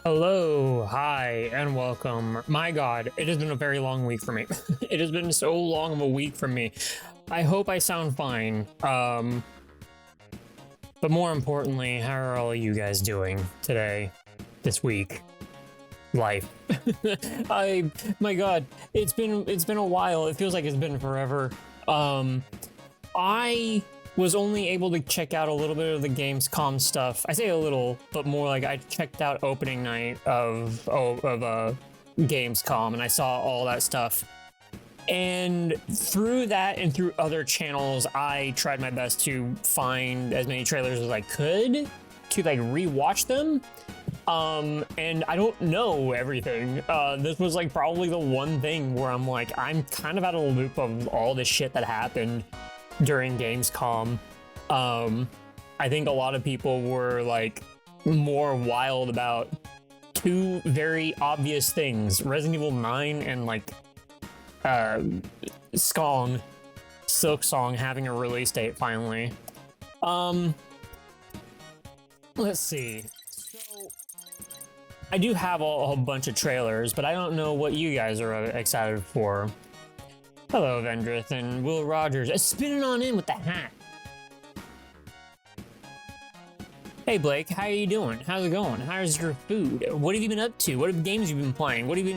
Hello, hi, and welcome. My god, it has been a very long week for me. It has been so long of a week for me. I hope I sound fine. But more importantly, how are all you guys doing today, this week? Life. My god, it's been a while. It feels like it's been forever. I was only able to check out a little bit of the Gamescom stuff. I say a little, but more like I checked out opening night of Gamescom, and I saw all that stuff. And through that and through other channels, I tried my best to find as many trailers as I could to like rewatch them. And I don't know everything. This was like probably the one thing where I'm like, I'm kind of out of the loop of all the shit that happened during Gamescom. I think a lot of people were like more wild about two very obvious things: Resident Evil 9 and like Silk Song having a release date finally. Let's see. So I do have a whole bunch of trailers, but I don't know what you guys are excited for. Hello, Vendrith and Will Rogers. Spinning on in with the hat. Hey, Blake. How are you doing? How's it going? How's your food? What have you been up to? What games have you been playing? What are you?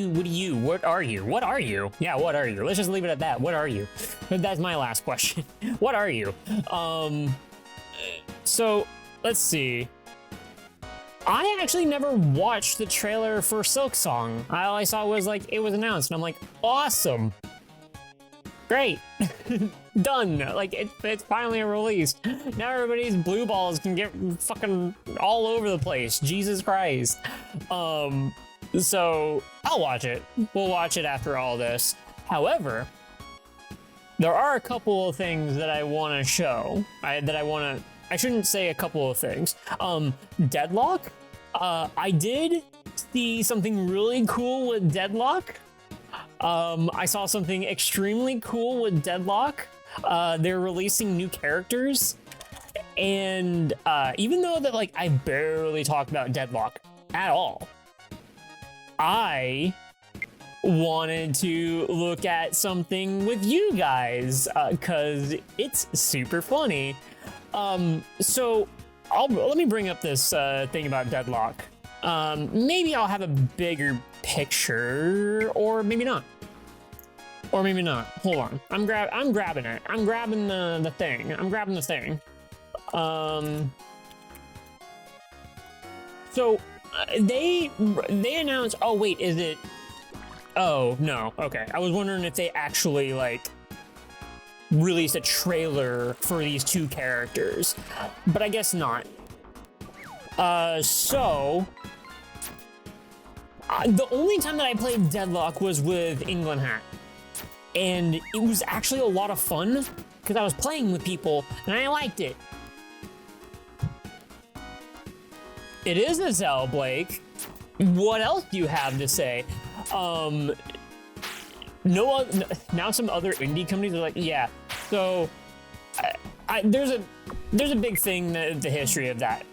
What are you? Yeah, what are you? Let's just leave it at that. What are you? That's my last question. What are you? So let's see. I actually never watched the trailer for Silk Song. All I saw was like it was announced, and I'm like, awesome. Great. Done. Like it's finally released. Now everybody's blue balls can get fucking all over the place. Jesus Christ. So I'll watch it. We'll watch it after all this. However, there are a couple of things that I want to show. I shouldn't say a couple of things. Deadlock. I did see something really cool with Deadlock. I saw something extremely cool with Deadlock. They're releasing new characters, and even though that like I barely talk about Deadlock at all, I wanted to look at something with you guys because it's super funny. So let me bring up this thing about Deadlock. Maybe I'll have a bigger picture, or maybe not. Or maybe not. Hold on. I'm grabbing it. I'm grabbing the thing. I'm grabbing the thing. So they announced. Oh wait, is it? Oh no. Okay. I was wondering if they actually like released a trailer for these two characters, but I guess not. So the only time that I played Deadlock was with England Hat, and it was actually a lot of fun because I was playing with people and I liked it. It is a Zell, Blake. What else do you have to say? Now some other indie companies are like, yeah. So there's a big thing, the history of that.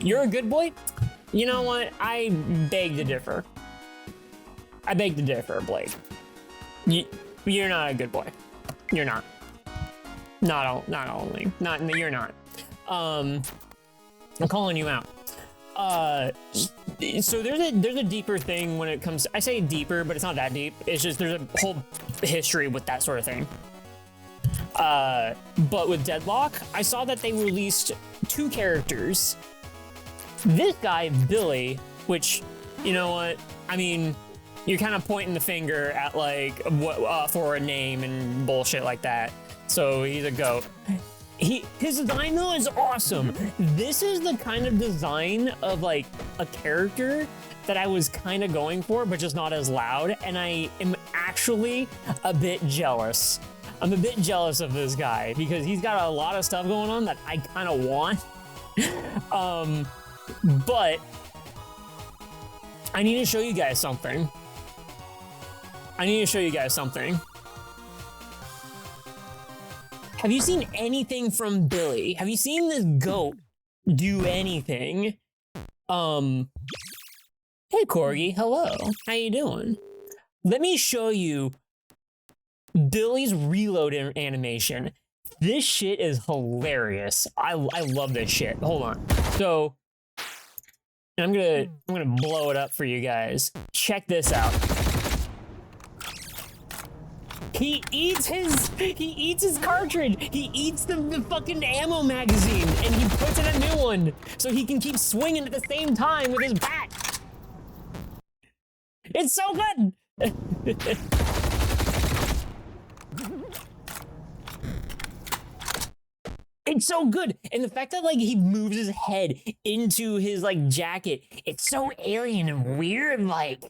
You're a good boy? You know what? I beg to differ. I beg to differ, Blake. You're not a good boy. You're not. Not only. You're not. I'm calling you out. So there's a deeper thing when it comes. I say deeper, but it's not that deep. It's just there's a whole history with that sort of thing. But with Deadlock, I saw that they released two characters. This guy, Billy, which, you know what? I mean, you're kind of pointing the finger at like what for a name and bullshit like that. So he's a goat. His design though is awesome. This is the kind of design of like a character that I was kind of going for, but just not as loud. And I am actually a bit jealous. I'm a bit jealous of this guy because he's got a lot of stuff going on that I kind of want. But I need to show you guys something. Have you seen anything from Billy? Have you seen this goat do anything? Hey Corgi, hello. How you doing? Let me show you Billy's reload animation. This shit is hilarious. I love this shit. Hold on. So I'm gonna blow it up for you guys. Check this out. He eats his cartridge. He eats the fucking ammo magazine and he puts in a new one so he can keep swinging at the same time with his bat. It's so good. It's so good. And the fact that like he moves his head into his like jacket, it's so alien and weird. Like,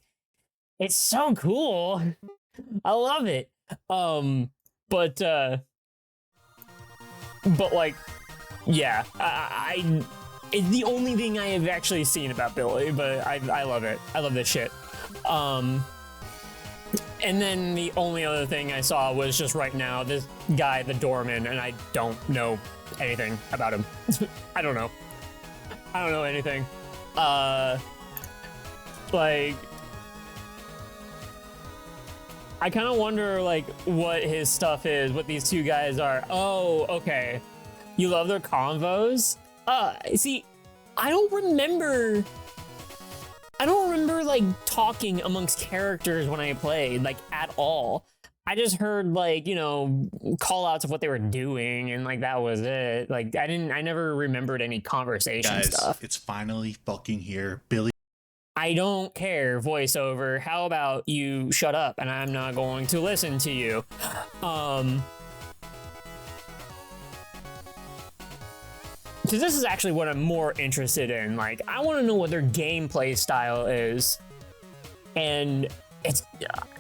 it's so cool. I love it. But like, yeah, it's the only thing I have actually seen about Billy, but I love it. I love this shit. And then the only other thing I saw was just right now, this guy, the doorman, and I don't know anything about him. I don't know anything. Like, I kind of wonder, like, what his stuff is, what these two guys are. Oh, okay. You love their convos? See, I don't remember, like, talking amongst characters when I played, like, at all. I just heard, like, you know, call-outs of what they were doing, and, like, that was it. Like, I never remembered any conversation stuff. It's finally fucking here. Billy. I don't care, voiceover. How about you shut up and I'm not going to listen to you? Because this is actually what I'm more interested in. Like, I want to know what their gameplay style is. And it's,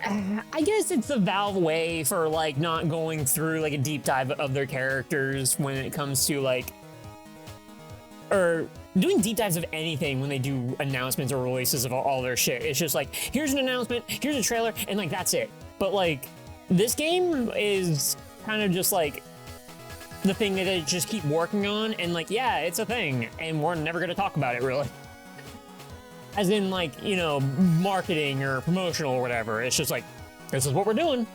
I guess it's the Valve way for, like, not going through, like, a deep dive of their characters when it comes to, like, or doing deep dives of anything when they do announcements or releases of all their shit. It's just like, here's an announcement, here's a trailer, and like, that's it. But like, this game is kind of just like the thing that they just keep working on, and like, yeah, it's a thing, and we're never gonna talk about it, really. As in, like, you know, marketing or promotional or whatever. It's just like, this is what we're doing.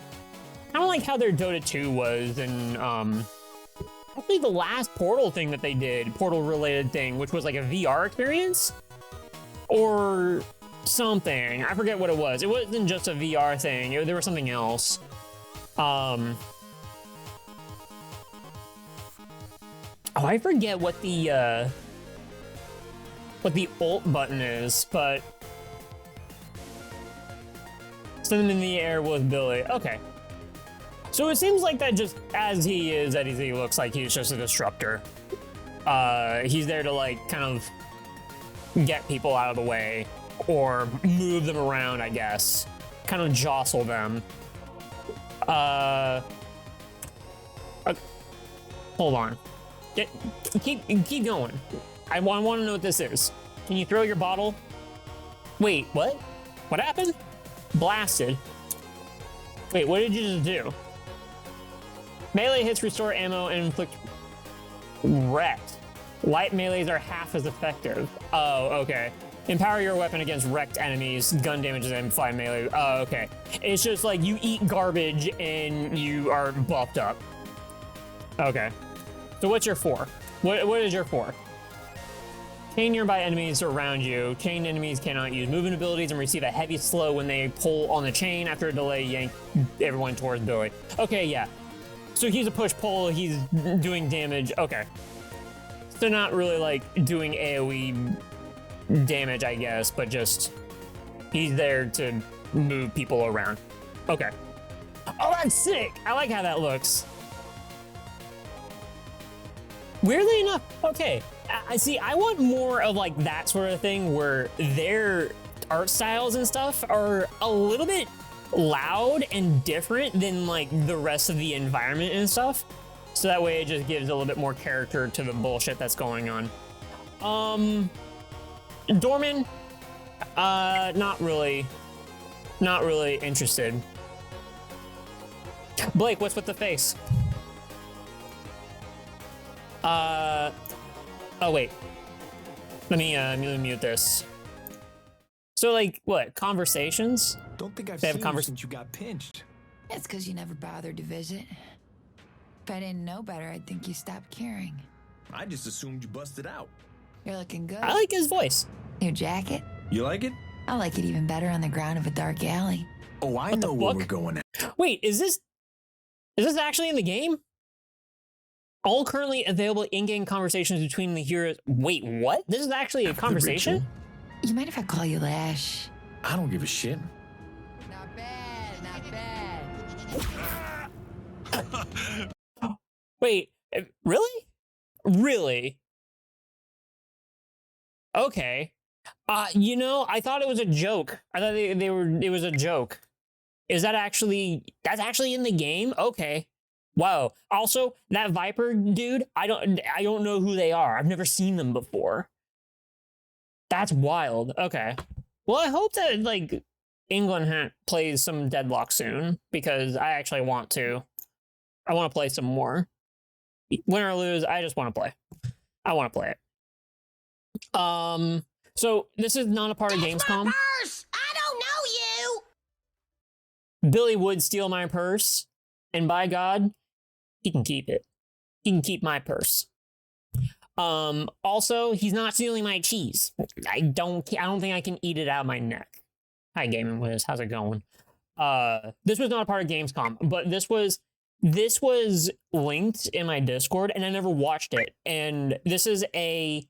Kind of like how their Dota 2 was, and actually the last Portal thing that they did, Portal-related thing, which was like a VR experience? Or something. I forget what it was. It wasn't just a VR thing. There was something else. Oh, I forget what the ult button is, but send them in the air with Billy. Okay. So it seems like that just, as he looks like he's just a disruptor. He's there to, like, kind of get people out of the way, or move them around, I guess. Kind of jostle them. Hold on. Keep going. I want to know what this is. Can you throw your bottle? Wait, what? What happened? Blasted. Wait, what did you just do? Melee hits restore ammo and inflict wrecked. Light melees are half as effective. Oh, okay. Empower your weapon against wrecked enemies. Gun damages and fly melee. Oh, okay. It's just like you eat garbage and you are buffed up. Okay. So what's your 4? What is your 4? Chain nearby enemies around you. Chained enemies cannot use movement abilities and receive a heavy slow when they pull on the chain. After a delay, yank everyone towards Billy. Okay, yeah. So he's a push-pull, he's doing damage. Okay. So not really, like, doing AoE damage, I guess, but just he's there to move people around. Okay. Oh, that's sick! I like how that looks. Weirdly enough, okay. I see, I want more of, like, that sort of thing where their art styles and stuff are a little bit loud and different than, like, the rest of the environment and stuff. So that way it just gives a little bit more character to the bullshit that's going on. Dorman, not really interested. Blake, what's with the face? Oh, wait. Let me mute this. So, like, what? Conversations? Don't think I've They have seen you since you got pinched. It's because you never bothered to visit. If I didn't know better, I'd think you stopped caring. I just assumed you busted out. You're looking good. I like his voice. New jacket? You like it? I like it even better on the ground of a dark alley. Oh, I What the know where fuck? we're going at. Wait, is this actually in the game? All currently available in-game conversations between the heroes. Wait, what? This is actually a After the conversation? You mind if I call you Lash? I don't give a shit. Not bad, not bad. Wait, really? Really? Okay. You know, I thought it was a joke. I thought it was a joke. Is that actually, that's actually in the game? Okay. Wow. Also, that Viper dude, I don't know who they are. I've never seen them before. That's wild. Okay. Well, I hope that, like, England plays some Deadlock soon, because I actually want to. I want to play some more. Win or lose, I just want to play. I want to play it. So this is not a part of Gamescom. My purse! I don't know you! Billy would steal my purse, and by God, he can keep it. He can keep my purse. Also, he's not stealing my cheese. I don't think I can eat it out of my neck. Hi, Gaming Wiz. How's it going? This was not a part of Gamescom, but this was linked in my Discord, and I never watched it. And this is a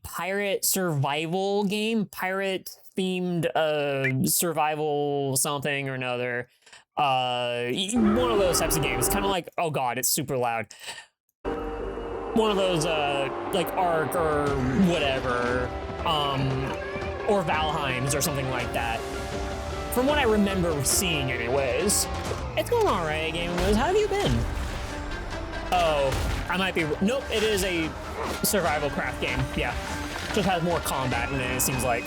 pirate survival game, pirate themed survival something or another. One of those types of games, kind of like, oh god, it's super loud. One of those like Ark or whatever, or Valheim's or something like that. From what I remember seeing, anyways. It's going all right, Game Wiz. How have you been? Oh, I might be. Nope, it is a survival craft game. Yeah, just has more combat in it. It seems like.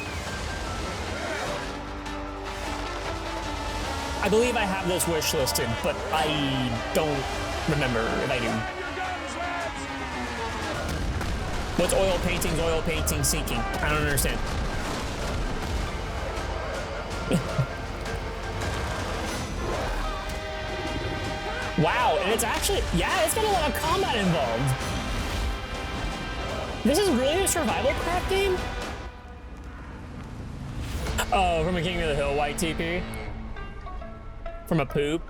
I believe I have this wish listed, but I don't remember if I do. What's oil painting seeking? I don't understand. Wow, and it's actually, yeah, it's got a lot of combat involved. This is really a survival craft game? Oh, from a King of the Hill white TP? From a poop?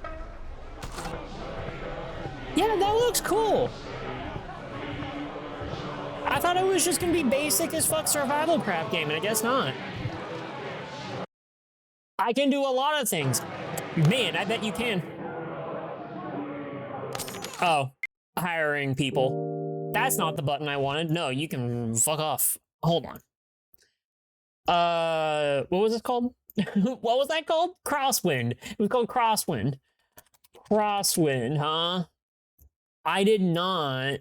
Yeah, that looks cool. I thought it was just gonna be basic as fuck survival craft game, and I guess not. I can do a lot of things. Man, I bet you can. Oh, hiring people. That's not the button I wanted. No, you can fuck off. Hold on. What was it called? What was that called? Crosswind. It was called Crosswind. Crosswind, huh? I did not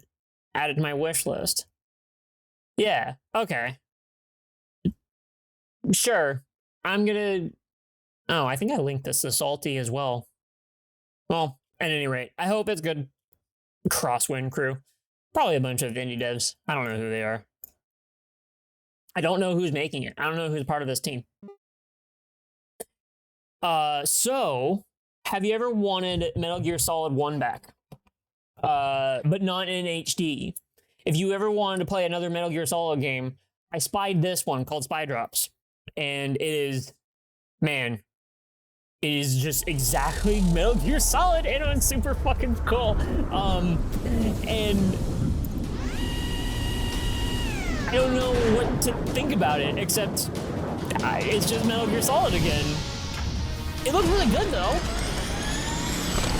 add it to my wish list. Yeah, okay. Sure. I'm gonna... Oh, I think I linked this to Salty as well. Well, at any rate, I hope it's good. Crosswind crew. Probably a bunch of indie devs. I don't know who they are. I don't know who's making it. I don't know who's part of this team. So, have you ever wanted Metal Gear Solid 1 back? But not in HD. If you ever wanted to play another Metal Gear Solid game, I spied this one called Spy Drops. And it is, man, it is just exactly Metal Gear Solid, and it's super fucking cool. And I don't know what to think about it, except it's just Metal Gear Solid again. It looks really good, though.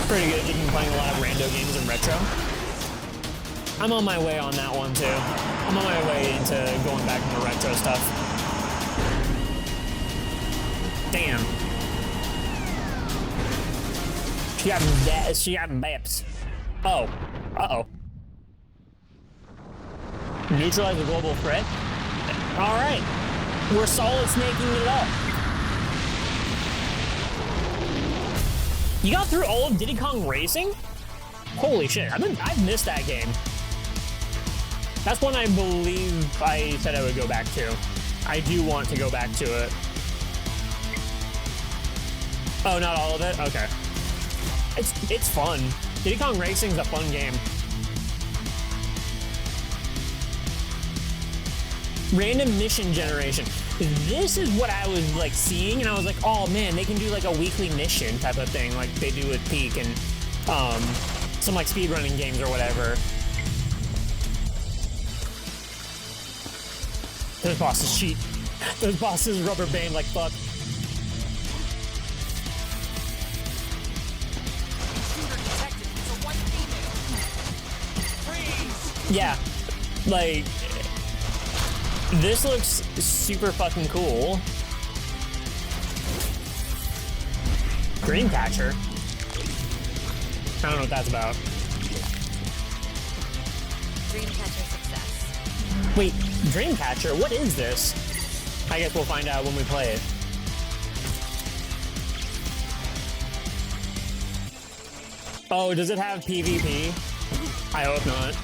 Pretty good. You've been playing a lot of rando games and retro. I'm on my way on that one, too. I'm on my way into going back into retro stuff. Damn. She got maps. Oh. Uh-oh. Neutralize the global threat? Alright. We're solid snaking it up. You got through all of Diddy Kong Racing? Holy shit, I've missed that game. That's one I believe I said I would go back to. I do want to go back to it. Oh, not all of it? Okay. It's fun. Diddy Kong Racing's a fun game. Random mission generation. This is what I was like seeing, and I was like, oh man, they can do like a weekly mission type of thing, like they do with Peak and some like speedrunning games or whatever. Those bosses cheat. Those bosses rubber band like fuck. Yeah, like, this looks super fucking cool. Dreamcatcher? I don't know what that's about. Dreamcatcher success. Wait, Dreamcatcher? What is this? I guess we'll find out when we play it. Oh, does it have PvP? I hope not.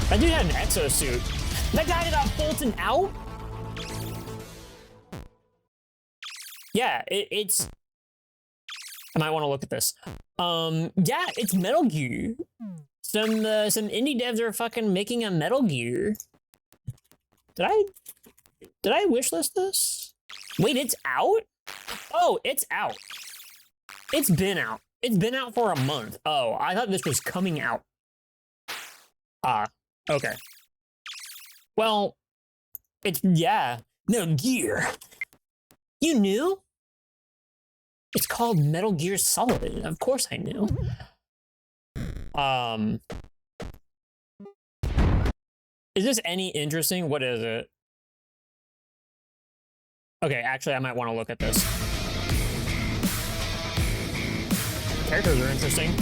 That dude had an exosuit. That guy that got Fulton out? Yeah, it's... I might want to look at this. Yeah, it's Metal Gear. Some indie devs are fucking making a Metal Gear. Did I wishlist this? Wait, it's out? Oh, it's out. It's been out. It's been out for a month. Oh, I thought this was coming out. Okay. Well, it's, yeah. Metal Gear. You knew? It's called Metal Gear Solid. Of course I knew. Is this any interesting? What is it? Okay, actually, I might want to look at this. Characters are interesting.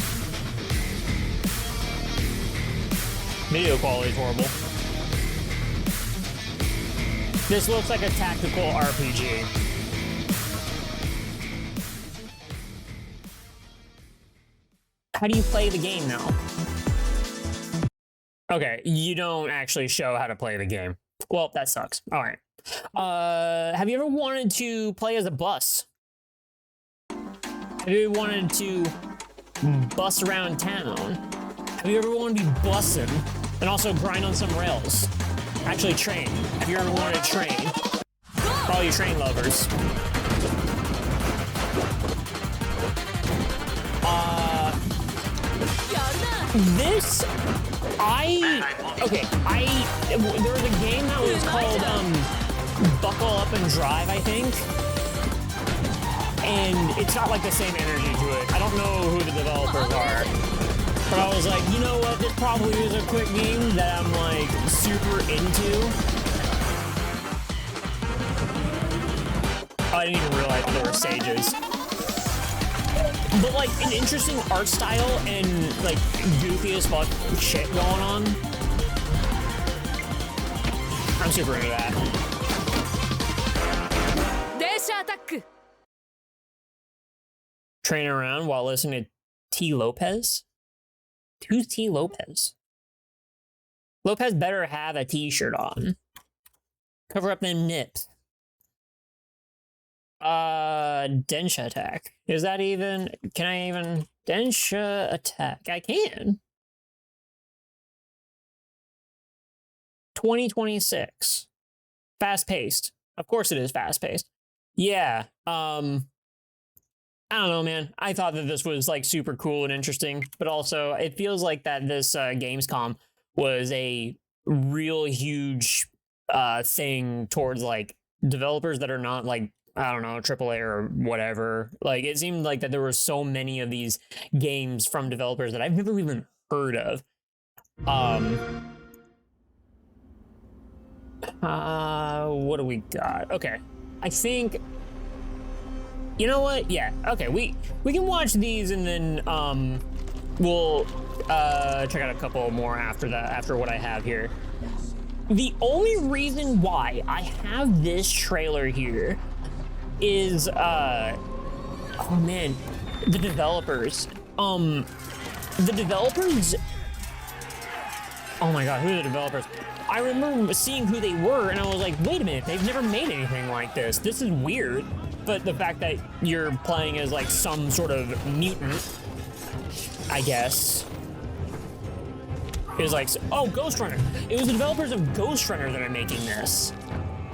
Video quality is horrible. This looks like a tactical RPG. How do you play the game now? Okay, you don't actually show how to play the game. Well, that sucks. All right. Have you ever wanted to play as a bus? Have you ever wanted to bus around town? Have you ever wanted to be bussing and also grind on some rails? Actually train. Have you ever wanted to train? For all you train lovers. This, there was a game that was called, Buckle Up and Drive, I think. And it's got like the same energy to it. I don't know who the developers are. But I was like, you know what, this probably is a quick game that I'm like super into. Oh, I didn't even realize there were stages. But like an interesting art style and like goofy as fuck shit going on. I'm super into that. Training around while listening to T. Lopez? Who's T. Lopez? Lopez better have a t-shirt on. Cover up them nips. Densha attack. Is that even... Can I even... Densha attack. I can. 2026. Fast-paced. Of course it is fast-paced. Yeah, I don't know, man. I thought that this was like super cool and interesting, but also it feels like that this Gamescom was a real huge thing towards like developers that are not like, I don't know, AAA or whatever. Like it seemed like that there were so many of these games from developers that I've never even heard of. What do we got? Okay. I think, you know what? Yeah. Okay. We can watch these and then we'll check out a couple more after that. After what I have here. The only reason why I have this trailer here is oh man, the developers. The developers Oh my god, who are the developers? I remember seeing who they were, and I was like, wait a minute, they've never made anything like this. This is weird. But the fact that you're playing as like some sort of mutant, I guess, is like, oh, Ghost Runner. It was the developers of Ghost Runner that are making this.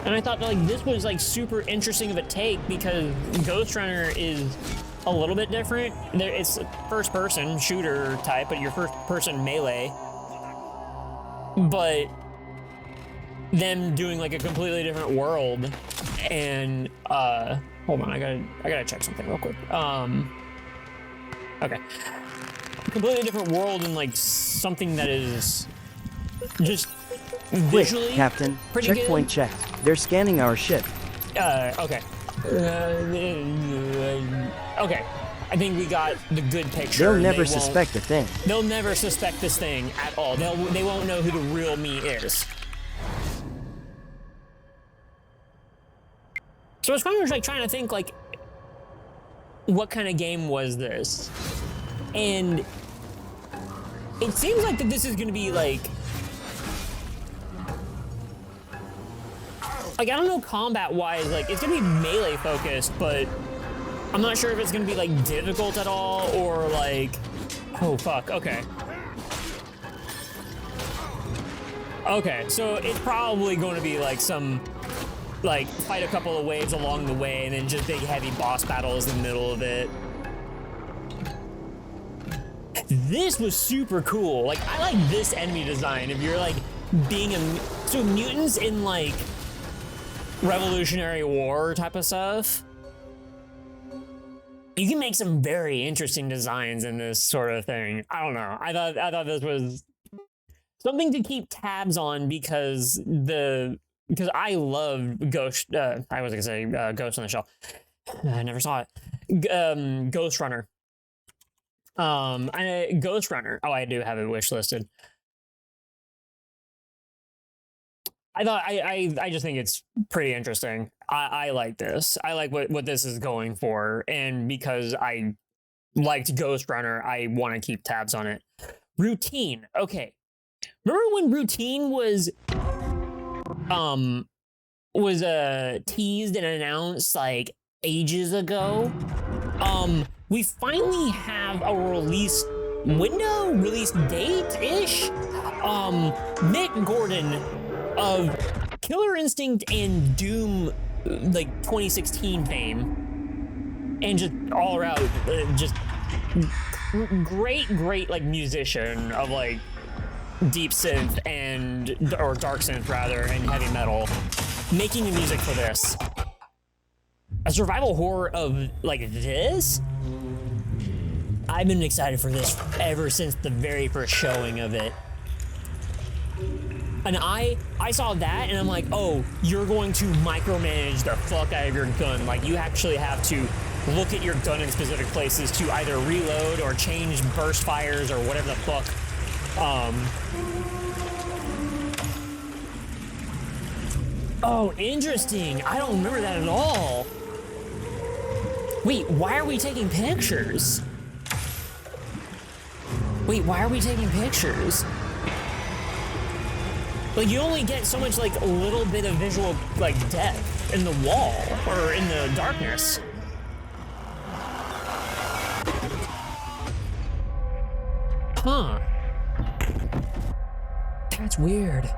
And I thought like this was like super interesting of a take because Ghost Runner is a little bit different. It's first person shooter type, but you're first person melee. But them doing like a completely different world and hold on, I gotta check something real quick. Okay. Completely different world and like something that is just visually Wait, Captain, pretty checkpoint good. checked. They're scanning our ship. Okay. Okay. I think we got the good picture. They'll never They won't- suspect a thing. They'll never suspect this thing at all. They won't know who the real me is. So I was kind of like trying to think like, what kind of game was this? And it seems like that this is gonna be like I don't know combat wise, like it's gonna be melee focused, but I'm not sure if it's gonna be like difficult at all or like, oh fuck, okay. Okay, so it's probably going to be like some, like fight a couple of waves along the way and then just big heavy boss battles in the middle of it. This was super cool. Like I like this enemy design. If you're like being so mutants in like Revolutionary War type of stuff, you can make some very interesting designs in this sort of thing. I don't know. I thought this was something to keep tabs on because I love Ghost. I was gonna say Ghost in the Shell. I never saw it. Ghost Runner. Ghost Runner. Oh, I do have it wish listed. I just think it's pretty interesting. I like this. I like what this is going for, and because I liked Ghost Runner, I want to keep tabs on it. Routine. Okay. Remember when Routine was teased and announced like ages ago? We finally have a release window, release date-ish. Mick Gordon of Killer Instinct and Doom, like 2016 fame, and just all around, just great like musician of like deep synth or dark synth rather, and heavy metal, making the music for this. A survival horror of like this? I've been excited for this ever since the very first showing of it. And I saw that and I'm like, oh, you're going to micromanage the fuck out of your gun. Like you actually have to look at your gun in specific places to either reload or change burst fires or whatever the fuck. Oh, interesting. I don't remember that at all. Wait, why are we taking pictures? Wait, why are we taking pictures? Like, you only get so much, like, a little bit of visual, like, depth in the wall or in the darkness. Huh. That's weird.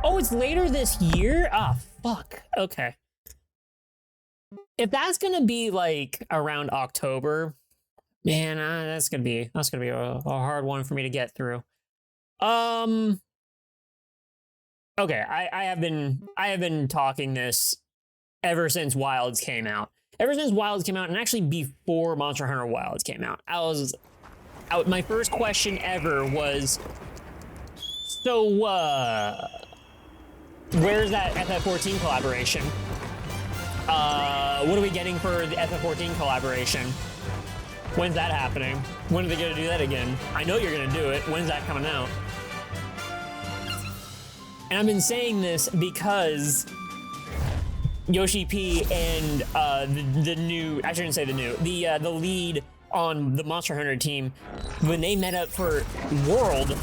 Oh, it's later this year? Ah, fuck. Okay. If that's gonna be, like, around October, man, that's gonna be a hard one for me to get through. Okay, I have been talking this ever since Wilds came out. Ever since Wilds came out, and actually before Monster Hunter Wilds came out. My first question ever was, so, where's that FF14 collaboration? What are we getting for the FF14 collaboration? When's that happening? When are they gonna do that again? I know you're gonna do it. When's that coming out? And I've been saying this because Yoshi P and the new, I shouldn't say the new, the lead on the Monster Hunter team, when they met up for World,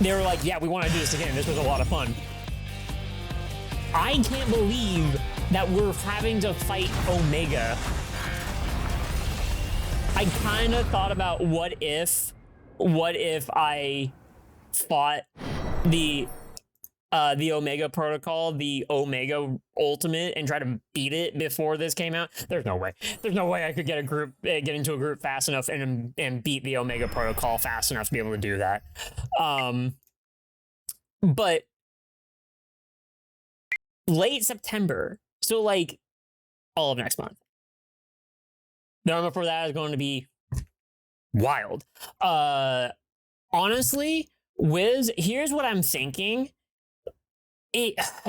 they were like, yeah, we want to do this again. This was a lot of fun. I can't believe that we're having to fight Omega. I kind of thought about what if I fought the Omega Protocol, the Omega Ultimate, and try to beat it before this came out. There's no way. There's no way I could get into a group fast enough and beat the Omega Protocol fast enough to be able to do that. But late September, so like all of next month. The armor for that is going to be wild. Honestly, Wiz, here's what I'm thinking.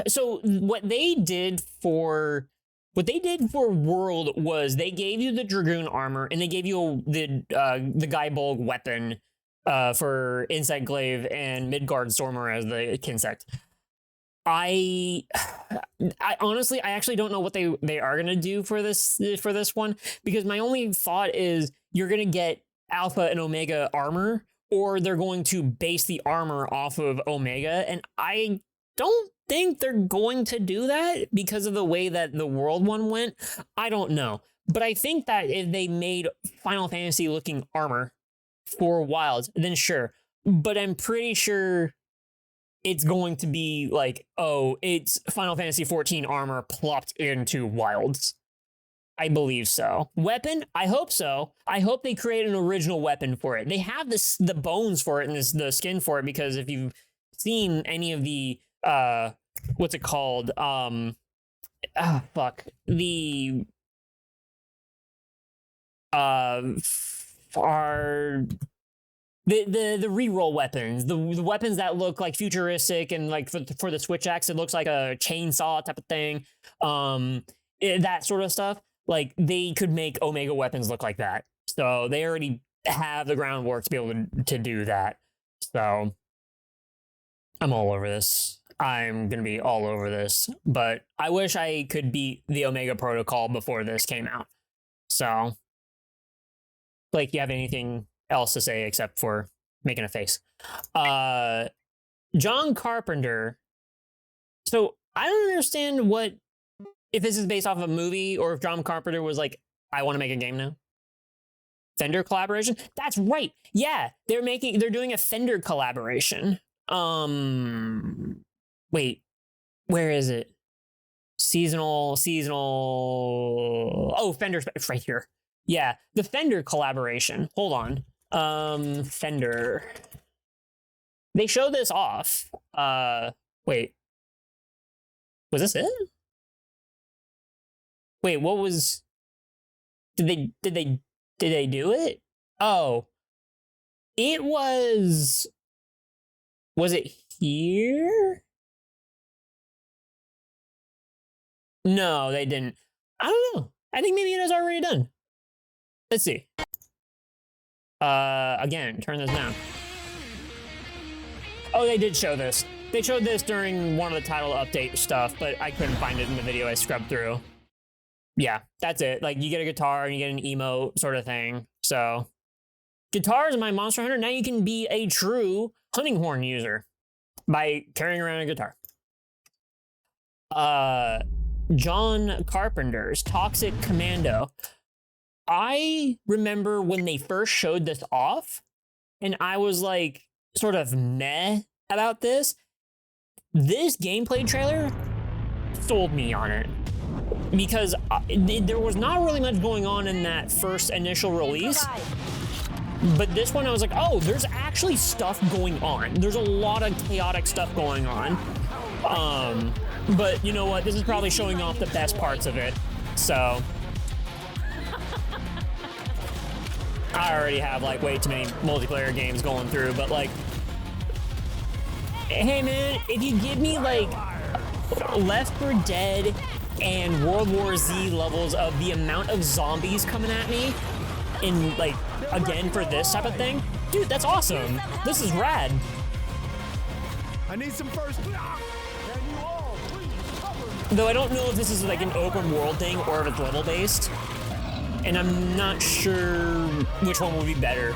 So what they did for World was they gave you the Dragoon armor and they gave you the Guybulg weapon for Insect Glaive and Midgard Stormer as the Kinsect. I honestly, I actually don't know what they are gonna do for this one, because my only thought is you're gonna get Alpha and Omega armor, or they're going to base the armor off of Omega, and I don't think they're going to do that because of the way that the World one went. I don't know, but I think that if they made Final Fantasy looking armor for Wilds, then sure. But I'm pretty sure it's going to be like, oh, it's Final Fantasy 14 armor plopped into Wilds. I believe so. Weapon? I hope so. I hope they create an original weapon for it. They have the bones for it and the skin for it, because if you've seen any of the what's it called? The the reroll weapons, the weapons that look like futuristic, and like for the Switch Axe, it looks like a chainsaw type of thing. That sort of stuff. Like, they could make Omega weapons look like that. So they already have the groundwork to be able to do that. So I'm all over this. I'm going to be all over this. But I wish I could beat the Omega Protocol before this came out. So, Blake, you have anything else to say except for making a face? John Carpenter. So I don't understand if this is based off of a movie, or if John Carpenter was like, I want to make a game now. Fender collaboration? That's right. Yeah, they're doing a Fender collaboration. Wait, where is it? Seasonal. Oh, Fender, it's right here. Yeah, the Fender collaboration. Hold on. Fender. They showed this off. Wait. Was this it? Wait, what was... Did they do it? Oh. It was... Was it here? No, they didn't. I don't know. I think maybe it is already done. Let's see. Again, turn this down. Oh, they did show this. They showed this during one of the title update stuff, but I couldn't find it in the video I scrubbed through. Yeah, that's it. Like, you get a guitar and you get an emote sort of thing. So, guitars in my Monster Hunter. Now you can be a true hunting horn user by carrying around a guitar. John Carpenter's Toxic Commando. I remember when they first showed this off, and I was like, sort of meh about this. This gameplay trailer sold me on it, because there was not really much going on in that first initial release. But this one, I was like, oh, there's actually stuff going on. There's a lot of chaotic stuff going on. But you know what? This is probably showing off the best parts of it. So I already have like way too many multiplayer games going through, but like, hey man, if you give me like Left 4 Dead and World War Z levels of the amount of zombies coming at me, in like, again, for this type of thing, dude, that's awesome. This is rad. I need some first. Though I don't know if this is like an open world thing or if it's level based, and I'm not sure which one would be better.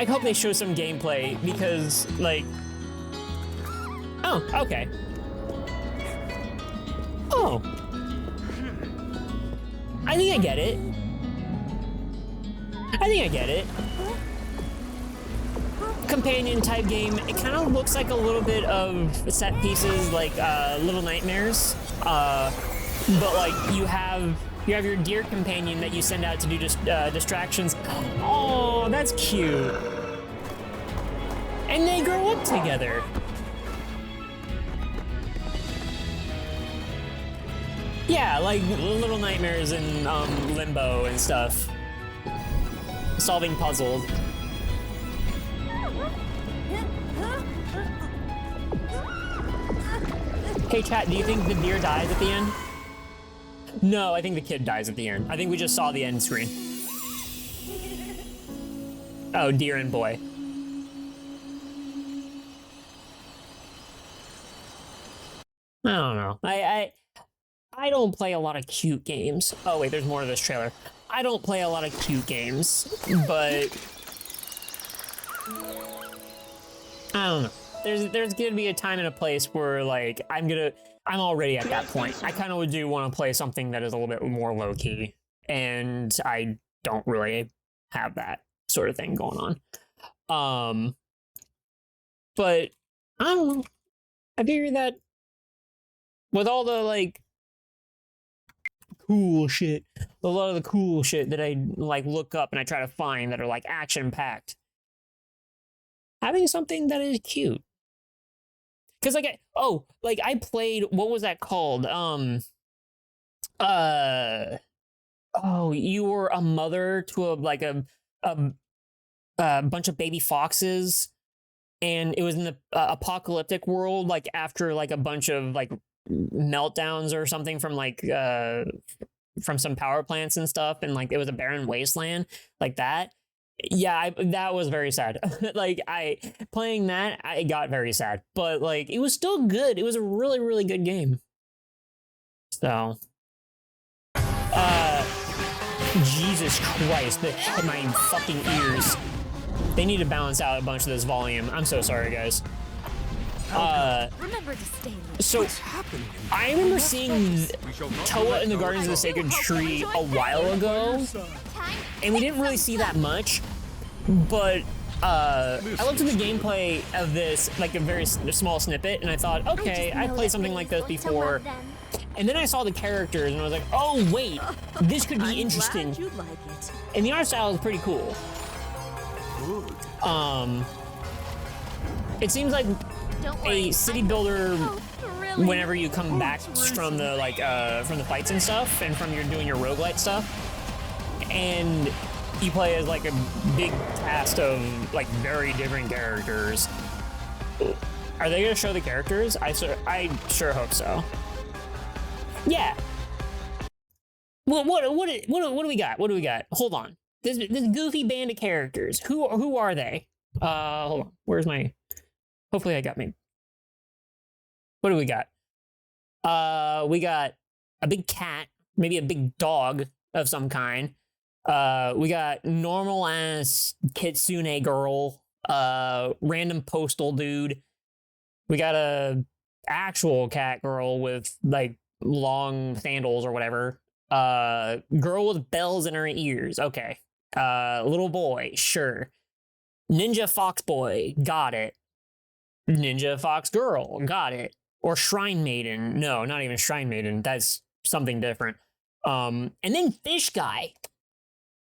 I hope they show some gameplay because, like... Oh, okay. Oh. I think I get it. Companion type game. It kind of looks like a little bit of set pieces like Little Nightmares. But like you have your deer companion that you send out to do distractions. Oh, that's cute. And they grow up together. Yeah, like Little Nightmares and Limbo and stuff. Solving puzzles. Hey chat, do you think the deer dies at the end? No, I think the kid dies at the end. I think we just saw the end screen. Oh, deer and boy. I don't know. I don't play a lot of cute games. Oh wait, there's more to this trailer. I don't play a lot of cute games, but I don't know. There's gonna be a time and a place where like I'm already at that point. I kind of do want to play something that is a little bit more low key, and I don't really have that sort of thing going on. But I don't know. I figure that with all the like cool shit, a lot of the cool shit that I like look up and I try to find that are like action packed, having something that is cute. Cause like I played, what was that called? You were a mother to a bunch of baby foxes, and it was in the apocalyptic world, like after like a bunch of like meltdowns or something from like from some power plants and stuff, and like it was a barren wasteland like that. Yeah, that was very sad. Like playing that, I got very sad, but like it was still good. It was a really, really good game. So, Jesus Christ, my fucking ears. They need to balance out a bunch of this volume. I'm so sorry, guys. Remember to stay low. So, I remember seeing Toa in the Guardians of the Sacred Tree a while ago, and we didn't really see that much, but I looked at the gameplay of this, like a very small snippet, and I thought, okay, I played something like this before, and then I saw the characters, and I was like, oh wait, this could be interesting, and the art style is pretty cool. It seems like a city builder whenever you come back from the from the fights and stuff, and from doing your roguelite stuff, and you play as like a big cast of like very different characters. Are they gonna show the characters? I sure hope so. Yeah. Well, what do we got? What do we got? Hold on. This goofy band of characters. Who are they? Hold on. Where's my? Hopefully I got me. What do we got? We got a big cat, maybe a big dog of some kind. We got normal ass kitsune girl, random postal dude. We got a actual cat girl with like long sandals or whatever. Girl with bells in her ears. Okay. Little boy, sure. Ninja fox boy, got it. Ninja fox girl, got it. Or shrine maiden. No, not even shrine maiden. That's something different. And then fish guy.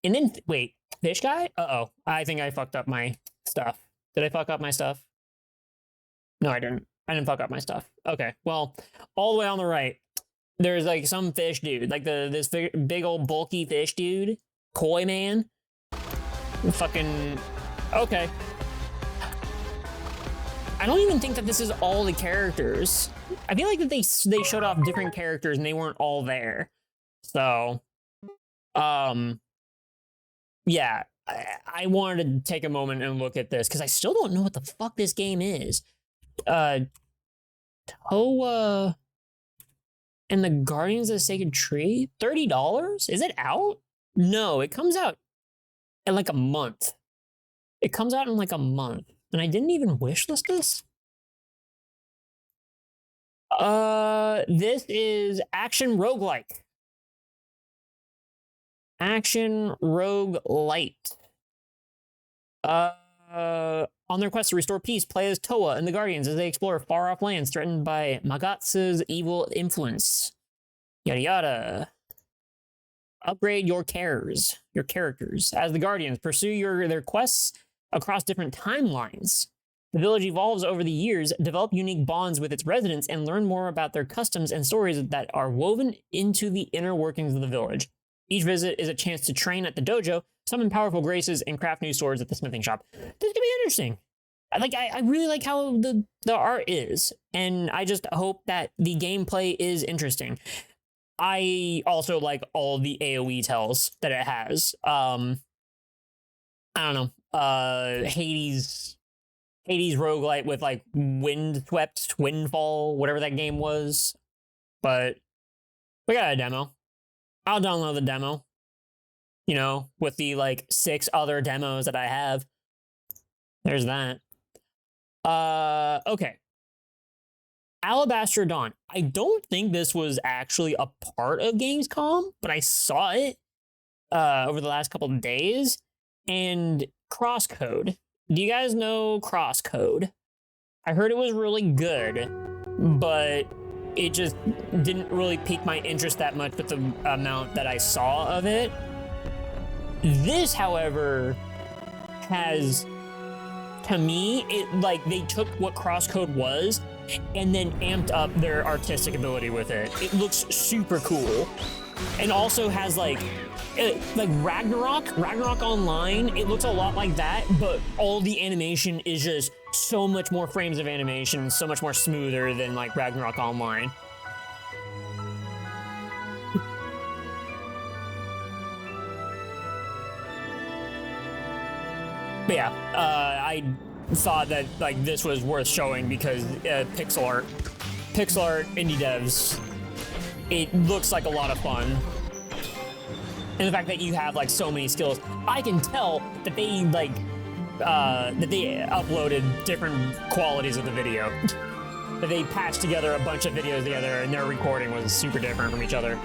And then, wait, fish guy? Uh-oh. I think I fucked up my stuff. Did I fuck up my stuff? No, I didn't. I didn't fuck up my stuff. Okay, well, all the way on the right, there's like some fish dude. Like this big old bulky fish dude. Koi man. Fucking... Okay. I don't even think that this is all the characters. I feel like that they showed off different characters and they weren't all there. So, yeah, I wanted to take a moment and look at this because I still don't know what the fuck this game is. Toa and the Guardians of the Sacred Tree? $30? Is it out? No, it comes out in like a month. It comes out in like a month, and I didn't even wishlist this. This is Action Roguelike. Action Roguelite. On their quest to restore peace, play as Toa and the Guardians as they explore far-off lands threatened by Magatsu's evil influence. Yada yada. Upgrade your characters. As the Guardians, pursue their quests across different timelines. The village evolves over the years, develop unique bonds with its residents, and learn more about their customs and stories that are woven into the inner workings of the village. Each visit is a chance to train at the dojo, summon powerful graces, and craft new swords at the smithing shop. This is gonna be interesting. I really like how the art is, and I just hope that the gameplay is interesting. I also like all the AoE tells that it has. I don't know. Hades roguelite with like windswept windfall, whatever that game was. But we got a demo. I'll download the demo. You know, with the like 6 other demos that I have. There's that. Okay. Alabaster Dawn. I don't think this was actually a part of Gamescom, but I saw it over the last couple of days. And Crosscode. Do you guys know Crosscode? I heard it was really good, but it just didn't really pique my interest that much with the amount that I saw of it. This, however, has, to me, it like they took what Crosscode was and then amped up their artistic ability with it. It looks super cool. And also has like Ragnarok Online, it looks a lot like that, but all the animation is just so much more frames of animation, so much more smoother than like Ragnarok Online. But yeah, I thought that like this was worth showing because pixel art indie devs, it looks like a lot of fun. And the fact that you have like so many skills, I can tell that they like that they uploaded different qualities of the video. That they patched together a bunch of videos together and their recording was super different from each other.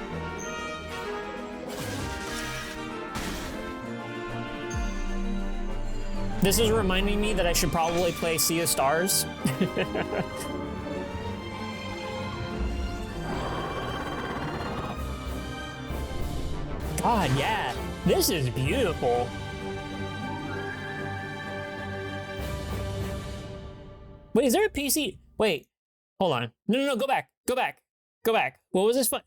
This is reminding me that I should probably play Sea of Stars. God, yeah, this is beautiful. Wait, is there a PC? Wait, hold on. No, go back. What was this fun?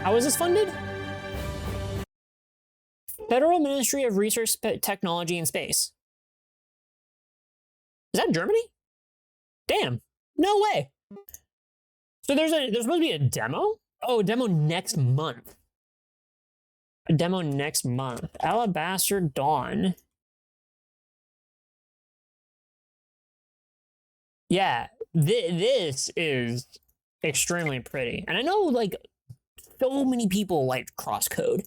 How was this funded? Federal Ministry of Research, Technology, and Space. Is that Germany? Damn, no way. So there's supposed to be a demo? Oh, a demo next month. Alabaster Dawn. Yeah, this is extremely pretty. And I know, like, so many people like Crosscode.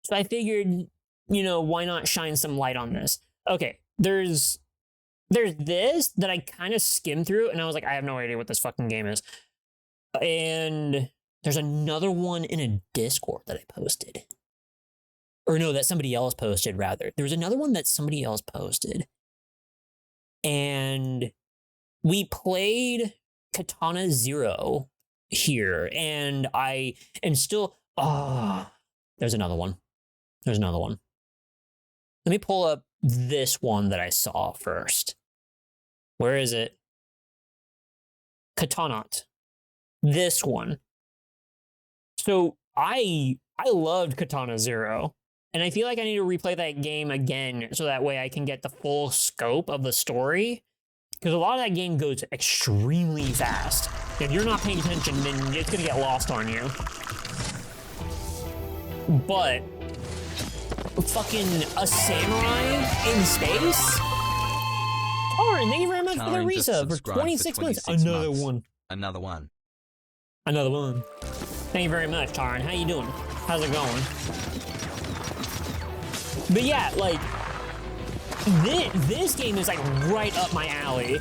So I figured, you know, why not shine some light on this? Okay, there's this that I kind of skimmed through, and I was like, I have no idea what this fucking game is. And there's another one in a Discord that I posted. Or no, that somebody else posted, rather. There was another one that somebody else posted. And we played Katana Zero here, and I am still... there's another one. Let me pull up this one that I saw first. Where is it? Katanat. This one. So I loved Katana Zero, and I feel like I need to replay that game again so that way I can get the full scope of the story, because a lot of that game goes extremely fast. If you're not paying attention, then it's gonna get lost on you. But fucking a samurai in space? Taryn, thank you very much for the resub for 26 months. Another one. Thank you very much, Taryn. How you doing? How's it going? But yeah, like, This game is like right up my alley.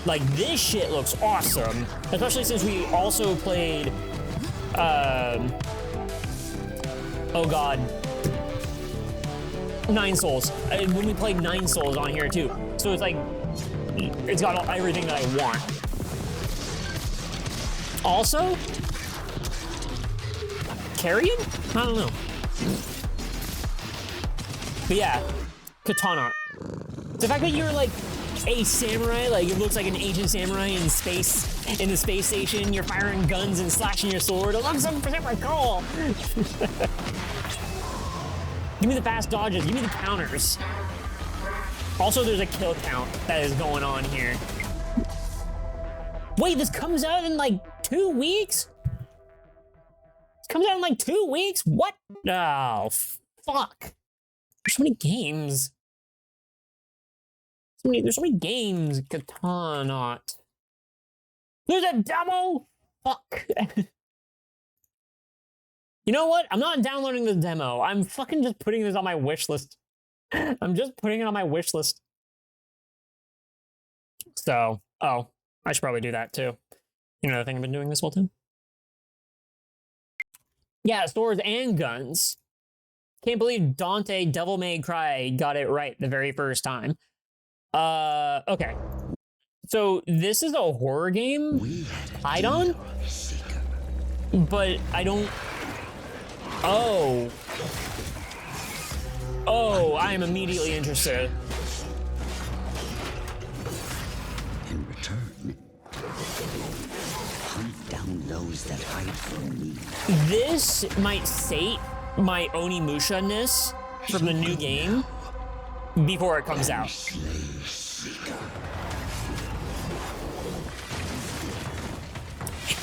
Like, this shit looks awesome. Especially since we also played, oh god. Nine Souls. When we played Nine Souls on here too. So it's like, it's got everything that I want. Also, Carrion? I don't know. But yeah, katana. The fact that you're like a samurai, like it looks like an ancient samurai in space, in the space station, you're firing guns and slashing your sword. It looks super cool. Give me the fast dodges, give me the counters. Also, there's a kill count that is going on here. Wait, this comes out in like 2 weeks? This comes out in like 2 weeks? What? Oh, fuck. There's so many games. There's so many games. Katana. There's a demo? Fuck. You know what? I'm not downloading the demo. I'm fucking just putting this on my wish list. I'm just putting it on my wish list. So, oh, I should probably do that too. You know the thing I've been doing this whole time? Yeah, swords and guns. Can't believe Dante Devil May Cry got it right the very first time. Okay. So this is a horror game, Khazan, but I don't. Oh. Oh, I am immediately interested. In return, hunt down those that hide from me. This might sate my Onimusha-ness from the new game before it comes out.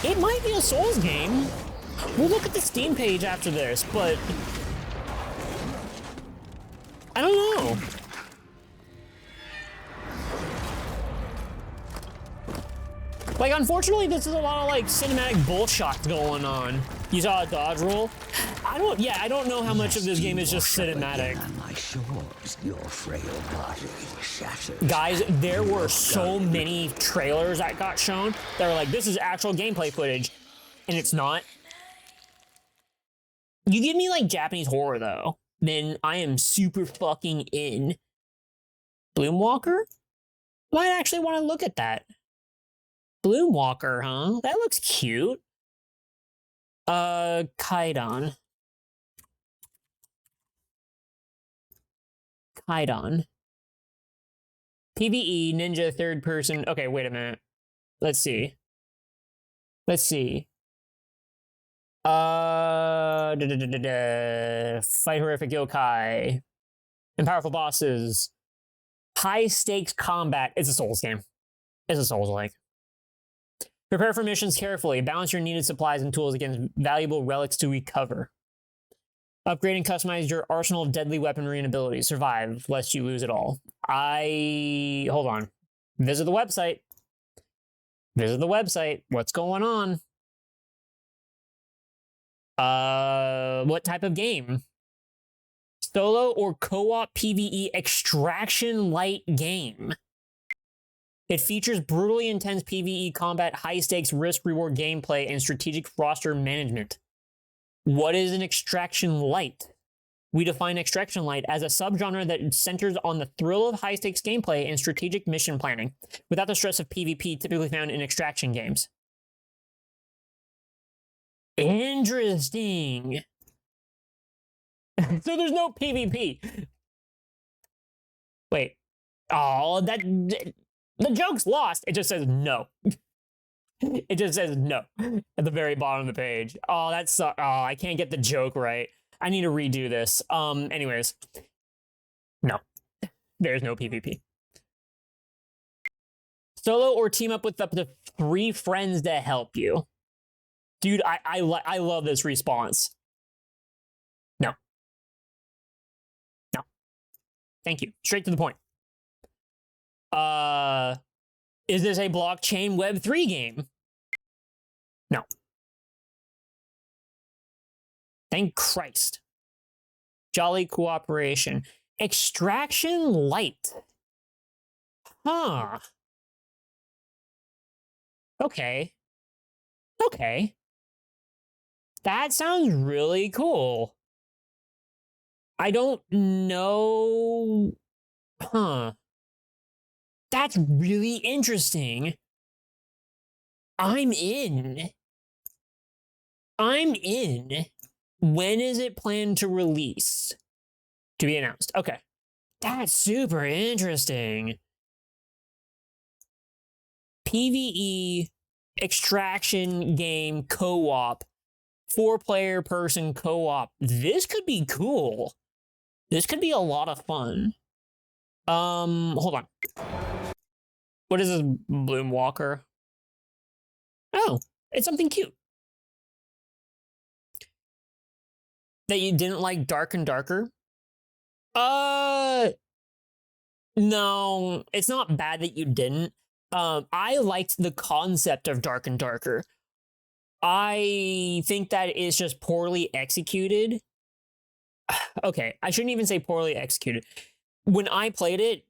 It might be a Souls game. We'll look at the Steam page after this, but I don't know. Like, unfortunately, this is a lot of like cinematic bullshit going on. You saw a dodge roll? I don't know how much of this game is just cinematic. Guys, there were so many trailers that got shown that were like, this is actual gameplay footage, and it's not. You give me like Japanese horror though, then I am super fucking in. Bloomwalker? Might actually want to look at that. Bloomwalker, huh? That looks cute. Kaidan. Kaidan. PvE, ninja, third person. Okay, wait a minute. Let's see. Let's see. Fight horrific yokai. And powerful bosses. High stakes combat. It's a Souls game. It's a Souls-like. Prepare for missions carefully. Balance your needed supplies and tools against valuable relics to recover. Upgrade and customize your arsenal of deadly weaponry and abilities. Survive, lest you lose it all. Hold on. Visit the website. Visit the website. What's going on? What type of game? Solo or co-op PvE extraction light game. It features brutally intense PvE combat, high-stakes risk-reward gameplay, and strategic roster management. What is an extraction light? We define extraction light as a subgenre that centers on the thrill of high-stakes gameplay and strategic mission planning, without the stress of PvP typically found in extraction games. Interesting. So there's no PvP. Wait. Oh, the joke's lost. It just says no. It just says no at the very bottom of the page. Oh, that's oh, I can't get the joke right. I need to redo this. Anyways. No. There's no PvP. Solo or team up with up to 3 friends to help you. Dude, I love this response. No. No. Thank you. Straight to the point. Is this a blockchain Web3 game? No. Thank Christ. Jolly cooperation. Extraction Light. Huh. Okay. Okay. That sounds really cool. I don't know. Huh. That's really interesting. I'm in. I'm in. When is it planned to release? To be announced. Okay. That's super interesting. PvE extraction game co-op. 4-player person co-op. This could be cool. This could be a lot of fun. Hold on. What is this, Bloom Walker? Oh, it's something cute. That you didn't like Dark and Darker? No, it's not bad that you didn't. I liked the concept of Dark and Darker. I think that it's just poorly executed. Okay, I shouldn't even say poorly executed. When I played it,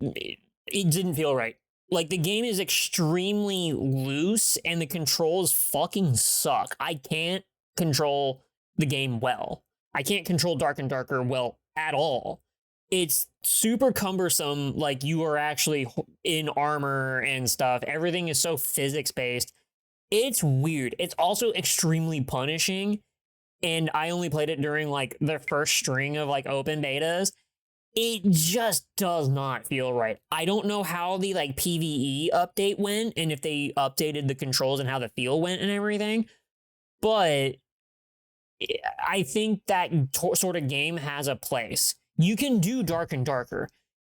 it didn't feel right. Like, the game is extremely loose and the controls fucking suck. I can't control the game well. I can't control Dark and Darker well at all. It's super cumbersome, like you are actually in armor and stuff. Everything is so physics-based. It's weird. It's also extremely punishing, and I only played it during, like, the first string of, like, open betas. It just does not feel right. I don't know how the, like, PvE update went, and if they updated the controls and how the feel went and everything, but I think that sort of game has a place. You can do Dark and Darker.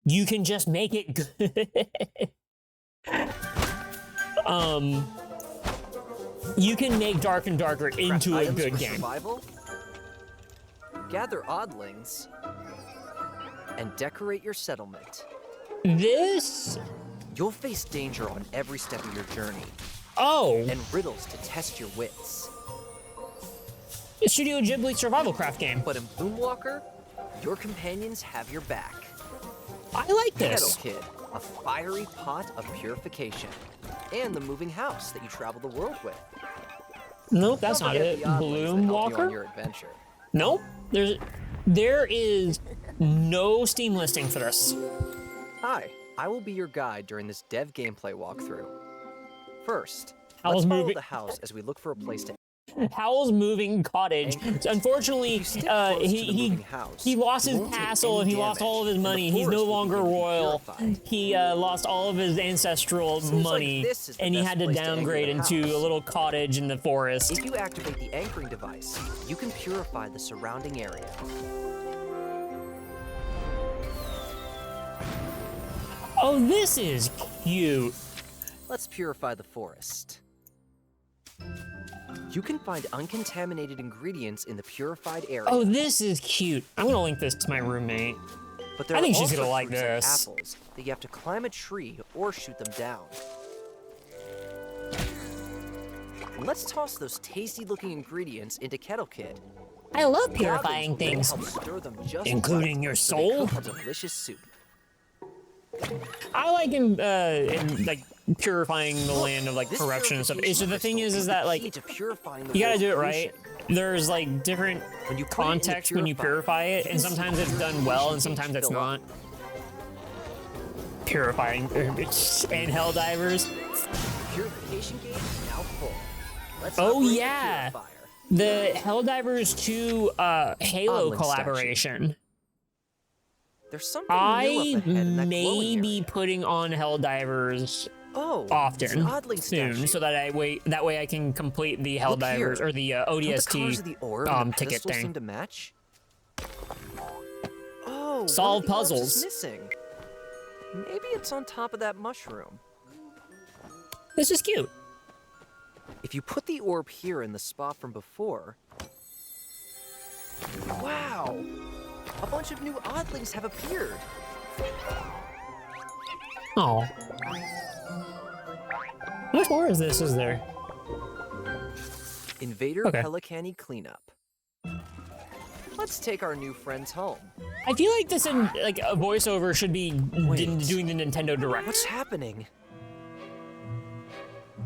You can just make it good. You can make Dark and Darker into a good game. Survival? Gather oddlings and decorate your settlement. This? You'll face danger on every step of your journey. Oh. And riddles to test your wits. Studio Ghibli survival craft game. But in Boomwalker, your companions have your back. I like this. Kettle Kid, a fiery pot of purification. And the moving house that you travel the world with. Nope, that's not it. Bloom Walker? Your adventure. Nope. There is no Steam listing for this. Hi, I will be your guide during this dev gameplay walkthrough. First, Howl's let's follow the house as we look for a place to... Howl's Moving Cottage. Unfortunately, he lost his castle and he lost all of his money. He's no longer royal. He lost all of his ancestral money, and he had to downgrade into a little cottage in the forest. If you activate the anchoring device, you can purify the surrounding area. Oh, this is cute. Let's purify the forest. You can find uncontaminated ingredients in the purified area. Oh, this is cute. I'm gonna link this to my roommate. But there I think are she's gonna also like fruits and this. apples that you have to climb a tree or shoot them down. Let's toss those tasty-looking ingredients into Kettle Kid. I love purifying things, including your soul. A delicious soup. I like like purifying the land of like corruption and stuff. It's just the thing is that like you gotta do it right. There's like different context when you purify it, and sometimes it's done well, and sometimes it's not. Purifying and hell divers. Purification gate is now full. Let's oh yeah, the Helldivers 2 Halo collaboration. There's something I may be putting on Helldivers often soon, so that that way I can complete the Helldivers or the ODST ticket thing. To match? Oh, solve puzzles. Missing. Maybe it's on top of that mushroom. This is cute. If you put the orb here in the spot from before... Wow! A bunch of new oddlings have appeared. Oh. How much more is this, is there? Invader Pelicani cleanup. let's take our new friends home. I feel like this in like a voiceover should be doing the Nintendo Direct. What's happening?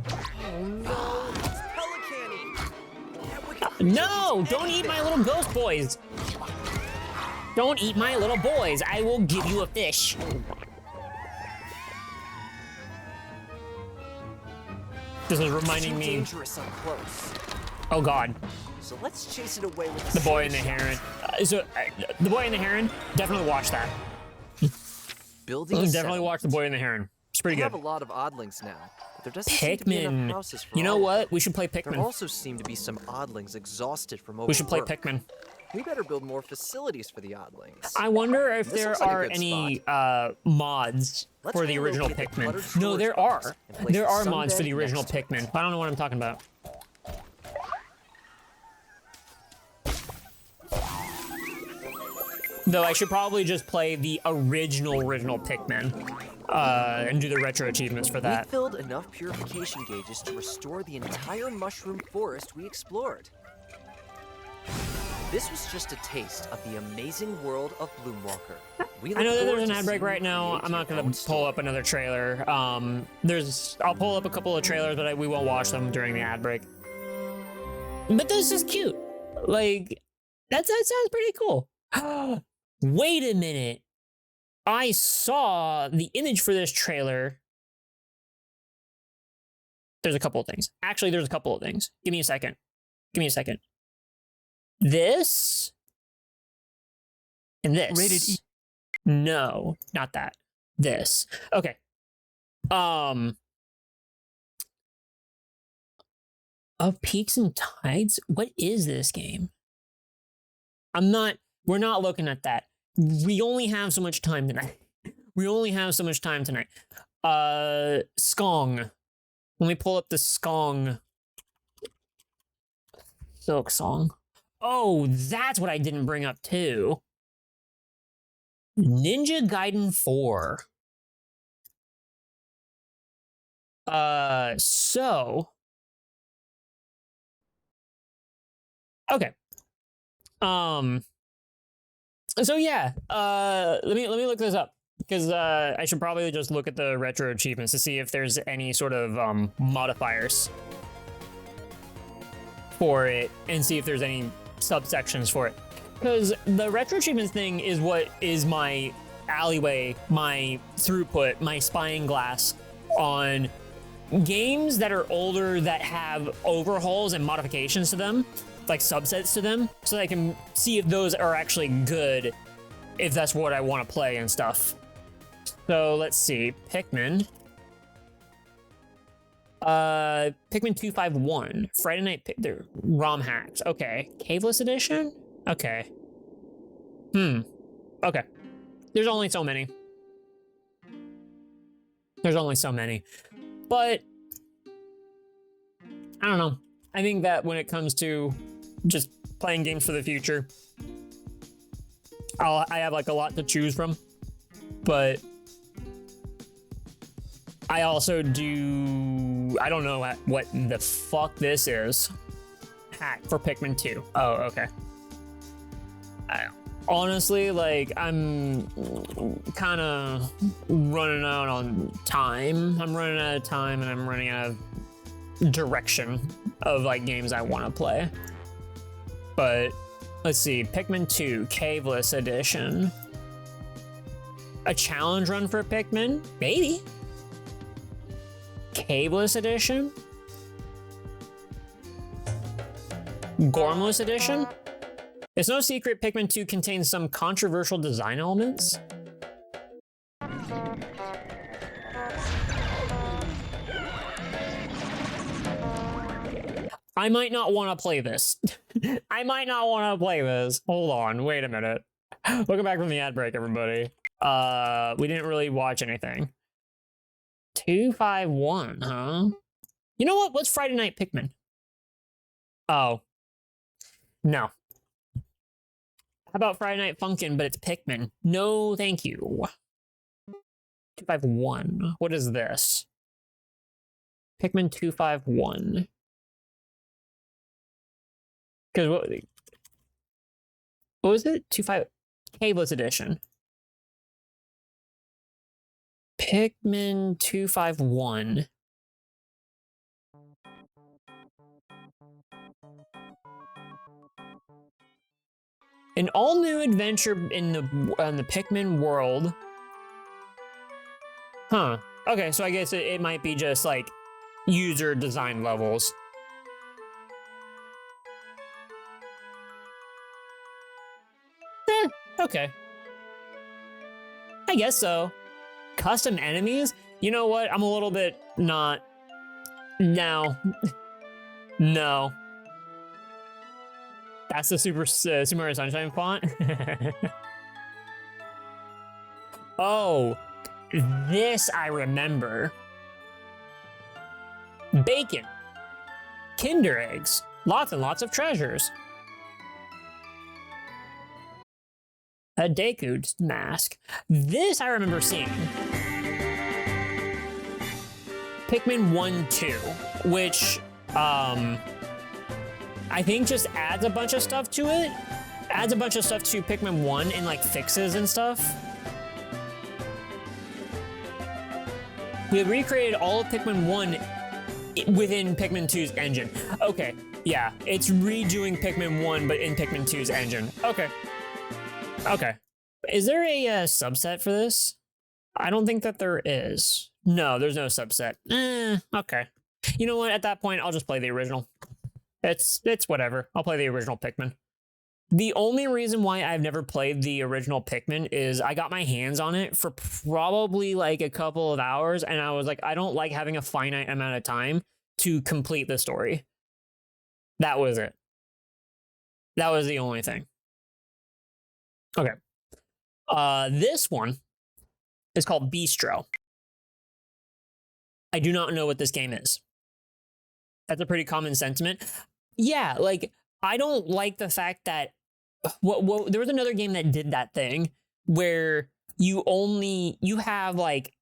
Oh no! It's Pelicanny! That wicked creature No! eats Don't eat anything. my little ghost boys! Don't eat my little boys! I will give you a fish! This is reminding Too me... dangerous up close. Oh god. So let's chase it away with The Boy and the slingshot. Heron. The Boy and the Heron, definitely watch that. Building Definitely settlement. watch The Boy and the Heron. It's We pretty have good. a lot of oddlings now, but there doesn't seem to be enough Pikmin. houses for You know all of what? them. We should play There Pikmin. also seem to be some oddlings exhausted from overwork. We should play Pikmin. We better build more facilities for the oddlings. I wonder if This there looks like a are good any mods Let's for the original relocate the cluttered Pikmin. No, storage there box are. and place There the are mods for sunbed the original next to it. Pikmin. I don't know what I'm talking about. Though I should probably just play the original Pikmin and do the retro achievements for We that. filled enough purification gauges to restore the entire mushroom forest we explored. This was just a taste of the amazing world of Bloomwalker. We I know look that forward there's an to ad break seeing right you now. create I'm not your gonna own pull up another trailer. I'll pull up a couple of trailers, but we won't watch them during the ad break. But this is cute. Like, that sounds pretty cool. Wait a minute. I saw the image for this trailer. There's a couple of things. Actually, there's a couple of things. Give me a second. Give me a second. This and this. Rated E. No, not that. This. Okay. Of Peaks and Tides? What is this game? We're not looking at that. We only have so much time tonight. Skong. Let me pull up the Skong. Silk Song. Oh, that's what I didn't bring up too. Ninja Gaiden 4. Okay. So yeah, let me look this up because I should probably just look at the retro achievements to see if there's any sort of modifiers for it and see if there's any subsections for it. Because the retro achievements thing is what is my alleyway, my throughput, my spying glass on games that are older that have overhauls and modifications to them, like subsets to them, so that I can see if those are actually good, if that's what I want to play and stuff. So let's see, Pikmin. Pikmin 251, Friday Night they're ROM hacks. Okay, Caveless Edition. Okay. Okay. There's only so many. But I don't know. I think that when it comes to just playing games for the future, I have like a lot to choose from. But I also do. I don't know what the fuck this is. Hack for Pikmin 2. Oh, okay. Honestly, like, I'm kind of running out on time. I'm running out of time and I'm running out of direction of like games I want to play. But let's see, Pikmin 2 Caveless Edition. A challenge run for Pikmin? Maybe. Caveless Edition? Gormless Edition? It's no secret Pikmin 2 contains some controversial design elements. I might not want to play this. Hold on, wait a minute. Welcome back from the ad break, everybody. We didn't really watch anything. 251, huh? You know what? What's Friday Night Pikmin? Oh. No. How about Friday Night Funkin', but it's Pikmin? No, thank you. 251. What is this? Pikmin 251. Because what? What was it? 2.5 Caveless Edition. Pikmin 251. An all-new adventure in the Pikmin world. Huh. Okay, so I guess it might be just like user design levels. Okay. I guess so. Custom enemies? You know what? I'm a little bit not. No. No. That's the Super Mario Sunshine font? Oh, this I remember. Bacon. Kinder eggs. Lots and lots of treasures. A Deku mask. This I remember seeing. Pikmin 1-2, which I think just adds a bunch of stuff to it. Adds a bunch of stuff to Pikmin 1 and like fixes and stuff. We have recreated all of Pikmin 1 within Pikmin 2's engine. Okay, yeah, it's redoing Pikmin 1 but in Pikmin 2's engine. Okay. Okay. Is there a subset for this? I don't think that there is. No, there's no subset. Okay. You know what? At that point, I'll just play the original. It's whatever. I'll play the original Pikmin. The only reason why I've never played the original Pikmin is I got my hands on it for probably like a couple of hours, and I was like, I don't like having a finite amount of time to complete the story. That was it. That was the only thing. Okay. This one is called Bistro. I do not know what this game is. That's a pretty common sentiment. Yeah, like, I don't like the fact that there was another game that did that thing where you have like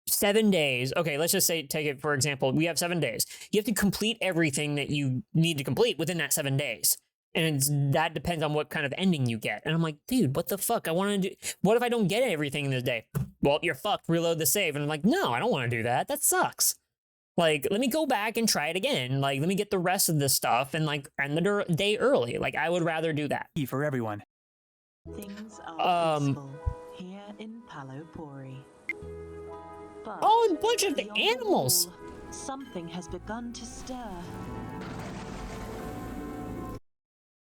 7 days. Okay, let's just say, take it for example, we have 7 days. You have to complete everything that you need to complete within that 7 days. And that depends on what kind of ending you get. And I'm like, dude, what the fuck? I want to do. What if I don't get everything in this day? Well, you're fucked. Reload the save. And I'm like, no, I don't want to do that. That sucks. Like, let me go back and try it again. Like, let me get the rest of this stuff and like end the day early. Like, I would rather do that. For everyone. Things are peaceful here in Palopori. But oh, a bunch of the animals. Something has begun to stir.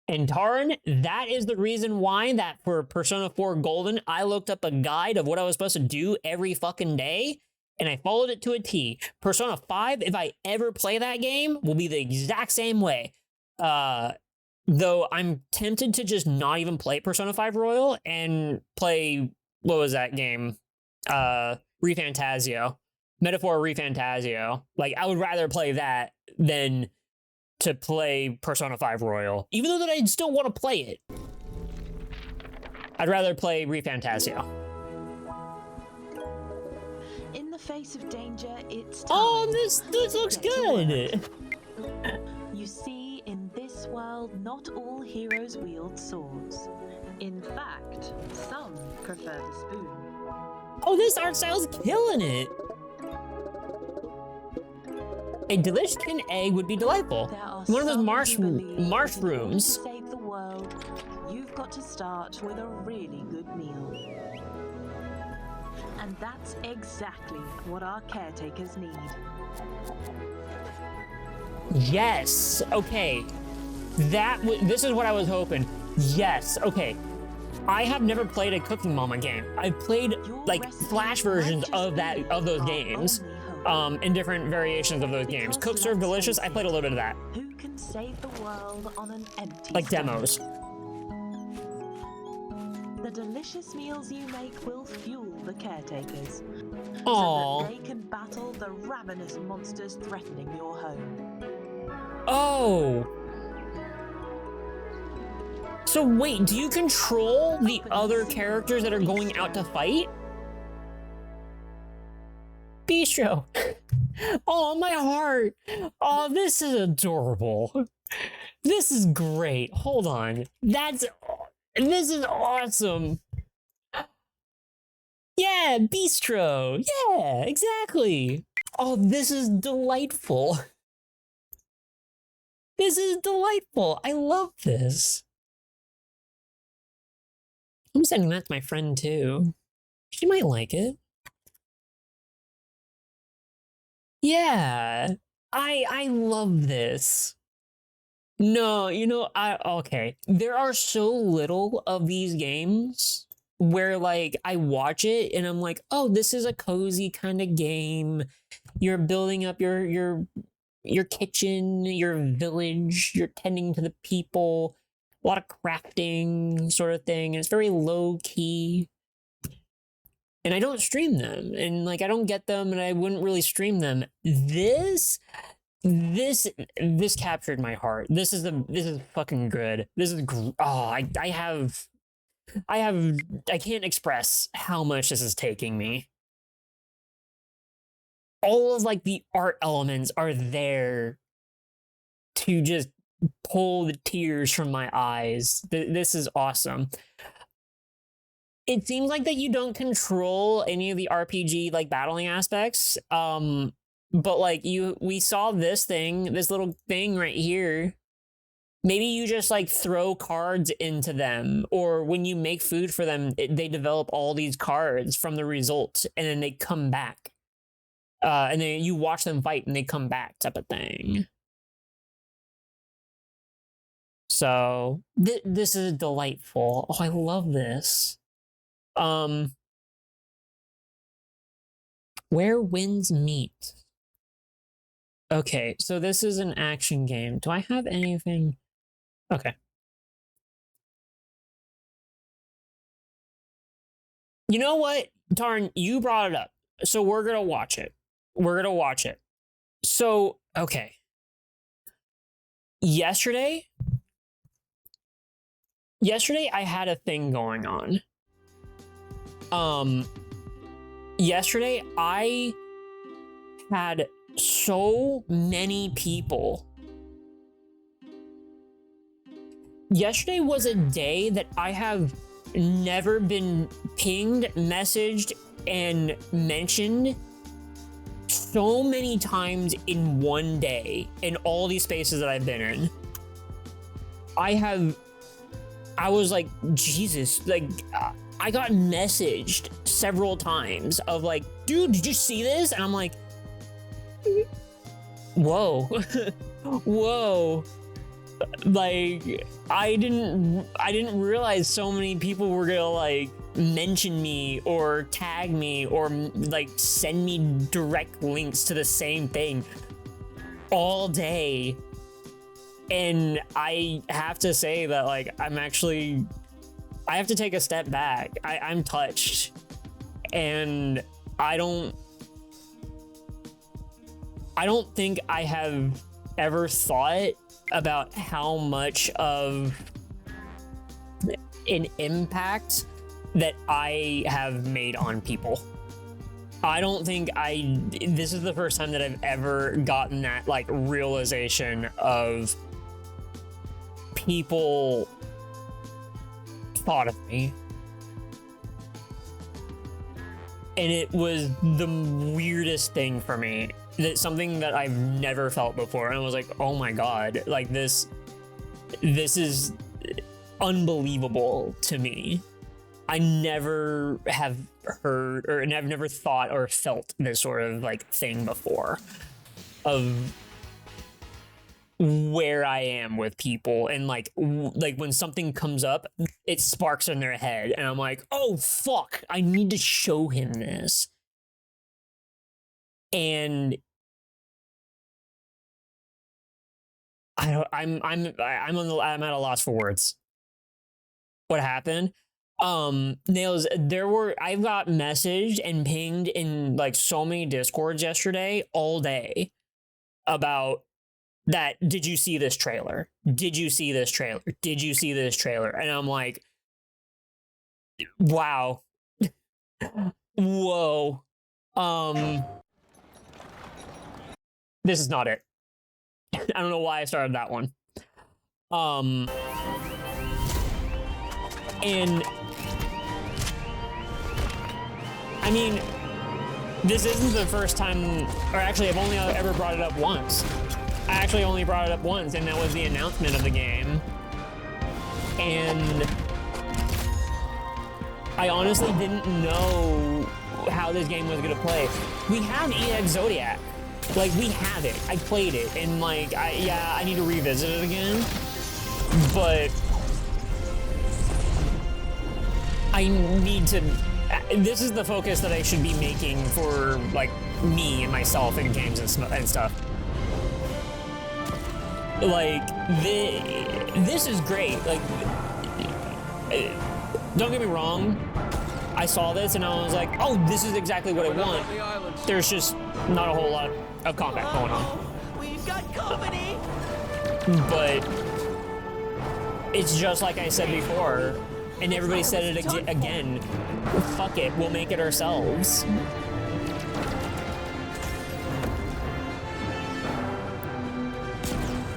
And Taran, that is the reason why that for Persona 4 Golden, I looked up a guide of what I was supposed to do every fucking day, and I followed it to a T. Persona 5, if I ever play that game, will be the exact same way. Though I'm tempted to just not even play Persona 5 Royal and play, what was that game? ReFantazio. Metaphor ReFantazio. Like, I would rather play that than to play Persona 5 Royal. Even though that I'd still want to play it. I'd rather play ReFantazio. In the face of danger, it's time. Oh, this looks good. You see, in this world, not all heroes wield swords. In fact, some prefer the spoon. Oh, this art style's killing it. A delicious chicken egg would be delightful. One of those mushrooms. To save the world, you've got to start with a really good meal. And that's exactly what our caretakers need. Yes. Okay. This is what I was hoping. Yes. Okay. I have never played a Cooking Mama game. I've played like flash versions of those games. In different variations of those games. Cook, Serve, Delicious, I played a little bit of that. Who can save the world on an empty like stomach? demos. The delicious meals you make will fuel the caretakers. Aww. So that they can battle the ravenous monsters threatening your home. Oh. So wait, do you control the other characters that are going out to fight? Bistro. Oh, my heart. Oh, this is adorable. This is great. Hold on. And this is awesome. Yeah, bistro. Yeah, exactly. Oh, this is delightful. This is delightful. I love this. I'm sending that to my friend too. She might like it. Yeah, I love this. No, you know, okay. There are so little of these games where like I watch it and I'm like, oh, this is a cozy kind of game. You're building up your kitchen, your village, you're tending to the people, a lot of crafting sort of thing. And it's very low key. And I don't stream them, and like I don't get them, and I wouldn't really stream them. This captured my heart. This is fucking good. This is I can't express how much this is taking me. All of like the art elements are there to just pull the tears from my eyes. This is awesome. It seems like that you don't control any of the RPG like battling aspects. But like we saw this little thing right here. Maybe you just like throw cards into them, or when you make food for them, they develop all these cards from the result, and then they come back. And then you watch them fight and they come back, type of thing. So this is delightful. Oh, I love this. Where winds meet. Okay, so this is an action game. Do I have anything? Okay. You know what? Darn, you brought it up. So we're gonna watch it. So, okay. Yesterday I had a thing going on. Yesterday I had so many people. Yesterday was a day that I have never been pinged, messaged, and mentioned so many times in one day in all these spaces that I've been in. I was like, Jesus, like, I got messaged several times of like, dude, did you see this? And I'm like, whoa, whoa. Like, I didn't realize so many people were gonna like mention me or tag me or like send me direct links to the same thing all day. And I have to say that like I have to take a step back. I'm touched, and I don't think I have ever thought about how much of an impact that I have made on people. I don't think this is the first time that I've ever gotten that like realization of people thought of me. And it was the weirdest thing for me. That's something that I've never felt before. And I was like, oh my God, like this is unbelievable to me. I never have heard, or I've never thought or felt this sort of like thing before of where I am with people, and like when something comes up, it sparks in their head, and I'm like, oh fuck, I need to show him this. And I'm at a loss for words. What happened? Nails, I got messaged and pinged in like so many Discords yesterday all day about that. Did you see this trailer? Did you see this trailer? Did you see this trailer? And I'm like, wow. Whoa. This is not it. I don't know why I started that one. And I mean, this isn't the first time, or actually I've only ever brought it up once. I actually only brought it up once, and that was the announcement of the game. And I honestly didn't know how this game was gonna play. We have EX Zodiac. Like, we have it. I played it, and like, I need to revisit it again. But I need to, this is the focus that I should be making for, like, me and myself in games and stuff. Like, this is great. Like, don't get me wrong. I saw this and I was like, oh, this is exactly what I want. There's just not a whole lot of combat going on. We've got company. But it's just like I said before, and everybody said it again. Fuck it, we'll make it ourselves.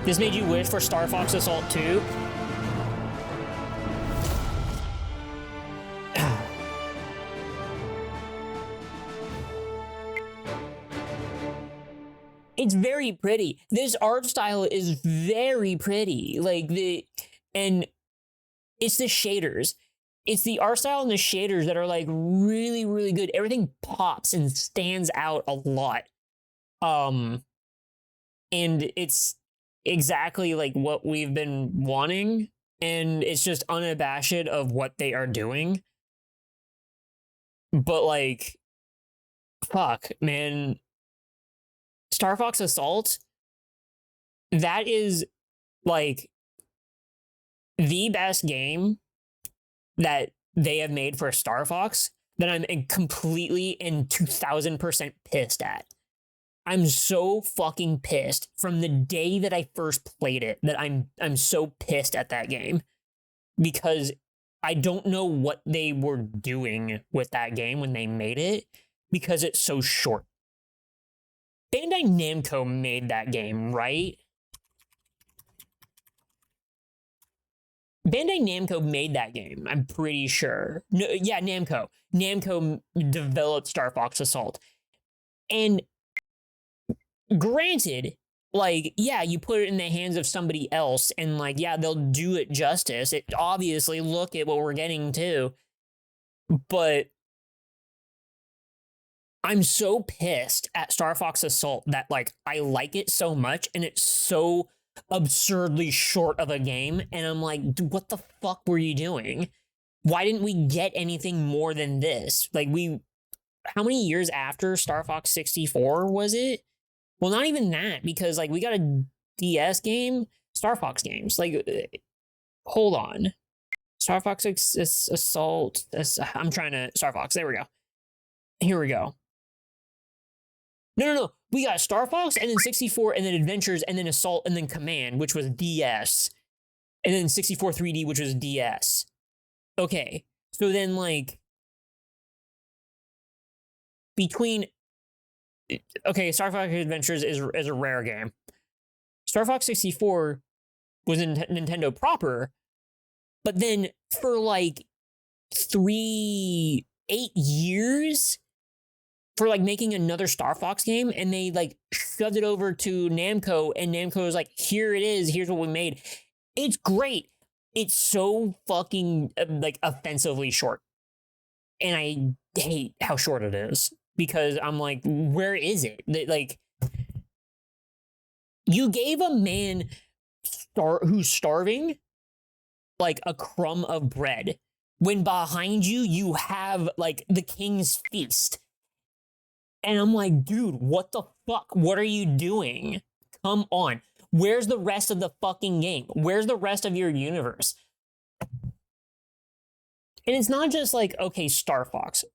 This made you wish for Star Fox Assault 2? It's very pretty. This art style is very pretty. Like, and it's the shaders. It's the art style and the shaders that are like really, really good. Everything pops and stands out a lot. And it's exactly like what we've been wanting. And it's just unabashed of what they are doing. But like, fuck, man. Star Fox Assault, that is like the best game that they have made for Star Fox that I'm completely and 2000% pissed at. I'm so fucking pissed from the day that I first played it that I'm so pissed at that game because I don't know what they were doing with that game when they made it because it's so short. Bandai Namco made that game, right? Bandai Namco made that game, I'm pretty sure. No, yeah, Namco. Namco developed Star Fox Assault. And granted, like, yeah, you put it in the hands of somebody else and like, yeah, they'll do it justice. It obviously, look at what we're getting to. But I'm so pissed at Star Fox Assault that, like, I like it so much and it's so absurdly short of a game. And I'm like, dude, what the fuck were you doing? Why didn't we get anything more than this? Like, how many years after Star Fox 64 was it? Well, not even that, because, like, we got a DS game, Star Fox games. Like, hold on. Star Fox Assault. Star Fox. There we go. Here we go. No. We got Star Fox and then 64 and then Adventures and then Assault and then Command, which was DS. And then 64 3D, which was DS. Okay. So then, like, Star Fox Adventures is a rare game. Star Fox 64 was in Nintendo proper, but then for like 8 years for like making another Star Fox game, and they like shoved it over to Namco, and Namco was like, here it is, here's what we made. It's great. It's so fucking like offensively short. And I hate how short it is because I'm like, where is it? Like, you gave a man who's starving like a crumb of bread when behind you have like the king's feast. And I'm like, dude, what the fuck? What are you doing? Come on. Where's the rest of the fucking game? Where's the rest of your universe? And it's not just like, okay, Star Fox.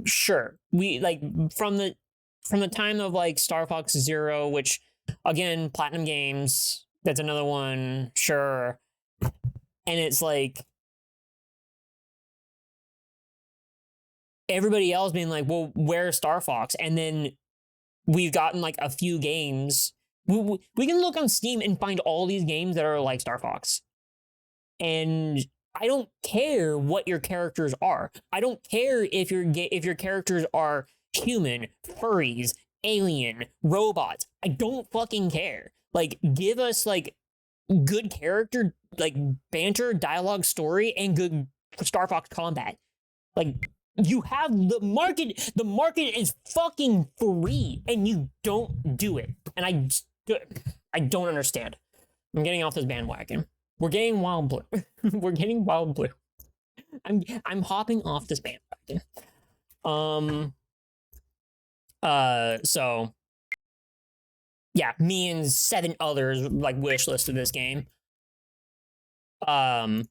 Sure. We like from the time of like Star Fox Zero, which again, Platinum Games, that's another one, sure. And it's like everybody else being like, well, where's Star Fox? And then we've gotten like a few games. We can look on Steam and find all these games that are like Star Fox. And I don't care what your characters are. I don't care if your characters are human, furries, alien, robots. I don't fucking care. Like, give us like good character, like banter, dialogue, story, and good Star Fox combat. Like, you have the market. The market is fucking free, and you don't do it. And I don't understand. I'm getting off this bandwagon. We're getting wild blue. We're getting wild blue. I'm hopping off this bandwagon. So yeah, me and 7 others like wishlisted this game. And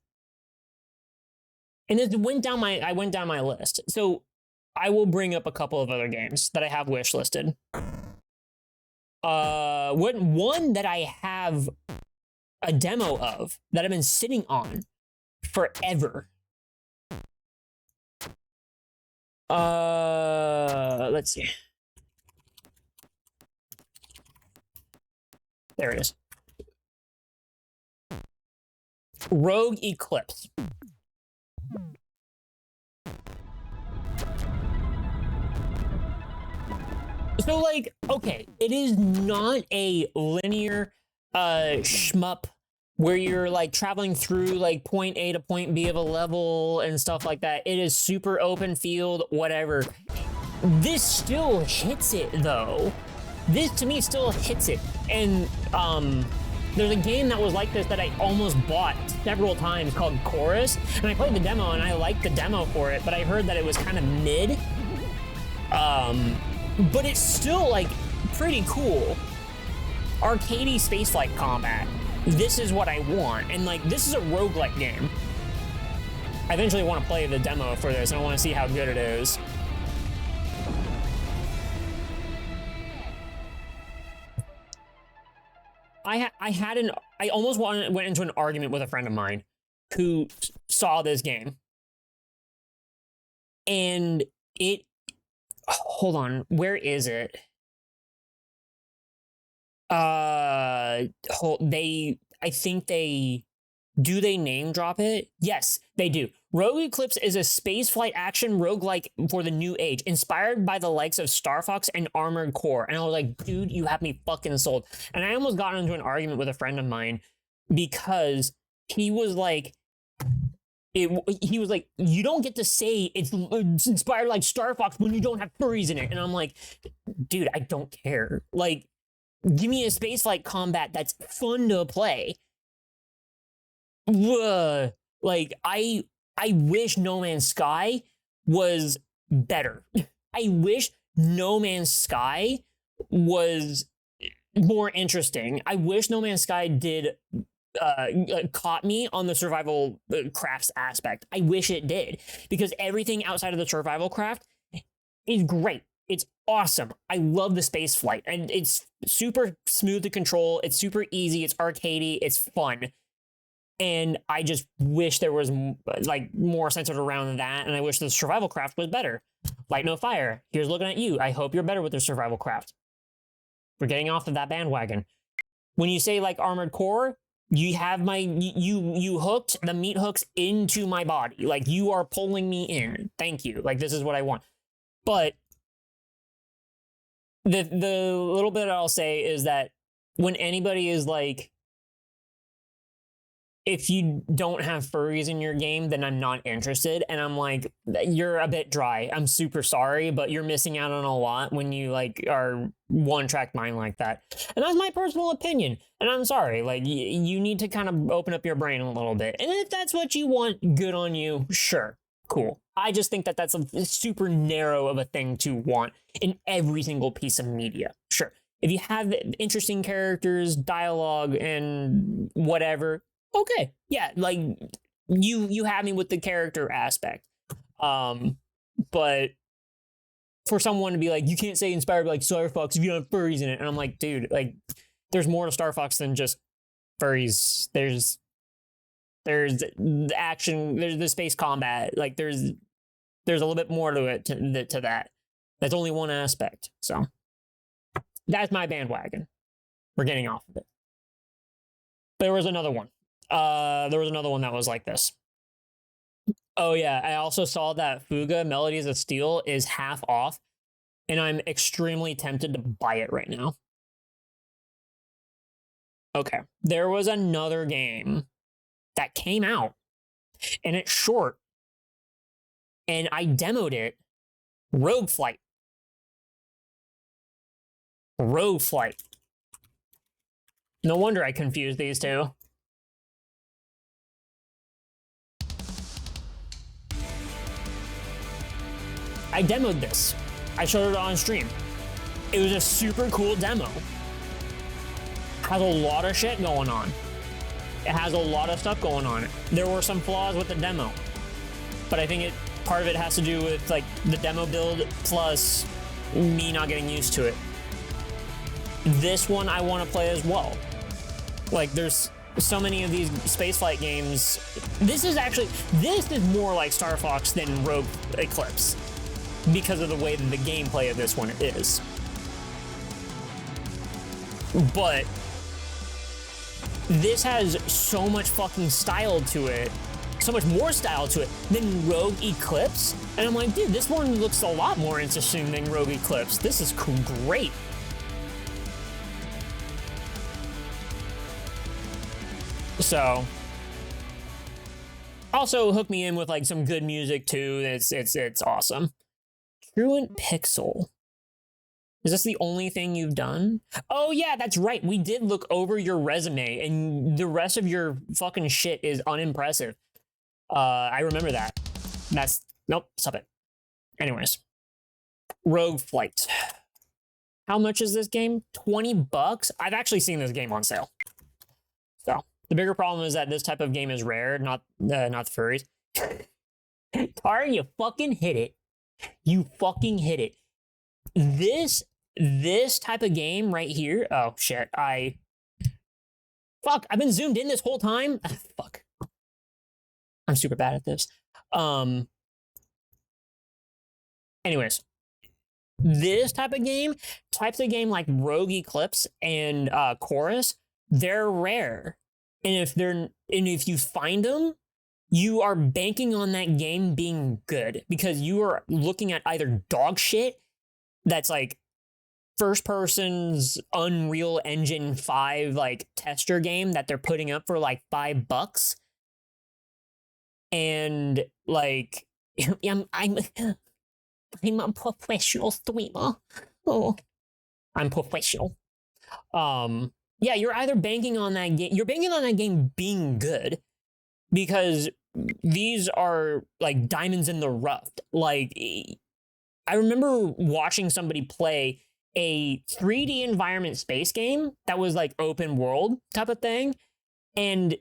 it went down I went down my list. So I will bring up a couple of other games that I have wishlisted. One that I have a demo of that I've been sitting on forever. Let's see. There it is. Rogue Eclipse. So, like, okay, it is not a linear shmup where you're like traveling through like point A to point B of a level and stuff like that. It is super open field, whatever. This still hits it though. This to me still hits it. And there's a game that was like this that I almost bought several times called Chorus, and I played the demo and I liked the demo for it, but I heard that it was kind of mid. But it's still like pretty cool. Arcadey spaceflight combat. This is what I want. And like, this is a roguelike game. I eventually want to play the demo for this and I want to see how good it is. I almost went into an argument with a friend of mine who saw this game. And hold on, where is it? I think they name drop it? Yes, they do. Rogue Eclipse is a spaceflight action roguelike for the new age, inspired by the likes of Star Fox and Armored Core. And I was like, dude, you have me fucking sold. And I almost got into an argument with a friend of mine because he was like, you don't get to say it's inspired like Star Fox when you don't have furries in it. And I'm like, dude, I don't care. Like, give me a spaceflight combat that's fun to play. Like, I wish No Man's Sky was better. I wish No Man's Sky was more interesting. I wish No Man's Sky did caught me on the survival crafts aspect. I wish it did, because everything outside of the survival craft is great. It's awesome. I love the space flight, and it's super smooth to control. It's super easy. It's arcadey. It's fun. And I just wish there was like more centered around that. And I wish the survival craft was better. Light No Fire. Here's looking at you. I hope you're better with the survival craft. We're getting off of that bandwagon. When you say like Armored Core, you have you hooked the meat hooks into my body. Like, you are pulling me in. Thank you. Like, this is what I want. But the little bit I'll say is that when anybody is like, if you don't have furries in your game, then I'm not interested. And I'm like, you're a bit dry. I'm super sorry, but you're missing out on a lot when you like are one-track mind like that. And that's my personal opinion. And I'm sorry, like you need to kind of open up your brain a little bit. And if that's what you want, good on you. Sure, cool. I just think that that's a super narrow of a thing to want in every single piece of media. Sure. If you have interesting characters, dialogue, and whatever, okay, yeah, like you have me with the character aspect. But for someone to be like, you can't say inspired by like Star Fox if you don't have furries in it, and I'm like, dude, like there's more to Star Fox than just furries. There's the action, there's the space combat, like there's a little bit more to it to that. That's only one aspect. So that's my bandwagon. We're getting off of it. There was another one. There was another one that was like this. Oh yeah, I also saw that Fuga Melodies of Steel is half off, and I'm extremely tempted to buy it right now. Okay, there was another game that came out, and it's short, and I demoed it. Rogue Flight. Rogue Flight. No wonder I confused these two. I demoed this. I showed it on stream. It was a super cool demo. Has a lot of shit going on. It has a lot of stuff going on. There were some flaws with the demo, but I think part of it has to do with like the demo build plus me not getting used to it. This one I want to play as well. Like there's so many of these spaceflight games. This is more like Star Fox than Rogue Eclipse because of the way that the gameplay of this one is. But this has so much fucking style to it, so much more style to it than Rogue Eclipse. And I'm like, dude, this one looks a lot more interesting than Rogue Eclipse. This is great. So, also hook me in with like some good music too. It's awesome. Truant Pixel. Is this the only thing you've done? Oh yeah, that's right. We did look over your resume and the rest of your fucking shit is unimpressive. I remember that. Nope, stop it. Anyways. Rogue Flight. How much is this game? $20? I've actually seen this game on sale. So, the bigger problem is that this type of game is rare, not the furries. Tar, you fucking hit it. You fucking hit it. This type of game right here. Oh shit, fuck, I've been zoomed in this whole time. Fuck. I'm super bad at this. Anyways, this types of game like Rogue Eclipse and Chorus, they're rare. And if you find them, you are banking on that game being good because you are looking at either dog shit that's like first person's Unreal Engine 5 like tester game that they're putting up for like $5, and like I'm a professional streamer. Oh, I'm professional. Yeah, you're either banking on that game. You're banking on that game being good because these are like diamonds in the rough. Like, I remember watching somebody play a 3D environment space game that was like open world type of thing, and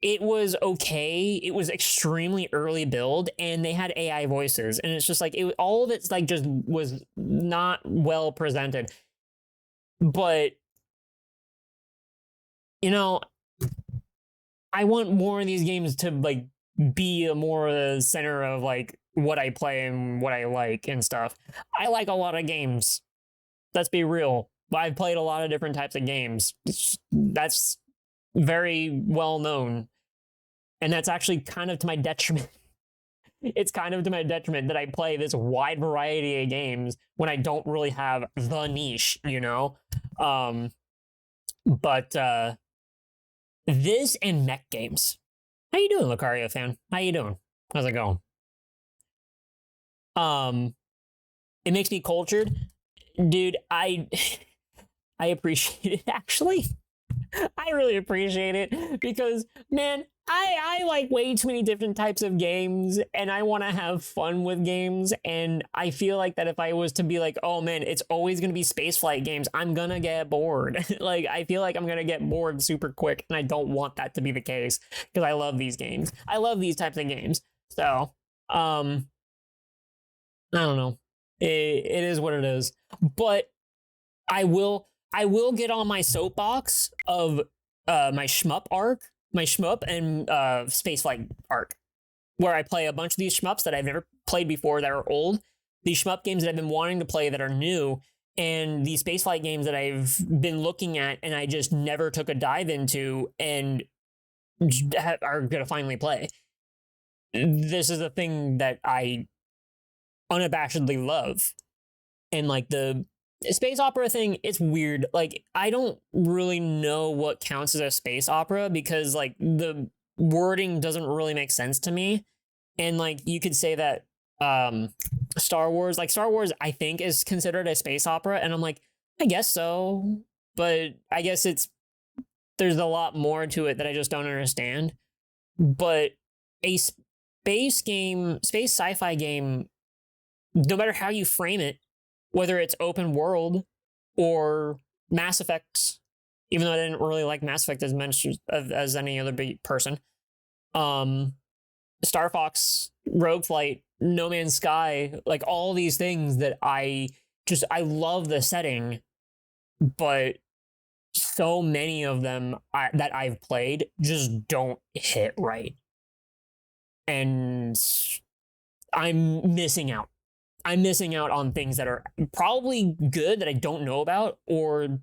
it was okay. It was extremely early build, and they had AI voices, and it's just like all of it's like just was not well presented. But you know, I want more of these games to like be a more center of like what I play and what I like and stuff. I like a lot of games. Let's be real. I've played a lot of different types of games. That's very well known. And that's actually kind of to my detriment. It's kind of to my detriment that I play this wide variety of games when I don't really have the niche, you know? But this and mech games. How you doing, Lucario fan? How you doing? How's it going? It makes me cultured. Dude, I appreciate it, actually. I really appreciate it because, man, I like way too many different types of games and I want to have fun with games. And I feel like that if I was to be like, oh man, it's always going to be spaceflight games, I'm going to get bored. Like, I feel like I'm going to get bored super quick and I don't want that to be the case because I love these games. I love these types of games. So, I don't know. It is what it is. But I will get on my soapbox of my shmup and spaceflight arc, where I play a bunch of these shmups that I've never played before that are old, these shmup games that I've been wanting to play that are new, and these spaceflight games that I've been looking at and I just never took a dive into and are gonna finally play. this is a thing that I unabashedly love. And like the space opera thing, it's weird. Like, I don't really know what counts as a space opera because like the wording doesn't really make sense to me. And like you could say that Star Wars I think is considered a space opera, and I'm like, I guess so, but I guess there's a lot more to it that I just don't understand. But a space sci-fi game, no matter how you frame it, whether it's open world or Mass Effects, even though I didn't really like Mass Effect as much as any other person, Star Fox, Rogueflight, No Man's Sky, like all these things that I love the setting, but so many of them that I've played just don't hit right. And I'm missing out. I'm missing out on things that are probably good that I don't know about, or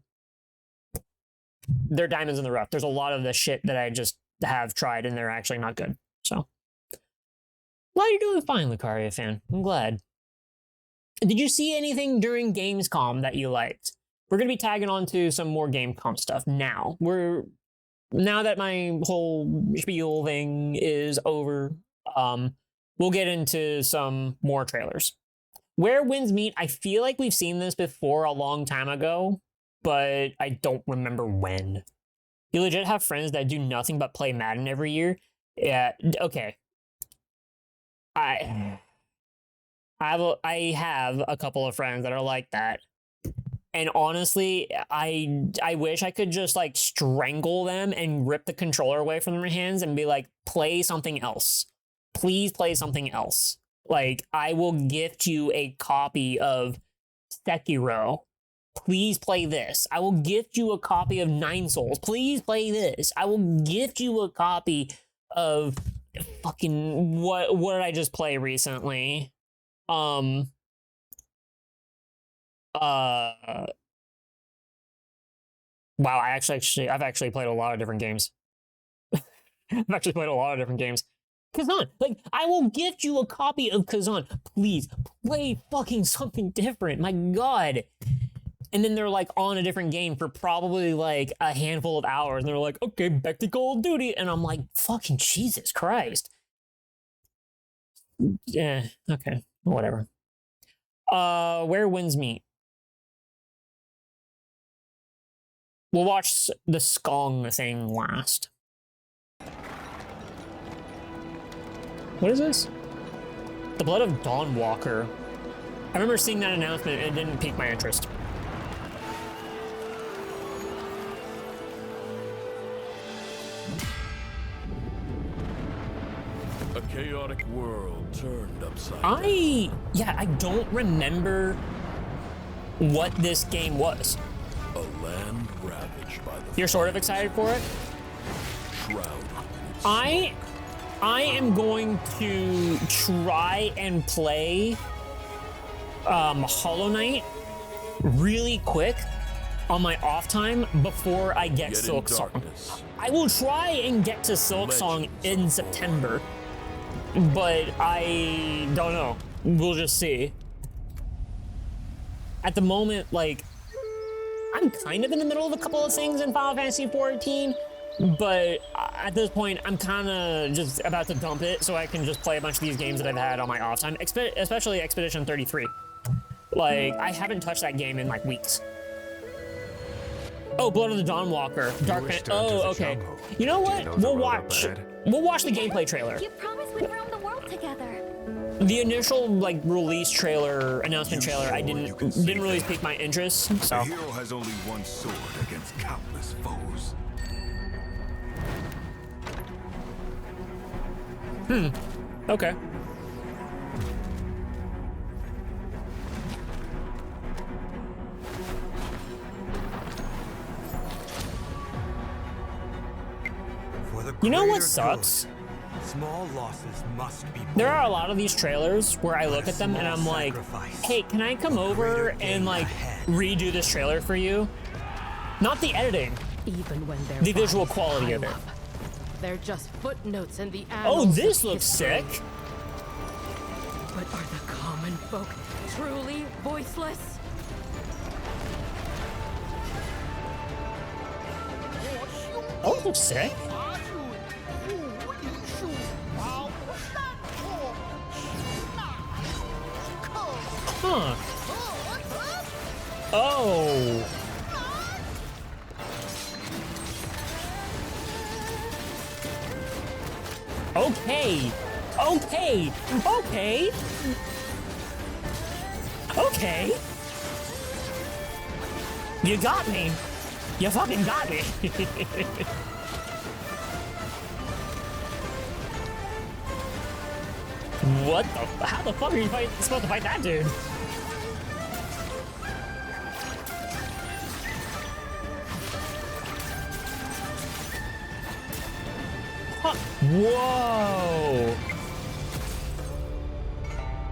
they're diamonds in the rough. There's a lot of the shit that I just have tried and they're actually not good. So, well, you're doing fine, Lucaria fan. I'm glad. Did you see anything during Gamescom that you liked? We're going to be tagging on to some more Gamescom stuff now. Now that my whole spiel thing is over, we'll get into some more trailers. Where Winds Meet, I feel like we've seen this before a long time ago, but I don't remember when. You legit have friends that do nothing but play Madden every year? Yeah, okay. I have a couple of friends that are like that. And honestly, I wish I could just like strangle them and rip the controller away from their hands and be like, play something else. Please play something else. Like, I will gift you a copy of Sekiro. Please play this. I will gift you a copy of Nine Souls. Please play this. I will gift you a copy of fucking what did I just play recently? Wow, I've actually played a lot of different games. I've actually played a lot of different games. Khazan, like, I will gift you a copy of Khazan. Please play fucking something different. My God. And then they're like on a different game for probably like a handful of hours. And they're like, okay, back to Call of Duty. And I'm like, fucking Jesus Christ. Yeah, okay, whatever. Where Winds Meet. We'll watch the Skong thing last. What is this? The Blood of Dawnwalker. I remember seeing that announcement and it didn't pique my interest. A chaotic world turned upside down. I don't remember what this game was. A land ravaged by the You're sort of excited for it? shroud. I am going to try and play Hollow Knight really quick on my off time before I get Silksong. I will try and get to Silksong in September, but I don't know. We'll just see. At the moment, like, I'm kind of in the middle of a couple of things in Final Fantasy XIV, but at this point, I'm kind of just about to dump it so I can just play a bunch of these games that I've had on my off time, especially Expedition 33. Like, I haven't touched that game in, like, weeks. Oh, Blood of the Dawnwalker. Oh, okay. You know what? We'll watch the gameplay trailer. You promised we'd roam the world together. The initial, like, release trailer, announcement trailer, I didn't really pique my interest, so. A hero has only one sword against countless foes. Okay. You know what sucks? Small losses must be. There are a lot of these trailers where I look at them and I'm like, hey, can I come over and like redo this trailer for you? Not the editing, Even when they're the visual quality of it. They're just footnotes in the Oh, annals this of looks history. sick. But are the common folk truly voiceless? Oh, this looks sick. Huh. Oh. Okay. Okay. Okay. Okay. You got me. You fucking got me. What the? How the fuck are you supposed to fight that dude? Huh. Whoa!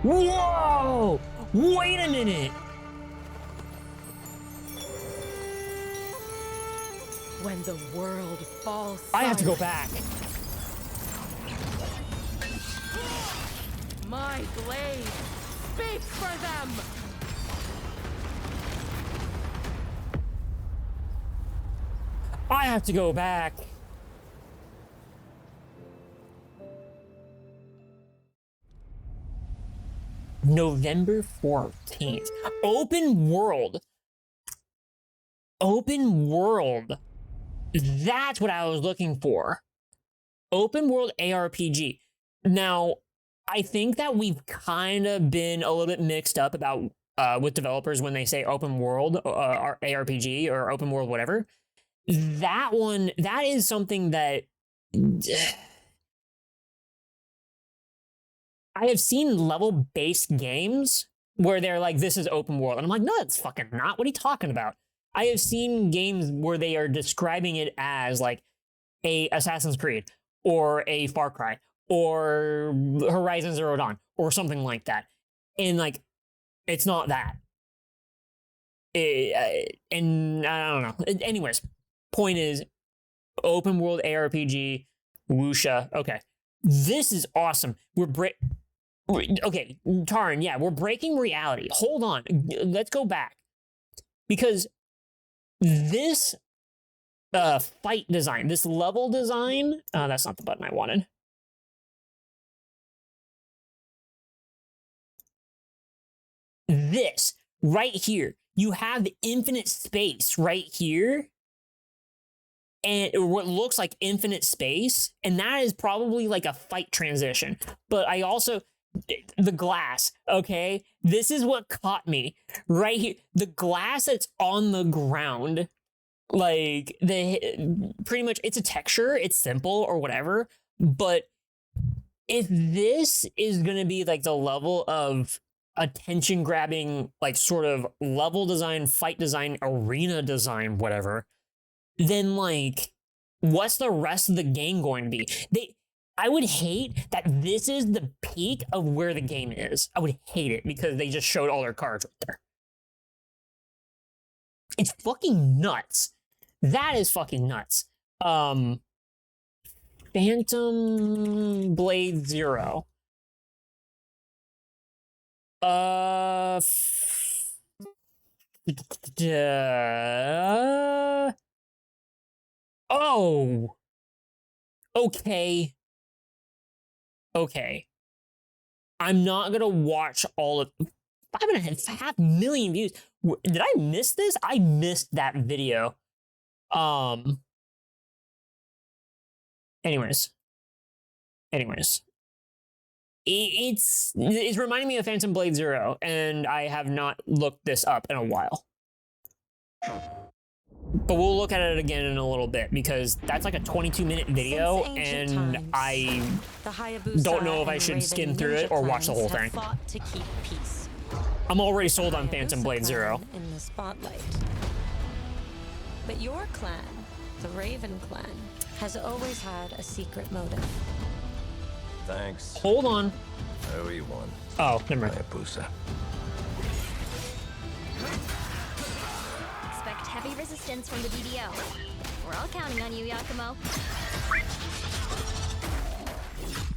Whoa! Wait a minute! When the world falls I have to go silent, back. my blade speaks for them! I have to go back. November 14th. Open world. Open world. That's what I was looking for. Open world ARPG. Now, I think that we've kind of been a little bit mixed up about with developers when they say open world or ARPG or open world whatever. That one, that is something that I have seen level-based games where they're like, this is open world. And I'm like, no, that's fucking not. What are you talking about? I have seen games where they are describing it as like a Assassin's Creed or a Far Cry or Horizon Zero Dawn or something like that. And like, it's not that. And I don't know. Anyways, point is, open world ARPG, Wuxia. Okay. This is awesome. Okay, Taran, yeah, we're breaking reality. Hold on. Let's go back. Because this fight design, this level design, that's not the button I wanted. This right here, you have infinite space right here, and what looks like infinite space, and that is probably like a fight transition. But I also, the glass, okay? This is what caught me right here. The glass that's on the ground, like pretty much it's a texture, it's simple or whatever, but if this is gonna be like the level of attention grabbing, like sort of level design, fight design, arena design, whatever, then like, what's the rest of the game going to be? I would hate that this is the peak of where the game is. I would hate it because they just showed all their cards right there. It's fucking nuts. That is fucking nuts. Phantom Blade Zero. Oh. Okay. Okay. I'm not gonna watch all of 5.5 million views. Did I miss this? I missed that video. Anyways. It's reminding me of Phantom Blade Zero, and I have not looked this up in a while. But we'll look at it again in a little bit, because that's like a 22-minute video, and I don't know if I should skim through it or watch the whole thing. To keep peace. I'm already sold on Phantom Blade Zero. In the spotlight. But your clan, the Raven clan, has always had a secret motive. Thanks. Hold on. Everyone. Oh, never mind. Hayabusa. Expect heavy resistance from the DDO. We're all counting on you, Yakumo.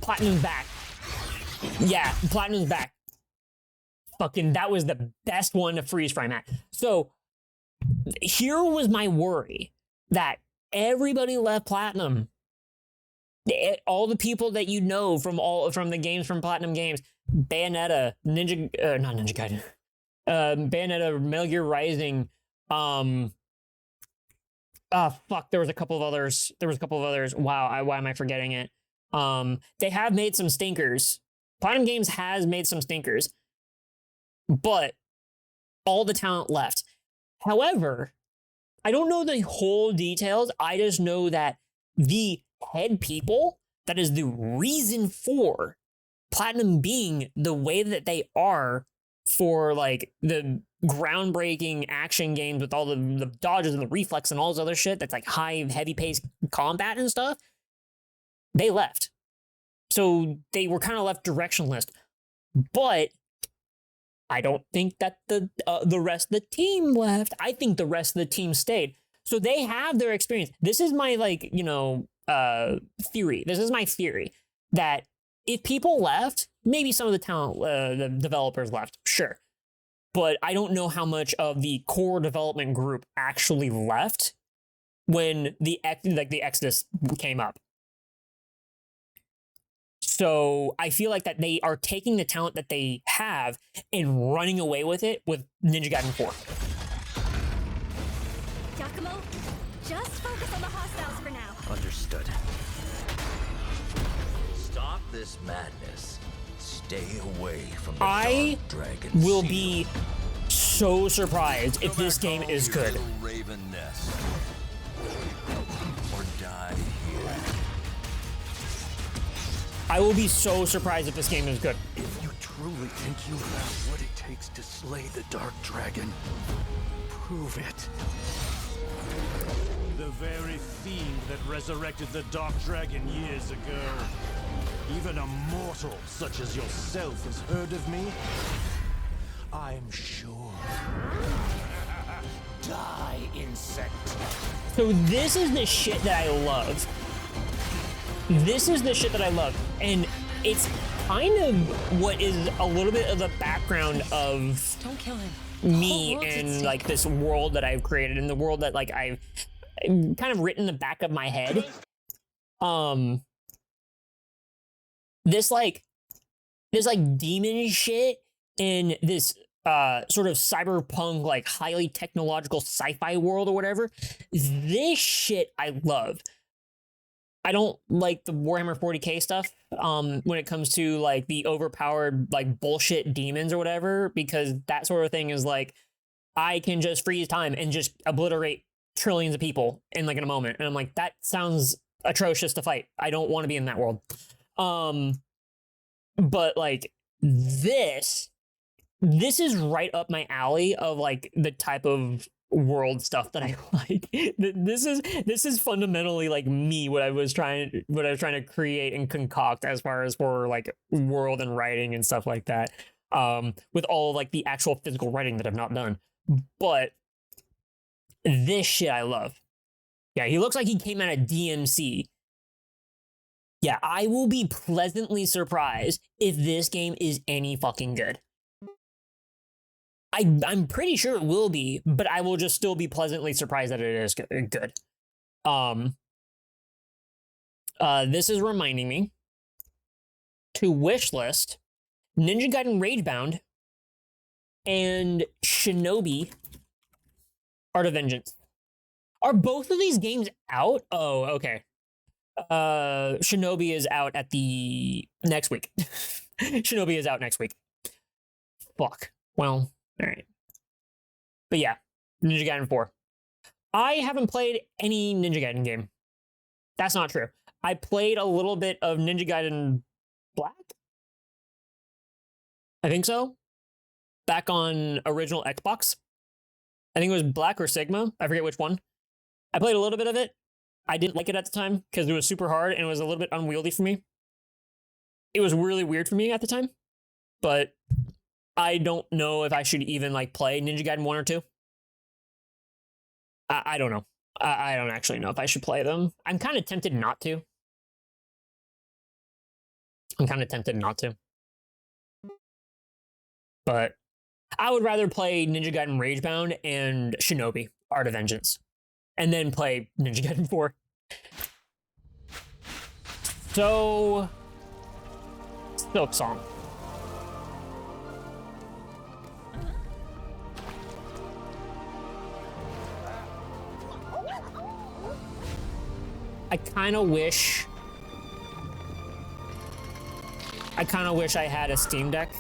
Platinum's back. Yeah, Platinum's back. Fucking, that was the best one to freeze frame at. So here was my worry, that everybody left Platinum. All the people that you know from the games from Platinum Games, Bayonetta, not Ninja Gaiden, Bayonetta, Metal Gear Rising, fuck, there was a couple of others. Wow, why am I forgetting it? They have made some stinkers. Platinum Games has made some stinkers, but all the talent left. However, I don't know the whole details. I just know that the head people, that is the reason for Platinum being the way that they are, for like the groundbreaking action games with all the dodges and the reflex and all this other shit that's like high, heavy paced combat and stuff, they left. So they were kind of left directionless. But I don't think that the rest of the team left. I think the rest of the team stayed. So they have their experience. This is my, like, you know, theory. This is my theory that if people left, maybe some of the talent, the developers left, sure. But I don't know how much of the core development group actually left when the Exodus came up. So I feel like that they are taking the talent that they have and running away with it with Ninja Gaiden 4. Giacomo, just focus on the hostiles for now. Understood. Stop this madness. Stay away from the I Dark Dragon will seal. be so surprised if this game is good. Little Raven nest. Or die here. I will be so surprised if this game is good. If you truly think you have what it takes to slay the Dark Dragon, prove it. The very fiend that resurrected the Dark Dragon years ago. Even a mortal such as yourself has heard of me? I'm sure. Die, insect. So this is the shit that I love. This is the shit that I love. And it's kind of what is a little bit of the background of Don't kill him. me and like this world that I've created, and the world that like I've kind of written in the back of my head. This demon shit and this sort of cyberpunk, like highly technological sci-fi world or whatever. This shit I love. I don't like the Warhammer 40k stuff when it comes to like the overpowered like bullshit demons or whatever, because that sort of thing is like I can just freeze time and just obliterate trillions of people in like in a moment, and I'm like, that sounds atrocious to fight. I don't want to be in that world. But like this is right up my alley of like the type of world stuff that I like. This is fundamentally like me, what I was trying to create and concoct as far as for like world and writing and stuff like that. With all like the actual physical writing that I've not done. But this shit I love. Yeah, he looks like he came out of DMC. Yeah, I will be pleasantly surprised if this game is any fucking good. I'm pretty sure it will be, but I will just still be pleasantly surprised that it is good. This is reminding me to wishlist Ninja Gaiden Ragebound and Shinobi Art of Vengeance. Are both of these games out? Oh, okay. Shinobi is out at the next week. Shinobi is out next week. Fuck. Well, all right. But yeah, Ninja Gaiden 4. I haven't played any Ninja Gaiden game. That's not true. I played a little bit of Ninja Gaiden Black? I think so. Back on original Xbox. I think it was Black or Sigma. I forget which one. I played a little bit of it. I didn't like it at the time because it was super hard and it was a little bit unwieldy for me. It was really weird for me at the time. But I don't know if I should even like play Ninja Gaiden 1 or 2. I don't know. I don't actually know if I should play them. I'm kind of tempted not to. I'm kind of tempted not to. But I would rather play Ninja Gaiden Ragebound and Shinobi Art of Vengeance. And then play Ninja Gaiden 4. So... Silk Song. I kind of wish I had a Steam Deck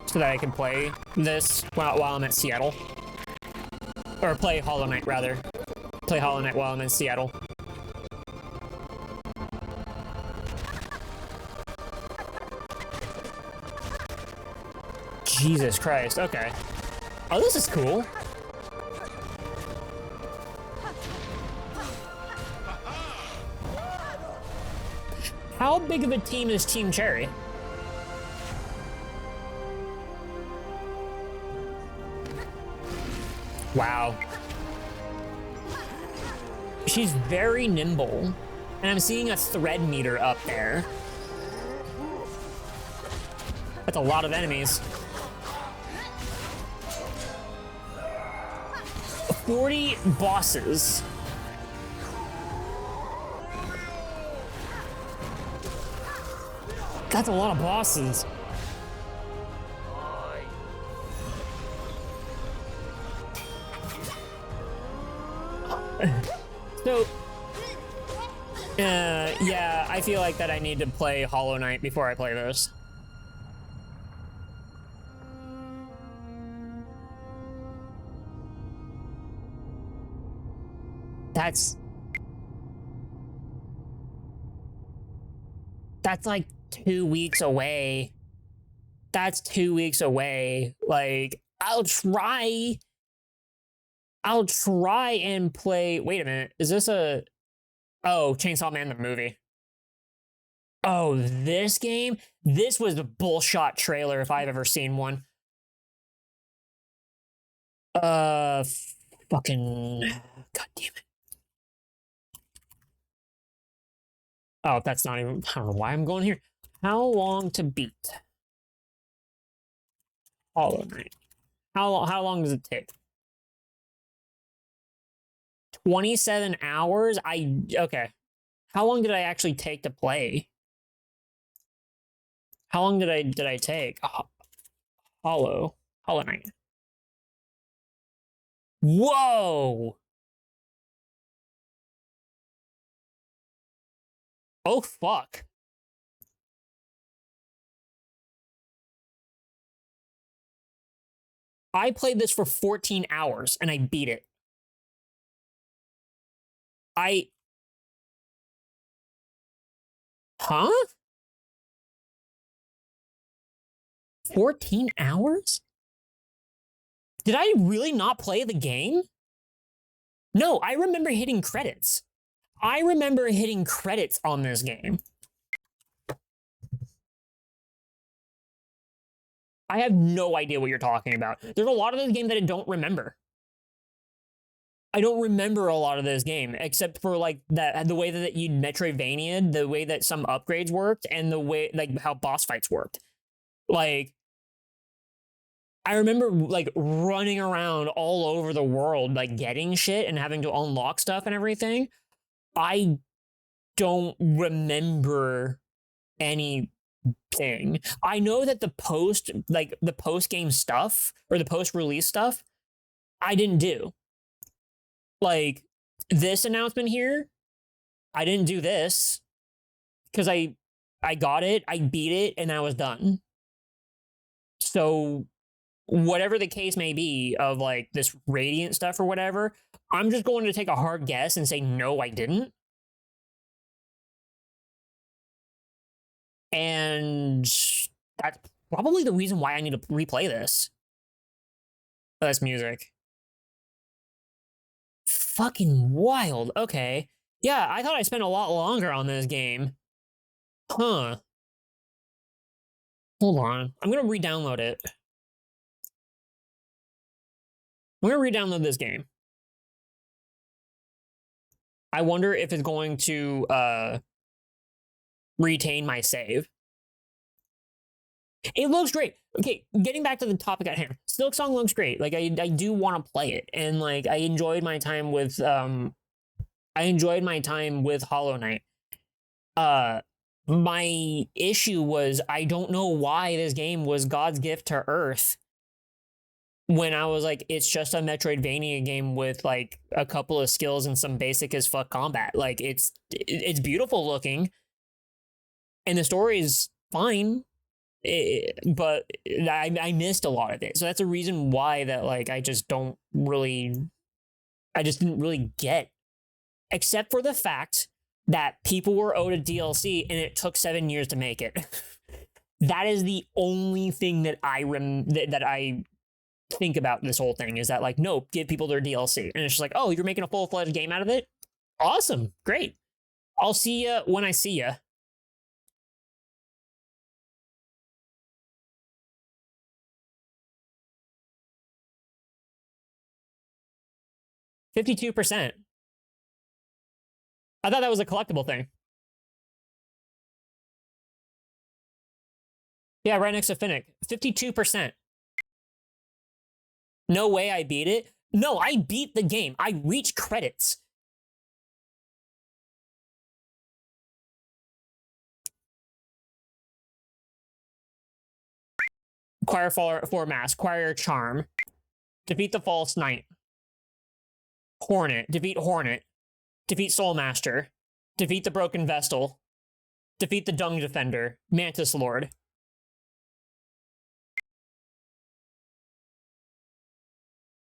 so that I could play this while I'm at Seattle. Or play Hollow Knight, rather. Play Hollow Knight while I'm in Seattle. Jesus Christ, okay. Oh, this is cool. How big of a team is Team Cherry? Wow. She's very nimble. And I'm seeing a thread meter up there. That's a lot of enemies. 40 bosses. That's a lot of bosses. So, yeah, I feel like that I need to play Hollow Knight before I play this. That's like 2 weeks away. That's 2 weeks away. Like, I'll try and play. Wait a minute. Is this a... Oh, Chainsaw Man the movie. Oh, this game? This was a bullshot trailer if I've ever seen one. Fucking... God damn it. Oh, that's not even... I don't know why I'm going here. How long to beat? Hollow Knight. How long does it take? 27 hours? Okay. How long did I actually take to play? How long did I take? Hollow Knight. Whoa! Oh, fuck. I played this for 14 hours and I beat it. Huh? 14 hours? Did I really not play the game? No, I remember hitting credits. I remember hitting credits on this game. I have no idea what you're talking about. There's a lot of this game that I don't remember. I don't remember a lot of this game, except for like the way that you Metroidvania, the way that some upgrades worked, and the way like how boss fights worked. Like, I remember like running around all over the world, like getting shit and having to unlock stuff and everything. I don't remember anything. I know that the post-game stuff or the post-release stuff, I didn't do. Like, this announcement here, I didn't do this because I got it, I beat it, and I was done. So, whatever the case may be of like this Radiant stuff or whatever, I'm just going to take a hard guess and say, no, I didn't. And that's probably the reason why I need to replay this. Oh, that's music. Fucking wild. Okay. Yeah, I thought I spent a lot longer on this game. Huh. Hold on. I'm gonna re-download it. I'm gonna re-download this game. I wonder if it's going to retain my save. It looks great. Okay, getting back to the topic at hand. Silksong looks great. Like I do want to play it, and like I enjoyed my time with Hollow Knight. My issue was I don't know why this game was God's gift to Earth when I was like, it's just a Metroidvania game with like a couple of skills and some basic as fuck combat. Like it's beautiful looking, and the story is fine. But I missed a lot of it. So that's a reason why that like I just didn't really get, except for the fact that people were owed a DLC and it took 7 years to make it. That is the only thing that that I think about this whole thing, is that like, nope, give people their DLC. And it's just like, oh, you're making a full-fledged game out of it? Awesome, great. I'll see ya when I see ya. $52%. I thought that was a collectible thing. Yeah, right next to Finnick. 52%. No way I beat it. No, I beat the game. I reached credits. Acquire 4 mass. Acquire charm. Defeat the false knight. Hornet. Defeat Hornet. Defeat Soulmaster. Defeat the broken Vestal. Defeat the Dung Defender. Mantis Lord.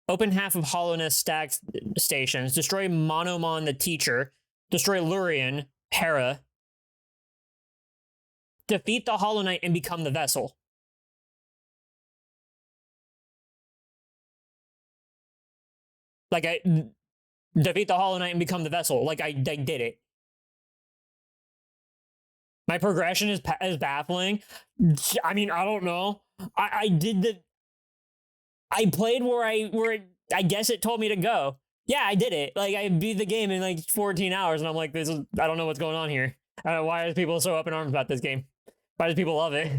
Open half of Hollowness stack stations. Destroy Monomon the Teacher. Destroy Lurian. Hera. Defeat the Hollow Knight and become the Vessel. Like defeat the Hollow Knight and become the Vessel. Like I did it. My progression is baffling. I mean, I don't know. I played where I guess it told me to go. Yeah, I did it. Like I beat the game in like 14 hours, and I'm like, I don't know what's going on here. I don't know, why are people so up in arms about this game? Why do people love it?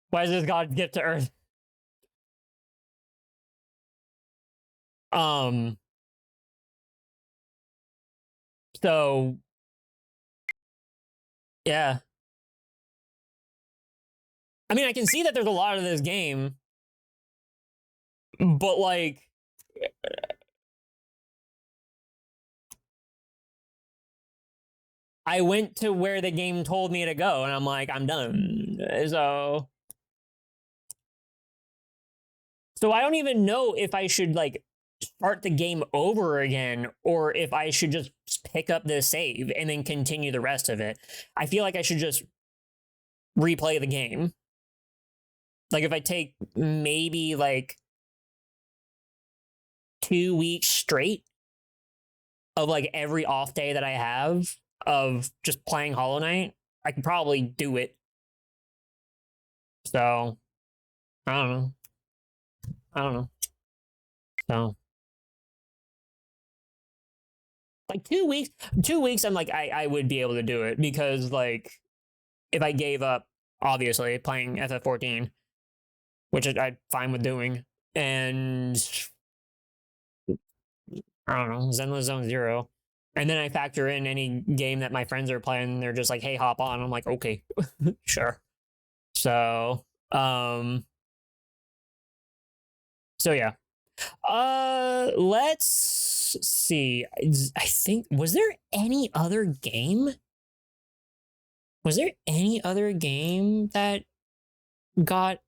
Why is this God's gift to Earth? So yeah. I mean, I can see that there's a lot of this game, but like I went to where the game told me to go, and I'm like, I'm done. So I don't even know if I should like start the game over again, or if I should just pick up the save and then continue the rest of it. I feel like I should just replay the game. Like if I take maybe like 2 weeks straight of like every off day that I have of just playing Hollow Knight, I could probably do it. So I don't know. So like 2 weeks, I'm like, I would be able to do it, because like if I gave up, obviously, playing FF14, which I'm fine with doing, and I don't know, Zenless Zone Zero, and then I factor in any game that my friends are playing, they're just like, hey, hop on. I'm like, okay, sure. So yeah. Let's see. I think, was there any other game? Was there any other game that got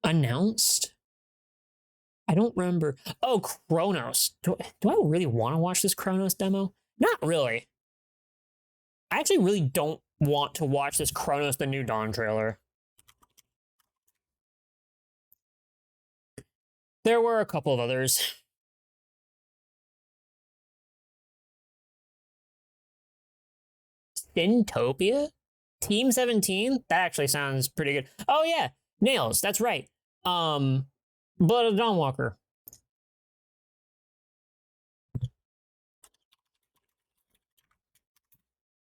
announced? I don't remember. Oh, Chronos. Do I really want to watch this Chronos demo? Not really. I actually really don't want to watch this Chronos the New Dawn trailer. There were a couple of others. Syntopia? Team 17? That actually sounds pretty good. Oh yeah, Nails, that's right. Blood of the Dawnwalker.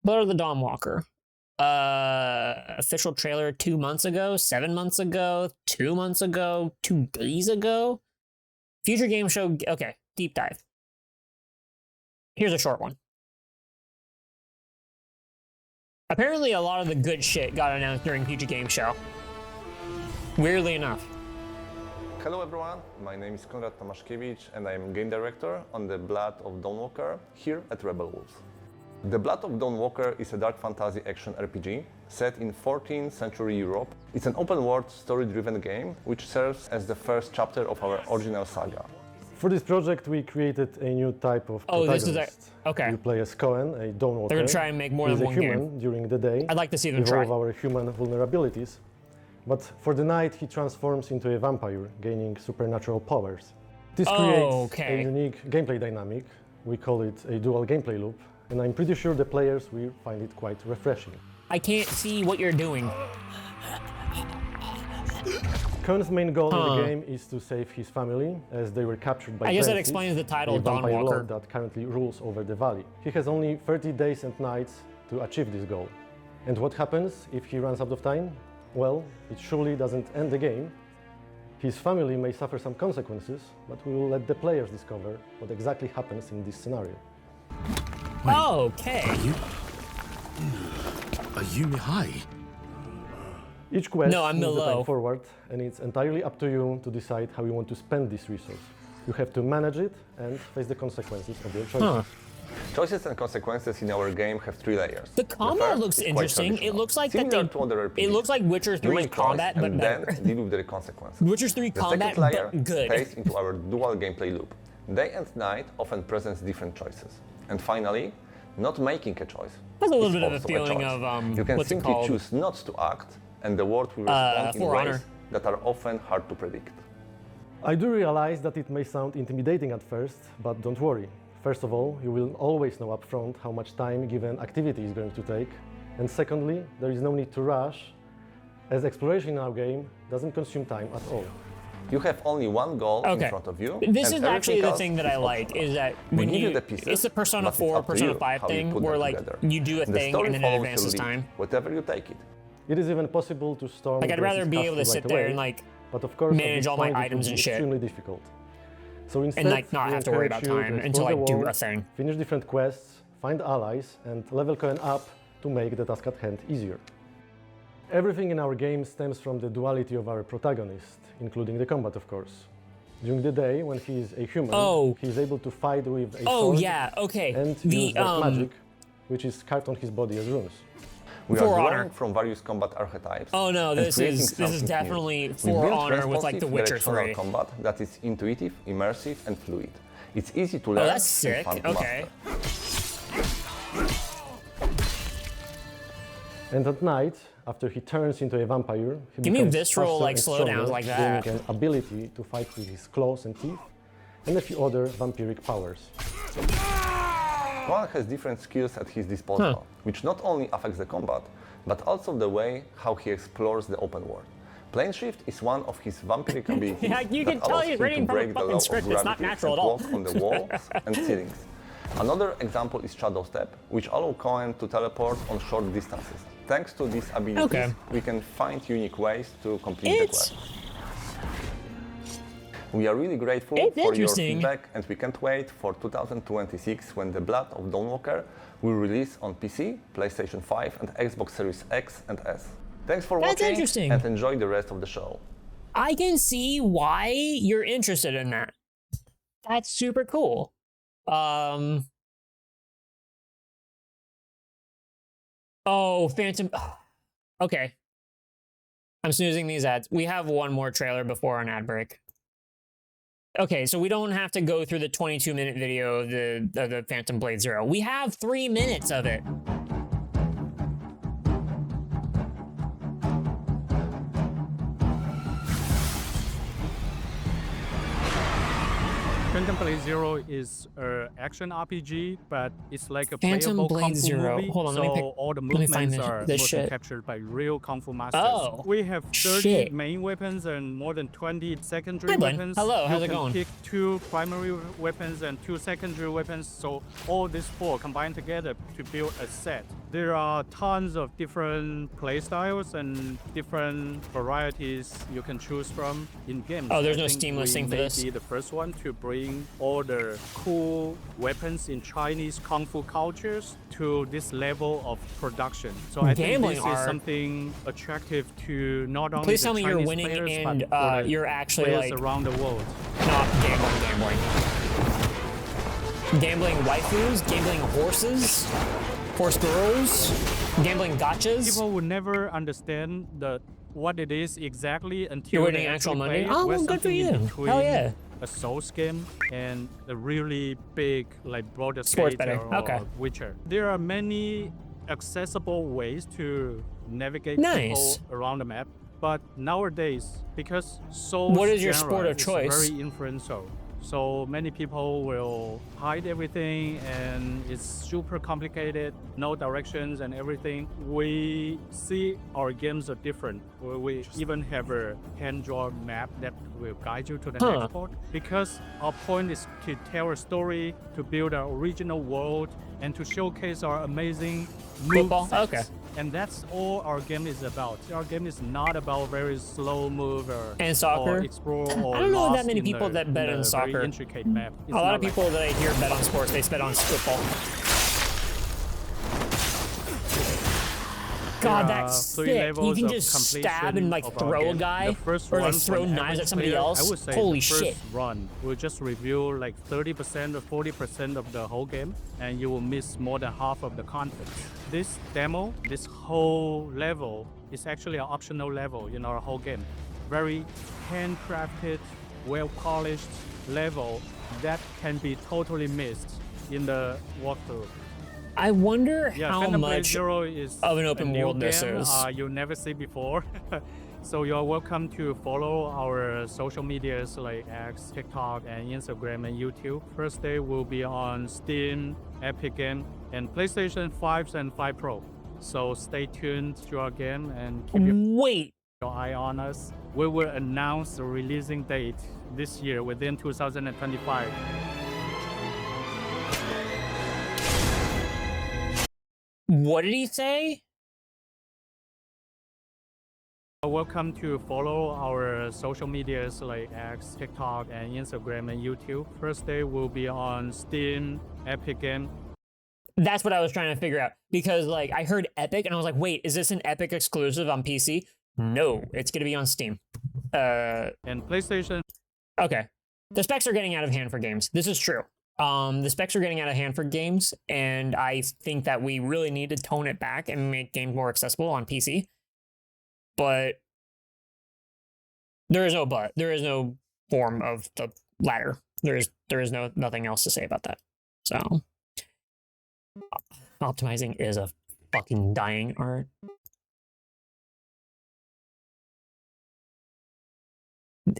Blood of the Dawnwalker. Official trailer 2 months ago, 7 months ago, 2 months ago, 2 days ago. Future game show. Okay, deep dive. Here's a short one. Apparently, a lot of the good shit got announced during Future Game Show. Weirdly enough. Hello everyone, my name is Konrad Tomaszkiewicz and I am game director on The Blood of Dawnwalker here at Rebel Wolves. The Blood of Dawnwalker is a dark fantasy action RPG set in 14th century Europe. It's an open-world, story-driven game which serves as the first chapter of our original saga. For this project, we created a new type of protagonist. This is okay. You play as Cohen, a Dawnwalker. They're gonna try and make more than one game. He's a human during the day. I'd like to see them with all try. of our human vulnerabilities. But for the night, he transforms into a vampire, gaining supernatural powers. This creates a unique gameplay dynamic. We call it a dual gameplay loop, and I'm pretty sure the players will find it quite refreshing. I can't see what you're doing. Cohen's main goal in the game is to save his family, as they were captured by I guess that Francis, explains the title, a vampire Dawnwalker. lord that currently rules over the valley. He has only 30 days and nights to achieve this goal. And what happens if he runs out of time? Well, it surely doesn't end the game. His family may suffer some consequences, but we will let the players discover what exactly happens in this scenario. Okay. Are you Mihai? Each quest No, I'm moves the below. time forward, and it's entirely up to you to decide how you want to spend this resource. You have to manage it and face the consequences of your choices. Choices and consequences in our game have 3 layers. The combat looks interesting. It looks like that it looks like Witcher 3's combat, but and better. then deal with the consequences. Witcher 3 The combat, second layer but good. plays into our dual gameplay loop. Day and night often presents different choices. And finally, not making a choice. Has a little is bit of a also feeling choice. of You can what's it simply called? choose not to act, and the world will respond in For ways Honor. that are often hard to predict. I do realize that it may sound intimidating at first, but don't worry. First of all, you will always know upfront how much time given activity is going to take. And secondly, there is no need to rush, as exploration in our game doesn't consume time at all. You have only one goal in front of you. This and is actually everything the else thing that I like, optional. is that We when give you, the pieces, it's the Persona but it's 4, up to Persona you 5 how you thing, put where them like together. you do a The thing story and then it follows advances your lead, time. whatever you take it. It is even possible to storm Like I'd rather be able to sit there and like but of course, at manage this all my point, it items will and be shit. extremely difficult. So instead, And like not we have to worry encourage about you time to until I explore the do world, a thing. finish different quests, find allies, and level Cohen up to make the task at hand easier. Everything in our game stems from the duality of our protagonist, including the combat, of course. During the day, when he is a human, he is able to fight with a sword and use dark magic, which is carved on his body as runes. We are drawing from various combat archetypes. Oh no, and this creating is something definitely new. For We build Honor with like the Witcher directional 3. combat that is intuitive, immersive, and fluid. It's easy to learn. Oh, that's sick. And fun to Okay. master. And at night, after he turns into a vampire, he Give me becomes visceral, faster like, and slowdowns stronger, like that. gaining an ability to fight with his claws and teeth, and a few other vampiric powers. One has different skills at his disposal, which not only affects the combat, but also the way how he explores the open world. Plane shift is one of his vampiric abilities Yeah, you can that tell allows he's him reading to from a break the fucking law of script. It's not gravity natural and at all. walk on the walls and ceilings. Another example is Shadow Step, which allows Cohen to teleport on short distances. Thanks to these abilities, we can find unique ways to complete the quest. We are really grateful for your feedback, and we can't wait for 2026 when The Blood of Dawnwalker will release on PC, PlayStation 5, and Xbox Series X and S. Thanks for watching, and enjoy the rest of the show. I can see why you're interested in that. That's super cool. Oh, Phantom. Okay. I'm snoozing these ads. We have one more trailer before an ad break. Okay, so we don't have to go through the 22-minute video of the Phantom Blade Zero. We have 3 minutes of it. Phantom Blade Zero is an action RPG, but it's like a Phantom playable Blade kung fu Zero. movie. Hold on, so let me pick, all the let me find movements are this motion shit. captured by real kung fu masters. Oh, we have 30 shit. main weapons and more than 20 secondary Hi, Glenn. weapons. Hello, how's it You can going? pick 2 primary weapons and 2 secondary weapons. So all these 4 combined together to build a set There are tons of different playstyles and different varieties you can choose from in games. Oh, there's I no think Steam we listing for may this? be the first one to bring all the cool weapons in Chinese kung fu cultures to this level of production. So I think Gambling this art. is something attractive to not only Please the tell me Chinese you're winning players, and but for the you're actually players like around the world. not gambling. Gambling waifus, gambling horses, horse girls, gambling gotchas. People will never understand what it is exactly until You're winning they actual actually money? play it. Oh, Where's well, good for something you. in between Hell yeah. a Souls game and a really big like Baldur's Sports Gate betting. or Okay. Witcher. There are many accessible ways to navigate Nice. people around the map, but nowadays, because Souls What is your genre sport of is choice? very influential, so many people will hide everything and it's super complicated, no directions and everything. We see our games are different. We even have a hand-drawn map that will guide you to the next port, because our point is to tell a story, to build our original world, and to showcase our amazing Football? movesets. Okay. And that's all our game is about. Our game is not about very slow move And soccer? or explore or I don't know lost that many in people the- that bet in on the soccer. very intricate map. It's A lot not of people that I hear bet on sports, they bet on football. God, that's three sick. You levels can of just stab completion and like of our throw a game. guy, The first or like run throw for an knives at average somebody player, else. I would say Holy the first shit. run will just review like 30% or 40% of the whole game, and you will miss more than half of the content. This demo, this whole level, is actually an optional level in our whole game. Very handcrafted, well-polished level that can be totally missed in the walkthrough. I wonder Yeah, how Phantom Blade much Zero is of an a open new world this game, is. you'll never see before. So you're welcome to follow our social medias like X, TikTok, and Instagram and YouTube. First day will be on Steam, Epic Game, and PlayStation 5 and 5 Pro. So stay tuned to our game and keep your eye on us. We will announce the releasing date this year within 2025. What did he say? Welcome to follow our social medias like X, TikTok, and Instagram and YouTube. First day will be on Steam, Epic Game. That's what I was trying to figure out, because like I heard Epic and I was like, wait, is this an Epic exclusive on PC? No, it's gonna be on Steam. And PlayStation. Okay. The specs are getting out of hand for games. This is true. The specs are getting out of hand for games, and I think that we really need to tone it back and make games more accessible on PC. But there is no but. There is no form of the latter. There is nothing else to say about that. So optimizing is a fucking dying art.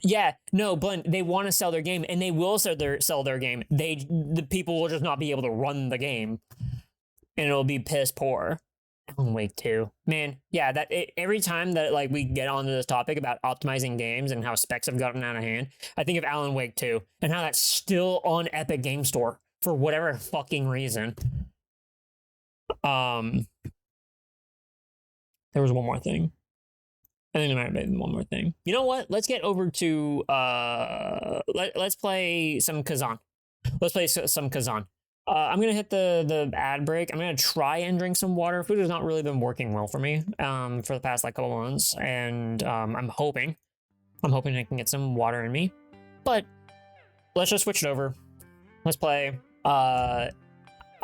Yeah, no, Glenn, they want to sell their game, and they will sell their game. The people will just not be able to run the game, and it'll be piss poor. Alan Wake 2, man, yeah, every time that like we get onto this topic about optimizing games and how specs have gotten out of hand, I think of Alan Wake 2 and how that's still on Epic Game Store for whatever fucking reason. There was one more thing. I think there might have been one more thing. You know what? Let's get over to let's play some Khazan. Let's play some Khazan. I'm gonna hit the ad break. I'm gonna try and drink some water. Food has not really been working well for me for the past like couple months, and I'm hoping I can get some water in me. But let's just switch it over. Let's play.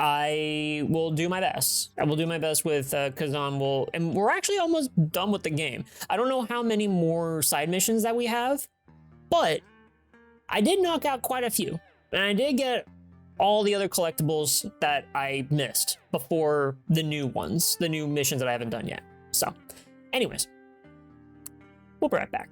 I will do my best. I will do my best with Khazan. And we're actually almost done with the game. I don't know how many more side missions that we have, but I did knock out quite a few, and I did get all the other collectibles that I missed before the new ones, the new missions that I haven't done yet. So, anyways, we'll be right back.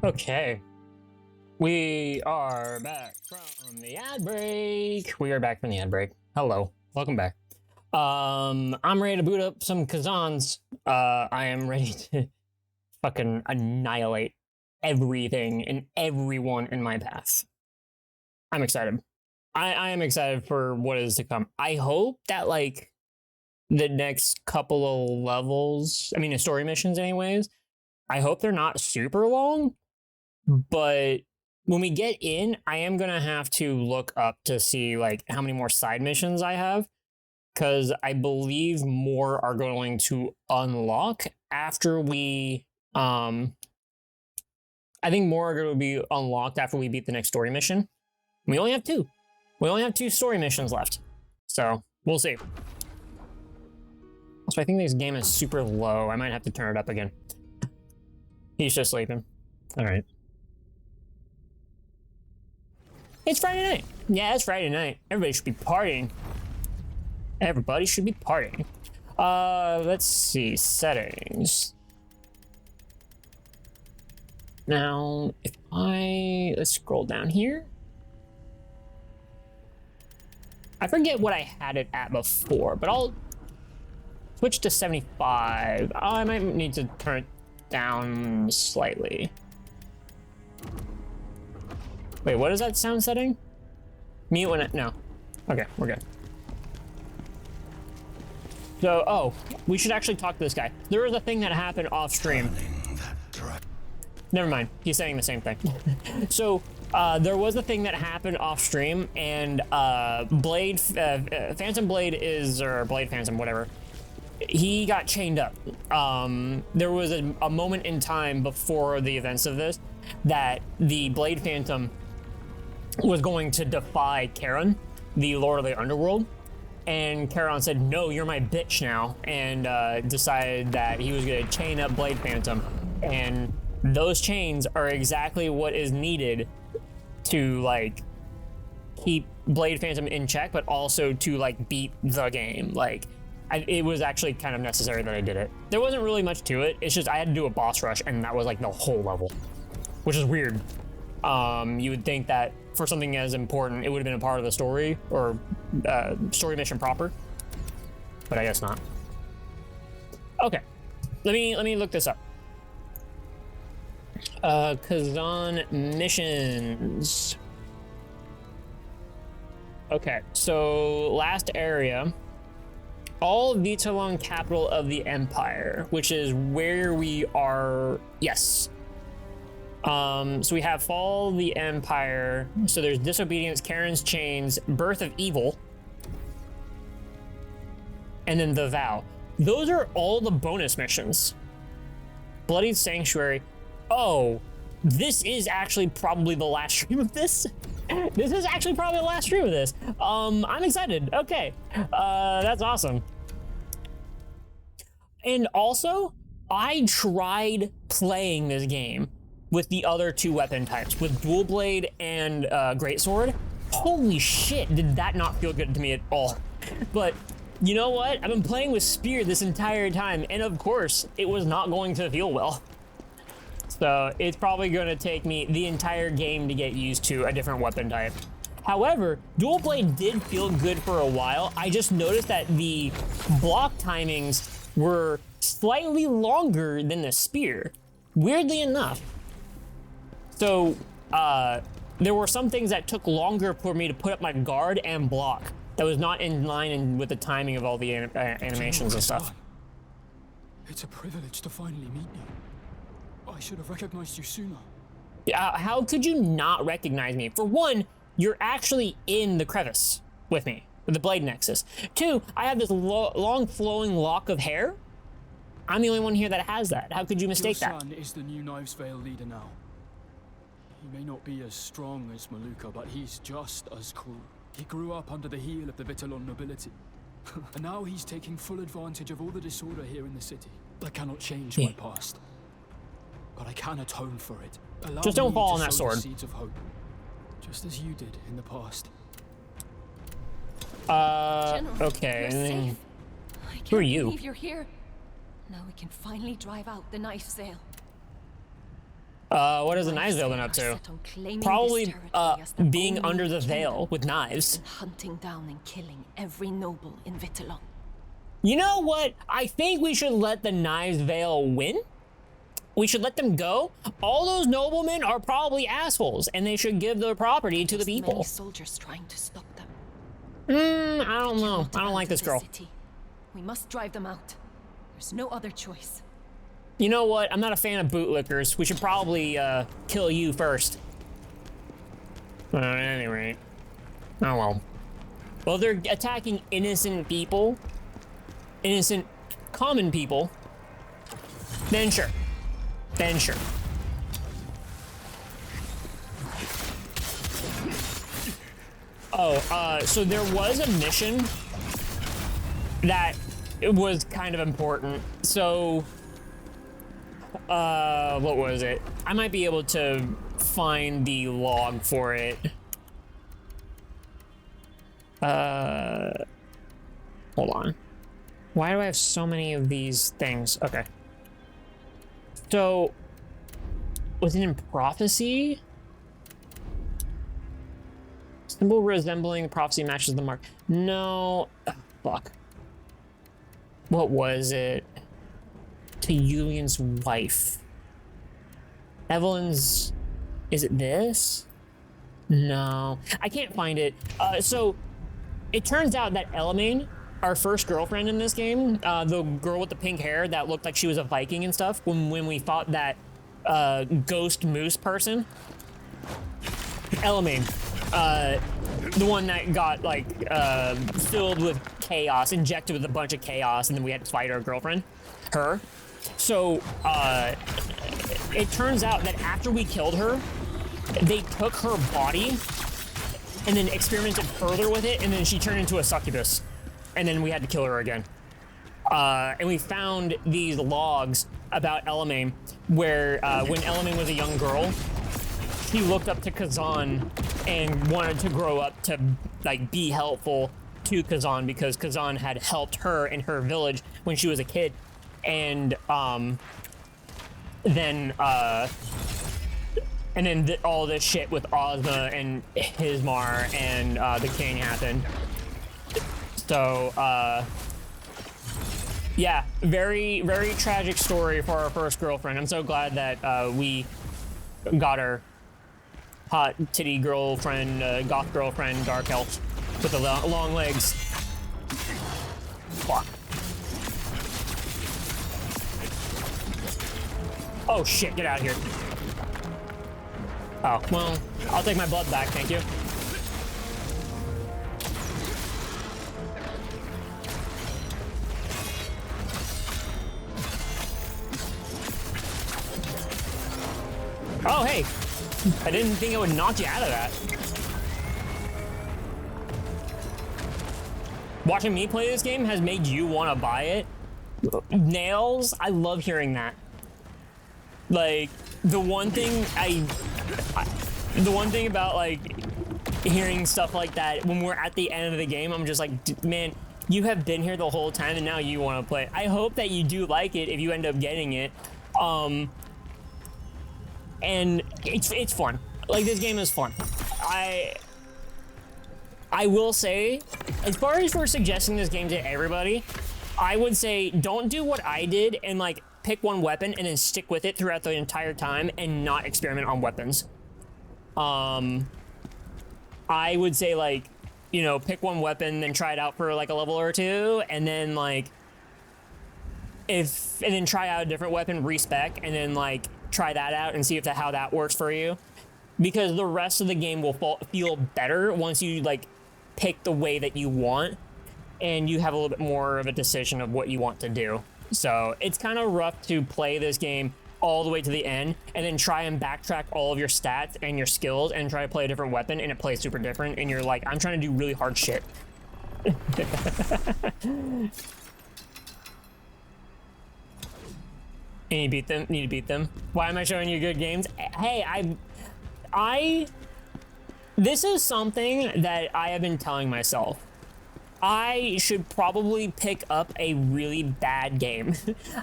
Okay. We are back from the ad break. We are back from the ad break. Hello. Welcome back. I'm ready to boot up some Khazans. I am ready to fucking annihilate everything and everyone in my path. I'm excited. I am excited for what is to come. I hope that, like, the next couple of levels, I mean, the story missions anyways, I hope they're not super long, but when we get in, I am going to have to look up to see, like, how many more side missions I have, because I believe more are going to unlock after we, I think more are going to be unlocked after we beat the next story mission. We only have 2. We only have 2 story missions left, so we'll see. Also, I think this game is super low. I might have to turn it up again. He's just sleeping. All right. It's Friday night. Yeah, it's Friday night. Everybody should be partying. Everybody should be partying. Let's see. Settings. Now, if let's scroll down here. I forget what I had it at before, but I'll switch to 75. Oh, I might need to turn it down slightly. Wait, what is that sound setting? Mute when it, no. Okay, we're good. So, oh, we should actually talk to this guy. There was a thing that happened off stream. Never mind, he's saying the same thing. So, there was a thing that happened off stream, and Phantom Blade or Blade Phantom, whatever, he got chained up. There was a moment in time before the events of this that the Blade Phantom was going to defy Charon, the Lord of the Underworld, and Charon said, "No, you're my bitch now," and decided that he was going to chain up Blade Phantom, and those chains are exactly what is needed to, like, keep Blade Phantom in check, but also to, like, beat the game. Like, it was actually kind of necessary that I did it. There wasn't really much to it. It's just I had to do a boss rush, and that was, like, the whole level, which is weird. You would think that for something as important, it would have been a part of the story, or story mission proper, but I guess not. Okay, let me look this up. Khazan missions. Okay, so last area, all Vitalon, capital of the Empire, which is where we are. Yes. So we have Fall of the Empire. So there's Disobedience, Charon's Chains, Birth of Evil, and then the Vow. Those are all the bonus missions. Bloodied Sanctuary. Oh, this is actually probably the last stream of this. This is actually probably the last stream of this. I'm excited. Okay, that's awesome. And also, I tried playing this game with the other 2 weapon types, with Dual Blade and Greatsword. Holy shit, did that not feel good to me at all. But you know what? I've been playing with Spear this entire time, and of course, it was not going to feel well. So it's probably going to take me the entire game to get used to a different weapon type. However, Dual Blade did feel good for a while. I just noticed that the block timings were slightly longer than the Spear, weirdly enough. So there were some things that took longer for me to put up my guard and block. That was not in line with the timing of all the animations and stuff. It's a privilege to finally meet you. I should have recognized you sooner. How could you not recognize me? For one, you're actually in the crevice with me, with the Blade Nexus. 2, I have this long flowing lock of hair. I'm the only one here that has that. How could you mistake that? Your son is the new Knives Vale leader now. He may not be as strong as Maluka, but he's just as cruel. He grew up under the heel of the Vitalon nobility. And now he's taking full advantage of all the disorder here in the city. I cannot change my past, but I can atone for it. Allow just don't me fall to on that sow sword. the seeds of hope, just as you did in the past. Okay, and then who are you? Believe you're here. Now we can finally drive out the Knife Sale. What has the Knives Veil been up to? Probably being under the veil with knives. Hunting down and killing every noble in Vitellon. You know what? I think we should let the Knives Veil win. We should let them go. All those noblemen are probably assholes, and they should give their property to the people. Many soldiers trying to stop them. I don't know. I don't like this girl. We must drive them out. There's no other choice. You know what? I'm not a fan of bootlickers. We should probably kill you first. At any rate. Oh well. Well, they're attacking innocent people. Innocent, common people. Then sure. Then sure. Oh, so there was a mission that was kind of important. So, what was it? I might be able to find the log for it. Hold on. Why do I have so many of these things? Okay. So, was it in prophecy? Symbol resembling prophecy matches the mark. No. Ugh, fuck. What was it? To Julian's wife. Evelyn's... Is it this? No. I can't find it. So, it turns out that Elamine, our first girlfriend in this game, the girl with the pink hair that looked like she was a Viking and stuff, when we fought that ghost moose person, Elamine, the one that got like filled with chaos, injected with a bunch of chaos, and then we had to fight our girlfriend, her. So it turns out that after we killed her, they took her body and then experimented further with it, and then she turned into a succubus. And then we had to kill her again. And we found these logs about Elamine, where when Elamine was a young girl, she looked up to Khazan and wanted to grow up to like be helpful to Khazan because Khazan had helped her in her village when she was a kid. And then all this shit with Ozma and Hismar and the king happened. So, yeah, very, very tragic story for our first girlfriend. I'm so glad that we got her hot titty girlfriend, goth girlfriend, dark elf with the long legs. Fuck. Oh shit, get out of here. Oh, well, I'll take my blood back, thank you. Oh, hey! I didn't think it would knock you out of that. Watching me play this game has made you want to buy it. Nails, I love hearing that. Like, the one thing about, like, hearing stuff like that when we're at the end of the game, I'm just like, man, you have been here the whole time and now you want to play it. I hope that you do like it if you end up getting it. And it's fun. Like, this game is fun. I will say, as far as for suggesting this game to everybody, I would say don't do what I did and like pick one weapon and then stick with it throughout the entire time and not experiment on weapons. I would say, like, you know, pick one weapon and try it out for like a level or two, and then like and then try out a different weapon, respec, and then like try that out and see how that works for you, because the rest of the game will feel better once you like pick the way that you want and you have a little bit more of a decision of what you want to do. So it's kind of rough to play this game all the way to the end and then try and backtrack all of your stats and your skills and try to play a different weapon and it plays super different and you're like, I'm trying to do really hard shit. And you beat them? Need to beat them? Why am I showing you good games? Hey, this is something that I have been telling myself. I should probably pick up a really bad game.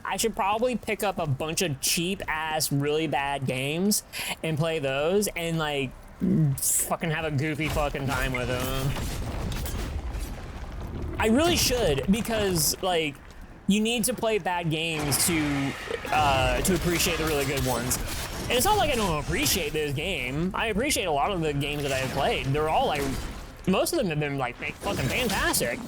I should probably pick up a bunch of cheap ass really bad games and play those and like fucking have a goofy fucking time with them. I really should, because like you need to play bad games to appreciate the really good ones. And it's not like I don't appreciate this game. I appreciate a lot of the games that I have played. They're all like, most of them have been like fucking fantastic.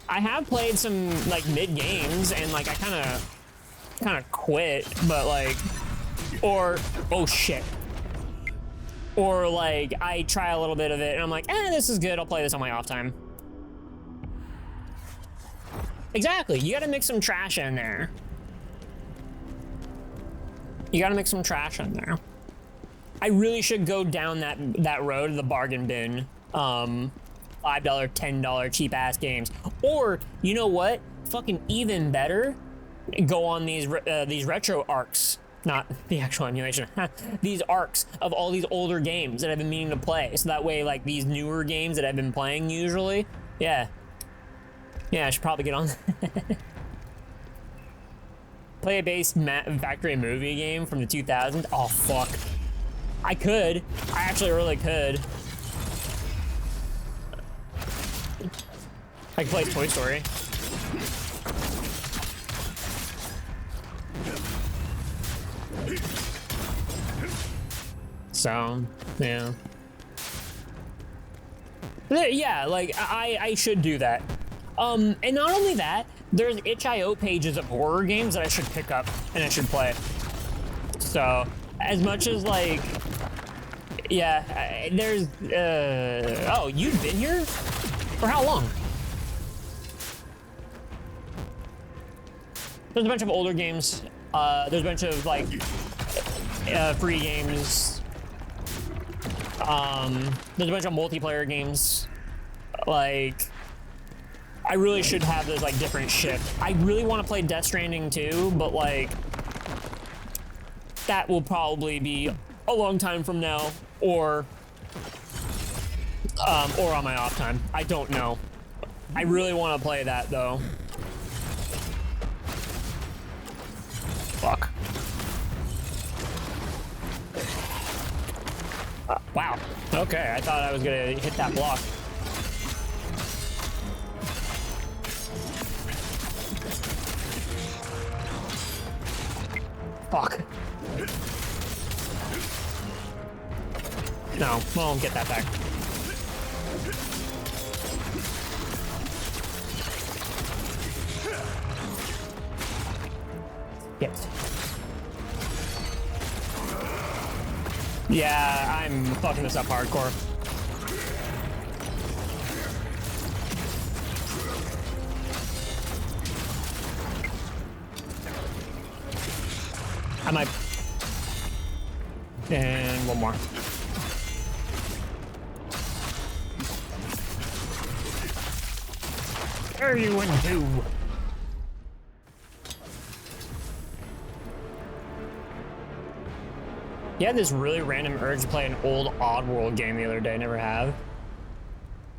I have played some like mid games and like I kind of quit, but like, or oh shit, or like I try a little bit of it and I'm like, this is good. I'll play this on my off time. Exactly. You got to mix some trash in there. You got to mix some trash in there. I really should go down that road, the bargain bin. $5, $10 cheap ass games, or you know what? Fucking even better, go on these retro arcs, not the actual emulation. These arcs of all these older games that I've been meaning to play. So that way, like these newer games that I've been playing usually, yeah, I should probably get on. Play a base factory movie game from the 2000s. Oh fuck, I could. I actually really could. I can play Toy Story. So, yeah. Yeah, like, I should do that. And not only that, there's itch.io pages of horror games that I should pick up and I should play. So, as much as, like, yeah, there's, oh, you've been here? For how long? There's a bunch of older games. There's a bunch of like free games. There's a bunch of multiplayer games. Like, I really should have those like different shit. I really want to play Death Stranding too, but like that will probably be a long time from now, or on my off time. I don't know. I really want to play that though. Fuck. Wow. Okay, I thought I was gonna hit that block. Fuck. No, well, get that back. Yes. Yeah, I'm fucking this up hardcore. I might. And one more. Where are you into? You had this really random urge to play an old Oddworld game the other day. Never have.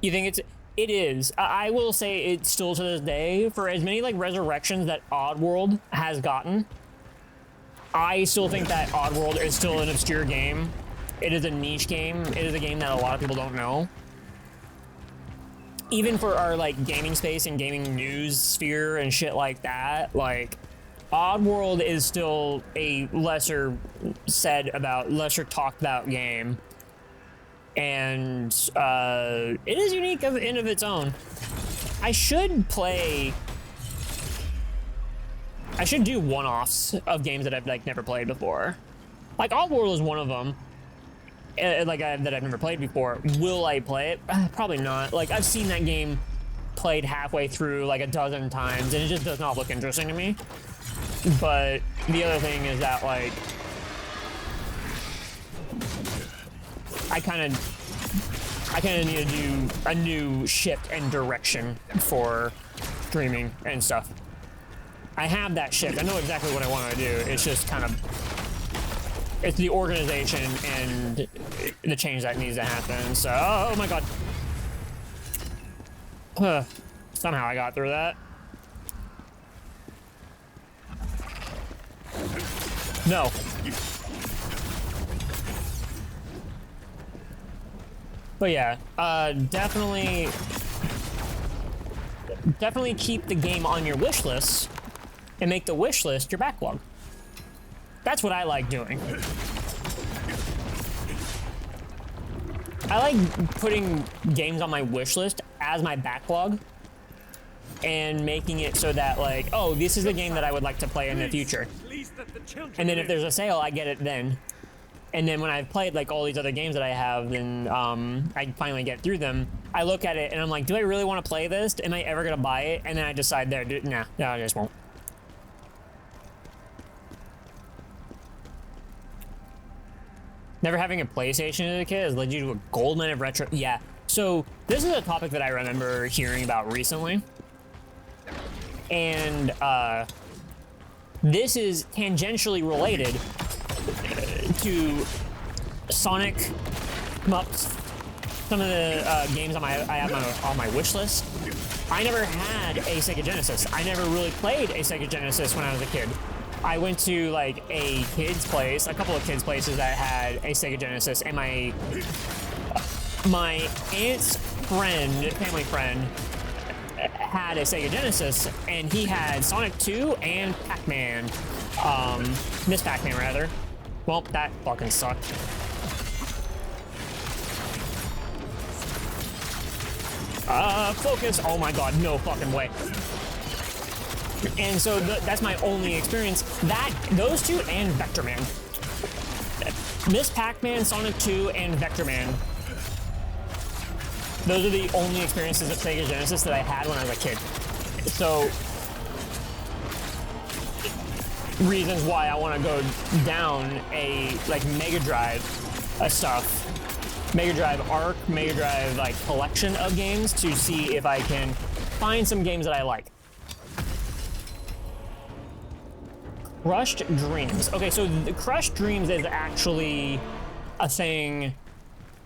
You think it's? It is. I will say it's still to this day, for as many like resurrections that Oddworld has gotten, I still think that Oddworld is still an obscure game. It is a niche game. It is a game that a lot of people don't know. Even for our like gaming space and gaming news sphere and shit like that, like Oddworld is still a lesser talked about game, and it is unique in of its own. I should do one-offs of games that I've like never played before. Like Oddworld is one of them. That I've never played before. Will I play it? Probably not. Like, I've seen that game played halfway through like a dozen times, and it just does not look interesting to me. But the other thing is that, like, I kind of need to do a new shift and direction for streaming and stuff. I have that shift. I know exactly what I want to do. It's just kind of... It's the organization and the change that needs to happen. So, oh my god. Somehow I got through that. No. But yeah, definitely keep the game on your wish list and make the wish list your backlog. That's what I like doing. I like putting games on my wish list as my backlog and making it so that, like, oh, this is the game that I would like to play in the future. And then if there's a sale, I get it then. And then when I've played like all these other games that I have, then I finally get through them. I look at it and I'm like, do I really want to play this? Am I ever gonna buy it? And then I decide there, nah, I just won't. Never having a PlayStation as a kid has led you to a gold mine of retro. Yeah. So this is a topic that I remember hearing about recently, and this is tangentially related to Sonic, Mups, some of the games I have on my wish list. I never had a Sega Genesis. I never really played a Sega Genesis when I was a kid. I went to like a kid's place, a couple of kids' places that had a Sega Genesis, and my aunt's friend, family friend, had a Sega Genesis, and he had Sonic 2 and Pac-Man, Miss Pac-Man rather. Well, that fucking sucked. Focus. Oh my god, no fucking way. And so that's my only experience. Those two and Vector Man. Miss Pac-Man, Sonic 2, and Vector Man. Those are the only experiences of Sega Genesis that I had when I was a kid. So, reasons why I want to go down a, like, Mega Drive stuff. Mega Drive Arc, Mega Drive, like, collection of games to see if I can find some games that I like. Crushed Dreams. Okay, so the Crushed Dreams is actually a thing.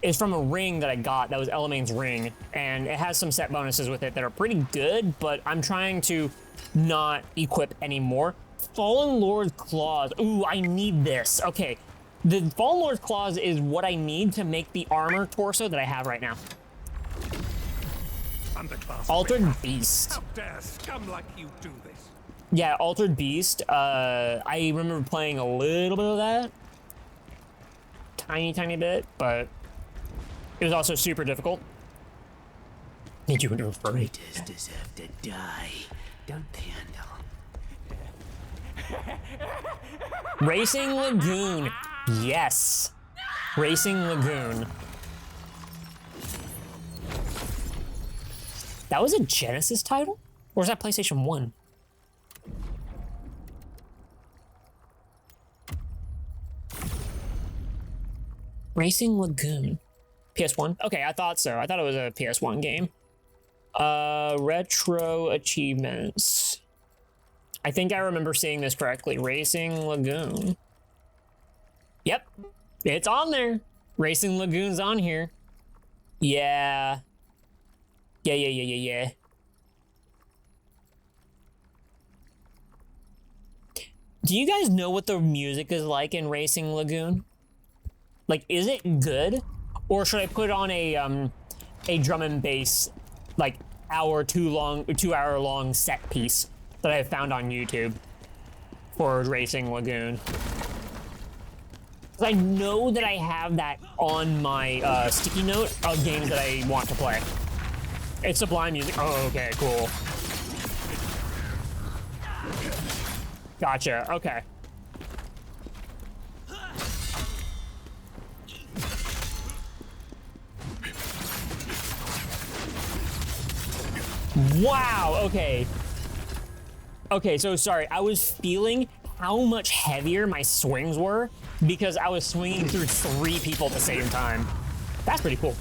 It's from a ring that I got that was Elamain's ring, and it has some set bonuses with it that are pretty good, but I'm trying to not equip anymore. Fallen Lord's Claws. Ooh, I need this. Okay, the Fallen Lord's Claws is what I need to make the armor torso that I have right now. Altered Beast. How dare scum like you do this? Yeah, Altered Beast. I remember playing a little bit of that. Tiny bit, but it was also super difficult. Need you to refer. Traitors deserve to die, don't they, Andal? Racing Lagoon. Yes. Racing Lagoon. That was a Genesis title? Or was that PlayStation 1? Racing Lagoon. PS1? Okay, I thought so. I thought it was a PS1 game. Retro achievements. I think I remember seeing this correctly. Racing Lagoon. Yep. It's on there. Racing Lagoon's on here. Yeah. Yeah. Do you guys know what the music is like in Racing Lagoon? Like, is it good? Or should I put on a drum and bass, like, 2 hour long set piece that I found on YouTube for Racing Lagoon? Because I know that I have that on my sticky note of games that I want to play. It's Sublime Music. Oh, okay, cool. Gotcha, okay. Wow, okay. Okay, so sorry, I was feeling how much heavier my swings were because I was swinging through 3 people at the same time. That's pretty cool.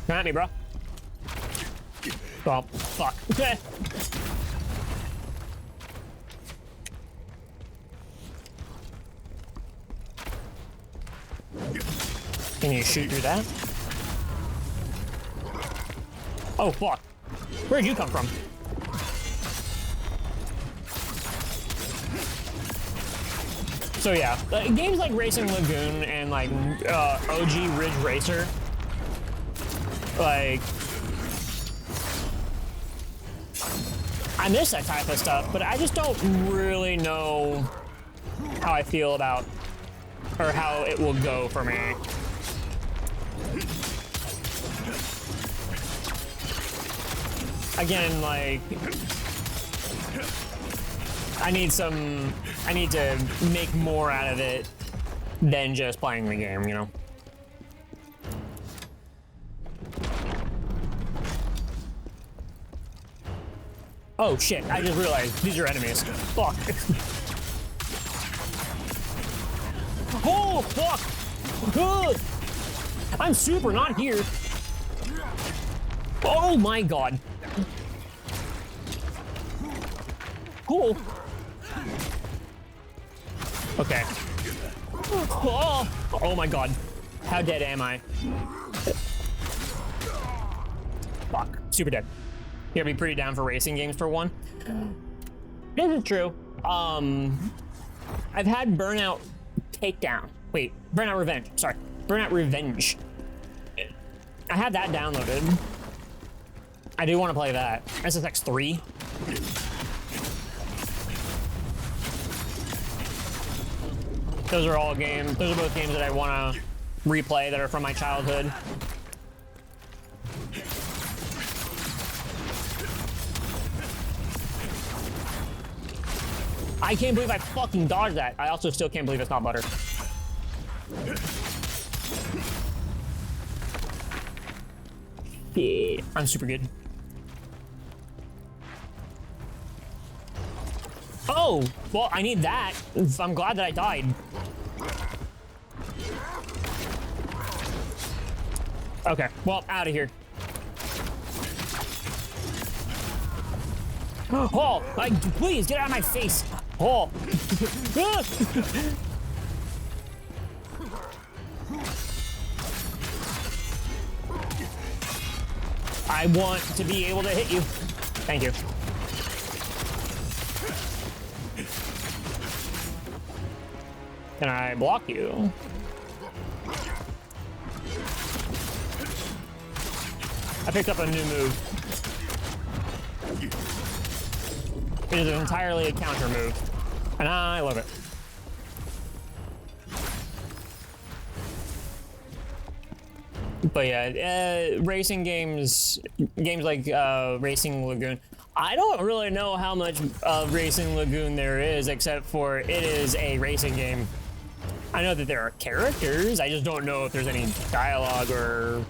Come at me, bro. Oh, fuck. Okay. Can you shoot through that? Oh, fuck. Where'd you come from? So yeah, games like Racing Lagoon and like OG Ridge Racer, like, I miss that type of stuff, but I just don't really know how I feel about, or how it will go for me. Again, like, I need to make more out of it than just playing the game, you know? Oh shit, I just realized these are enemies. Fuck. Oh, fuck! Ugh. I'm super not here. Oh my god. Cool. Okay. Oh my god. How dead am I? Fuck. Super dead. You're gonna be pretty down for racing games for one. This is true. I've had Burnout Takedown. Wait, Burnout Revenge. Sorry. Burnout Revenge. I have that downloaded. I do want to play that. SSX 3. Those are all games. Those are both games that I want to replay that are from my childhood. I can't believe I fucking dodged that. I also still can't believe it's not butter. Yeah, I'm super good. Oh, well, I need that. I'm glad that I died. Okay, well, out of here. Oh, like, please get out of my face. Oh. I want to be able to hit you. Thank you. Can I block you? I picked up a new move. It is entirely a counter move, and I love it. But yeah, racing games like Racing Lagoon, I don't really know how much of Racing Lagoon there is, except for it is a racing game. I know that there are characters, I just don't know if there's any dialogue or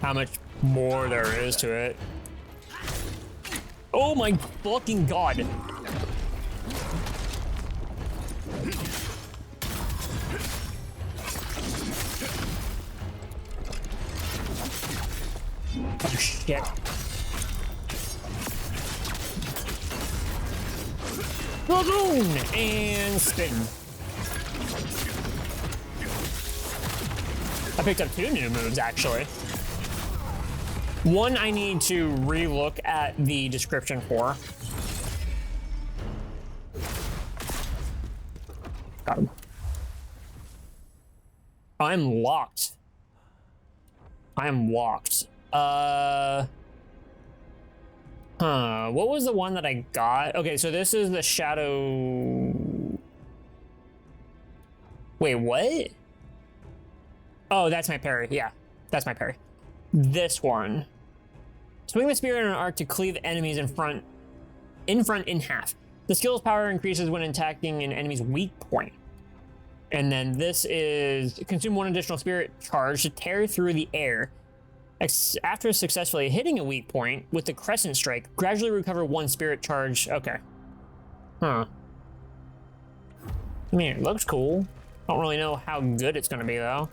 how much more there is to it. Oh my fucking god. Oh shit. Balloon and spin. I picked up 2 new moves actually. One I need to re-look at the description for. Got him. I'm locked. I am locked. What was the one that I got? Okay, so this is the shadow. Wait, what? Oh, that's my parry. Yeah, that's my parry. This one. Swing the spear in an arc to cleave enemies in front in half. The skill's power increases when attacking an enemy's weak point. And then this is consume 1 additional spirit charge to tear through the air. After successfully hitting a weak point with the crescent strike, gradually recover 1 spirit charge. Okay. Huh. I mean, it looks cool. Don't really know how good it's gonna be though.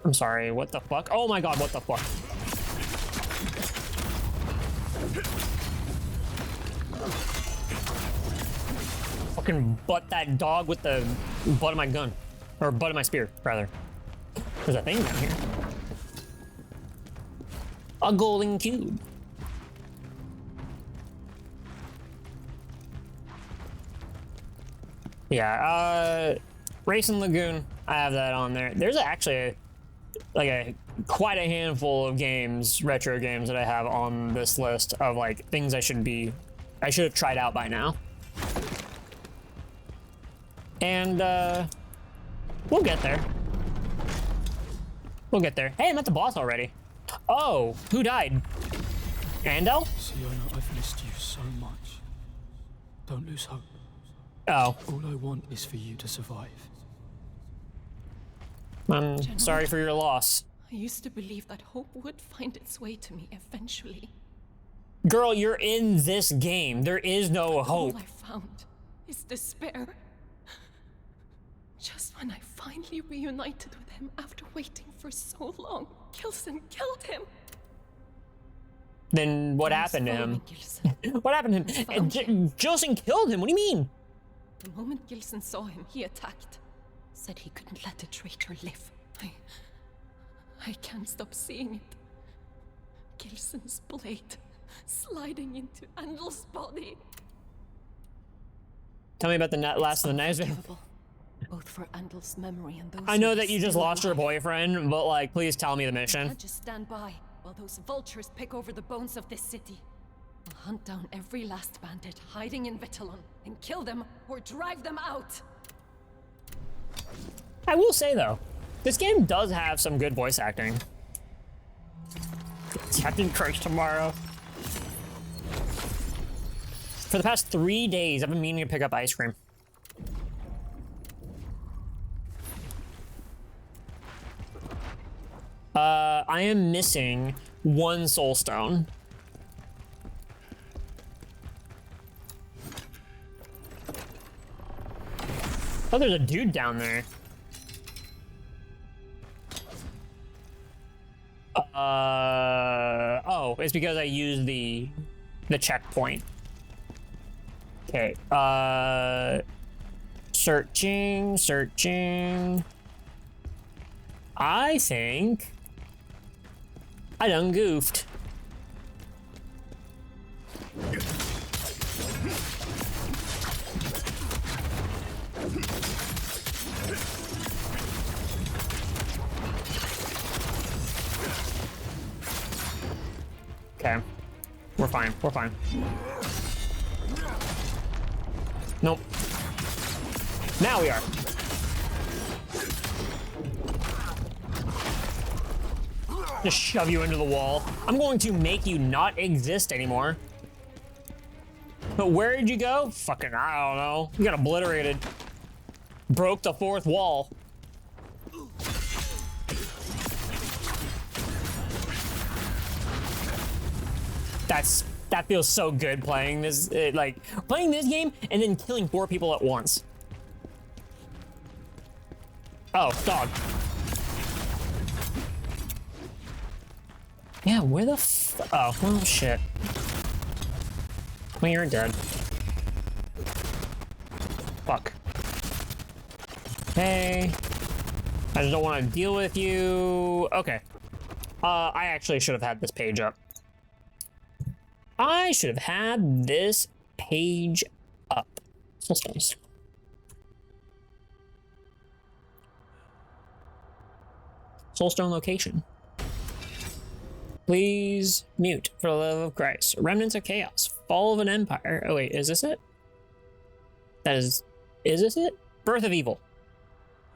I'm sorry, what the fuck? Oh my god, what the fuck? Fucking butt that dog with the butt of my gun. Or butt of my spear, rather. There's a thing down here. A golden cube. Yeah, Racing Lagoon, I have that on there. There's actually quite a handful of games, retro games, that I have on this list of like things I should have tried out by now. And we'll get there. We'll get there. Hey, I'm at the boss already. Oh, who died? Andel? Sienna, I've missed you so much. Don't lose hope. Oh. All I want is for you to survive. I'm sorry for your loss. I used to believe that hope would find its way to me eventually. Girl, you're in this game. There is no hope. All I found is despair. Just when I finally reunited with him after waiting for so long, Gilson killed him. Then what happened to him? What happened to him? Gilson killed him? What do you mean? The moment Gilson saw him, he attacked. Said he couldn't let a traitor live. I can't stop seeing it. Gilson's blade sliding into Andel's body. Tell me about the last of the knives. Both for Andel's memory and those. I know that you just lost your boyfriend, but like, please tell me the mission. I can't just stand by while those vultures pick over the bones of this city. I'll hunt down every last bandit hiding in Vitellon and kill them or drive them out. I will say though, this game does have some good voice acting. Captain Crunch tomorrow. For the past 3 days, I've been meaning to pick up ice cream. I am missing 1 soul stone. Oh, there's a dude down there. Oh, it's because I used the checkpoint. Okay, searching. I think I done goofed. Okay, we're fine. Nope. Now we are. Just shove you into the wall. I'm going to make you not exist anymore. But where did you go? Fucking, I don't know. You got obliterated. Broke the 4th wall. That feels so good playing this, playing this game and then killing 4 people at once. Oh, dog. Yeah, where the oh, well, shit. Well, you're dead. Fuck. Hey. I just don't want to deal with you. Okay. I actually should have had this page up. I should have had this page up. Soulstones. Soulstone location. Please mute for the love of Christ. Remnants of Chaos. Fall of an Empire. Oh wait, is this it? Is this it? Birth of Evil.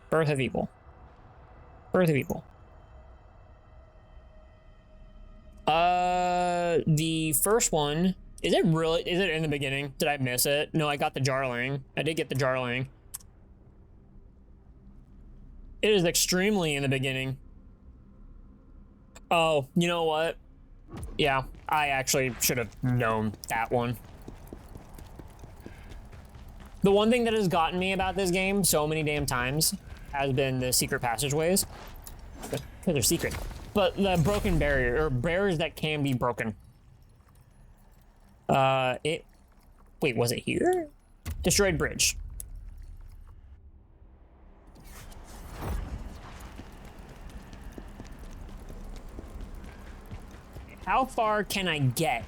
Birth of Evil. Birth of Evil. The first one, is it in the beginning? Did I miss it? No, I got the Jarling. I did get the Jarling. It is extremely in the beginning. Oh, you know what? Yeah, I actually should have known that one. The one thing that has gotten me about this game so many damn times has been the secret passageways. Because they're secret. But the broken barrier, or barriers that can be broken. Wait, was it here? Destroyed bridge. How far can I get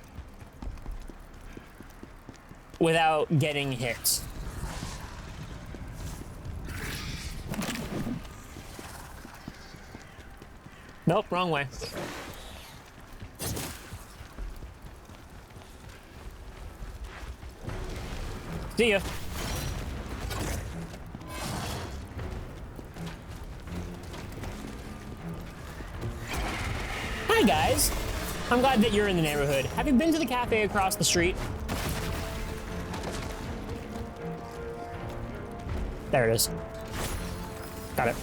without getting hit? Nope, wrong way. See ya. Hi guys. I'm glad that you're in the neighborhood. Have you been to the cafe across the street? There it is. Got it.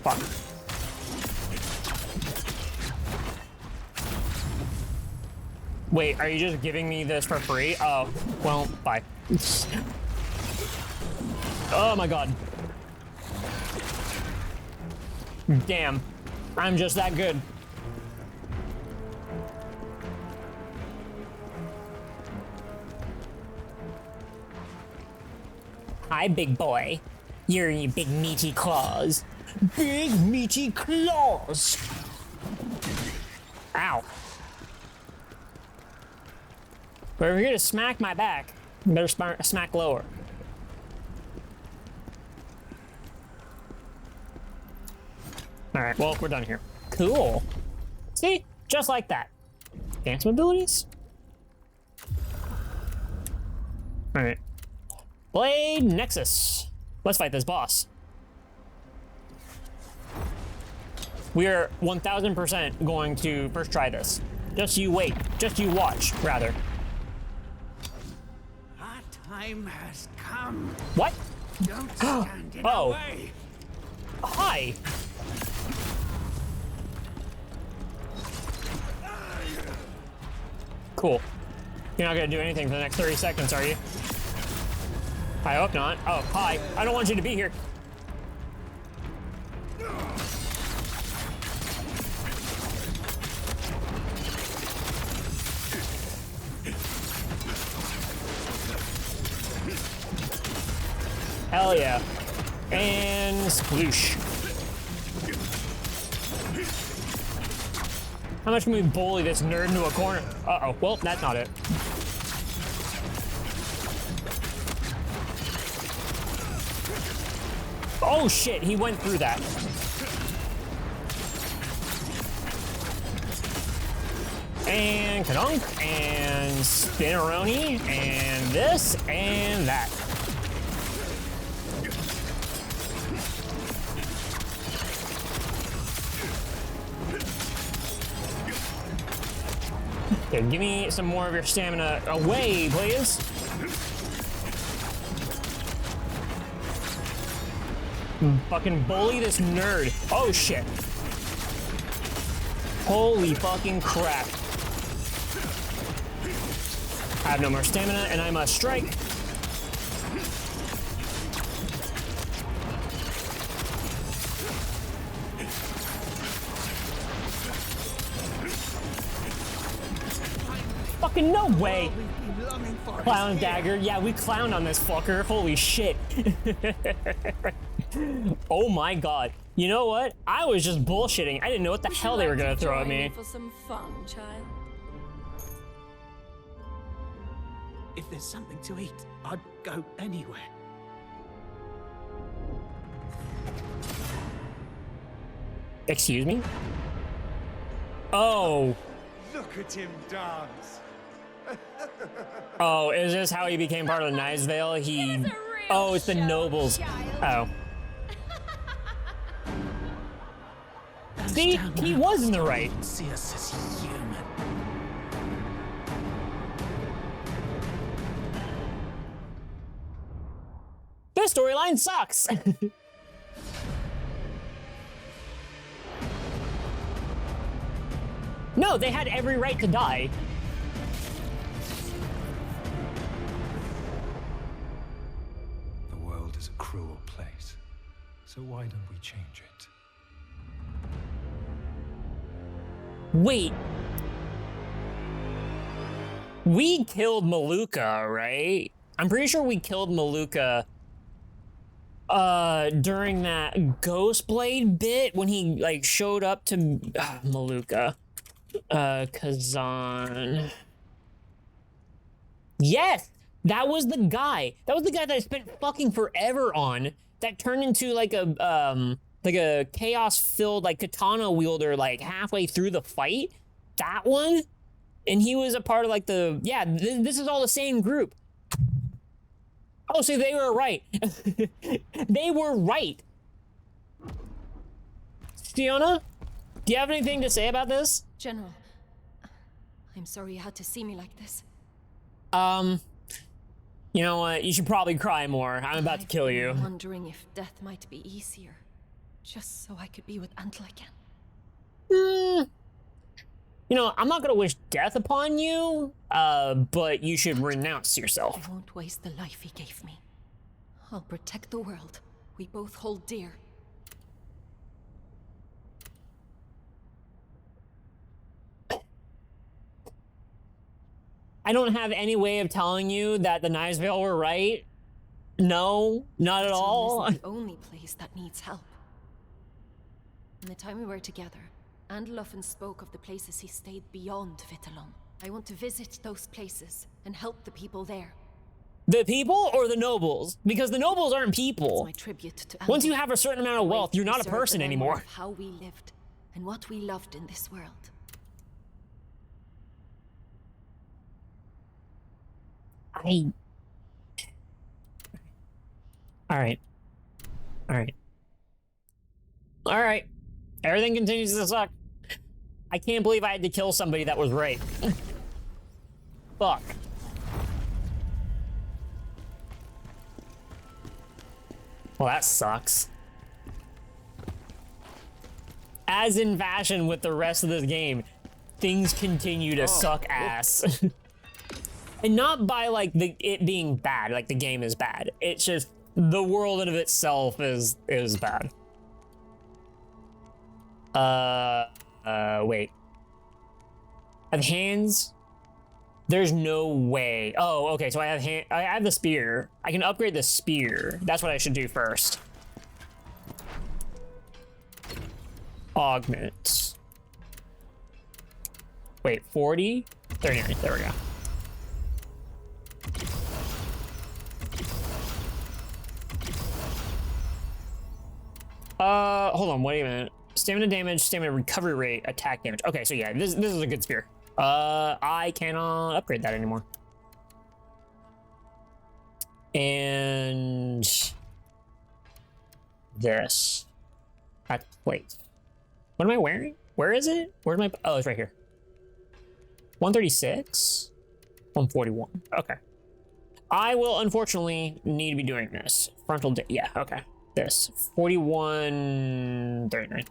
Fuck. Wait, are you just giving me this for free? Oh, well, bye. Oh my god. Damn. I'm just that good. Hi, big boy. You're your big meaty claws. Big meaty claws! Ow. But if you're gonna smack my back, you better smack lower. Alright, well, we're done here. Cool. See? Just like that. Dance abilities? Alright. Blade Nexus. Let's fight this boss. We are 1000% going to first try this. Just you wait. Just you watch, rather. Our time has come. What? Don't stand in our way. Hi. Cool. You're not gonna do anything for the next 30 seconds, are you? I hope not. Oh, hi. I don't want you to be here. Hell yeah. And sploosh. How much can we bully this nerd into a corner? Uh-oh. Well, that's not it. Oh shit, he went through that. And kadunk, and spinneroni, and this, and that. Okay, give me some more of your stamina away, please. Fucking bully this nerd. Oh shit. Holy fucking crap. I have no more stamina and I must strike. Fucking no way. Clown dagger. Yeah, we clowned on this fucker. Holy shit. Oh my god. You know what? I was just bullshitting. I didn't know what the hell they were gonna throw at me. For some fun, child. If there's something to eat, I'd go anywhere. Excuse me? Oh. Look at him dance. Oh, is this how he became part of the Knives Vale? He... Oh, it's the nobles. Oh. See? He was in the right. See us as human. This storyline sucks. No, they had every right to die. The world is a cruel place, so why don't we change it? Wait. We killed Maluka, right? I'm pretty sure we killed Maluka during that Ghost Blade bit when he like showed up to Maluka. Khazan. Yes! That was the guy. That was the guy that I spent fucking forever on. that turned into like a chaos-filled like katana wielder like halfway through the fight. That one, and he was a part of like the this is all the same group. Oh, so they were right. They were right. Fiona, do you have anything to say about this? General, I'm sorry you had to see me like this. You know what? You should probably cry more. I'm about to kill you. I'm wondering if death might be easier, just so I could be with Antla again. You know, I'm not gonna wish death upon you, but you should renounce yourself. I won't waste the life he gave me. I'll protect the world we both hold dear. I don't have any way of telling you that the Knives Vale were right. No, not at all. Isn't the only place that needs help. In the time we were together, Andal often spoke of the places he stayed beyond Vitalon. I want to visit those places and help the people there. The people or the nobles? Because the nobles aren't people. It's my tribute to Andal. Once you have a certain amount of wealth, you're not a person anymore. Of how we lived and what we loved in this world. Alright. Everything continues to suck. I can't believe I had to kill somebody that was right. Fuck. Well, that sucks. As in fashion with the rest of this game, things continue to suck ass. And not by like it being bad, like the game is bad. It's just the world in of itself is bad. Wait. I have hands? There's no way. Oh, okay, so I have the spear. I can upgrade the spear. That's what I should do first. Augment. Wait, 40? 39, there we go. Hold on, wait a minute. Stamina damage, stamina recovery rate, attack damage. Okay, so yeah, this is a good spear. I cannot upgrade that anymore. And this. That's plate. What am I wearing? Where is it? Where's my, oh, it's right here. 136, 141. Okay. I will unfortunately need to be doing this. Frontal, yeah, okay. This 4139.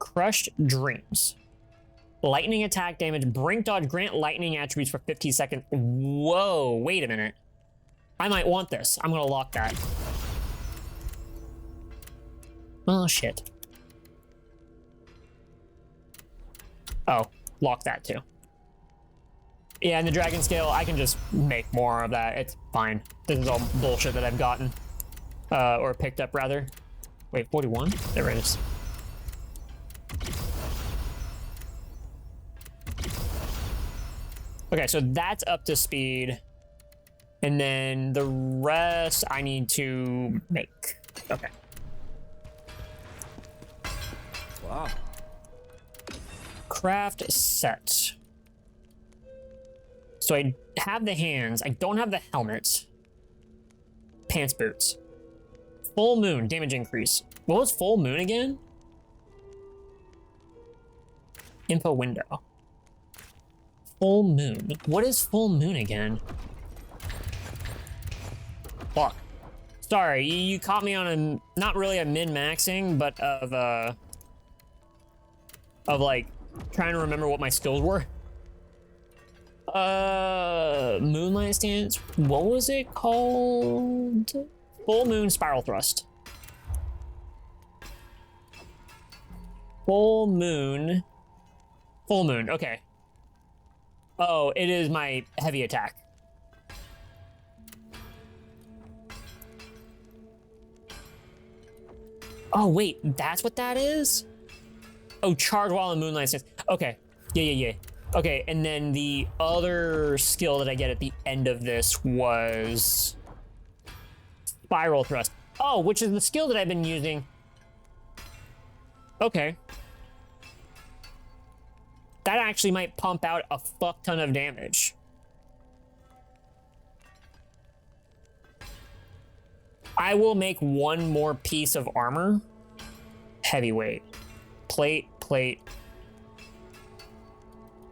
Crushed Dreams. Lightning attack damage, brink dodge, grant lightning attributes for 15 seconds. Whoa, wait a minute. I might want this. I'm gonna lock that. Oh shit. Oh, lock that too. Yeah, and the dragon scale, I can just make more of that. It's fine. This is all bullshit that I've gotten. Or picked up, rather. Wait, 41? There it is. Okay, so that's up to speed. And then the rest I need to make. Okay. Wow. Craft set. So I have the hands, I don't have the helmet. Pants boots. Full moon, damage increase. What was full moon again? Info window. Full moon. What is full moon again? Fuck. Sorry, you caught me on a, not really a min-maxing, but of like, trying to remember what my skills were. Moonlight stance. What was it called? Full moon spiral thrust. Full moon. Full moon, okay. Oh, it is my heavy attack. Oh, wait, that's what that is? Oh, charge while in moonlight stance. Okay, yeah. Okay, and then the other skill that I get at the end of this was spiral thrust. Oh, which is the skill that I've been using. Okay. That actually might pump out a fuck ton of damage. I will make one more piece of armor. Heavyweight. Plate.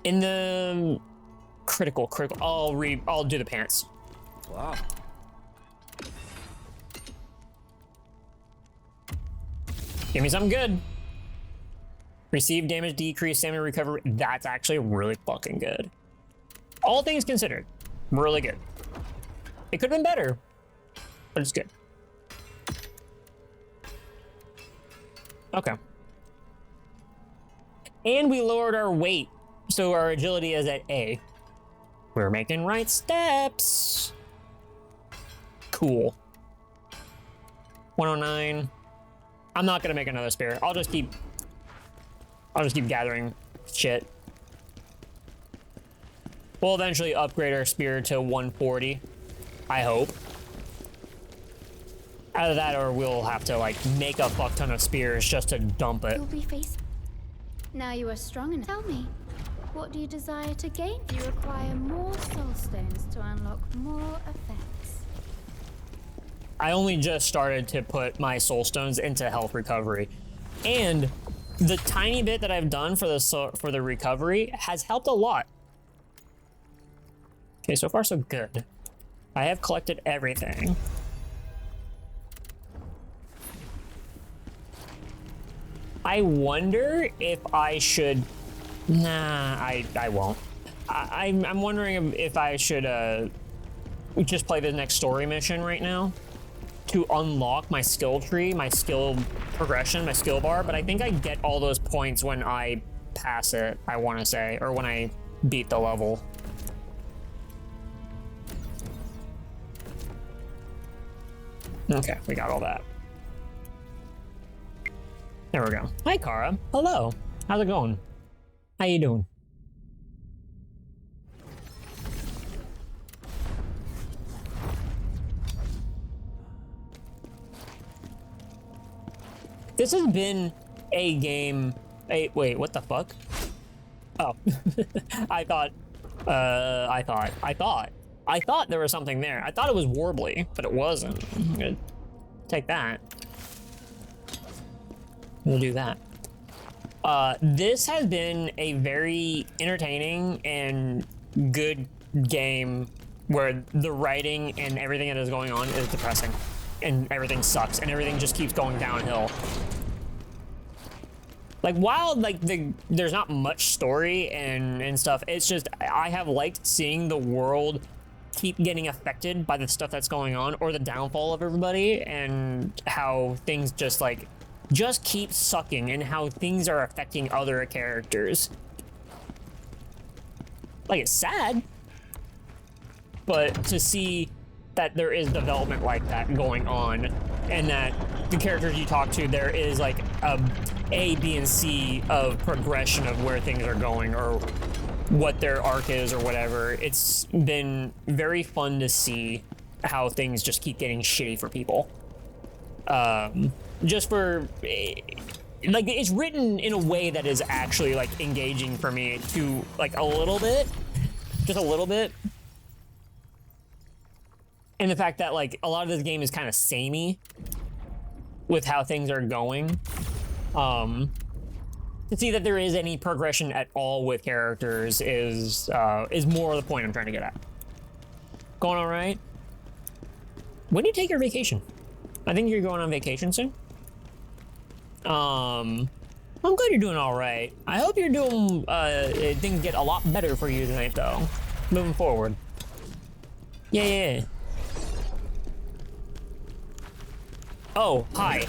In the critical. I'll do the pants. Wow. Give me something good. Receive damage, decrease stamina recovery. That's actually really fucking good. All things considered, really good. It could have been better, but it's good. Okay. And we lowered our weight, so our agility is at A. We're making right steps. Cool. 109. I'm not gonna make another spear. I'll just keep gathering shit. We'll eventually upgrade our spear to 140. I hope. Either that or we'll have to like make a fuck ton of spears just to dump it. You'll be faced. Now you are strong enough. Tell me, what do you desire to gain? You require more soul stones to unlock more effects. I only just started to put my soul stones into health recovery, and the tiny bit that I've done for the recovery has helped a lot. Okay, so far so good. I have collected everything. I wonder if I should. Nah, I won't. I'm wondering if I should just play the next story mission right now to unlock my skill tree, my skill progression, my skill bar, but I think I get all those points when I pass it, I want to say, or when I beat the level. Okay, we got all that. There we go. Hi, Kara. Hello. How's it going? How you doing? This has been a game. Wait, what the fuck? Oh, I thought there was something there. I thought it was Warbly, but it wasn't. I'm gonna take that. We'll do that. This has been a very entertaining and good game where the writing and everything that is going on is depressing. And everything sucks, and everything just keeps going downhill. Like, while like there's not much story and stuff, it's just I have liked seeing the world keep getting affected by the stuff that's going on, or the downfall of everybody, and how things just keep sucking, and how things are affecting other characters. Like, it's sad, but to see that there is development like that going on, and that the characters you talk to, there is like A, B, and C of progression of where things are going, or what their arc is, or whatever. It's been very fun to see how things just keep getting shitty for people. Just for, like, it's written in a way that is actually like engaging for me to like a little bit, just a little bit. And the fact that, like, a lot of this game is kind of samey with how things are going. To see that there is any progression at all with characters is more the point I'm trying to get at. Going all right? When do you take your vacation? I think you're going on vacation soon. I'm glad you're doing all right. I hope you're doing, things get a lot better for you tonight, though. Moving forward. Yeah. Oh, hi.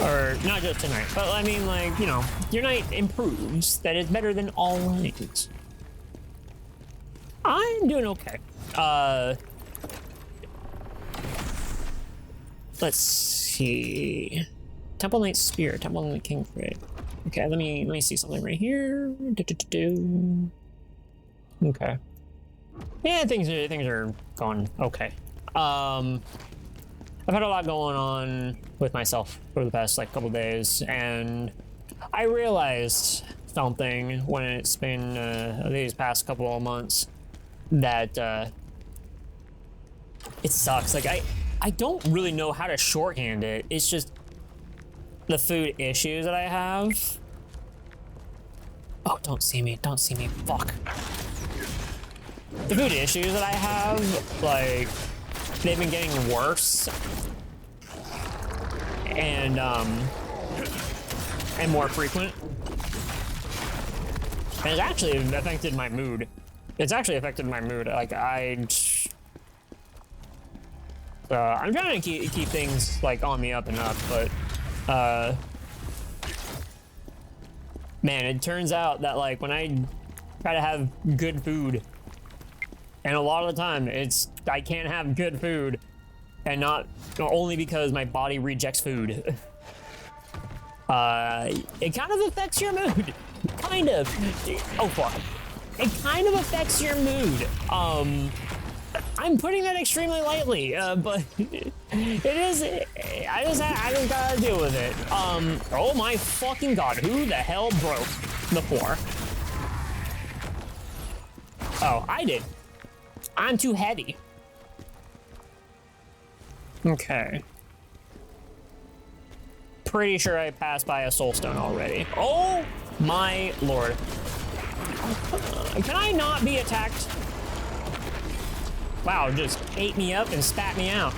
Or not just tonight, but I mean, like, you know, your night improves. That is better than all nights. I'm doing okay. Let's see. Temple Knight Spear, Temple Knight King Crit. Okay, let me see something right here. Okay. Yeah, things are going okay. I've had a lot going on with myself over the past like couple days, and I realized something when it's been these past couple of months that it sucks. Like I don't really know how to shorthand it. It's just the food issues that I have. Oh, don't see me, fuck. The food issues that I have, like, they've been getting worse. And more frequent. And it's actually affected my mood. It's actually affected my mood. Like, I'm trying to keep things, like, on the up and up, but, man, it turns out that, like, when I try to have good food, and a lot of the time, I can't have good food, and not only because my body rejects food. It kind of affects your mood. Kind of. Oh, fuck. It kind of affects your mood. I'm putting that extremely lightly, but it is. I just gotta deal with it. Oh my fucking god! Who the hell broke the floor? Oh, I did. I'm too heavy. Okay. Pretty sure I passed by a soulstone already. Oh my lord! Can I not be attacked? Wow, just ate me up and spat me out.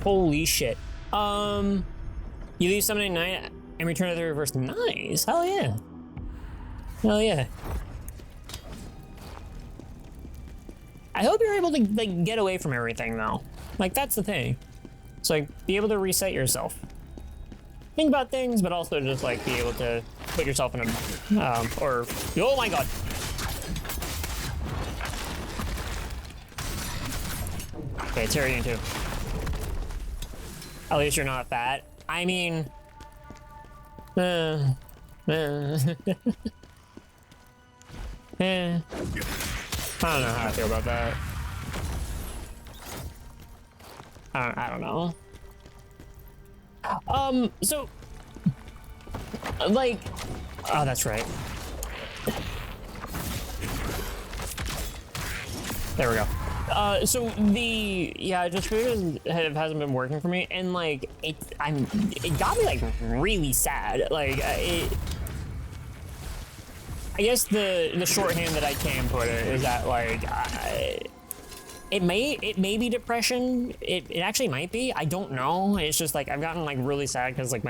Holy shit. You leave summoning night and return to the reverse. Nice. Hell yeah. Hell yeah. I hope you're able to like get away from everything though. Like that's the thing. It's like be able to reset yourself. Think about things, but also just like be able to put yourself in a, oh my god. Okay, Tyrion too. At least you're not fat. I mean, I don't know how I feel about that. I don't know. So, like, oh, that's right. There we go. So just food hasn't been working for me, and like, it got me like really sad. Like, I guess the shorthand that I can put it is that like, it may be depression. It actually might be. I don't know. It's just like I've gotten like really sad because like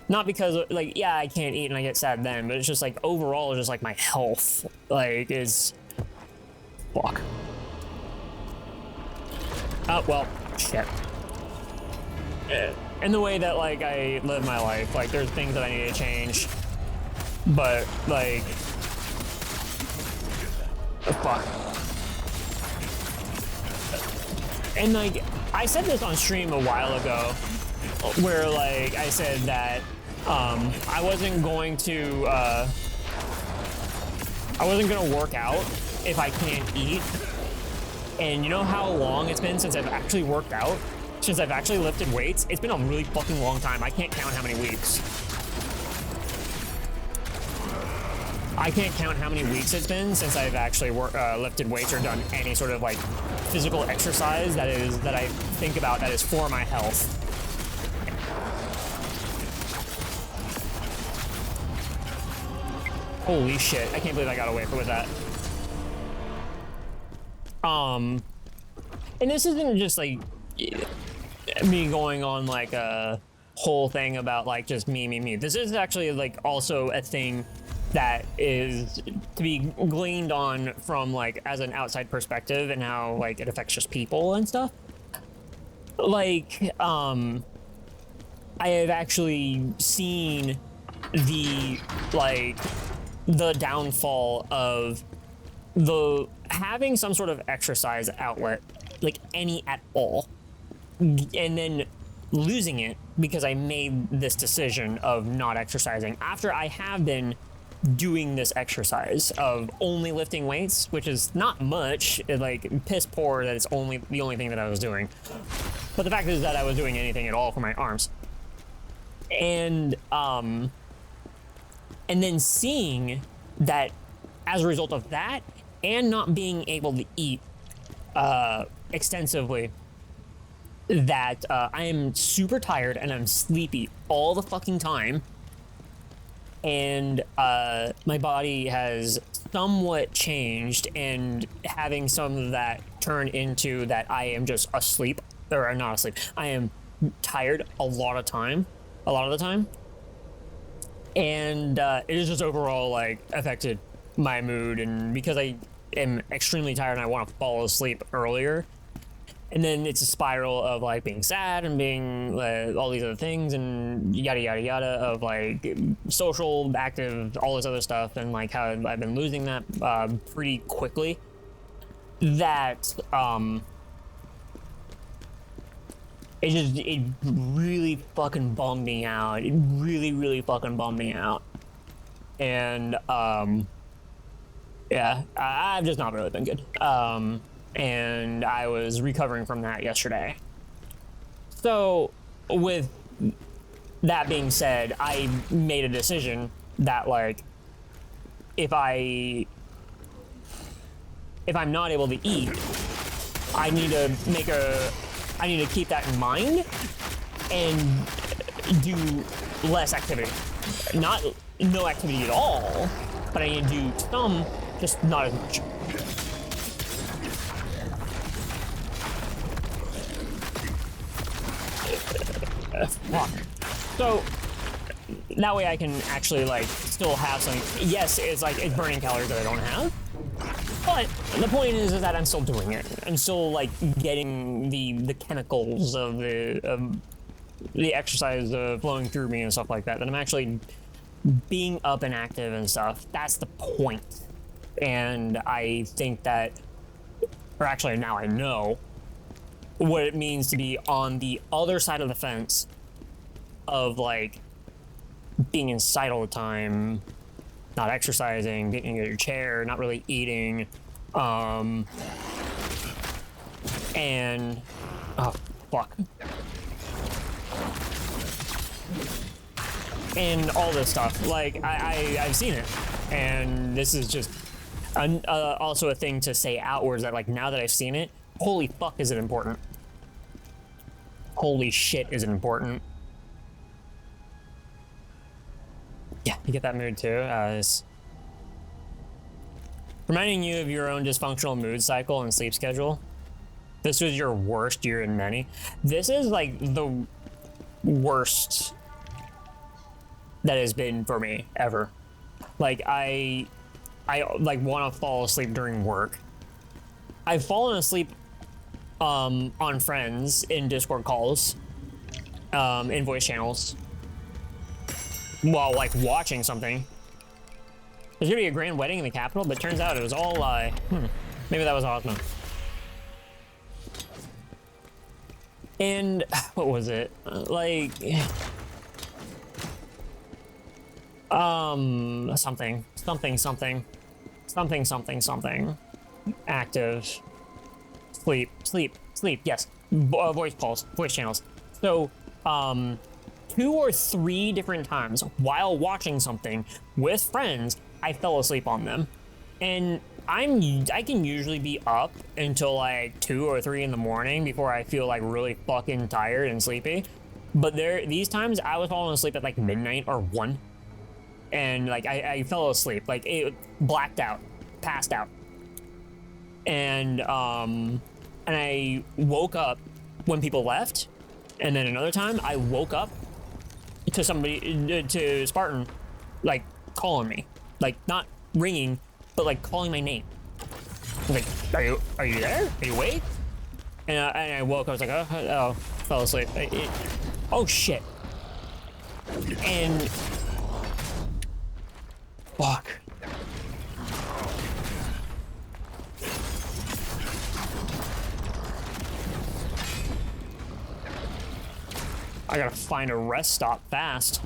not because like yeah I can't eat and I get sad then, but it's just like overall just like my health like is fuck. Oh well, shit. And the way that like I live my life, like there's things that I need to change, but like fuck. And like, I said this on stream a while ago, where like I said that I wasn't going to work out if I can't eat. And you know how long it's been since I've actually worked out? Since I've actually lifted weights? It's been a really fucking long time. I can't count how many weeks. I can't count how many weeks it's been since I've actually lifted weights or done any sort of like physical exercise that I think about that is for my health. Holy shit, I can't believe I got away with that. And this isn't just like me going on like a whole thing about like just me. This is actually like also a thing that is to be gleaned on from like as an outside perspective and how like it affects just people and stuff. Like, I have actually seen the downfall of having some sort of exercise outlet, like any at all, and then losing it because I made this decision of not exercising after I have been doing this exercise of only lifting weights, which is not much. Like, piss poor that it's the only thing that I was doing. But the fact is that I was doing anything at all for my arms. And then seeing that as a result of that and not being able to eat extensively, that I am super tired and I'm sleepy all the fucking time. And my body has somewhat changed, and having some of that turn into that I am just asleep, or not asleep. I am tired a lot of the time. And it has just overall, like, affected my mood, and because I am extremely tired and I want to fall asleep earlier, and then it's a spiral of, like, being sad and being all these other things and yada yada yada of, like, social, active, all this other stuff, and, like, how I've been losing that pretty quickly. That it really fucking bummed me out. It really fucking bummed me out. And yeah, I've just not really been good. And I was recovering from that yesterday. So with that being said, I made a decision that, like, if I'm not able to eat, I need to keep that in mind and do less activity. Not no activity at all, but I need to do some, just not as much. Fuck. So that way I can actually, like, still have something. Yes, it's burning calories that I don't have, but the point is that I'm still doing it. I'm still, like, getting the chemicals of the exercise flowing through me and stuff like that. That I'm actually being up and active and stuff. That's the point. And I think that, or actually now I know what it means to be on the other side of the fence of, like, being inside all the time, not exercising, getting in your chair, not really eating, and oh fuck, and all this stuff. Like, I've seen it, and this is just also a thing to say outwards that, like, now that I've seen it, holy fuck, is it important? Holy shit, is it important? Yeah, you get that mood too. It's reminding you of your own dysfunctional mood cycle and sleep schedule. This was your worst year in many. This is, like, the worst that has been for me ever. Like, I like want to fall asleep during work. I've fallen asleep on friends in Discord calls, in voice channels, while, like, watching something. There's gonna be a grand wedding in the capital, but turns out it was all lie. Maybe that was Ozma. And what was it? Like, something. Active. Sleep. Yes. Voice calls, voice channels. So, 2 or 3 different times while watching something with friends, I fell asleep on them. And I can usually be up until, like, 2 or 3 in the morning before I feel, like, really fucking tired and sleepy. But these times I was falling asleep at, like, midnight or 1. And, like, I fell asleep, like, it blacked out, passed out. And I woke up when people left. And then another time I woke up to to Spartan, like, calling me, like, not ringing, but, like, calling my name. Like, are you there? Are you awake? And I woke. I was like, oh, fell asleep. Oh shit. And fuck. I gotta find a rest stop fast.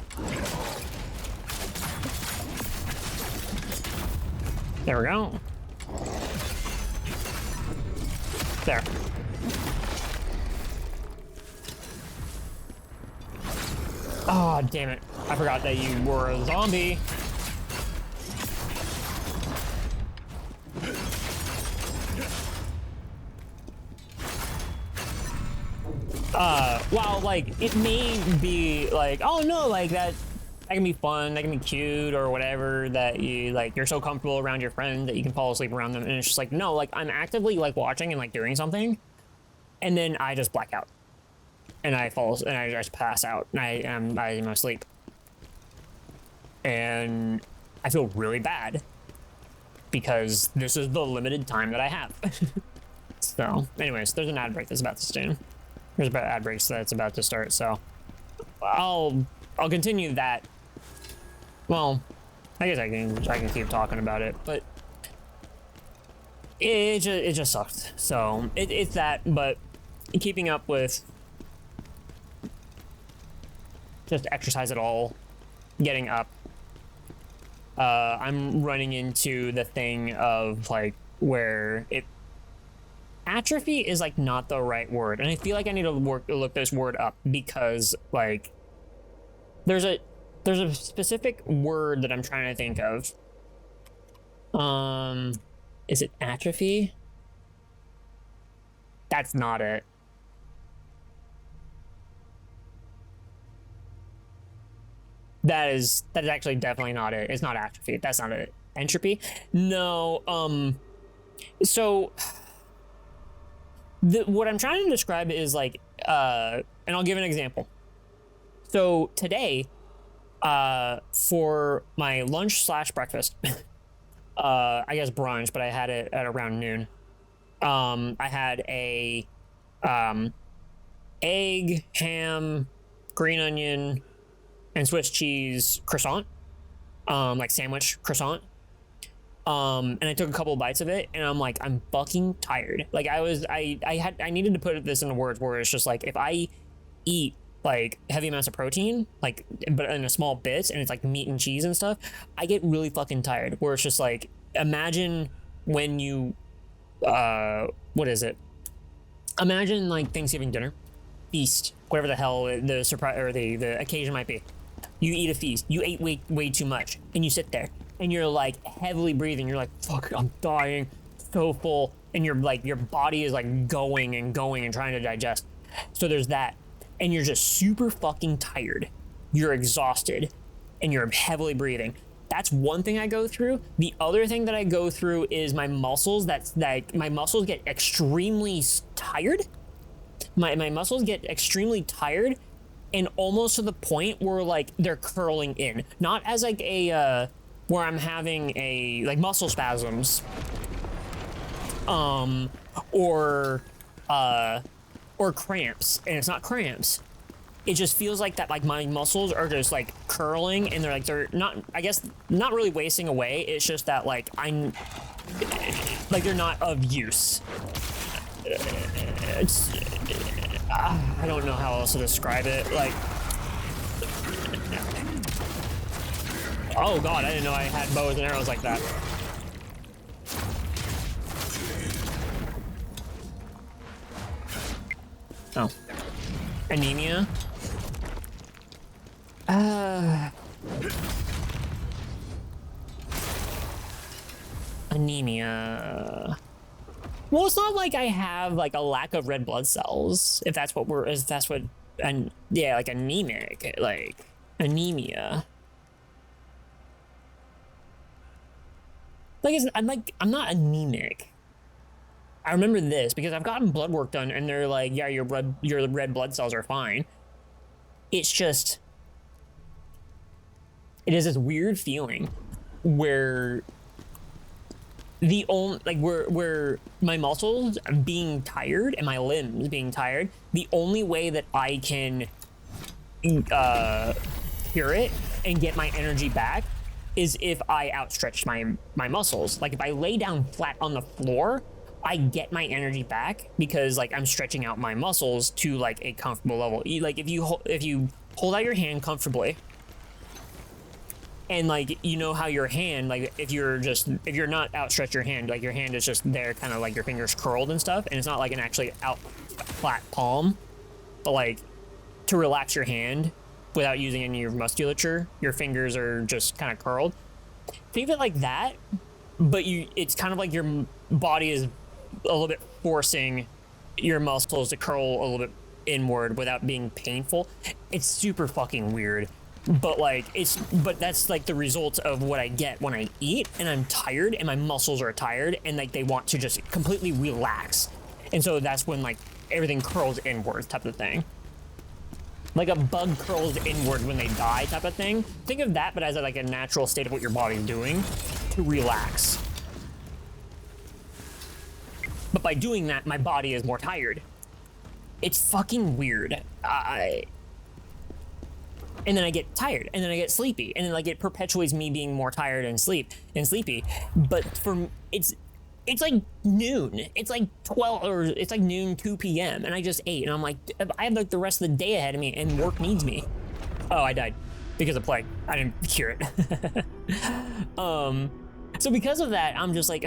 There we go. There. Oh, damn it. I forgot that you were a zombie. Well, like, it may be like, oh no, like that can be fun, that can be cute or whatever, that you, like, you're so comfortable around your friend that you can fall asleep around them, and it's just like, no, like, I'm actively, like, watching and, like, doing something, and then I just black out. And I just pass out, and I'm asleep. And I feel really bad, because this is the limited time that I have. So, anyways, there's an ad break that's about to start. There's an ad break that's about to start, so I'll continue that. Well, I guess I can keep talking about it, but it just sucked. So it's that, but keeping up with just exercise at all, getting up. I'm running into the thing of like where atrophy is like not the right word, and I feel like I need to look this word up, because like there's a specific word that I'm trying to think of. Is it atrophy? That's not it. That is actually definitely not it. It's not atrophy. That's not it. Entropy? No. So what I'm trying to describe is like, and I'll give an example. So today, for my lunch / breakfast, I guess brunch, but I had it at around noon. I had a egg, ham, green onion, and Swiss cheese croissant, like sandwich croissant. And I took a couple of bites of it, and I'm like, I'm fucking tired. Like I needed to put this into words where it's just like, if I eat like heavy amounts of protein, like, but in a small bits, and it's like meat and cheese and stuff, I get really fucking tired. Where it's just like, imagine when you, what is it? Imagine like Thanksgiving dinner, feast, whatever the hell the surprise or the occasion might be. You eat a feast, you ate way too much, and you sit there, and you're like heavily breathing, you're like, fuck, I'm dying, so full, and you're like, your body is like going and trying to digest. So there's that, and you're just super fucking tired, you're exhausted, and you're heavily breathing. That's one thing I go through. The other thing that I go through is my muscles. That's like, my muscles get extremely tired. My muscles get extremely tired, and almost to the point where like they're curling in, not as like a where I'm having a like muscle spasms, or cramps, and it's not cramps. It just feels like that, like my muscles are just like curling, and they're not, I guess, not really wasting away. It's just that like I'm like, they're not of use. I don't know how else to describe it. Like, oh god, I didn't know I had bows and arrows like that. Oh, anemia. Anemia. Well, it's not like I have like a lack of red blood cells, if that's what and yeah, like anemic, like anemia. Like, I'm not anemic. I remember this because I've gotten blood work done, and they're like, yeah, your red blood cells are fine. It's just, it is this weird feeling where where my muscles being tired and my limbs being tired, the only way that I can cure it and get my energy back is if I outstretch my muscles. Like, if I lay down flat on the floor, I get my energy back because like I'm stretching out my muscles to like a comfortable level. Like if you hold out your hand comfortably, and like you know how your hand, like if you're not outstretched your hand, like your hand is just there, kind of like your fingers curled and stuff, and it's not like an actually out flat palm, but like to relax your hand without using any of your musculature, your fingers are just kind of curled. Think of it like that, but it's kind of like your body is a little bit forcing your muscles to curl a little bit inward without being painful. It's super fucking weird, but like but that's like the result of what I get when I eat and I'm tired and my muscles are tired and like they want to just completely relax, and so that's when like everything curls inward type of thing. Like a bug curls inward when they die type of thing. Think of that, but as like a natural state of what your body's doing to relax. But by doing that, my body is more tired. It's fucking weird. And then I get tired, and then I get sleepy, and then like it perpetuates me being more tired and sleepy. But it's like noon. It's like 12, or it's like noon, 2 p.m. and I just ate, and I'm like, I have like the rest of the day ahead of me, and work needs me. Oh, I died because of plague. I didn't cure it. So because of that, I'm just like,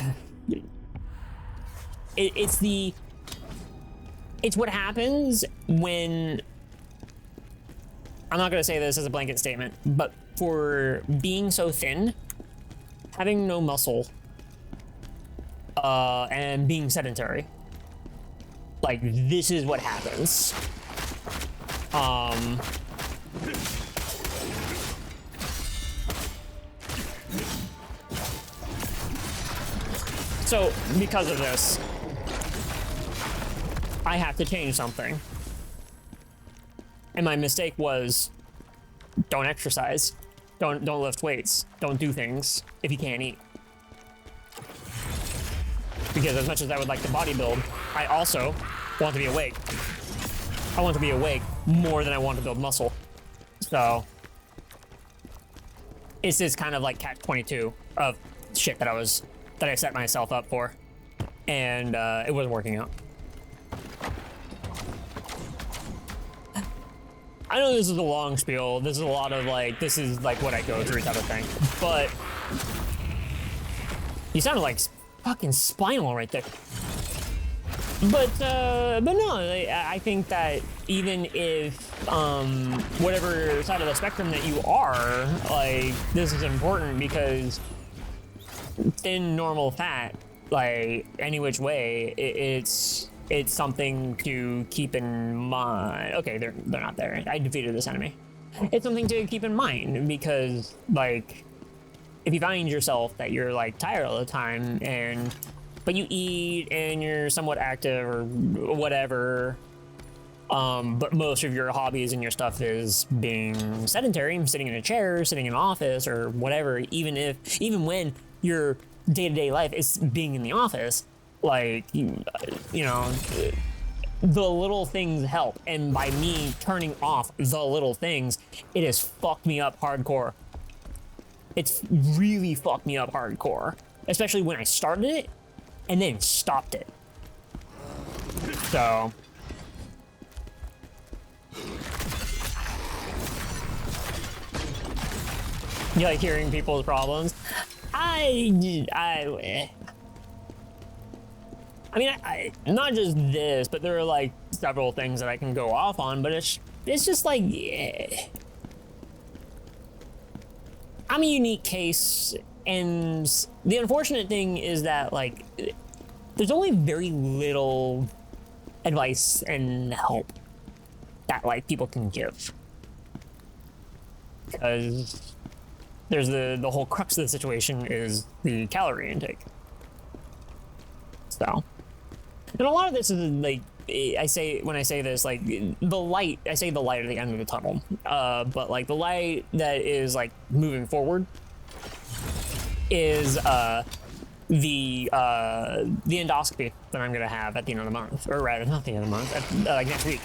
it's what happens when, I'm not gonna say this as a blanket statement, but for being so thin, having no muscle, and being sedentary, like this is what happens. So because of this, I have to change something. And my mistake was, don't exercise, don't lift weights, don't do things if you can't eat. Because as much as I would like to bodybuild, I also want to be awake. I want to be awake more than I want to build muscle. So it's this kind of like catch-22 of shit that I set myself up for, and it wasn't working out. I know this is a long spiel. This is a lot of like, this is like what I go through type of thing, but you sounded like fucking spinal right there. But no, I think that even if whatever side of the spectrum that you are, like this is important, because thin normal fat, like any which way, it's something to keep in mind. Okay, they're not there. I defeated this enemy. It's something to keep in mind, because like if you find yourself that you're like tired all the time, but you eat and you're somewhat active or whatever, but most of your hobbies and your stuff is being sedentary, sitting in a chair, sitting in an office or whatever, even when your day-to-day life is being in the office, like, you know, the little things help. And by me turning off the little things, it has fucked me up hardcore. It's really fucked me up hardcore, especially when I started it and then stopped it. So you like hearing people's problems? I mean, not just this, but there are like several things that I can go off on, but it's just like, yeah. I'm a unique case, and the unfortunate thing is that like there's only very little advice and help that like people can give, because there's the whole crux of the situation is the calorie intake. So, and a lot of this is like, when I say this, like the light, I say the light at the end of the tunnel, but like the light that is like moving forward is the endoscopy that I'm gonna have at the end of the month, or rather not the end of the month, like next week,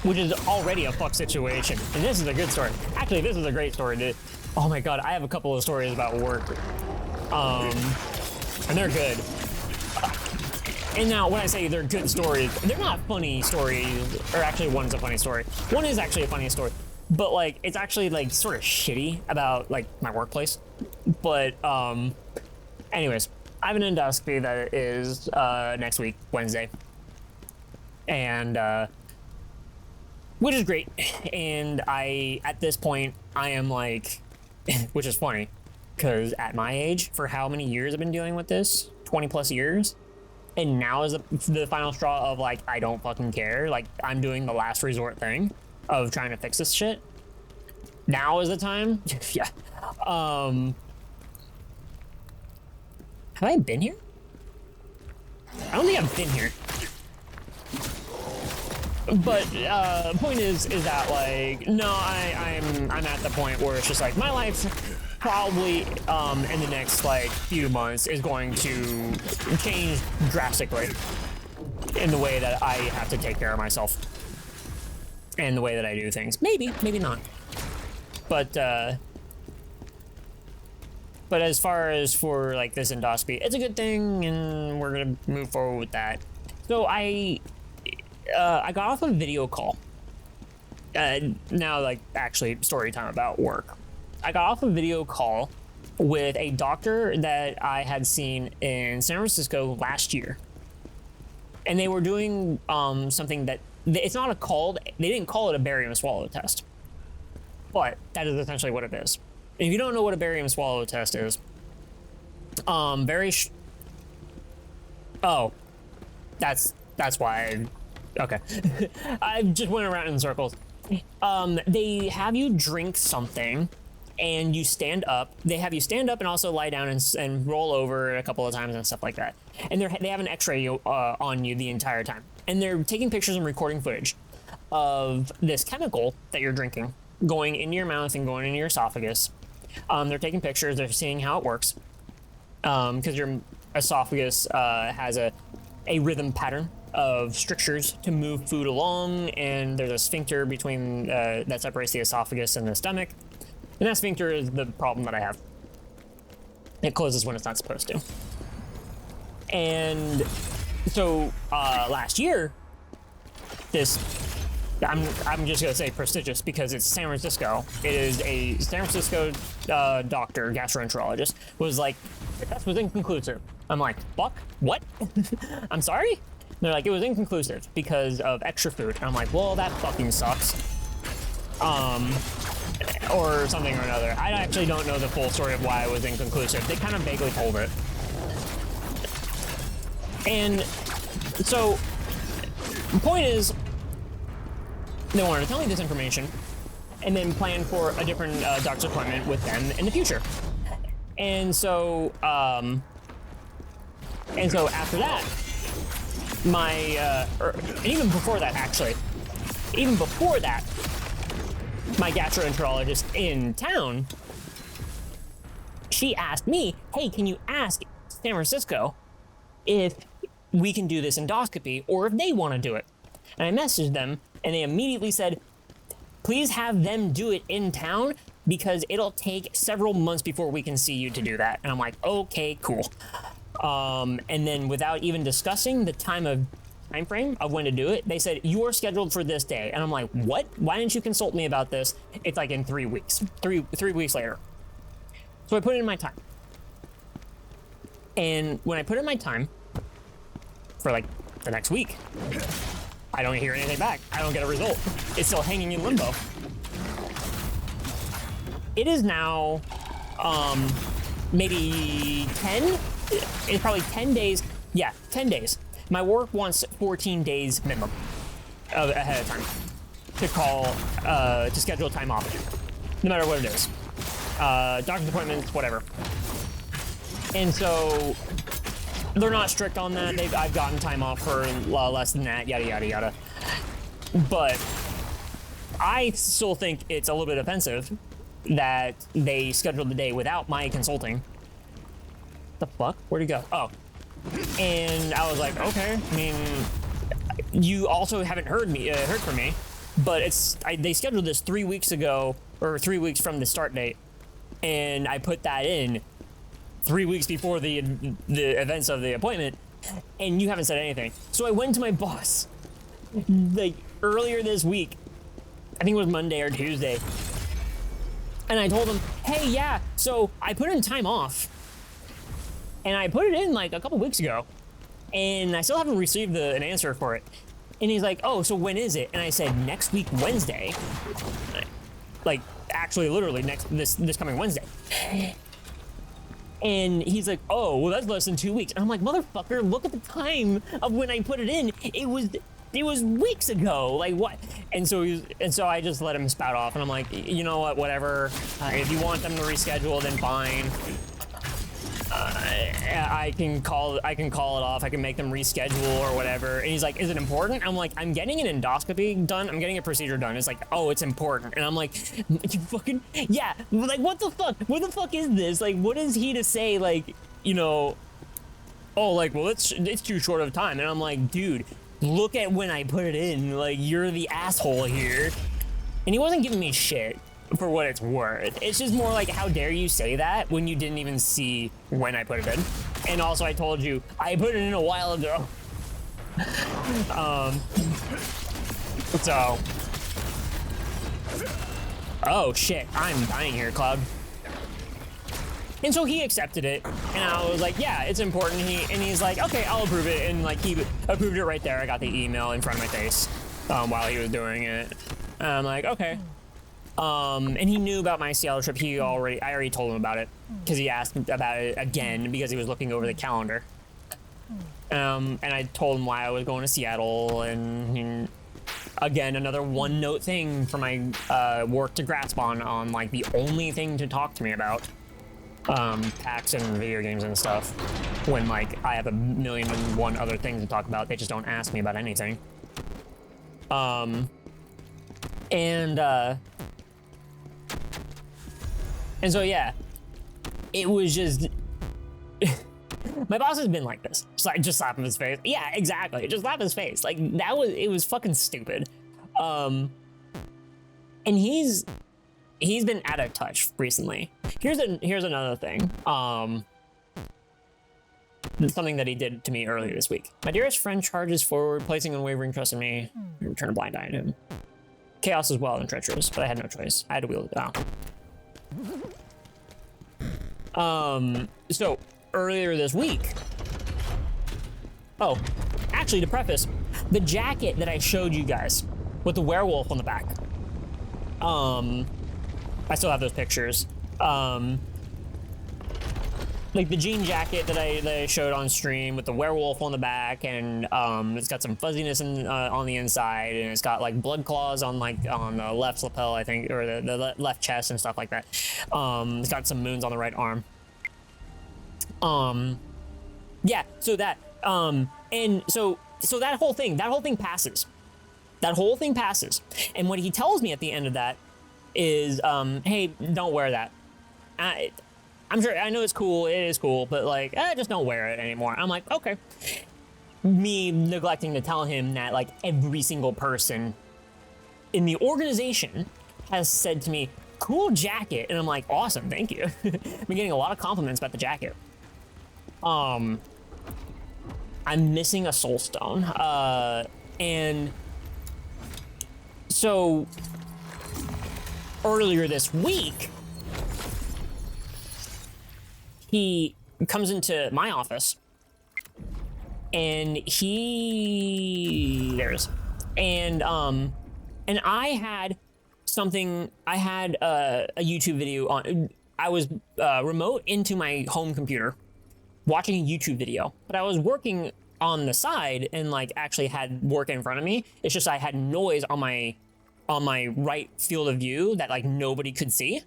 which is already a fuck situation. And this is a good story. Actually, this is a great story, dude. Oh my god, I have a couple of stories about work And they're good. And now, when I say they're good stories, they're not funny stories, or actually one's a funny story. One is actually a funny story, but like, it's actually like sort of shitty about like my workplace. But anyways, I have an endoscopy that is next week, Wednesday. And which is great. And at this point, I am like, which is funny, because at my age, for how many years I've been dealing with this, 20 plus years, and now is the final straw of like, I don't fucking care. Like, I'm doing the last resort thing of trying to fix this shit. Now is the time. Yeah. Have I been here? I don't think I've been here. But point is that like, no, I'm at the point where it's just like my life probably in the next like few months is going to change drastically in the way that I have to take care of myself and the way that I do things. Maybe not. But as far as for like this endoscopy, it's a good thing, and we're gonna move forward with that. So I got off a video call. Now, like, actually, story time about work. I got off a video call with a doctor that I had seen in San Francisco last year. And they were doing something that, it's not they didn't call it a barium swallow test. But that is essentially what it is. And if you don't know what a barium swallow test is, oh, that's why okay. I just went around in circles. They have you drink something and you stand up. They have you stand up and also lie down and roll over a couple of times and stuff like that. And they have an x-ray on you the entire time. And they're taking pictures and recording footage of this chemical that you're drinking going into your mouth and going into your esophagus. They're taking pictures. They're seeing how it works. Because your esophagus has a rhythm pattern of strictures to move food along, and there's a sphincter between that separates the esophagus and the stomach, and that sphincter is the problem that I have. It closes when it's not supposed to. And so last year, I'm just gonna say prestigious because it's San Francisco. It is a San Francisco doctor, gastroenterologist, was like, the test was inconclusive. I'm like, fuck, what? I'm sorry? They're like, it was inconclusive because of extra food. And I'm like, well, that fucking sucks. Or something or another. I actually don't know the full story of why it was inconclusive. They kind of vaguely told it. And so, the point is, they wanted to tell me this information and then plan for a different doctor's appointment with them in the future. And so after that, and even before that, actually, my gastroenterologist in town, she asked me, hey, can you ask San Francisco if we can do this endoscopy or if they want to do it? And I messaged them, and they immediately said, please have them do it in town because it'll take several months before we can see you to do that. And I'm like, okay, cool. And then without even discussing the time frame of when to do it, they said, you are scheduled for this day. And I'm like, what? Why didn't you consult me about this? It's like in 3 weeks, three weeks later. So I put in my time. And when I put in my time for like the next week, I don't hear anything back. I don't get a result. It's still hanging in limbo. It is now, maybe 10? It's probably 10 days. Yeah, 10 days. My work wants 14 days minimum ahead of time to schedule time off, no matter what it is. Doctor's appointments, whatever. And so they're not strict on that. I've gotten time off for less than that, yada, yada, yada. But I still think it's a little bit offensive that they scheduled the day without my consulting. The fuck? Where'd he go? Oh. And I was like, okay. I mean, you also haven't heard from me, but they scheduled this 3 weeks ago, or 3 weeks from the start date, and I put that in 3 weeks before the events of the appointment, and you haven't said anything. So I went to my boss, like, earlier this week. I think it was Monday or Tuesday. And I told him, hey, yeah, so I put in time off. And I put it in like a couple weeks ago. And I still haven't received an answer for it. And he's like, oh, so when is it? And I said, next week, Wednesday. Like, actually, literally, this coming Wednesday. And he's like, oh, well, that's less than 2 weeks. And I'm like, motherfucker, look at the time of when I put it in. It was weeks ago. Like, what? And so I just let him spout off, and I'm like, you know what? Whatever. If you want them to reschedule, then fine. I can call it off. I can make them reschedule or whatever. And he's like, is it important? I'm like, I'm getting an endoscopy done. I'm getting a procedure done. It's like, oh, it's important. And I'm like, you fucking, yeah. Like, what the fuck? What the fuck is this? Like, what is he to say? Like, you know, oh, like, well, it's too short of time. And I'm like, dude, look at when I put it in. Like, you're the asshole here. And he wasn't giving me shit for what it's worth. It's just more like, how dare you say that when you didn't even see when I put it in? And also, I told you, I put it in a while ago. So. Oh, shit. I'm dying here, Cloud. And so he accepted it, and I was like, yeah, it's important. And he's like, okay, I'll approve it. And like, he approved it right there. I got the email in front of my face while he was doing it. And I'm like, okay. And he knew about my Seattle trip. I already told him about it because he asked about it again because he was looking over the calendar. And I told him why I was going to Seattle, and again, another one-note thing for my work to grasp on like the only thing to talk to me about. Packs and video games and stuff. When like I have 1,000,001 other things to talk about, they just don't ask me about anything. And so yeah, it was just my boss has been like this. Just slap him in his face. Yeah, exactly. Just slap his face. Like it was fucking stupid. And he's been out of touch recently. Here's another thing. Something that he did to me earlier this week. My dearest friend charges forward, placing unwavering trust in me. I return a blind eye to him. Chaos is wild and treacherous, but I had no choice. I had to wheel it down. So earlier this week. Oh, actually, to preface, the jacket that I showed you guys with the werewolf on the back. I still have those pictures. Like the jean jacket that I showed on stream with the werewolf on the back, and it's got some fuzziness on the inside, and it's got like blood claws on the left lapel, I think, or the left chest and stuff like that. It's got some moons on the right arm. Yeah, so that and so that whole thing passes. That whole thing passes. And what he tells me at the end of that is, hey, don't wear that. I'm sure, I know it's cool, it is cool, but like, just don't wear it anymore. I'm like, okay. Me neglecting to tell him that like every single person in the organization has said to me, cool jacket. And I'm like, awesome, thank you. I've been getting a lot of compliments about the jacket. I'm missing a soul stone. And so earlier this week, he comes into my office, and and I had a YouTube video on. I was remote into my home computer, watching a YouTube video, but I was working on the side and like actually had work in front of me. It's just I had noise on my right field of view that like nobody could see.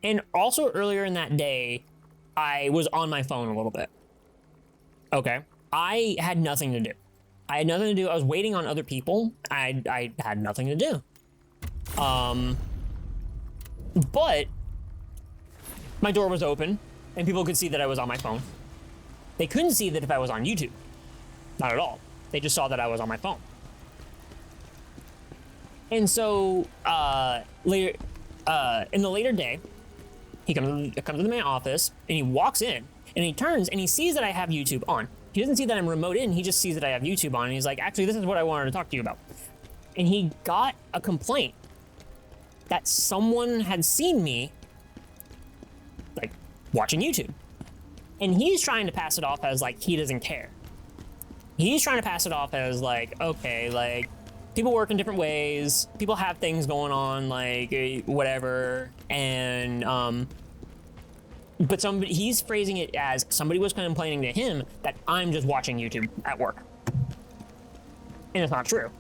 And also earlier in that day, I was on my phone a little bit. Okay. I had nothing to do. I was waiting on other people. I had nothing to do. But my door was open and people could see that I was on my phone. They couldn't see that if I was on YouTube. Not at all. They just saw that I was on my phone. And so, later, in the later day, He comes into my office, and he walks in, and he turns, and he sees that I have YouTube on. He doesn't see that I'm remote in, he just sees that I have YouTube on, and he's like, actually, this is what I wanted to talk to you about. And he got a complaint that someone had seen me, like, watching YouTube. And he's trying to pass it off as, like, he doesn't care. He's trying to pass it off as, like, okay, like, people work in different ways, people have things going on, like, whatever, and, but he's phrasing it as somebody was complaining to him that I'm just watching YouTube at work. And it's not true.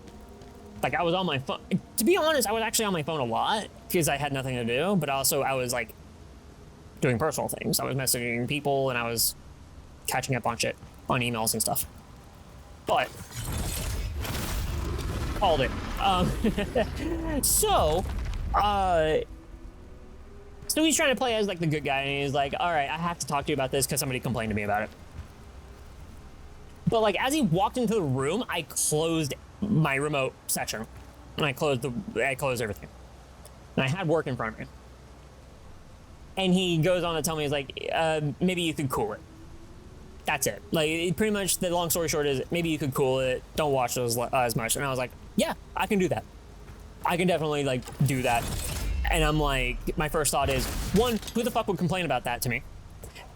Like, I was on my phone. To be honest, I was actually on my phone a lot because I had nothing to do, but also I was, like, doing personal things. I was messaging people and I was catching up on shit, on emails and stuff. But, called it. So he's trying to play as, like, the good guy, and he's like, all right, I have to talk to you about this because somebody complained to me about it. But, like, as he walked into the room, I closed my remote section, and I closed everything. And I had work in front of me. And he goes on to tell me, he's like, maybe you could cool it. That's it. Like, pretty much the long story short is, maybe you could cool it, don't watch those as much. And I was like, yeah, I can do that. I can definitely, like, do that. And I'm like, my first thought is, one, who the fuck would complain about that to me?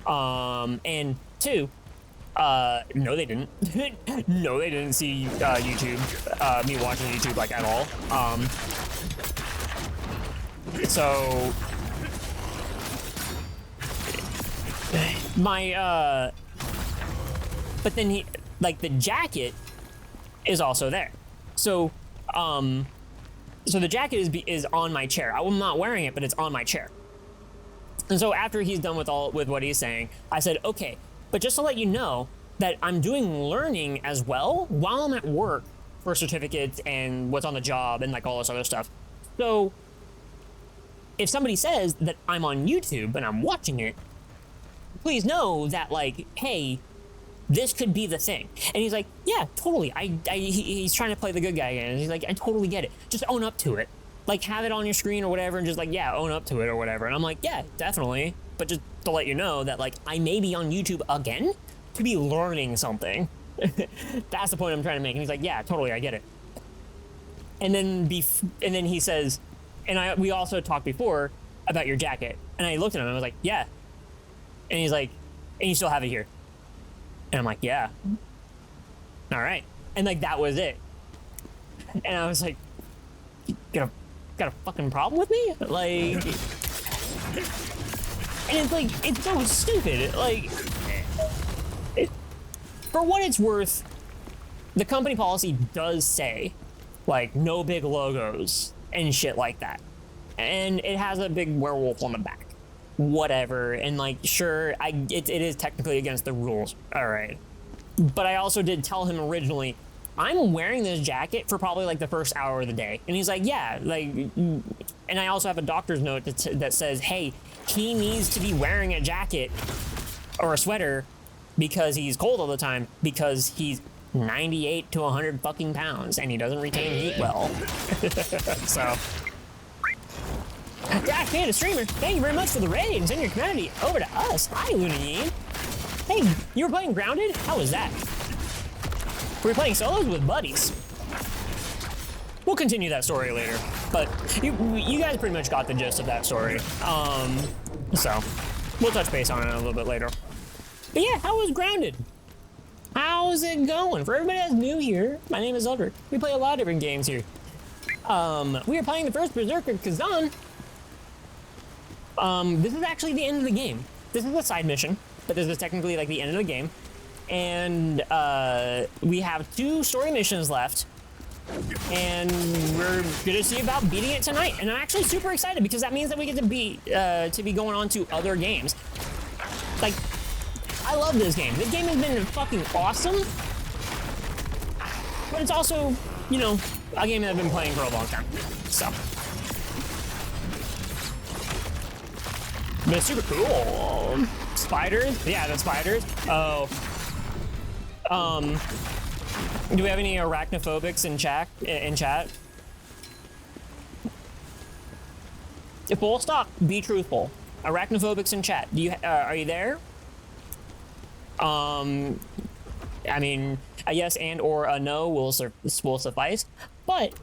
And two, no, they didn't. No, they didn't see YouTube, me watching YouTube, like, at all. So my but then he, like, the jacket is also there. So so the jacket is on my chair. I'm not wearing it, but it's on my chair. And so after he's done with what he's saying, I said, okay, but just to let you know that I'm doing learning as well while I'm at work for certificates and what's on the job and, like, all this other stuff. So if somebody says that I'm on YouTube and I'm watching it, please know that, like, hey, this could be the thing. And he's like, yeah, totally. He's trying to play the good guy again. And he's like, I totally get it. Just own up to it. Like, have it on your screen or whatever, and just, like, yeah, own up to it or whatever. And I'm like, yeah, definitely. But just to let you know that, like, I may be on YouTube again to be learning something. That's the point I'm trying to make. And he's like, yeah, totally, I get it. And then he says, and we also talked before about your jacket. And I looked at him and I was like, yeah. And he's like, and you still have it here. And I'm like, yeah. All right. And, like, that was it. And I was like, you got a fucking problem with me? Like, and it's like, it's so stupid. Like, for what it's worth, the company policy does say, like, no big logos and shit like that. And it has a big werewolf on the back. Whatever. And, like, sure, it is technically against the rules. All right. But I also did tell him originally, I'm wearing this jacket for probably, like, the first hour of the day. And he's like, yeah, like, and I also have a doctor's note that says, hey, he needs to be wearing a jacket or a sweater because he's cold all the time, because he's 98 to 100 fucking pounds and he doesn't retain heat well. So, Dash Panda Streamer, thank you very much for the raid and send your community over to us. Hi, Lunayeen. Hey, you were playing Grounded? How was that? We were playing solos with buddies. We'll continue that story later, but you guys pretty much got the gist of that story. So we'll touch base on it a little bit later. But yeah, how was Grounded? How's it going? For everybody that's new here, my name is Eldrick. We play a lot of different games here. We are playing the first Berserker, Khazan. This is actually the end of the game. This is a side mission, but this is technically, like, the end of the game. And we have 2 story missions left, and we're gonna see about beating it tonight. And I'm actually super excited because that means that we get to be going on to other games. Like, I love this game. This game has been fucking awesome, but it's also, you know, a game that I've been playing for a long time. So, but it's super cool. Spiders? Yeah, the spiders. Oh. Do we have any arachnophobics in chat? Full stop. Be truthful. Arachnophobics in chat. Do you are you there? I mean, a yes and or a no will suffice. But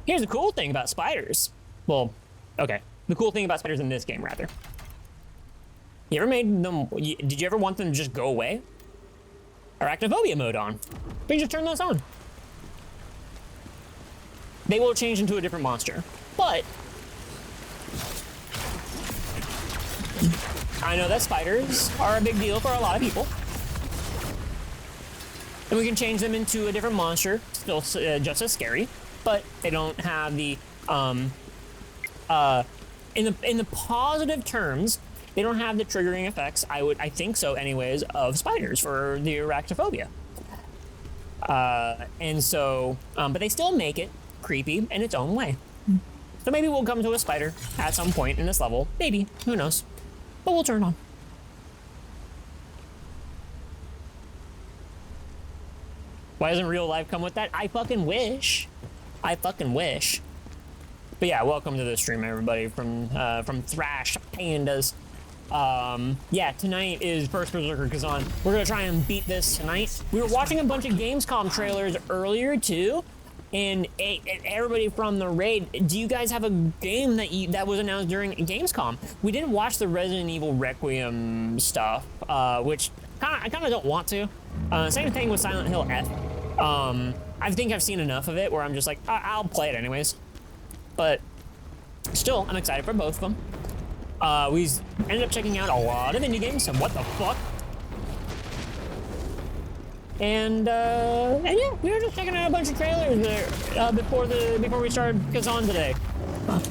here's the cool thing about spiders. Well, okay. The cool thing about spiders in this game, rather. You ever made them? Did you ever want them to just go away? Arachnophobia mode on. We can just turn those on. They will change into a different monster, but I know that spiders are a big deal for a lot of people. And we can change them into a different monster, still just as scary, but they don't have the, in the positive terms, they don't have the triggering effects, I think so anyways, of spiders for the arachnophobia. And so, but they still make it creepy in its own way. So maybe we'll come to a spider at some point in this level. Maybe, who knows? But we'll turn it on. Why doesn't real life come with that? I fucking wish. I fucking wish. But yeah, welcome to the stream, everybody, from Thrash Pandas. Yeah, tonight is First Berserker Khazan. We're gonna try and beat this tonight. We were watching a bunch of Gamescom trailers earlier too, and everybody from the raid, do you guys have a game that was announced during Gamescom? We didn't watch the Resident Evil Requiem stuff, which I kind of don't want to. Same thing with Silent Hill F. I think I've seen enough of it where I'm just like, I'll play it anyways. But still, I'm excited for both of them. We ended up checking out a lot of indie games, and what the fuck? And yeah, we were just checking out a bunch of trailers there before we started Khazan today.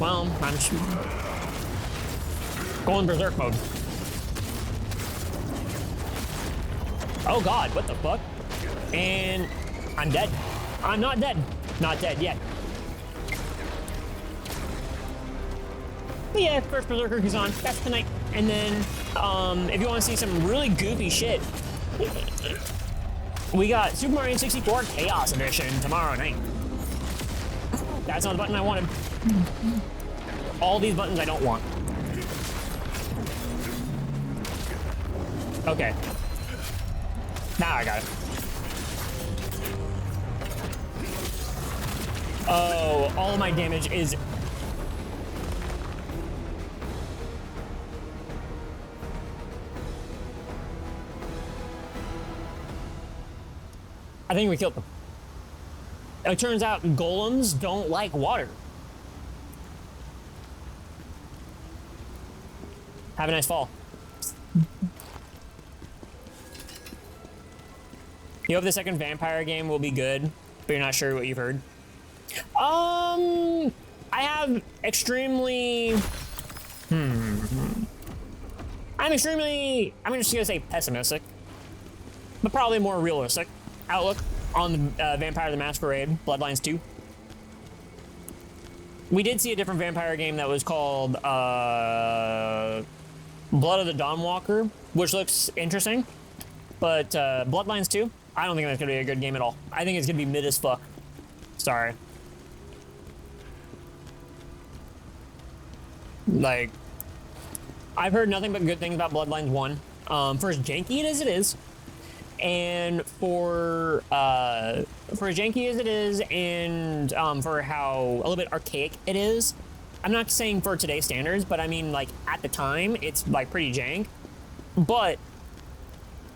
Well, I'm just going berserk mode. Oh god, what the fuck? And I'm dead. I'm not dead. Not dead yet. But yeah, First Berserker Khazan, that's tonight. And then, if you want to see some really goofy shit, we got Super Mario 64 Chaos Edition tomorrow night. That's not the button I wanted. All these buttons I don't want. Okay. Now I got it. Oh, all of my damage is... I think we killed them. It turns out golems don't like water. Have a nice fall. You hope the second vampire game will be good, but you're not sure what you've heard. I have extremely... I'm just gonna say pessimistic, but probably more realistic outlook on the Vampire the Masquerade Bloodlines 2. We did see a different vampire game that was called Blood of the Dawnwalker, which looks interesting, but Bloodlines 2, I don't think that's gonna be a good game at all. I think it's gonna be mid as fuck. Sorry. Like, I've heard nothing but good things about Bloodlines 1. For as janky as it is, and for as janky as it is, and for how a little bit archaic it is, I'm not saying for today's standards, but I mean, like, at the time, it's like pretty jank. But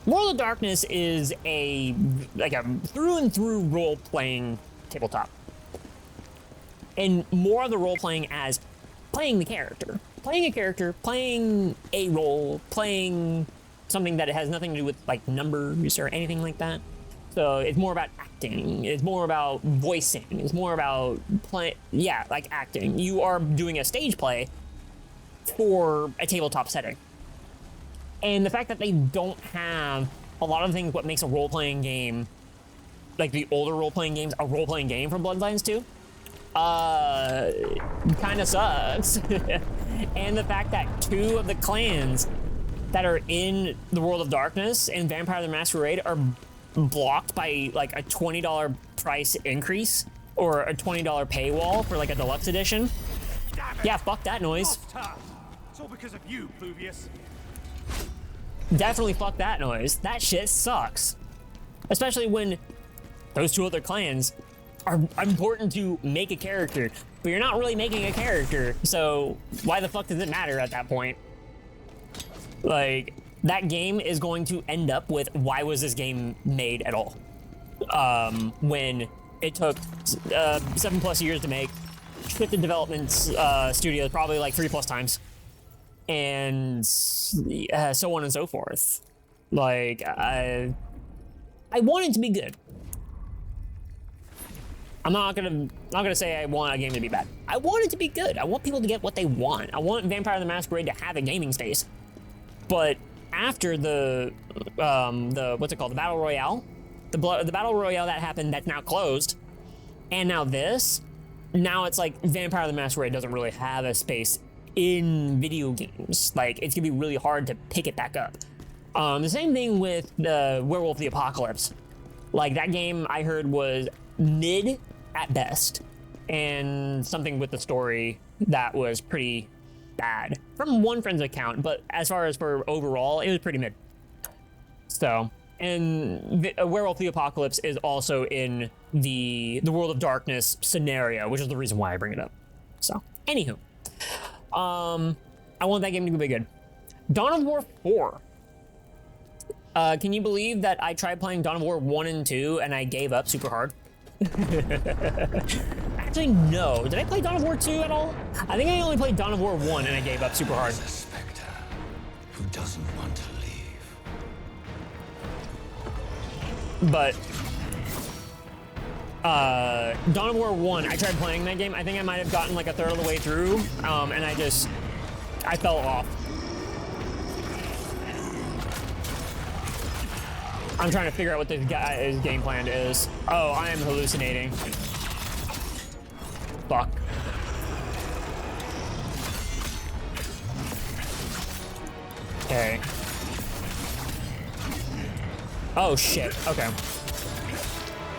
World of Darkness is a through and through role-playing tabletop, and more of the role-playing as playing the character, playing a role, playing something that it has nothing to do with like numbers or anything like that. So it's more about acting, it's more about voicing, it's more about acting. You are doing a stage play for a tabletop setting. And the fact that they don't have a lot of things what makes a role-playing game, like the older role-playing games, a role-playing game from Bloodlines 2, kind of sucks. And the fact that 2 of the clans that are in the World of Darkness and Vampire the Masquerade are blocked by like a $20 price increase or a $20 paywall for like a deluxe edition. Yeah, fuck that noise. It's all because of you, Pluvius. Definitely fuck that noise. That shit sucks. Especially when those two other clans are important to make a character, but you're not really making a character, so why the fuck does it matter at that point? Like, that game is going to end up with, why was this game made at all? When it took 7+ years to make, shifted development studios probably like 3+ times, and so on and so forth. Like, I want it to be good. I'm not gonna say I want a game to be bad. I want it to be good. I want people to get what they want. I want Vampire the Masquerade to have a gaming space. But after the what's it called? The Battle Royale? The Battle Royale that happened that's now closed. And now this, now it's like Vampire the Masquerade doesn't really have a space in video games. Like, it's gonna be really hard to pick it back up. The same thing with the Werewolf the Apocalypse. Like, that game I heard was mid at best, and something with the story that was pretty bad from one friend's account, but as far as for overall, it was pretty mid. So, and Werewolf the Apocalypse is also in the World of Darkness scenario, which is the reason why I bring it up. So, anywho, I want that game to be good. Dawn of War 4. Can you believe that I tried playing Dawn of War 1 and 2 and I gave up super hard? Actually, no. Did I play Dawn of War 2 at all? I think I only played Dawn of War 1 and I gave up super hard. A specter who doesn't want to leave. But Dawn of War 1, I tried playing that game. I think I might have gotten like a third of the way through, and I fell off. I'm trying to figure out what this guy's game plan is. Oh, I am hallucinating. Fuck. Okay. Oh shit, okay.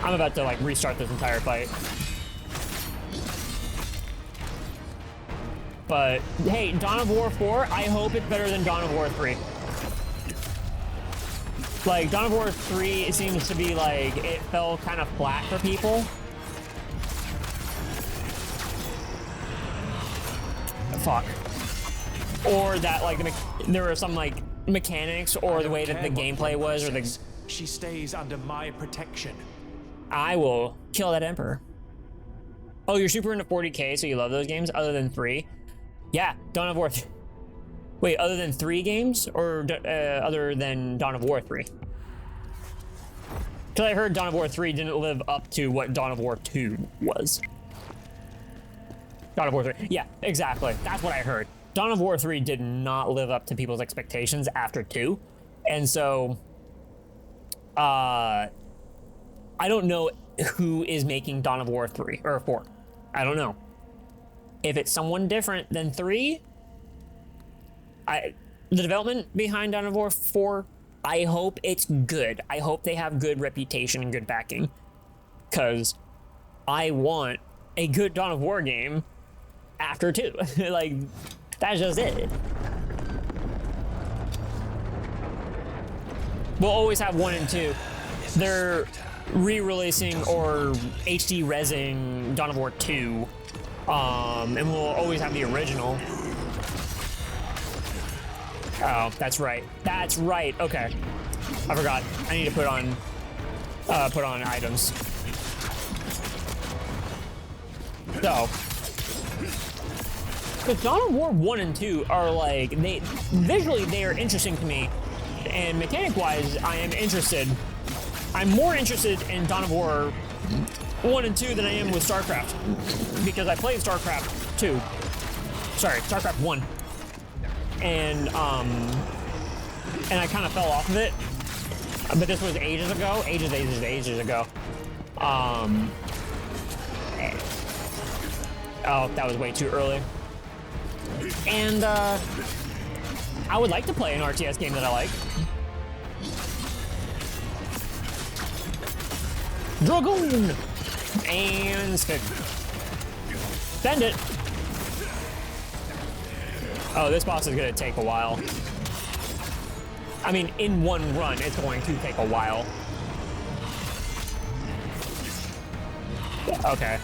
I'm about to like restart this entire fight. But hey, Dawn of War 4, I hope it's better than Dawn of War 3. Like, Dawn of War 3, it seems to be like, it fell kind of flat for people. Fuck. Or that, like, there were some, like, mechanics or the way that the gameplay was, or the... She stays under my protection. I will kill that Emperor. Oh, you're super into 40K, so you love those games, other than 3? Yeah, Dawn of War 3. Wait, other than 3 games, or other than Dawn of War 3? Because I heard Dawn of War 3 didn't live up to what Dawn of War 2 was. Dawn of War 3, yeah, exactly. That's what I heard. Dawn of War 3 did not live up to people's expectations after 2. And so, I don't know who is making Dawn of War 3, or 4. I don't know. If it's someone different than 3, the development behind Dawn of War 4, I hope it's good. I hope they have good reputation and good backing. Because I want a good Dawn of War game after 2. Like, that's just it. We'll always have 1 and 2. They're re-releasing or HD resing Dawn of War 2. And we'll always have the original. Oh, that's right. That's right. Okay. I forgot. I need to put on items. So, because Dawn of War 1 and 2 are like, visually they are interesting to me, and mechanic-wise, I am interested. I'm more interested in Dawn of War 1 and 2 than I am with StarCraft, because I played StarCraft 2. Sorry, StarCraft 1. And I kind of fell off of it, but this was ages ago. Ages ago. Oh, that was way too early. And I would like to play an RTS game that I like. Dragoon! And spin. Send it. Oh, this boss is gonna take a while. I mean, in one run, it's going to take a while. Okay.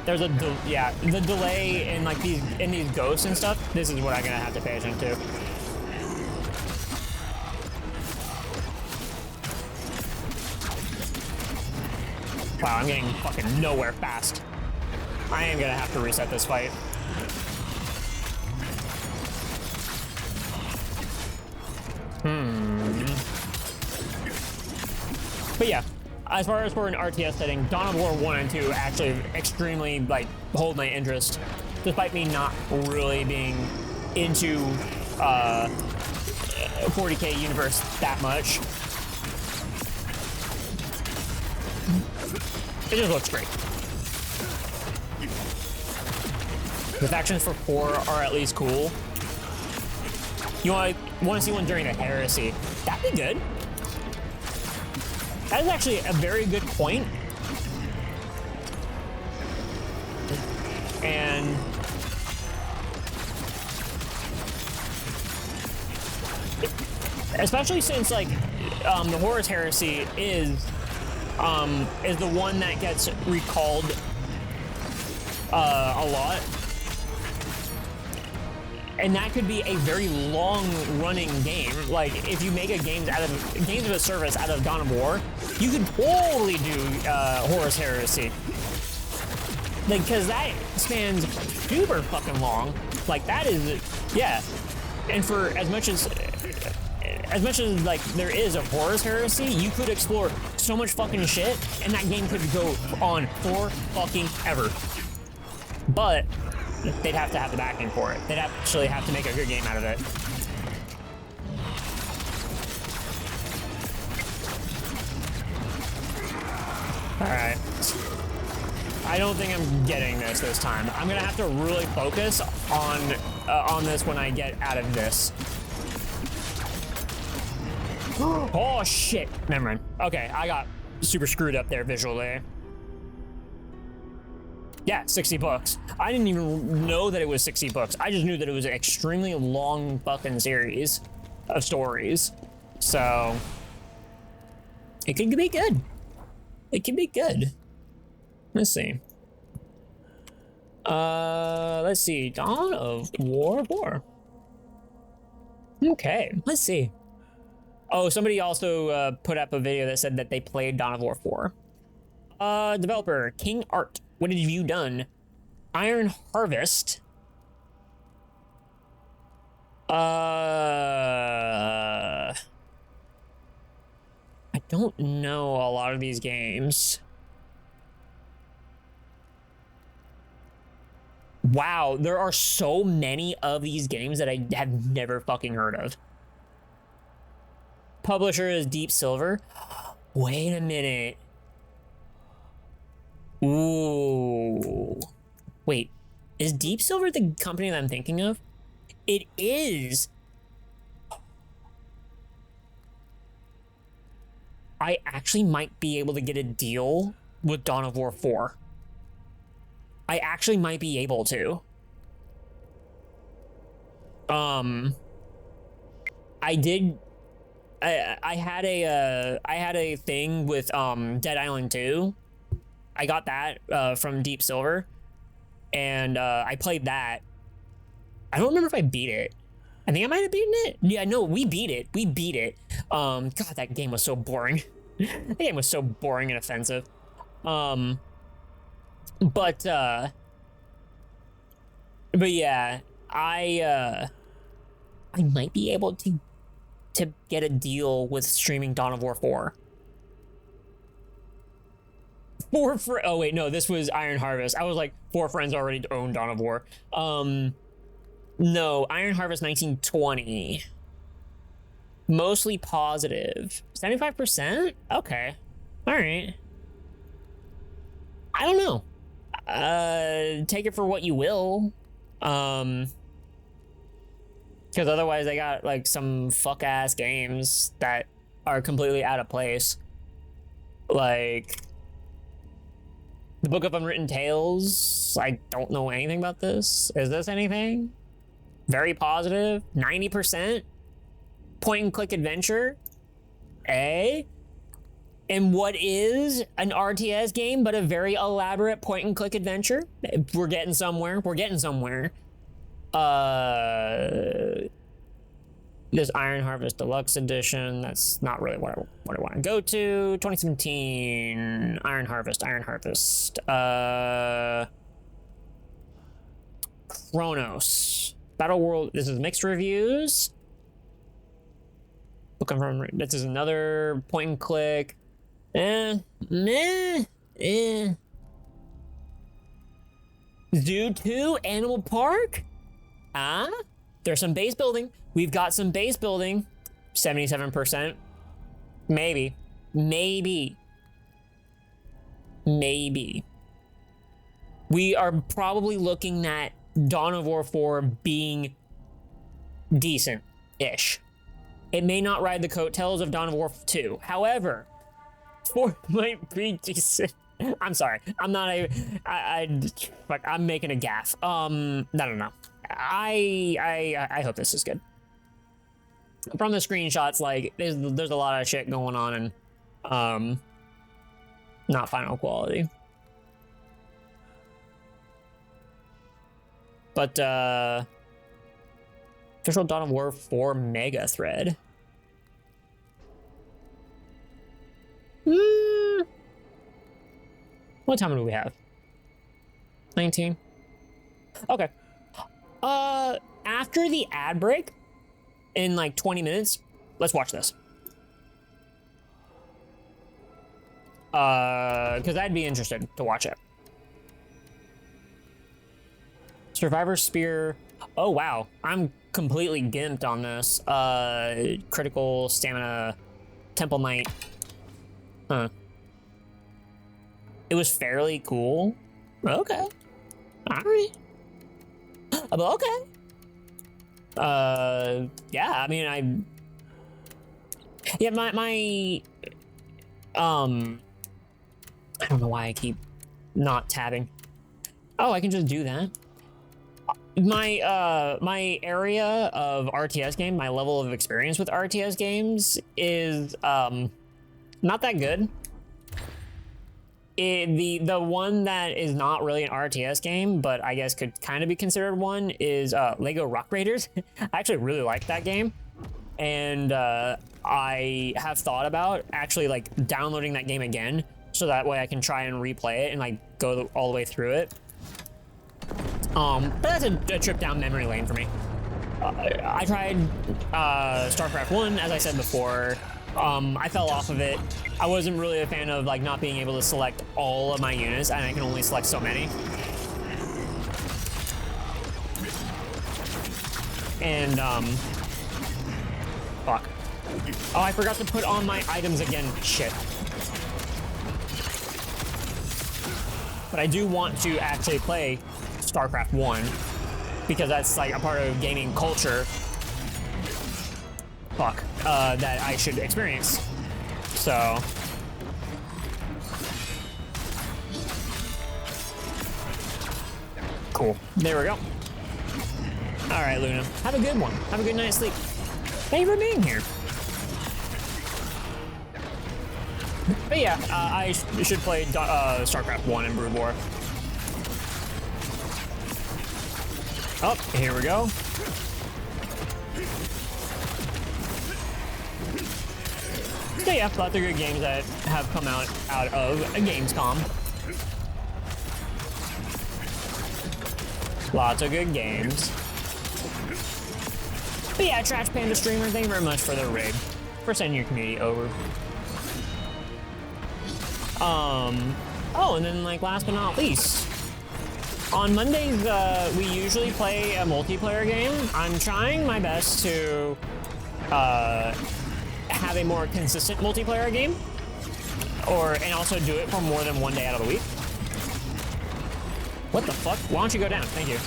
There's a yeah, the delay in like these ghosts and stuff. This is what I'm gonna have to pay attention to. Wow, I'm getting fucking nowhere fast. I am gonna have to reset this fight. But yeah, as far as for an RTS setting, Dawn of War 1 and 2 actually extremely, like, hold my interest, despite me not really being into 40K universe that much. It just looks great. The factions for 4 are at least cool. You want to see one during the Heresy? That'd be good. That is actually a very good point. And especially since like the Horus Heresy is the one that gets recalled a lot. And that could be a very long-running game. Like, if you make a games of a service out of Dawn of War, you could totally do Horus Heresy. Like, because that spans super fucking long. Like, that is, yeah. And for as much as like there is a Horus Heresy, you could explore so much fucking shit, and that game could go on for fucking ever. But they'd have to have the backing for it. They'd actually have to make a good game out of it. Alright. I don't think I'm getting this time. I'm gonna have to really focus on this when I get out of this. Oh shit! Never mind. Okay, I got super screwed up there visually. Yeah, 60 books. I didn't even know that it was 60 books. I just knew that it was an extremely long fucking series of stories. So it could be good. It could be good. Let's see. Let's see. Dawn of War 4. Okay, let's see. Oh, somebody also put up a video that said that they played Dawn of War 4. Developer, King Art. What have you done? Iron Harvest. I don't know a lot of these games. Wow, there are so many of these games that I have never fucking heard of. Publisher is Deep Silver. Wait a minute. Ooh. Wait, is Deep Silver the company that I'm thinking of? It is. I actually might be able to get a deal with Dawn of War 4. I actually might be able to. I did. I had a thing with Dead Island 2. I got that from Deep Silver, and I played that. I don't remember if I beat it. I think I might have beaten it. Yeah, no, we beat it. We beat it. God, that game was so boring. That game was so boring and offensive. But yeah, I might be able to get a deal with streaming Dawn of War 4. Oh wait, no, this was Iron Harvest. I was like, 4 friends already own Dawn of War. No, Iron Harvest 1920. Mostly positive. 75%? Okay. All right. I don't know. Take it for what you will. Because otherwise I got like some fuck ass games that are completely out of place. Like the Book of Unwritten Tales. I don't know anything about this. Is this anything? Very positive. 90%. Point and click adventure. In what is an RTS game, but a very elaborate point and click adventure. We're getting somewhere. We're getting somewhere. This Iron Harvest Deluxe Edition. That's not really what I want to go to. 2017 Iron Harvest. Chronos. Battle World. This is mixed reviews. Looking from. This is another point and click. Zoo 2 Animal Park. There's some base building. We've got some base building. 77%. Maybe. We are probably looking at Dawn of War 4 being decent-ish. It may not ride the coattails of Dawn of War 2. However, 4 might be decent. I'm sorry. I'm not I'm making a gaffe. No. I hope this is good. From the screenshots, like there's a lot of shit going on and not final quality. But official Dawn of War 4 mega thread. What time do we have? 19. Okay. After the ad break, in like 20 minutes, let's watch this. Because I'd be interested to watch it. Survivor Spear. Oh, wow. I'm completely gimped on this. Critical Stamina Temple Knight. Huh. It was fairly cool. Okay. Alright. Okay. Yeah, I mean, yeah, my I don't know why I keep not tabbing. Oh, I can just do that. My area of RTS game, my level of experience with RTS games is, not that good. The one that is not really an RTS game, but I guess could kind of be considered one, is Lego Rock Raiders. I actually really like that game, and I have thought about actually like downloading that game again, so that way I can try and replay it and like go all the way through it. But that's a trip down memory lane for me. I tried StarCraft 1, as I said before. I fell off of it. I wasn't really a fan of like not being able to select all of my units, and I can only select so many. And fuck. Oh, I forgot to put on my items again. Shit. But I do want to actually play StarCraft 1 because that's like a part of gaming culture. Fuck. That I should experience. So. Cool. There we go. Alright, Luna. Have a good one. Have a good night's sleep. Thank you for being here. But yeah, I should play StarCraft 1 and Brood War. Oh, here we go. So yeah, lots of good games that have come out of a Gamescom. Lots of good games. But yeah, Trash Panda Streamer, thank you very much for the raid. For sending your community over. Oh, and then like last but not least, on Mondays, we usually play a multiplayer game. I'm trying my best to have a more consistent multiplayer game, and also do it for more than one day out of the week. What the fuck? Why don't you go down? Thank you.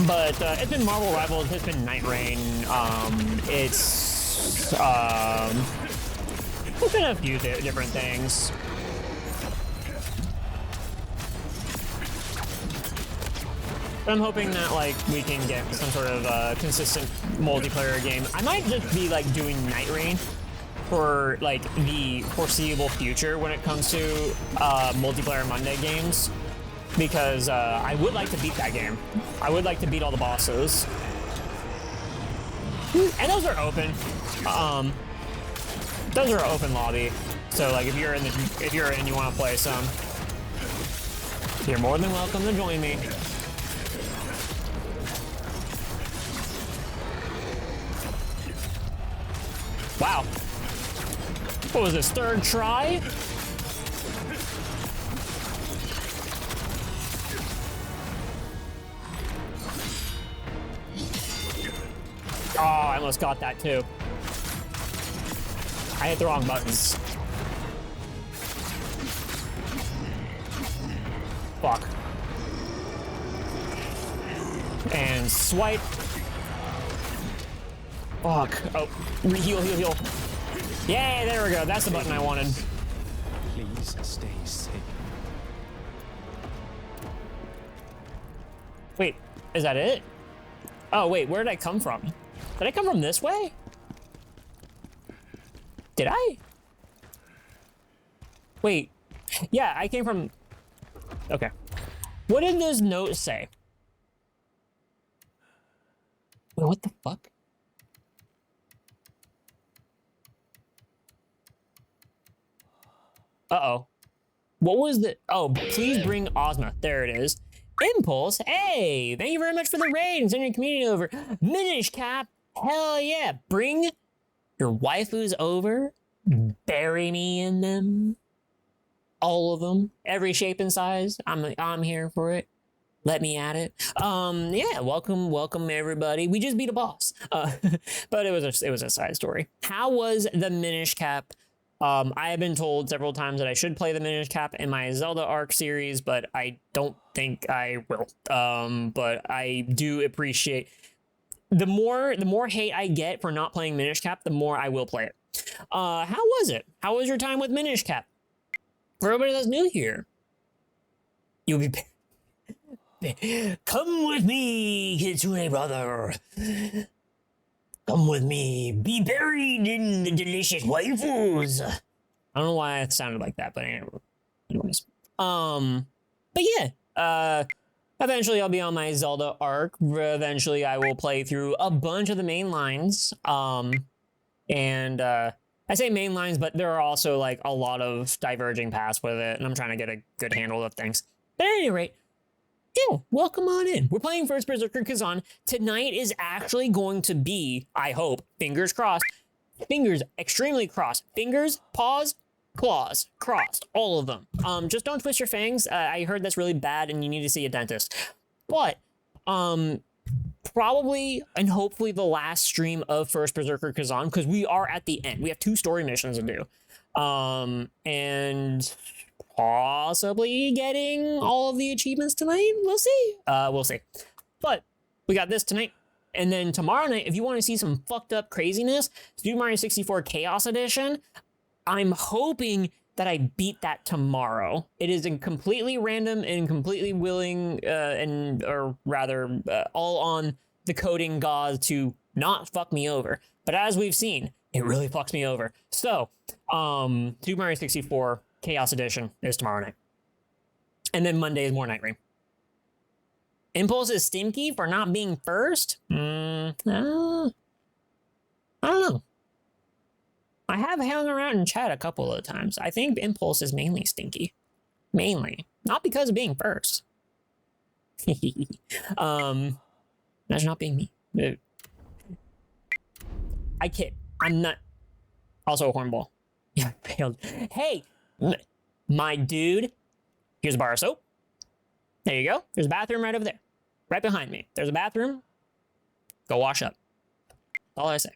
But it's been Marvel Rivals, it's been Night Rain, it's been a few different things. I'm hoping that, like, we can get some sort of consistent multiplayer game. I might just be, like, doing Night Rain for, like, the foreseeable future when it comes to multiplayer Monday games. Because I would like to beat that game. I would like to beat all the bosses. And those are open. Those are open lobby. So, like, if you're in, you want to play some, you're more than welcome to join me. Wow. What was this, third try? Oh, I almost got that too. I hit the wrong buttons. Fuck. And swipe. Fuck. Oh, heal, heal, heal. Yay, there we go. That's the button I wanted. Please stay safe. Wait, is that it? Oh, wait, where did I come from? Did I come from this way? Did I? Wait. Yeah, I came from... Okay. What did this note say? Wait, what the fuck? Uh-oh. What was the... Oh, please bring Ozma. There it is. Impulse. Hey, thank you very much for the raid and sending your community over. Minish Cap. Hell yeah. Bring your waifus over. Bury me in them. All of them. Every shape and size. I'm here for it. Let me at it. Yeah, welcome everybody. We just beat a boss. But it was a side story. How was the Minish Cap? I have been told several times that I should play the Minish Cap in my Zelda Arc series, but I don't think I will. But I do appreciate the more hate I get for not playing Minish Cap, the more I will play it. How was it? How was your time with Minish Cap? For everybody that's new here, you'll be... Come with me, Kitsune brother. Come with me. Be buried in the delicious waifus. I don't know why it sounded like that, but anyways. But yeah, eventually I'll be on my Zelda arc. Eventually I will play through a bunch of the main lines. And I say main lines, but there are also like a lot of diverging paths with it, and I'm trying to get a good handle of things. But at any rate, yeah, welcome on in. We're playing First Berserker Khazan. Tonight is actually going to be, I hope, fingers crossed, fingers extremely crossed, fingers, paws, claws, crossed, all of them. Just don't twist your fangs. I heard that's really bad and you need to see a dentist. But, probably and hopefully the last stream of First Berserker Khazan, because we are at the end. We have 2 story missions to do. And possibly getting all of the achievements tonight. We'll see. We'll see. But we got this tonight. And then tomorrow night, if you want to see some fucked up craziness, Super Mario 64 Chaos Edition, I'm hoping that I beat that tomorrow. It is a completely random and completely willing, or rather, all on the coding gods to not fuck me over. But as we've seen, it really fucks me over. So, Super Mario 64 Chaos Edition is tomorrow night. And then Monday is more Night Rain. Impulse is stinky for not being first? I don't know. I have hung around in chat a couple of times. I think Impulse is mainly stinky. Mainly. Not because of being first. That's not being me. I kid. I'm not. Also a hornball. Yeah, failed. Hey! My dude, here's a bar of soap. There you go. There's a bathroom right over there. Right behind me. There's a bathroom. Go wash up. That's all I say.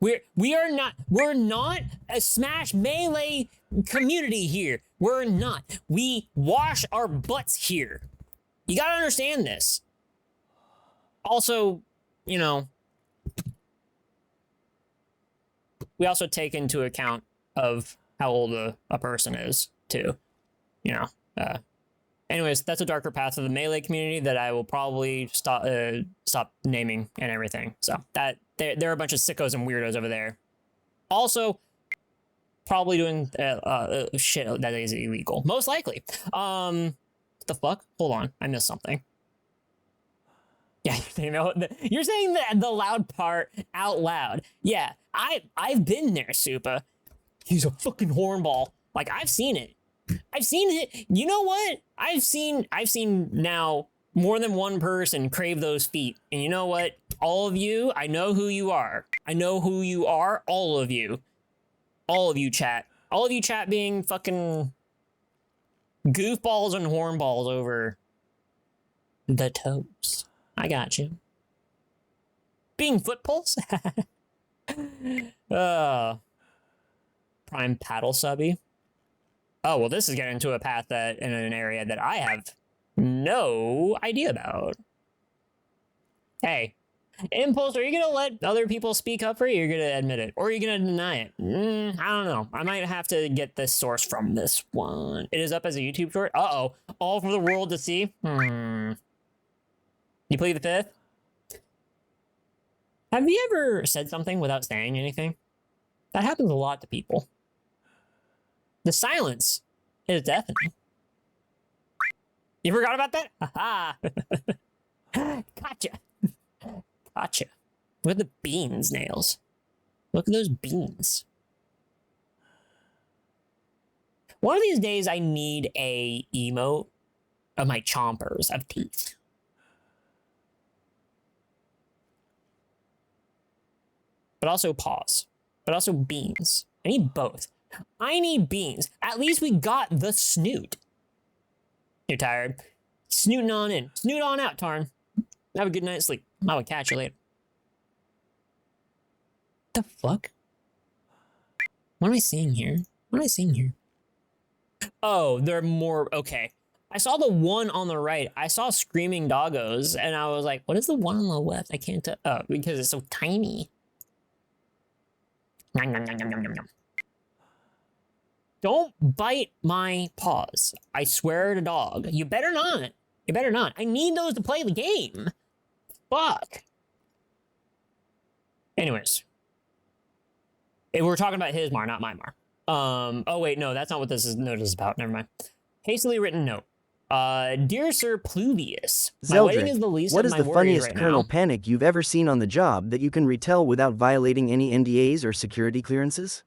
We're not a Smash Melee community here. We're not. We wash our butts here. You gotta understand this. Also, you know, we also take into account of how old a person is, too. You know, Anyways, that's a darker path of the melee community that I will probably stop naming and everything. So that there are a bunch of sickos and weirdos over there. Also, probably doing shit that is illegal, most likely. What the fuck? Hold on, I missed something. Yeah, you're saying the loud part out loud. Yeah, I've been there, Supa. He's a fucking hornball. Like, I've seen it. I've seen it. You know what? I've seen now more than one person crave those feet. And you know what? All of you, I know who you are. I know who you are. All of you. All of you, chat. All of you, chat, being fucking goofballs and hornballs over the toes. I got you. Being footballs? Prime paddle subby. Oh, well, this is getting into a path that in an area that I have no idea about. Hey, Impulse, are you gonna let other people speak up for you, or you're gonna admit it? Or are you gonna deny it? I don't know. I might have to get this source from this one. It is up as a YouTube short? Uh-oh. All for the world to see? You plead the fifth? Have you ever said something without saying anything? That happens a lot to people. The silence is deafening. You forgot about that? Haha. Gotcha. Gotcha. Look at the beans, Nails. Look at those beans. One of these days I need a emote of my chompers of teeth. But also paws. But also beans. I need both. I need beans. At least we got the snoot. You're tired. Snooting on in. Snoot on out, Tarn. Have a good night's sleep. I will catch you later. The fuck? What am I seeing here? What am I seeing here? Oh, there are more. Okay. I saw the one on the right. I saw screaming doggos, and I was like, what is the one on the left? I can't tell. Oh, because it's so tiny. Nom, nom, nom, nom, nom, nom. Don't bite my paws. I swear to dog. You better not. You better not. I need those to play the game. Fuck. Anyways. We're talking about his Mar, not my Mar. Oh wait, no, that's not what this note is about. Never mind. Hastily written note. Dear Sir Pluvius, my wedding is the least what of is my the worries funniest right Colonel now. Panic you've ever seen on the job that you can retell without violating any NDAs or security clearances?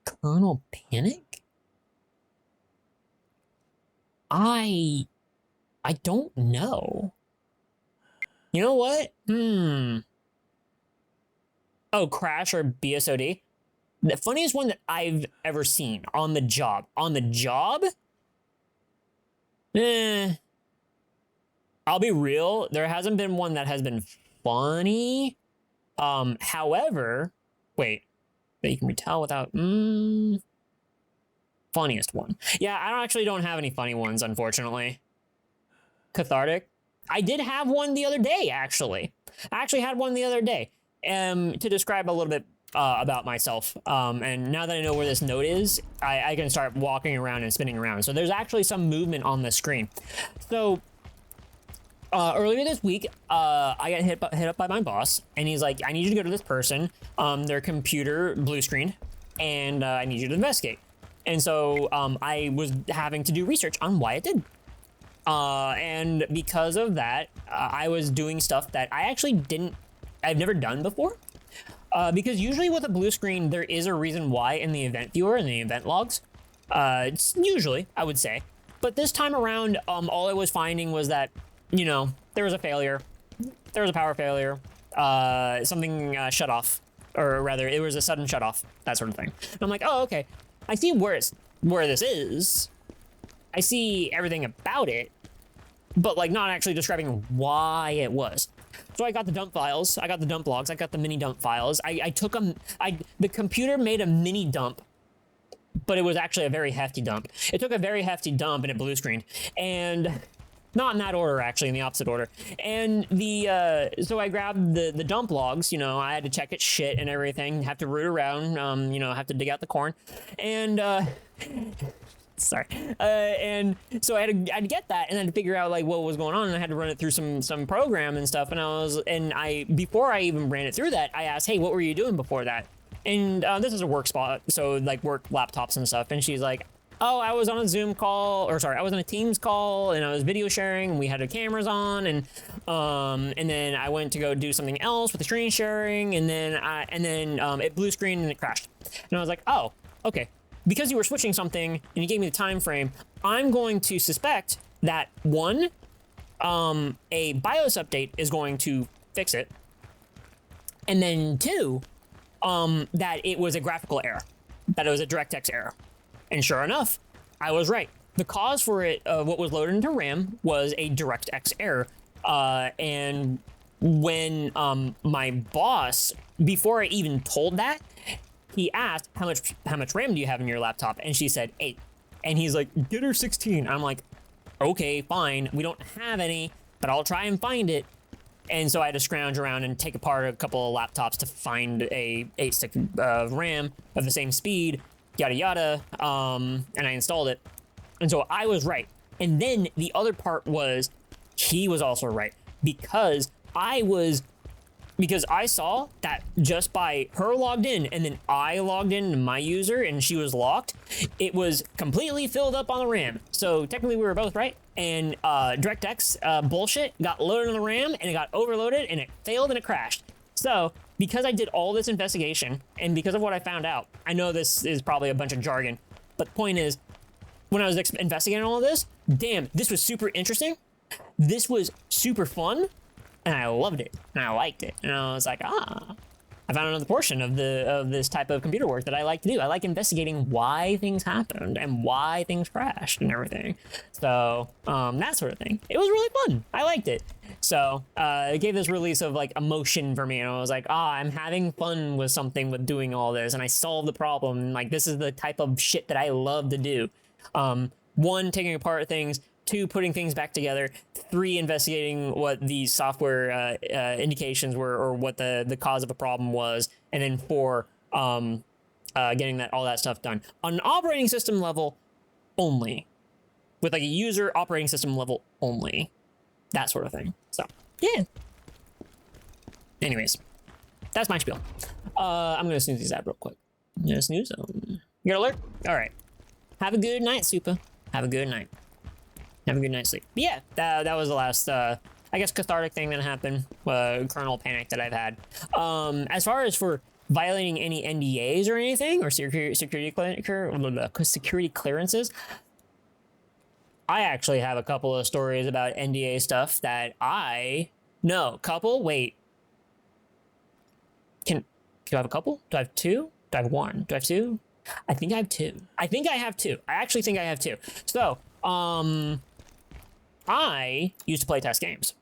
Colonel Panic? I don't know. You know what? Oh, Crash or BSOD? The funniest one that I've ever seen on the job. On the job? I'll be real. There hasn't been one that has been funny. However, wait. That you can retell without... funniest one. Yeah, I don't have any funny ones, unfortunately. Cathartic. I did have one the other day, actually. I actually had one the other day. To describe a little bit about myself. And now that I know where this note is, I can start walking around and spinning around. So there's actually some movement on the screen. So earlier this week, I got hit up by my boss, and he's like, I need you to go to this person, their computer blue screen, and I need you to investigate. And so I was having to do research on why it did. And because of that, I was doing stuff that I've never done before. Because usually with a blue screen, there is a reason why in the event viewer and the event logs. It's usually, I would say. But this time around, all I was finding was that, you know, there was a failure. There was a power failure. Something shut off. Or rather, it was a sudden shut off. That sort of thing. And I'm like, oh, okay. I see where this is. I see everything about it. But, like, not actually describing why it was. So I got the dump files, I got the dump logs, I got the mini dump files. I took them, the computer made a mini dump, but it was actually a very hefty dump. It took a very hefty dump and it blue screened. And not in that order, actually, in the opposite order. And so I grabbed the dump logs, you know, I had to check its shit and everything, have to root around, you know, have to dig out the corn. And Sorry. And so I had to get that and then figure out like what was going on, and I had to run it through some program and stuff. And before I even ran it through that, I asked, hey, what were you doing before that? And this is a work spot, so like work laptops and stuff. And she's like, oh, I was on a Zoom call, or sorry, I was on a Teams call, and I was video sharing, and we had the cameras on, and then I went to go do something else with the screen sharing, and then it blue screened and it crashed. And I was like, oh, okay. Because you were switching something and you gave me the time frame, I'm going to suspect that one, a BIOS update is going to fix it, and then two, that it was a graphical error, that it was a DirectX error. And sure enough, I was right. The cause for it, what was loaded into RAM, was a DirectX error. And when my boss, before I even told that, he asked, how much RAM do you have in your laptop? And she said 8. And he's like, get her 16. I'm like, okay, fine. We don't have any, but I'll try and find it. And so I had to scrounge around and take apart a couple of laptops to find a 8-stick RAM of the same speed, yada yada, and I installed it. And so I was right. And then the other part was, he was also right, because I saw that just by her logged in and then I logged in to my user and she was locked, it was completely filled up on the RAM. So technically we were both right. And DirectX bullshit got loaded on the RAM and it got overloaded and it failed and it crashed. So because I did all this investigation and because of what I found out, I know this is probably a bunch of jargon, but the point is, when I was investigating all of this, damn, this was super interesting. This was super fun. And I loved it, and I liked it, and I was like, I found another portion of this type of computer work that I like to do. I like investigating why things happened and why things crashed and everything. So that sort of thing. It was really fun. I liked it. So it gave this release of like emotion for me, and I was like, I'm having fun with something with doing all this, and I solved the problem. And, like, this is the type of shit that I love to do. 1, taking apart things. 2, putting things back together. 3, investigating what the software indications were, or what the cause of a problem was. And then 4, getting all that stuff done on an operating system level only, with like a user operating system level only, that sort of thing. So yeah. Anyways, that's my spiel. I'm gonna snooze these out real quick. I'm gonna snooze them. You got alert? All right. Have a good night, Super. Have a good night. Have a good night's sleep. But yeah, that was the last, I guess, cathartic thing that happened, kernel panic that I've had. As far as for violating any NDAs or anything, or security clearances, I actually have a couple of stories about NDA stuff that wait. Do I have a couple? Do I have 2? Do I have 1? Do I have 2? I think I have 2. I actually think I have 2. So, I used to play test games.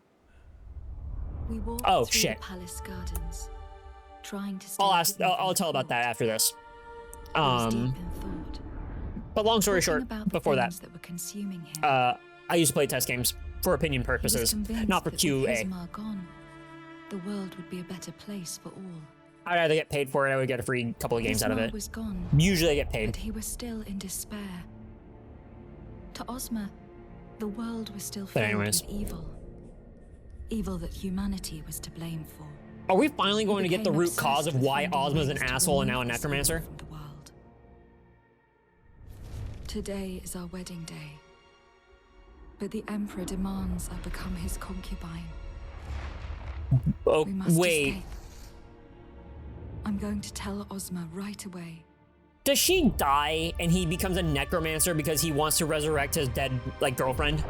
We walked through the palace gardens, trying to I'll tell about that after this. But long story short, before that, were consuming him. I used to play test games for opinion purposes, not for QA. Gone, the world would be a better place for all. I'd either get paid for it, I would get a free couple of games out of it. Was gone, usually I get paid. But he was still in despair. To Ozma, the world was still filled with evil. Evil that humanity was to blame for. Are we finally going to get the root cause of why Ozma's an asshole and now a necromancer? Today is our wedding day. But the Emperor demands I become his concubine. Oh, we must wait. Escape. I'm going to tell Ozma right away. Does she die and he becomes a necromancer because he wants to resurrect his dead, like, girlfriend?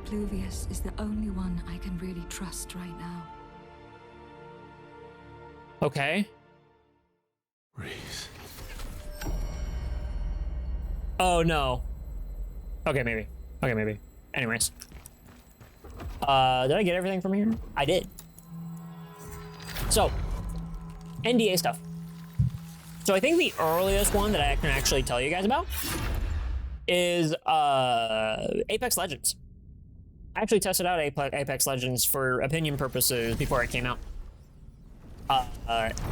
Pluvius is the only one I can really trust right now. Okay. Reese. Oh, no. Okay, maybe. Anyways. Did I get everything from here? I did. So, NDA stuff. So I think the earliest one that I can actually tell you guys about is Apex Legends. I actually tested out Apex Legends for opinion purposes before it came out.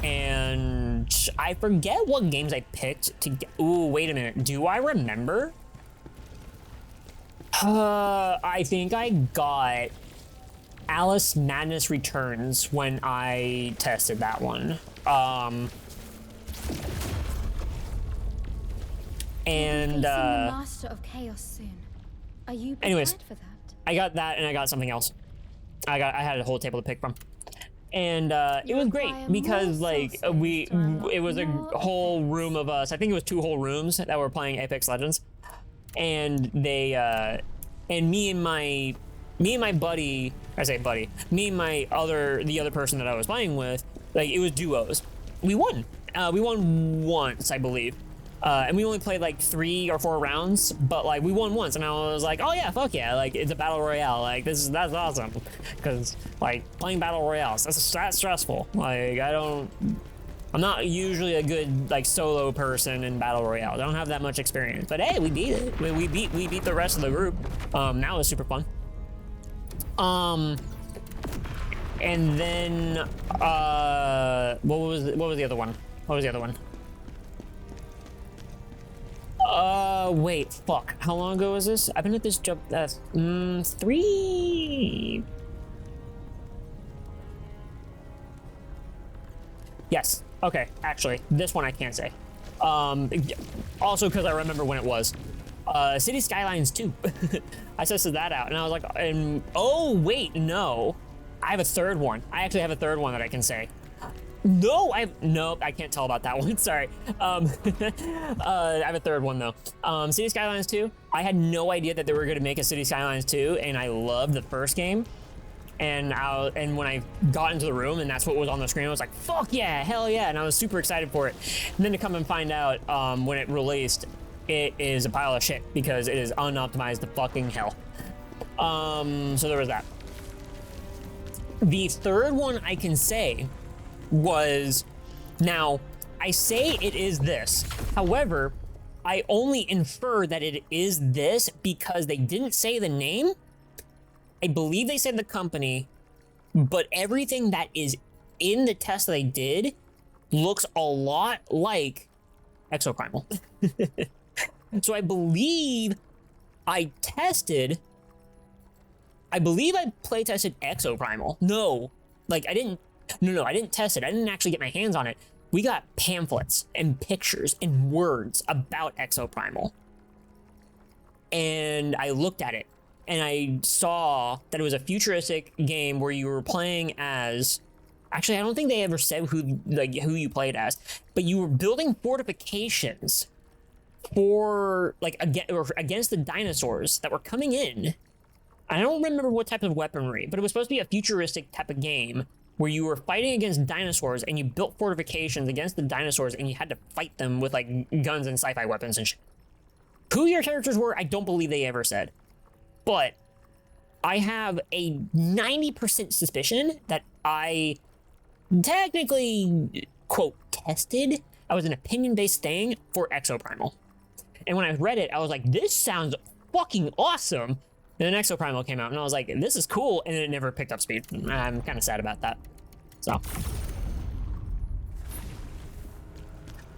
And I forget what games I picked to get. Ooh, wait a minute. Do I remember? I think I got Alice Madness Returns when I tested that one. And the Master of Chaos soon. Are you prepared anyways, for that? I got that and I got something else. I had a whole table to pick from. And it was great because like it was a whole room of us. I think it was 2 whole rooms that were playing Apex Legends. And they and me and my buddy, I say buddy, me and the other person that I was playing with, like it was duos. We won. We won once, I believe. And we only played like 3 or 4 rounds, but like we won once, and I was like, oh yeah, fuck yeah, like it's a battle royale, like that's awesome, because like playing battle royales, that's stressful. Like I'm not usually a good like solo person in battle royale. I don't have that much experience, but hey, we beat it. We beat the rest of the group. That was super fun. And then what was the other one? What was the other one? Wait, fuck. How long ago was this? I've been at this job, 3... Yes, okay, actually, this one I can't say. Also because I remember when it was. City Skylines 2. I tested that out, and I was like, oh, wait, no. I have a third one. I actually have a third one that I can say. No, I can't tell about that one. Sorry. I have a third one though. City Skylines 2. I had no idea that they were going to make a City Skylines 2, and I loved the first game. And when I got into the room and that's what was on the screen, I was like, fuck yeah, hell yeah, and I was super excited for it. And then to come and find out when it released, it is a pile of shit because it is unoptimized to fucking hell. So there was that. The third one I can say was, now I say it is this, however I only infer that it is this because they didn't say the name. I believe they said the company, but everything that is in the test that they did looks a lot like Exoprimal. So I believe I play tested Exoprimal. No, like I didn't test it. I didn't actually get my hands on it. We got pamphlets and pictures and words about Exoprimal. And I looked at it and I saw that it was a futuristic game where you were playing as, actually, I don't think they ever said who you played as, but you were building fortifications for against the dinosaurs that were coming in. I don't remember what type of weaponry, but it was supposed to be a futuristic type of game where you were fighting against dinosaurs and you built fortifications against the dinosaurs and you had to fight them with like guns and sci-fi weapons and shit. Who your characters were, I don't believe they ever said. But I have a 90% suspicion that I technically, quote, tested. I was an opinion-based thing for Exoprimal. And when I read it, I was like, this sounds fucking awesome. And then Exoprimal came out, and I was like, this is cool, and it never picked up speed. I'm kind of sad about that. So.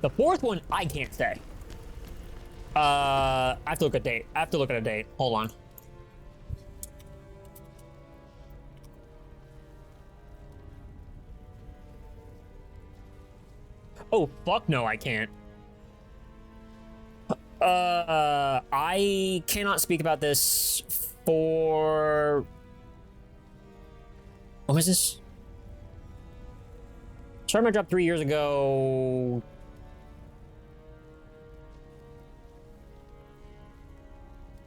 The fourth one, I can't say. I have to look at a date. Hold on. Oh, fuck no, I can't. I cannot speak about this for... What was this? Started my job 3 years ago.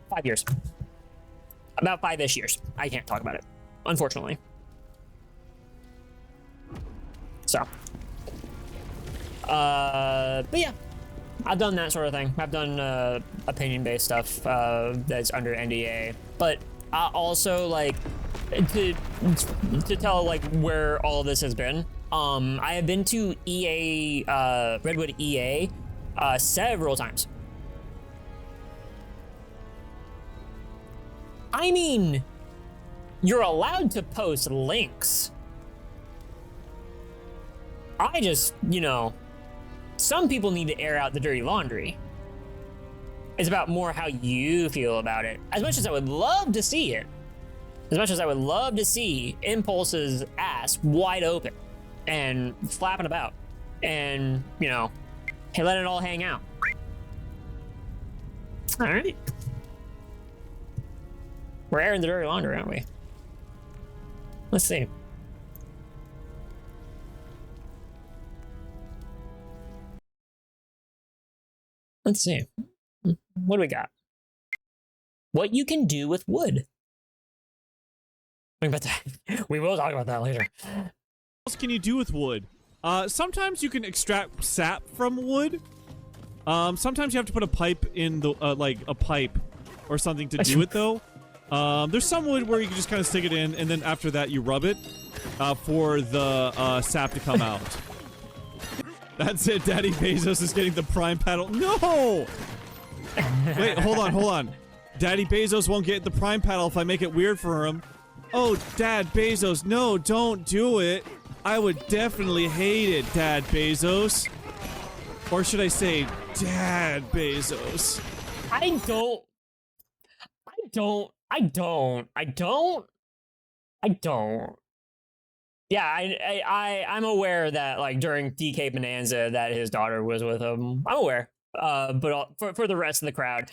Five years. About 5-ish years. I can't talk about it, unfortunately. So. But yeah. I've done that sort of thing. I've done opinion-based stuff that's under NDA, but also like to tell like where all of this has been. I have been to EA, Redwood EA, several times. I mean, you're allowed to post links. I just, you know, some people need to air out the dirty laundry. It's about more how you feel about it. As much as I would love to see it, as much as I would love to see Impulse's ass wide open and flapping about and, you know, hey, let it all hang out. All right. We're airing the dirty laundry, aren't we? Let's see. Let's see. What do we got? What you can do with wood. We will talk about that later. What else can you do with wood? Sometimes you can extract sap from wood. Sometimes you have to put a pipe in the like a pipe or something to do it though. There's some wood where you can just kind of stick it in, and then after that you rub it for the sap to come out. That's it. Daddy Bezos is getting the prime paddle. No! Wait, hold on. Daddy Bezos won't get the prime paddle if I make it weird for him. Oh, Dad Bezos, no, don't do it. I would definitely hate it, Dad Bezos. Or should I say, Dad Bezos? I don't. Yeah, I'm aware that, like, during DK Bonanza that his daughter was with him. I'm aware. But for the rest of the crowd,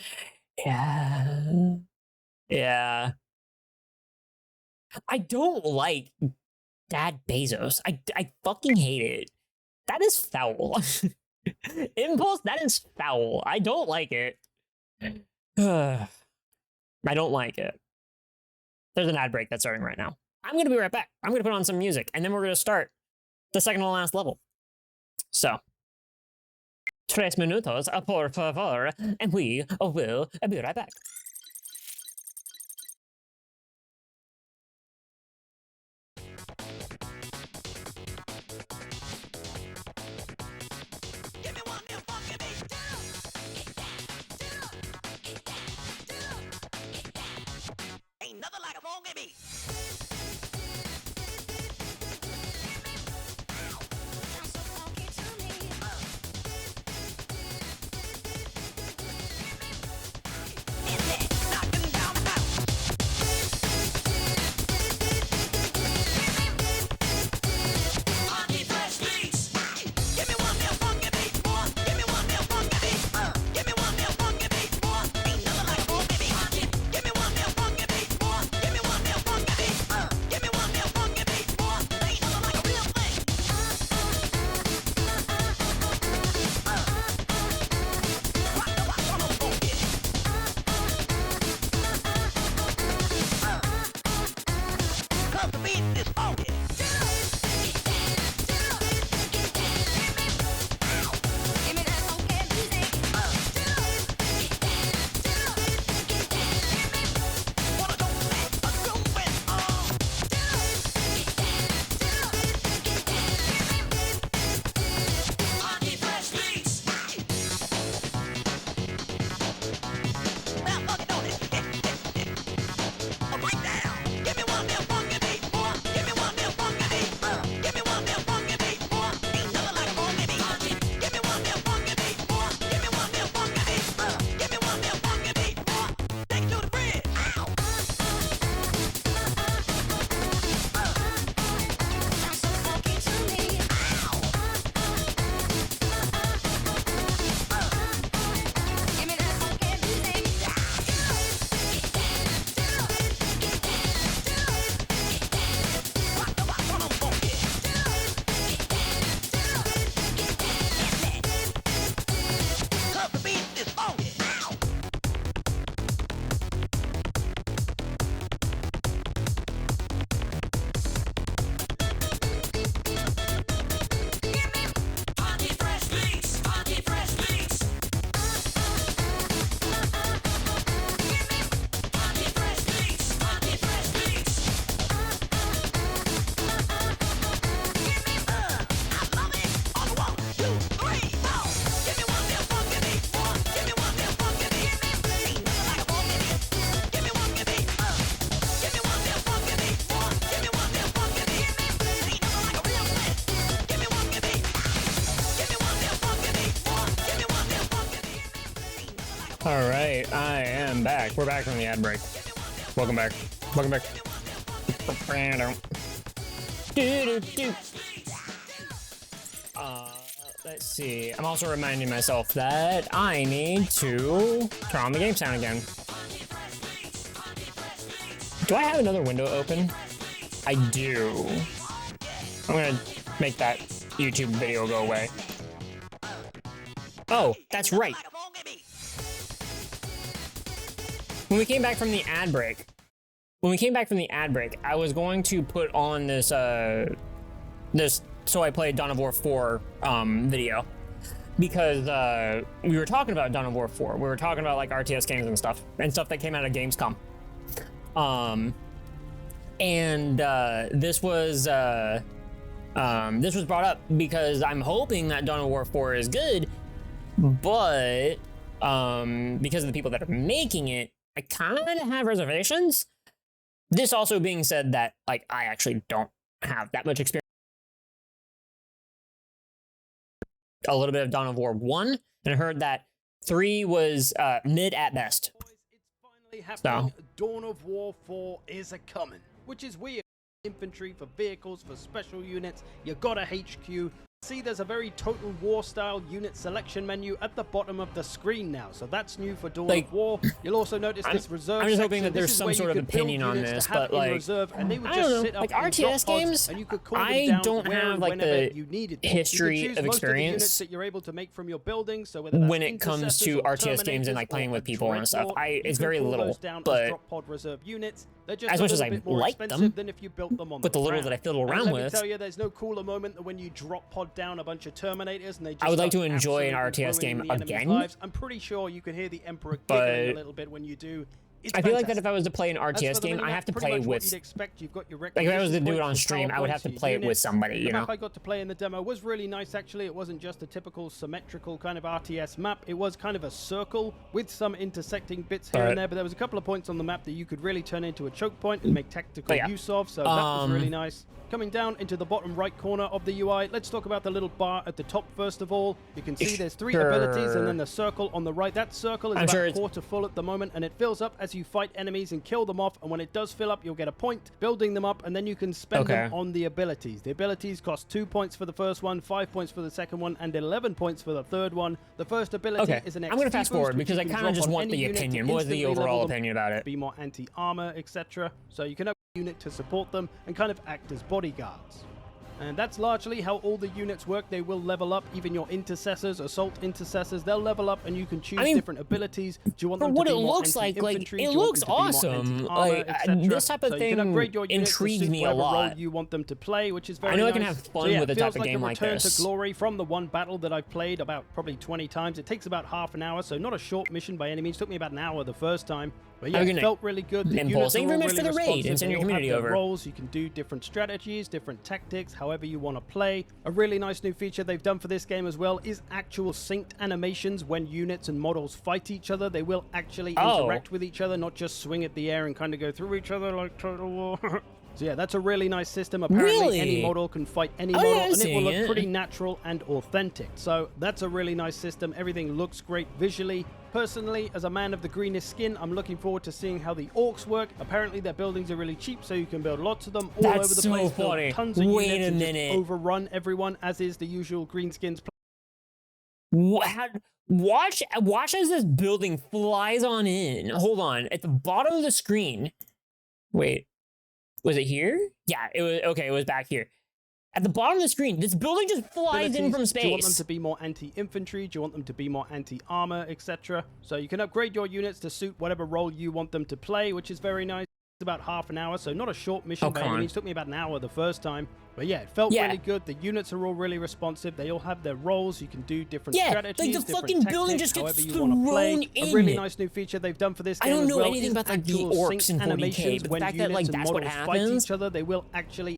yeah. I don't like Dad Bezos. I fucking hate it. That is foul. Impulse, that is foul. I don't like it. I don't like it. There's an ad break that's starting right now. I'm going to be right back. I'm going to put on some music, and then we're going to start the second to last level. So, 3 minutos, por favor, and we will be right back. Ain't nothing like a funky beat. All right, I am back. We're back from the ad break. Welcome back. Welcome back. Let's see. I'm also reminding myself that I need to turn on the game sound again. Do I have another window open? I do. I'm gonna make that YouTube video go away. Oh, that's right. When we came back from the ad break, I was going to put on this, So I Played Dawn of War 4 video, because we were talking about Dawn of War 4. We were talking about like RTS games and stuff that came out of Gamescom. This was brought up because I'm hoping that Dawn of War 4 is good, but because of the people that are making it, I kind of have reservations. This also being said that, like, I actually don't have that much experience. A little bit of Dawn of War 1, and I heard that 3 was mid at best. So. Dawn of War 4 is a coming, which is weird. Infantry for vehicles, for special units, you got a HQ. See, there's a very Total War style unit selection menu at the bottom of the screen now, so that's new for Dawn of War. You'll also notice this reserve I'm just hoping section. that there's some sort of opinion on this, but like, reserve, and they would I just don't know, sit up like in RTS drop pods, games, and you could call I them down don't where have and like whenever the you needed. history you could choose of most of the units experience that you're able to make from your building, so whether that's when it comes to RTS games and like playing with people and stuff. It's very little, but drop pod reserve units. They're just as much as I bit more like expensive them, than if you built them on but the little that I fiddle around let with, me tell you, there's no cooler moment than when you drop pod down a bunch of Terminators and they just I would like to start enjoy an absolutely RTS game ruining the enemy's again. lives. I'm pretty sure you can hear the Emperor But giggling a little bit when you do. It's I feel like that fantastic. if I was to play an RTS game, I have to play with. Like if I was to do it on stream, I would have to play it with somebody, you The know. map I got to play in the demo was really nice, actually. It wasn't just a typical symmetrical kind of RTS map. It was kind of a circle with some intersecting bits here and there, but there was a couple of points on the map that you could really turn into a choke point and make tactical use of, so that was really nice. Coming down into the bottom right corner of the UI, let's talk about the little bar at the top first of all. You can see there's 3 abilities and then the circle on the right. That circle is about quarter full at the moment, and it fills up as you fight enemies and kill them off, and when it does fill up, you'll get a point building them up, and then you can spend them on the abilities. The abilities cost 2 points for the first one, 5 points for the second one, and 11 points for the third one. The first ability is an XP I'm going to fast forward boost, because I kind of just want the opinion. What was the overall opinion about it? Be more anti-armor, etc. So you can have a unit to support them and kind of act as bodyguards. And that's largely how all the units work. They will level up, even your intercessors, assault intercessors, they'll level up, and you can choose different abilities. Do you want them to be more anti-infantry? It looks awesome. Like, this type of thing intrigues me a lot. Role you want them to play, which is very I know nice. I can have fun with a type of game like this. It feels like a return to glory from the one battle that I've played about probably 20 times. It takes about half an hour, so not a short mission by any means. It took me about an hour the first time. But yeah, it felt really good. The units are all really for the raid and send your community over. Roles. You can do different strategies, different tactics, however you want to play. A really nice new feature they've done for this game as well is actual synced animations when units and models fight each other. They will actually interact with each other, not just swing at the air and kind of go through each other like Total War. So yeah, that's a really nice system. Apparently any model can fight any model, and it will look pretty natural and authentic. So that's a really nice system. Everything looks great visually. Personally, as a man of the greenest skin, I'm looking forward to seeing how the orcs work. Apparently their buildings are really cheap, so you can build lots of them all over the place. Build tons of units and just overrun everyone, as is the usual greenskins. Watch as this building flies on in. Hold on, at the bottom of the screen. Wait. Was it here? Yeah, it was. Okay, it was back here. At the bottom of the screen, this building just flies in from space. Do you want them to be more anti-infantry? Do you want them to be more anti-armor, etc.? So you can upgrade your units to suit whatever role you want them to play, which is very nice. It's about half an hour, so not a short mission by any means. It took me about an hour the first time. But yeah, it felt really good. The units are all really responsive. They all have their roles. You can do different strategies, like the fucking building just gets thrown in. A really nice new feature they've done for this game I don't as know well anything about like the orcs in 40K, but the fact that like that's what happens. Fight each other, they will actually.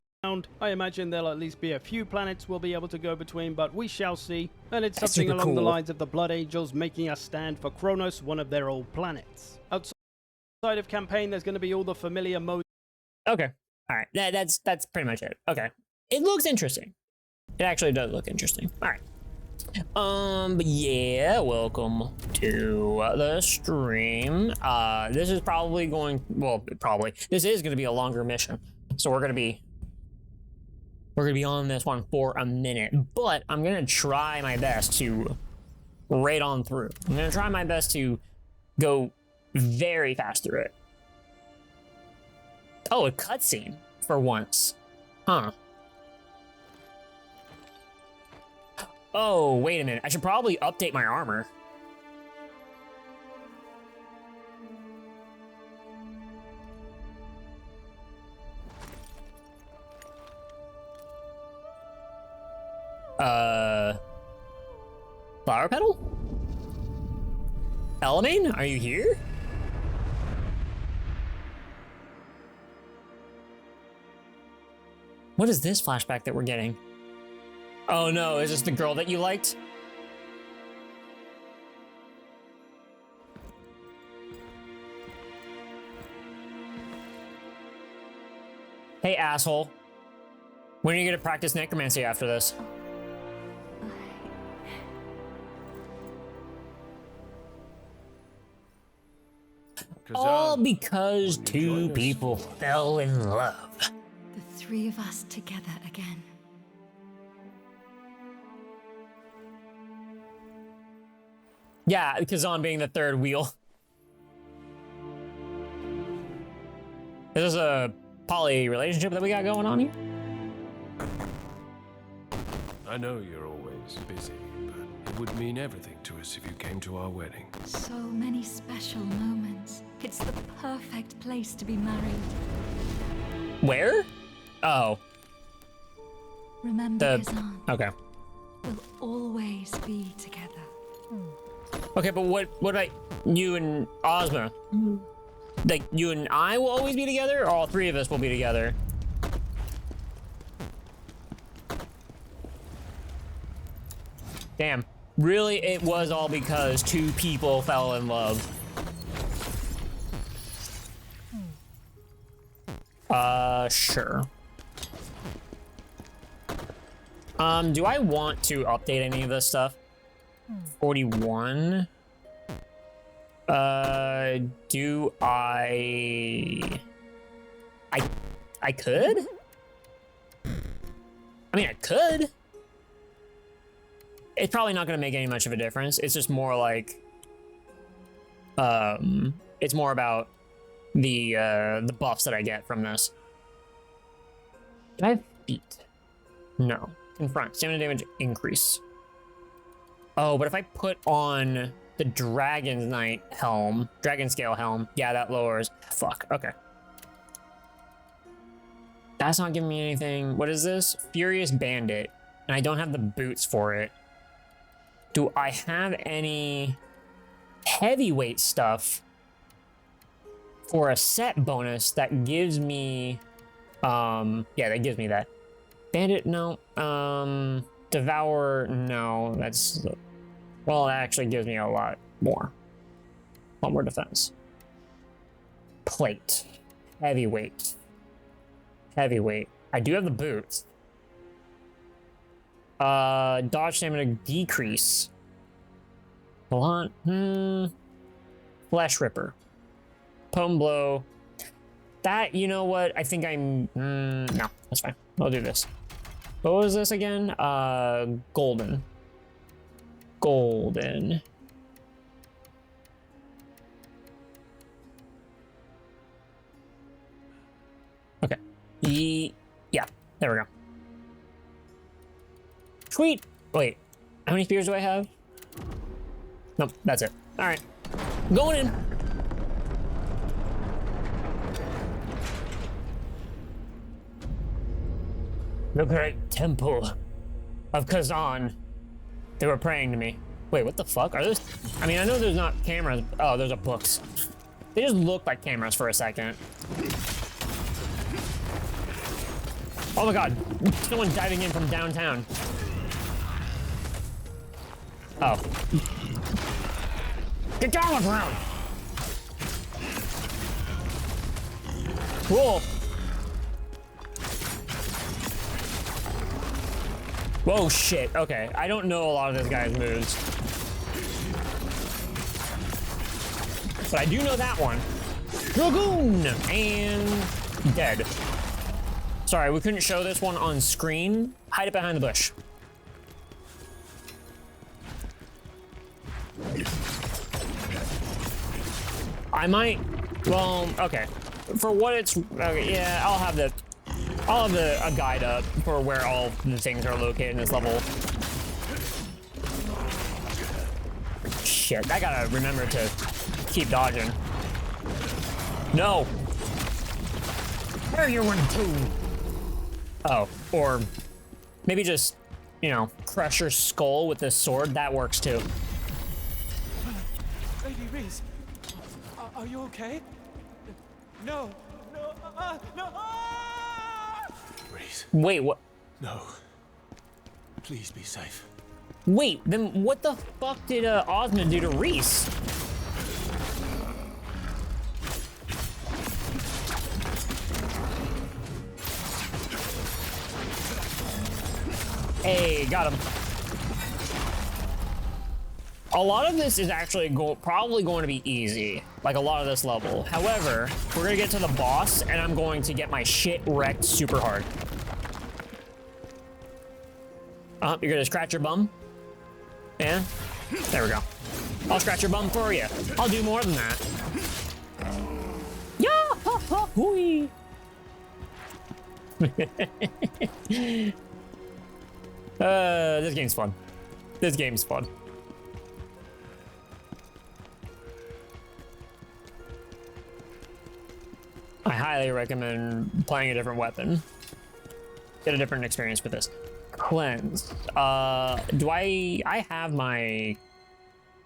I imagine there'll at least be a few planets we'll be able to go between, but we shall see. And it's something along the lines of the Blood Angels making us stand for Kronos, one of their old planets. Outside of campaign, there's going to be all the familiar modes. Okay. All right. That's pretty much it. Okay. It looks interesting. It actually does look interesting. All right. But yeah, welcome to the stream. This is probably going, well, this is going to be a longer mission. So we're going to be on this one for a minute, but I'm going to try my best to raid on through. I'm going to try my best to go very fast through it. Oh, a cutscene for once. Huh. Oh, wait a minute. I should probably update my armor. Flower Petal? Elamine, are you here? What is this flashback that we're getting? Oh no, is this the girl that you liked? Hey, asshole. When are you gonna practice necromancy after this? All because two people fell in love. The three of us together again. Yeah, Khazan being the third wheel. Is this a poly relationship that we got going on here? I know you're always busy, but it would mean everything to us if you came to our wedding. So many special moments. It's the perfect place to be married. Where? Oh. Remember, Khazan. Okay. We'll always be together. Okay, but what you and Ozma? Like, you and I will always be together, or all three of us will be together? Damn. Really, it was all because two people fell in love. Sure. Do I want to update any of this stuff? 41. Do I could? I mean, I could. It's probably not going to make any much of a difference. It's just more like, it's more about the buffs that I get from this. Do I have feet? No. Confront. Stamina damage increase. Oh, but if I put on the Dragon Knight helm, Dragon Scale helm, yeah, that lowers. Fuck, okay. That's not giving me anything. What is this? Furious Bandit. And I don't have the boots for it. Do I have any heavyweight stuff for a set bonus that gives me, yeah, that gives me that. Bandit, no. Devour, no. That's, well, that actually gives me a lot more. A lot more defense. Plate. Heavyweight. Heavyweight. I do have the boots. Dodge stamina decrease. Hold on. Flesh Ripper. Poem Blow. That, you know what? I think I'm... no, that's fine. I'll do this. What was this again? Golden. Golden. Okay. Yeah, there we go. Sweet. Wait, how many spears do I have? Nope, that's it. All right, going in. The great temple of Khazan. They were praying to me. Wait, what the fuck? Are those? I mean, I know there's not cameras. Oh, those are books. They just look like cameras for a second. Oh my god, someone diving in from downtown. Oh. Get down on the ground! Cool. Whoa, shit. Okay, I don't know a lot of this guy's moves. But I do know that one. Dragoon! And dead. Sorry, we couldn't show this one on screen. Hide it behind the bush. I might, well, okay. For what it's, okay, yeah, I'll have a guide up for where all the things are located in this level. Shit, I gotta remember to keep dodging. No. Where you one too? Oh, or maybe just, you know, crush your skull with this sword. That works too. Lady Reese, are you okay? No, no. Reese. Wait, what? No. Please be safe. Wait, then what the fuck did Osmond do to Reese? Hey, got him. A lot of this is actually probably going to be easy, like a lot of this level. However, we're gonna get to the boss, and I'm going to get my shit wrecked super hard. You're gonna scratch your bum? Yeah? There we go. I'll scratch your bum for you. I'll do more than that. Yeah! Ha, ha, hooey! This game's fun. This game's fun. I highly recommend playing a different weapon. Get a different experience with this. Cleanse. Do I have my...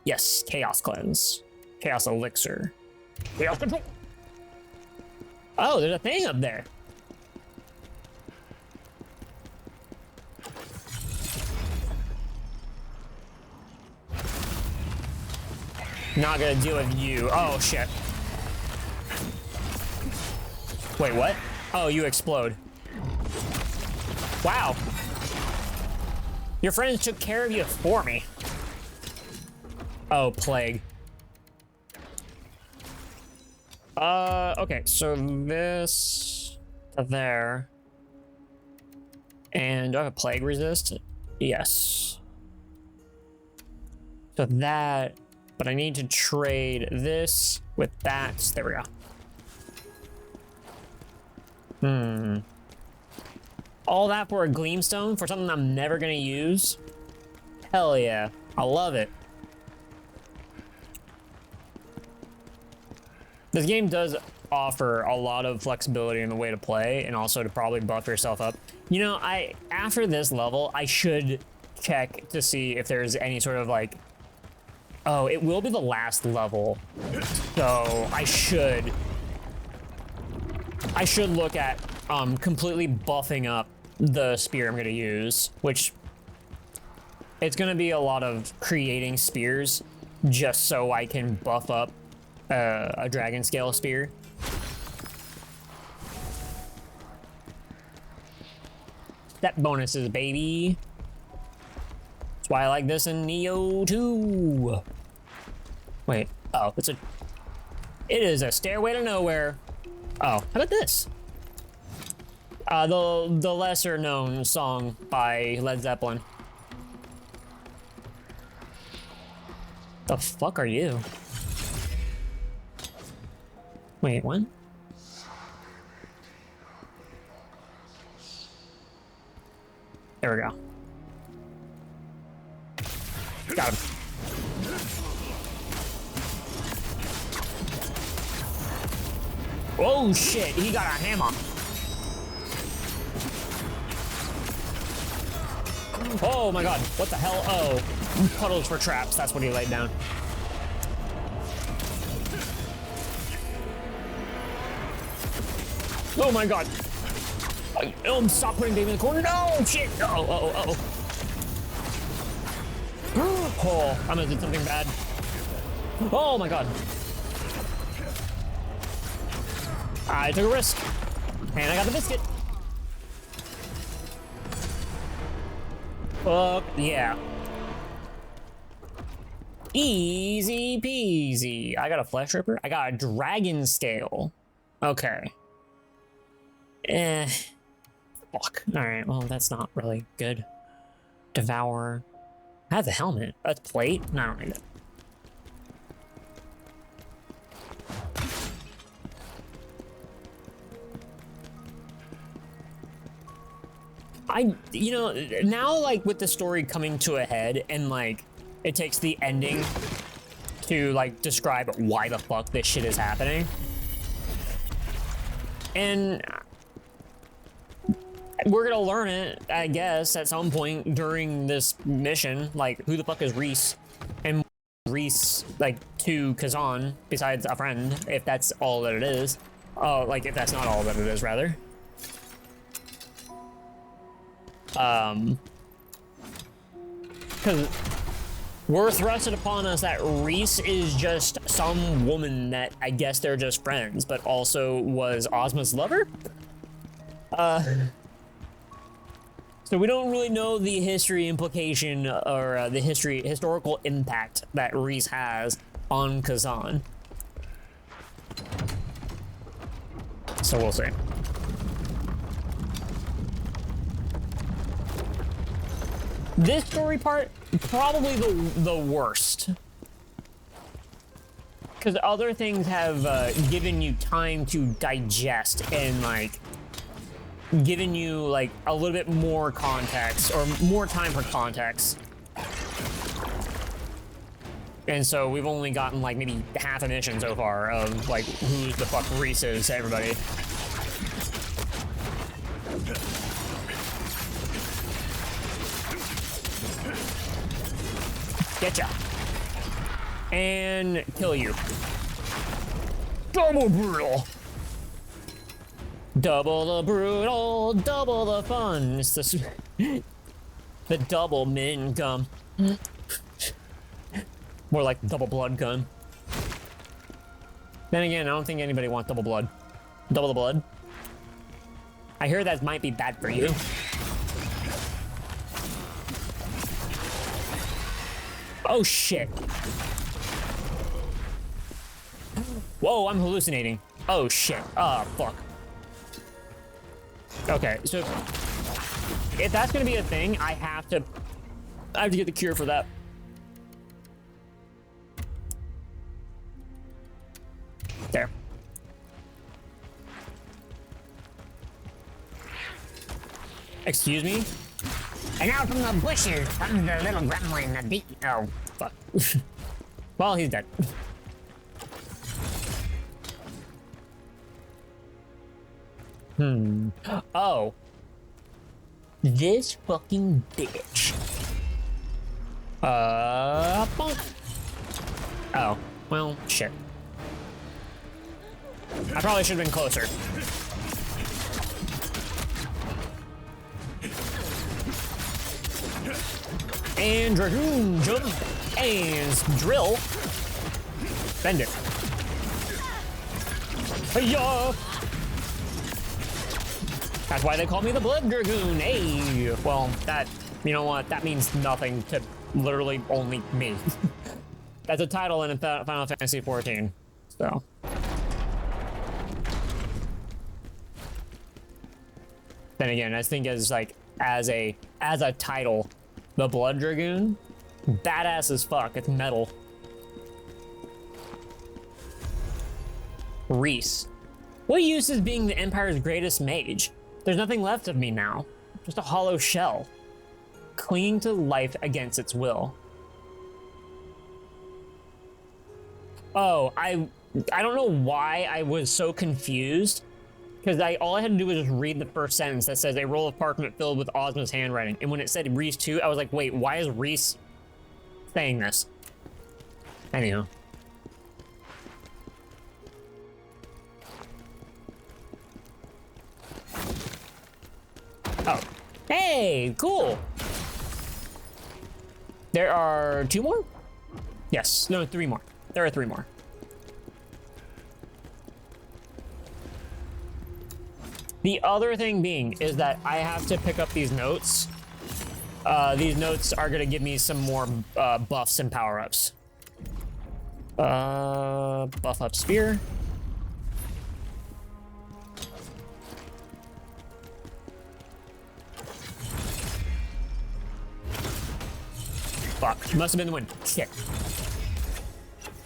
Yes, Chaos Cleanse. Chaos Elixir. Chaos Control! Oh, there's a thing up there. Not gonna deal with you. Oh, shit. Wait, what? Oh, you explode. Wow. Your friends took care of you for me. Oh, plague. Okay, so this to there. And do I have a plague resist? Yes. So that, but I need to trade this with that. There we go. All that for a gleamstone for something I'm never gonna use? Hell yeah, I love it. This game does offer a lot of flexibility in the way to play and also to probably buff yourself up. You know, after this level, I should check to see if there's any sort of like, oh, it will be the last level. So I should look at completely buffing up the spear I'm gonna use, which it's gonna be a lot of creating spears just so I can buff up a dragon scale spear. Step bonuses, baby. That's why I like this in Neo 2. Wait, oh, it is a stairway to nowhere. Oh, how about this? The lesser known song by Led Zeppelin. The fuck are you? Wait, what? There we go. Got him. Oh shit, he got a hammer. Oh my god, what the hell? Oh, puddles for traps, that's what he laid down. Oh my god. Stop putting Dave in the corner. No, shit. Oh. Oh, I'm gonna do something bad. Oh my god. I took a risk. And I got the biscuit. Fuck yeah. Easy peasy. I got a flesh ripper. I got a dragon scale. Okay. Fuck. Alright, well, that's not really good. Devour. I have the helmet. That's plate? No, I don't need it. You know, now, like, with the story coming to a head and, like, it takes the ending to, like, describe why the fuck this shit is happening. And we're gonna learn it, I guess, at some point during this mission. Like, who the fuck is Reese? And Reese, like, to Khazan, besides a friend, if that's all that it is. Oh, like, if that's not all that it is, rather. Because we're thrusted upon us that Reese is just some woman that I guess they're just friends, but also was Ozma's lover? So we don't really know the history implication or the historical impact that Reese has on Khazan. So we'll see. This story part, probably the worst. Because other things have given you time to digest and, like, given you, like, a little bit more context, or more time for context. And so we've only gotten, like, maybe half a mission so far of, like, who the fuck Reese is to everybody. Getcha. And kill you. Double brutal. Double the brutal, double the fun. It's the double min gum. More like double blood gun. Then again, I don't think anybody wants double blood. Double the blood. I hear that might be bad for you. Oh shit. Whoa, I'm hallucinating. Oh shit. Oh fuck. Okay, so if that's gonna be a thing, I have to get the cure for that. There. Excuse me? And out from the bushes comes the little gremlin that beat. Oh, fuck. Well, he's dead. Oh. This fucking bitch. Bonk. Oh, well, shit. I probably should have been closer. And Dragoon jump and drill. Bend it. Hiya! That's why they call me the Blood Dragoon. Hey, well, that, you know what? That means nothing to literally only me. That's a title in Final Fantasy XIV. So. Then again, I think as like as a title, the Blood Dragoon, badass as fuck. It's metal. Reese. What use is being the Empire's greatest mage? There's nothing left of me now. Just a hollow shell. Clinging to life against its will. Oh, I don't know why I was so confused. Because all I had to do was just read the first sentence that says a roll of parchment filled with Ozma's handwriting. And when it said Reese 2, I was like, wait, why is Reese saying this? Anyhow. Oh. Hey, cool. There are 2 more? Yes. No, 3 more. There are 3 more. The other thing being is that I have to pick up these notes these notes are gonna give me some more buffs and power-ups. Buff up spear. Fuck, must have been the one. Shit.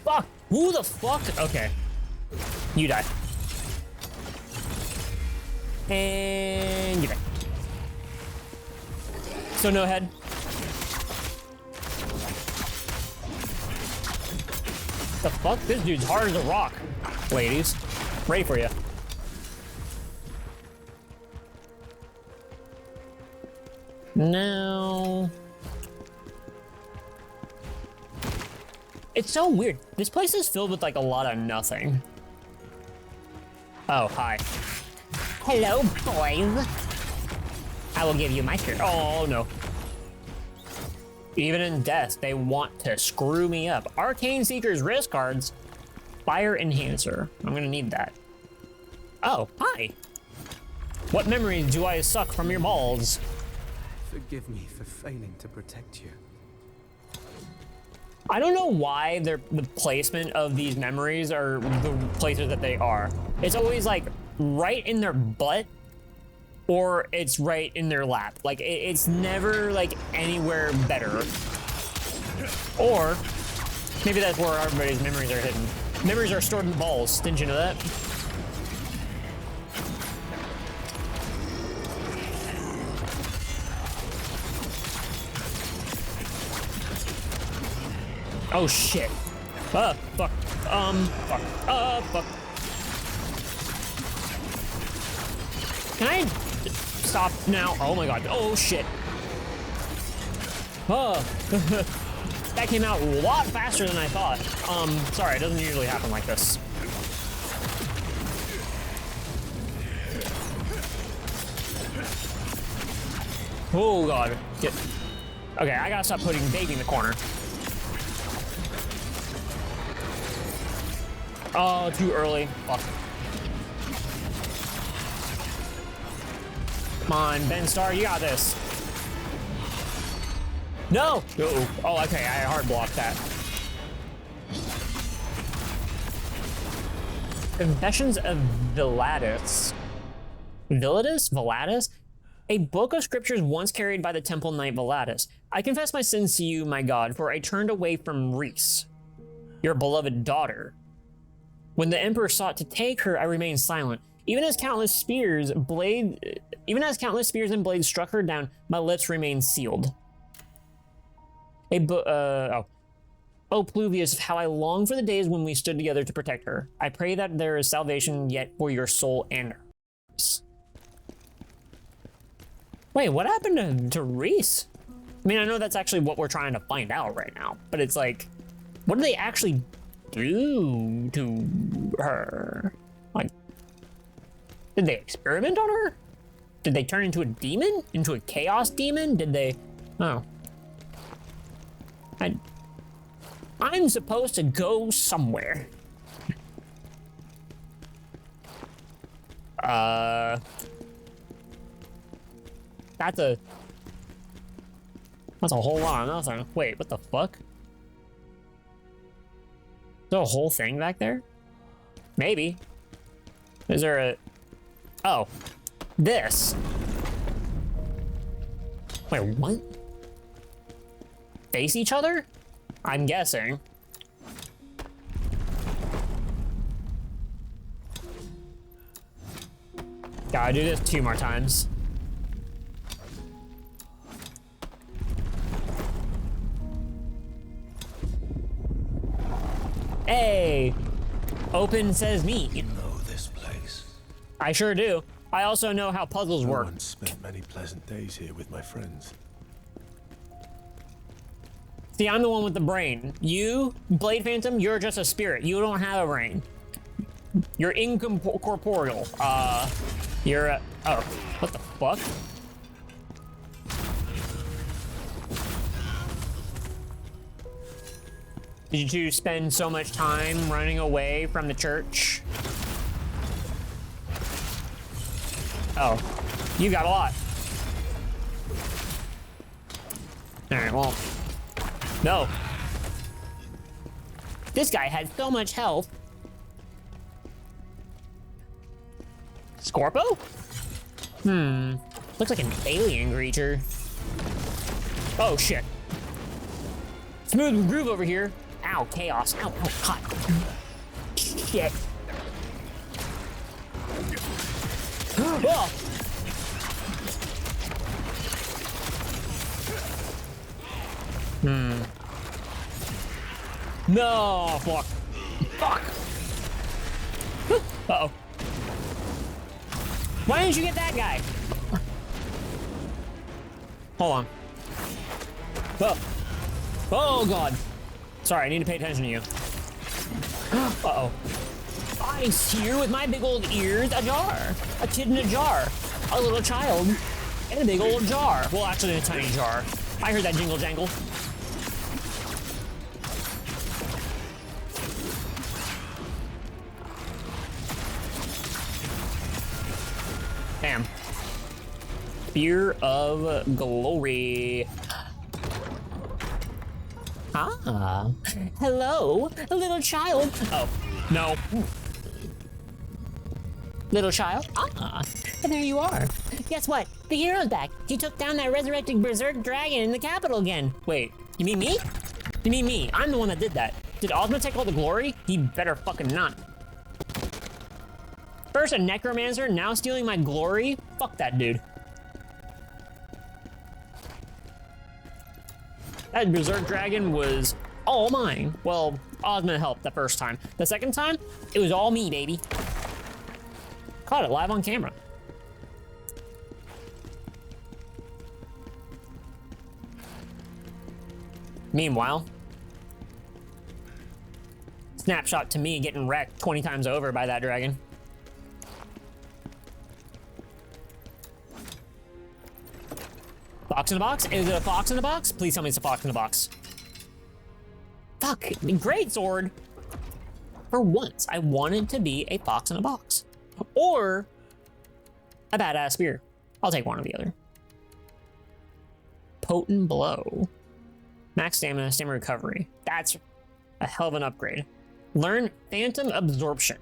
Fuck, who the fuck? Okay, you die. And you die. So no head. The fuck? This dude's hard as a rock, ladies. Ready for you. Now... It's so weird. This place is filled with like a lot of nothing. Oh, hi. Hello, boys. I will give you my shirt. Oh, no. Even in death, they want to screw me up. Arcane Seeker's wrist cards. Fire Enhancer. I'm gonna need that. Oh, hi. What memories do I suck from your balls? Forgive me for failing to protect you. I don't know why the placement of these memories are the places that they are. It's always like right in their butt or it's right in their lap. Like it's never like anywhere better. Or maybe that's where everybody's memories are hidden. Memories are stored in the balls. Didn't you know that? Oh shit. Fuck. Fuck. Fuck. Can I stop now? Oh my god. Oh shit. That came out a lot faster than I thought. Sorry, it doesn't usually happen like this. Oh god. Get. Okay, I gotta stop putting baby in the corner. Oh, too early. Fuck. Come on, Ben Star, you got this. No! Uh-oh. Oh, okay, I hard blocked that. Confessions of Villatus. Villatus? A book of scriptures once carried by the temple knight Villatus. I confess my sins to you, my god, for I turned away from Reese, your beloved daughter. When the Emperor sought to take her, I remained silent. Even as countless spears and blades struck her down, my lips remained sealed. Oh, Pluvius, how I long for the days when we stood together to protect her. I pray that there is salvation yet for your soul and hers. Wait, what happened to Reese? I mean, I know that's actually what we're trying to find out right now, but it's like, what do they actually do to her? Like, did they experiment on her? Did they turn into a demon? Into a chaos demon? Did they? Oh. I'm supposed to go somewhere. That's a whole lot of nothing. Wait, what the fuck? Is there a whole thing back there? Maybe. Is there a... Oh. This. Wait, what? Face each other? I'm guessing. Gotta do this 2 more times. Hey! Open says me. You know this place. I sure do. I also know how puzzles work. I once spent many pleasant days here with my friends. See, I'm the one with the brain. You, Blade Phantom, you're just a spirit. You don't have a brain. You're incorporeal. You're a... Oh, what the fuck? Did you spend so much time running away from the church? Oh, you got a lot. Alright, well. No. This guy had so much health. Scorpo? Looks like an alien creature. Oh, shit. Smooth groove over here. Ow, chaos. Ow, ow, hot. Shit. Oh. No, fuck. Fuck. Uh-oh. Why didn't you get that guy? Hold on. Oh. Oh, God. Sorry, I need to pay attention to you. Uh-oh. I hear with my big old ears a jar. A kid in a jar. A little child in a big old jar. Well, actually in a tiny jar. I heard that jingle jangle. Damn. Spear of Glory. Ah. Hello, little child. Oh, no. Little child? Ah, and there you are. Guess what? The hero's back. He took down that resurrected berserk dragon in the capital again. Wait, you mean me? You mean me? I'm the one that did that. Did Ozma take all the glory? He better fucking not. First a necromancer, now stealing my glory? Fuck that dude. That berserk dragon was all mine. Well, Ozma helped the first time. The second time, it was all me, baby. Caught it live on camera. Meanwhile, snapshot to me getting wrecked 20 times over by that dragon. Fox in a box? Is it a fox in a box? Please tell me it's a fox in a box. Fuck, great sword. For once, I wanted to be a fox in a box. Or a badass spear. I'll take one or the other. Potent blow. Max stamina, stamina recovery. That's a hell of an upgrade. Learn phantom absorption.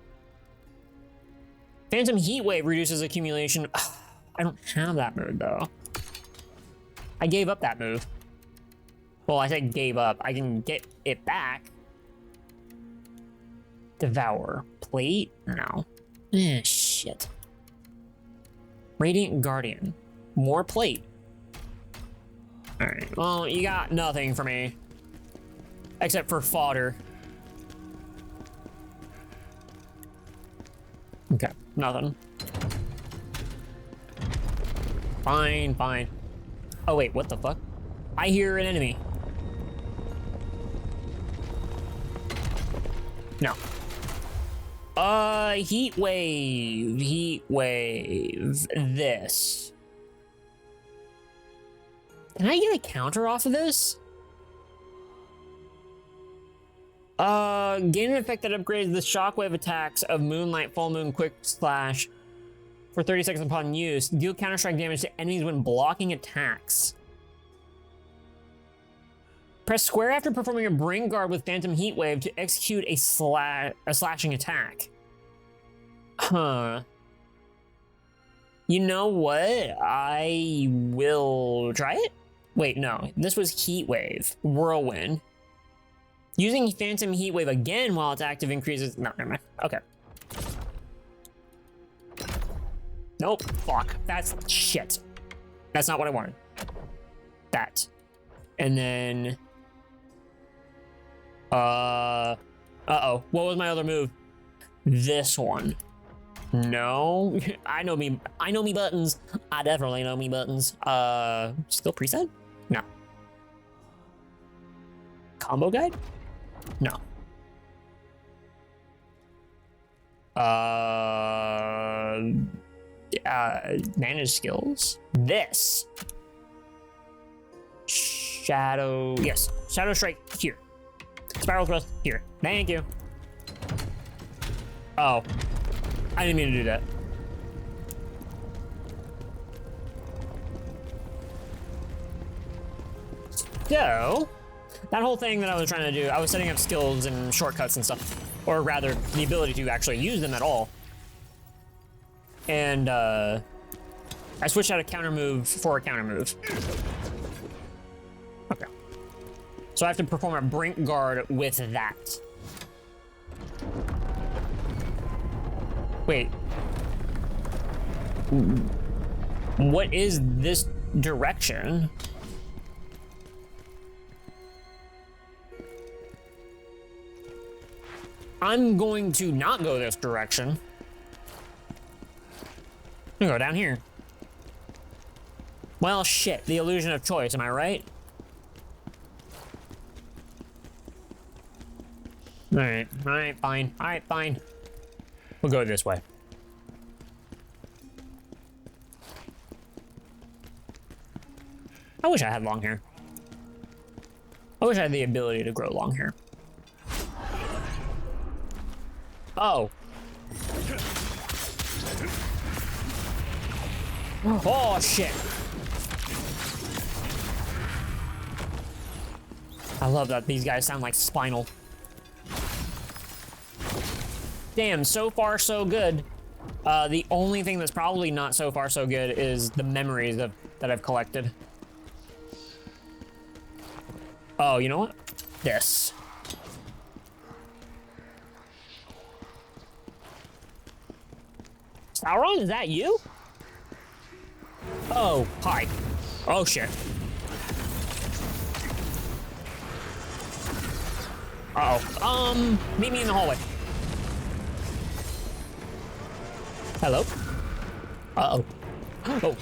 Phantom heat wave reduces accumulation. I don't have that move though. I gave up that move. Well, I said gave up. I can get it back. Devour. Plate? No. Shit. Radiant Guardian. More plate. Alright, well, you got nothing for me. Except for fodder. Okay, nothing. Fine, fine. Oh wait, what the fuck? I hear an enemy. No. Heat wave. Heat wave. This. Can I get a counter off of this? Gain an effect that upgrades the shockwave attacks of Moonlight, Full Moon, Quick Slash for 30 seconds upon use. Deal counter-strike damage to enemies when blocking attacks. Press square after performing a Bring Guard with Phantom Heat Wave to execute a slashing attack. Huh. You know what? I will try it? Wait, no. This was Heat Wave. Whirlwind. Using Phantom Heat Wave again while it's active increases... No, never mind. Okay. Nope. Fuck. That's shit. That's not what I wanted. That. And then... Uh-oh. What was my other move? This one. No. I know me buttons. I definitely know me buttons. Still preset? No. Combo guide? No. Manage skills. This. Shadow. Yes. Shadow strike here. Spiral thrust here. Thank you. Oh. I didn't mean to do that. So, that whole thing that I was trying to do, I was setting up skills and shortcuts and stuff, or rather, the ability to actually use them at all. And, I switched out a counter move for a counter move. Okay. So I have to perform a brink guard with that. Wait. What is this direction? I'm going to not go this direction. I'm gonna go down here. Well, shit, the illusion of choice, am I right? Alright, fine. Alright, fine. We'll go this way. I wish I had long hair. I wish I had the ability to grow long hair. Oh. Oh, shit. I love that these guys sound like Spinal. Damn, so far so good. The only thing that's probably not so far so good is the memories that I've collected. Oh, you know what? This. Sauron, is that you? Oh, hi. Oh, shit. Uh-oh. Meet me in the hallway. Hello? Uh-oh. Oh.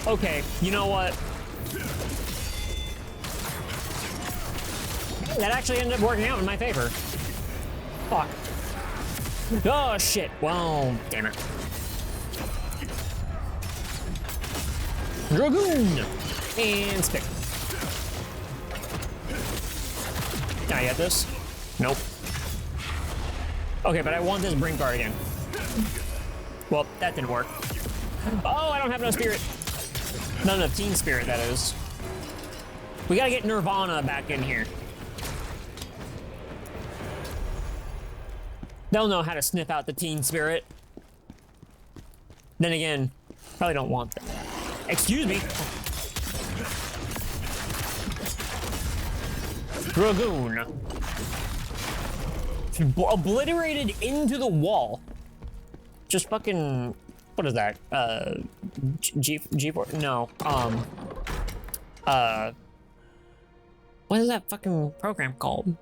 Okay, you know what? That actually ended up working out in my favor. Fuck. Oh, shit. Well, damn it. Dragoon! And spit. Can I get this? Nope. Okay, but I want this brink guard again. Well, that didn't work. Oh, I don't have enough spirit. Not enough teen spirit, that is. We gotta get Nirvana back in here. They'll know how to sniff out the teen spirit. Then again, probably don't want that. Excuse me. Dragoon. Obliterated into the wall. Just fucking, what is that? G4? No. What is that fucking program called?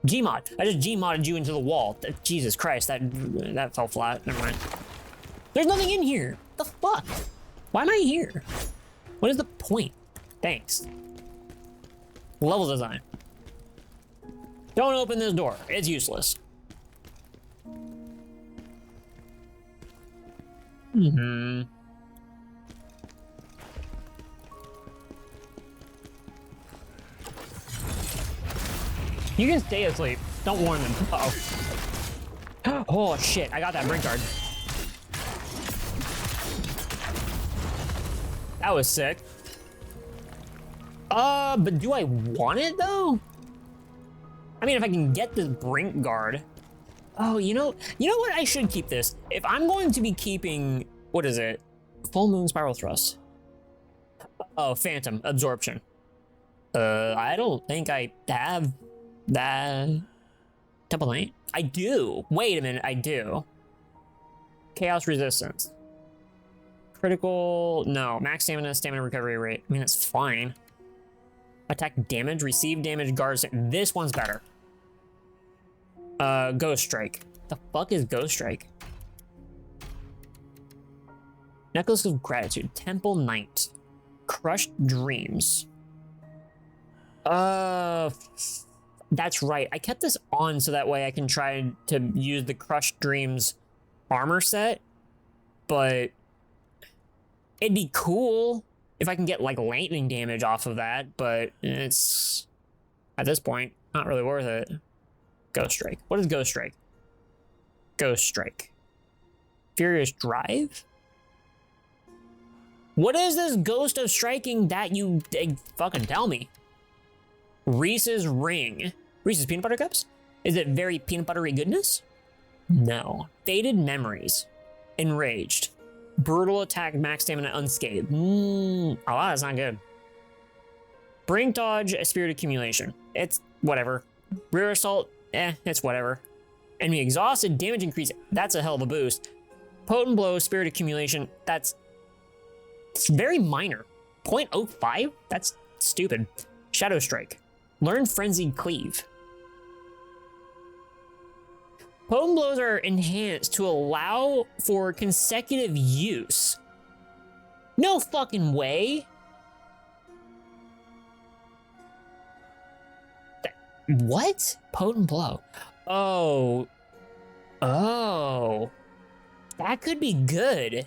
Gmod. I just Gmodded you into the wall. Jesus Christ, that fell flat. Never mind. There's nothing in here. The fuck? Why am I here? What is the point? Thanks. Level design. Don't open this door. It's useless. Mm-hmm. You can stay asleep. Don't warn them. Uh-oh. Oh, shit. I got that brink guard. That was sick. But do I want it, though? I mean, if I can get this brink guard. Oh, you know what? I should keep this. If I'm going to be keeping, what is it? Full moon spiral thrust. Oh, phantom absorption. I don't think I have that. Temple Knight? I do. Wait a minute, I do. Chaos resistance. Critical, no. Max stamina, stamina recovery rate. I mean, it's fine. Attack damage, receive damage, guards. This one's better. Ghost Strike. The fuck is Ghost Strike? Necklace of Gratitude. Temple Knight. Crushed Dreams. That's right. I kept this on so that way I can try to use the Crushed Dreams armor set, but it'd be cool if I can get like lightning damage off of that, but it's, at this point, not really worth it. Ghost Strike. What is Ghost Strike? Ghost Strike. Furious Drive? What is this Ghost of Striking that you fucking tell me? Reese's Ring. Reese's Peanut Butter Cups? Is it very peanut buttery goodness? No. Faded Memories. Enraged. Brutal Attack, Max Stamina, Unscathed. Oh, that's not good. Brink Dodge, a Spirit Accumulation. It's whatever. Rear Assault, it's whatever. Enemy Exhausted, Damage Increase, that's a hell of a boost. Potent Blow, Spirit Accumulation, it's very minor. 0.05? That's stupid. Shadow Strike. Learn Frenzied Cleave. Potent Blows are enhanced to allow for consecutive use. No fucking way. What? Potent Blow. Oh. That could be good.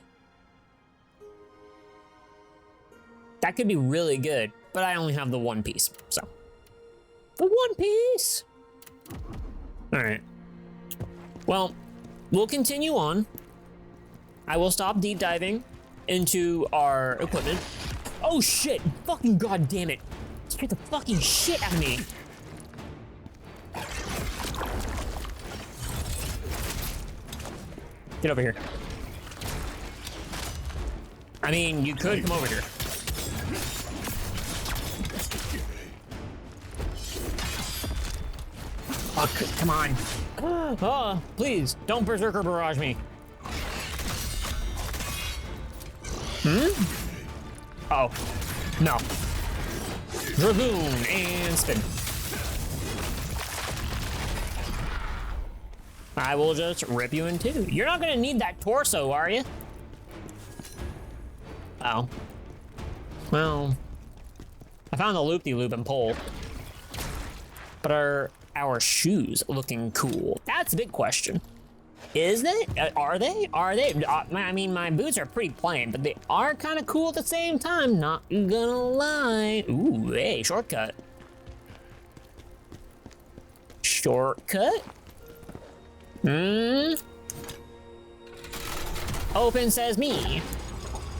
That could be really good, but I only have the one piece, so. The one piece! All right. Well, we'll continue on. I will stop deep diving into our equipment. Oh shit, fucking goddamn it. Scared the fucking shit out of me. Get over here. I mean, you could come over here. Oh, come on. Oh, please, don't Berserker Barrage me. Oh, no. Dragoon and spin. I will just rip you in two. You're not gonna need that torso, are you? Oh. Well, I found the loop-de-loop and pole. But are our shoes looking cool? That's a big question. Is they? Are they? Are they? I mean, my boots are pretty plain, but they are kind of cool at the same time, not gonna lie. Ooh, hey, shortcut. Shortcut? Open says me.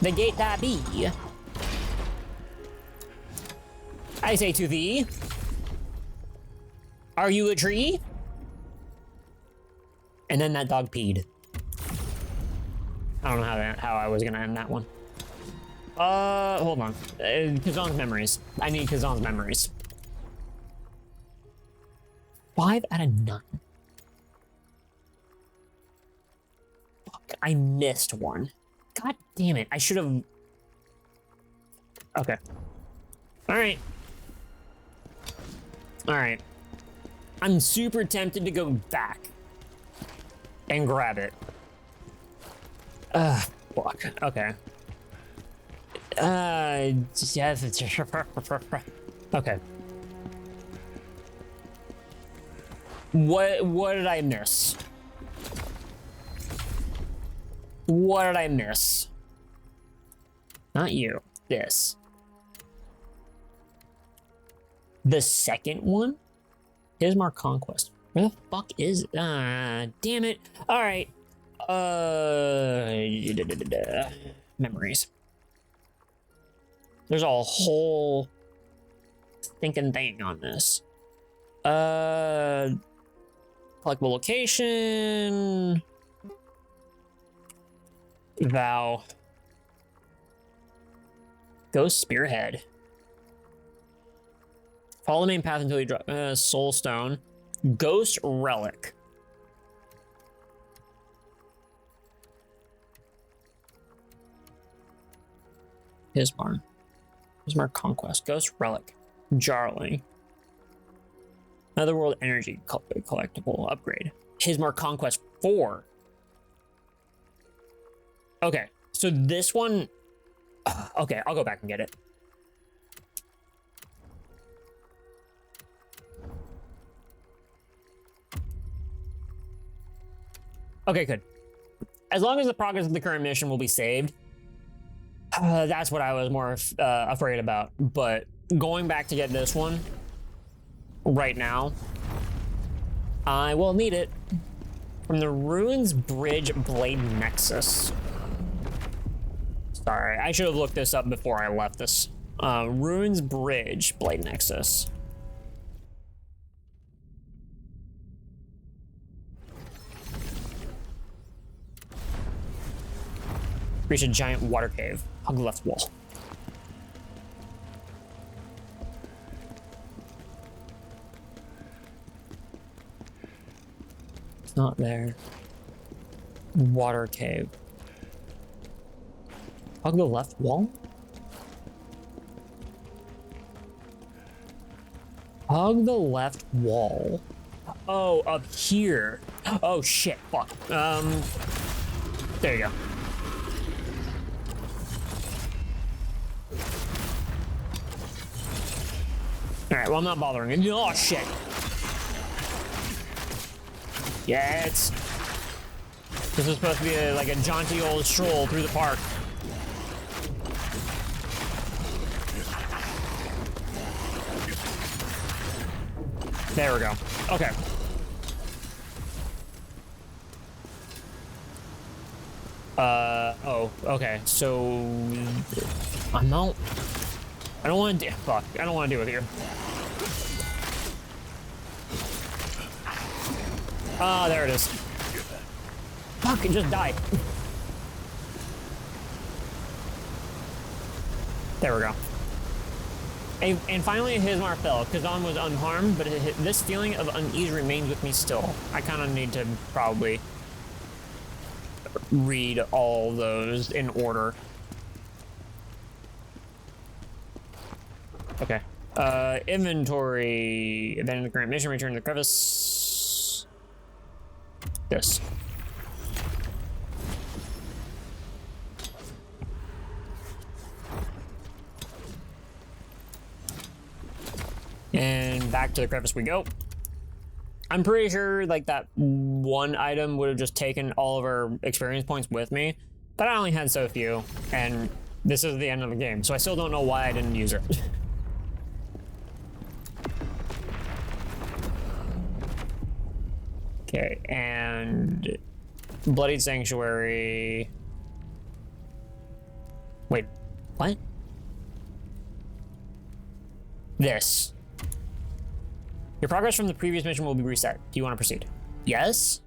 The gate that be. I say to thee. Are you a tree? And then that dog peed. I don't know how I was gonna end that one. Hold on. Khazan's memories. I need Khazan's memories. 5 out of 9. Fuck, I missed one. God damn it, I should have... Okay. Alright. Alright. I'm super tempted to go back and grab it. Fuck. Okay. Yes, it's... Okay. What did I miss? What did I miss? Not you. This. The second one? Ismar Conquest. Where the fuck is... damn it. Alright. Memories. There's a whole thinking thing on this. Collectible location. Vow. Ghost Spearhead. Follow the main path until you drop Soul Stone. Ghost Relic. Ismar Conquest. Ghost Relic. Jarling. Netherworld Energy collectible upgrade. Ismar Conquest 4. Okay, so this one... Okay, I'll go back and get it. Okay, good. As long as the progress of the current mission will be saved, that's what I was more afraid about. But going back to get this one right now, I will need it. From the Ruins Bridge Blade Nexus. Sorry, I should have looked this up before I left this. Ruins Bridge Blade Nexus. Reach a giant water cave. Hug the left wall. It's not there. Water cave. Hug the left wall? Hug the left wall. Oh, up here. Oh shit, fuck. There you go. Alright, well I'm not bothering it. Oh shit. Yeah, this is supposed to be like a jaunty old stroll through the park. There we go. Okay. Oh, okay. So I don't want to fuck. I don't want to do it here. Ah, there it is. Fuck, it just died. There we go. And finally, Hismar fell. Khazan was unharmed, but this feeling of unease remains with me still. I kind of need to probably read all those in order. Okay. Inventory. Abandon the current mission. Return to the crevice. This. And back to the crevice we go. I'm pretty sure like that one item would have just taken all of our experience points with me, but I only had so few, and this is the end of the game, so I still don't know why I didn't use it. Okay, and Bloodied Sanctuary. Wait, what? This. Your progress from the previous mission will be reset. Do you want to proceed? Yes?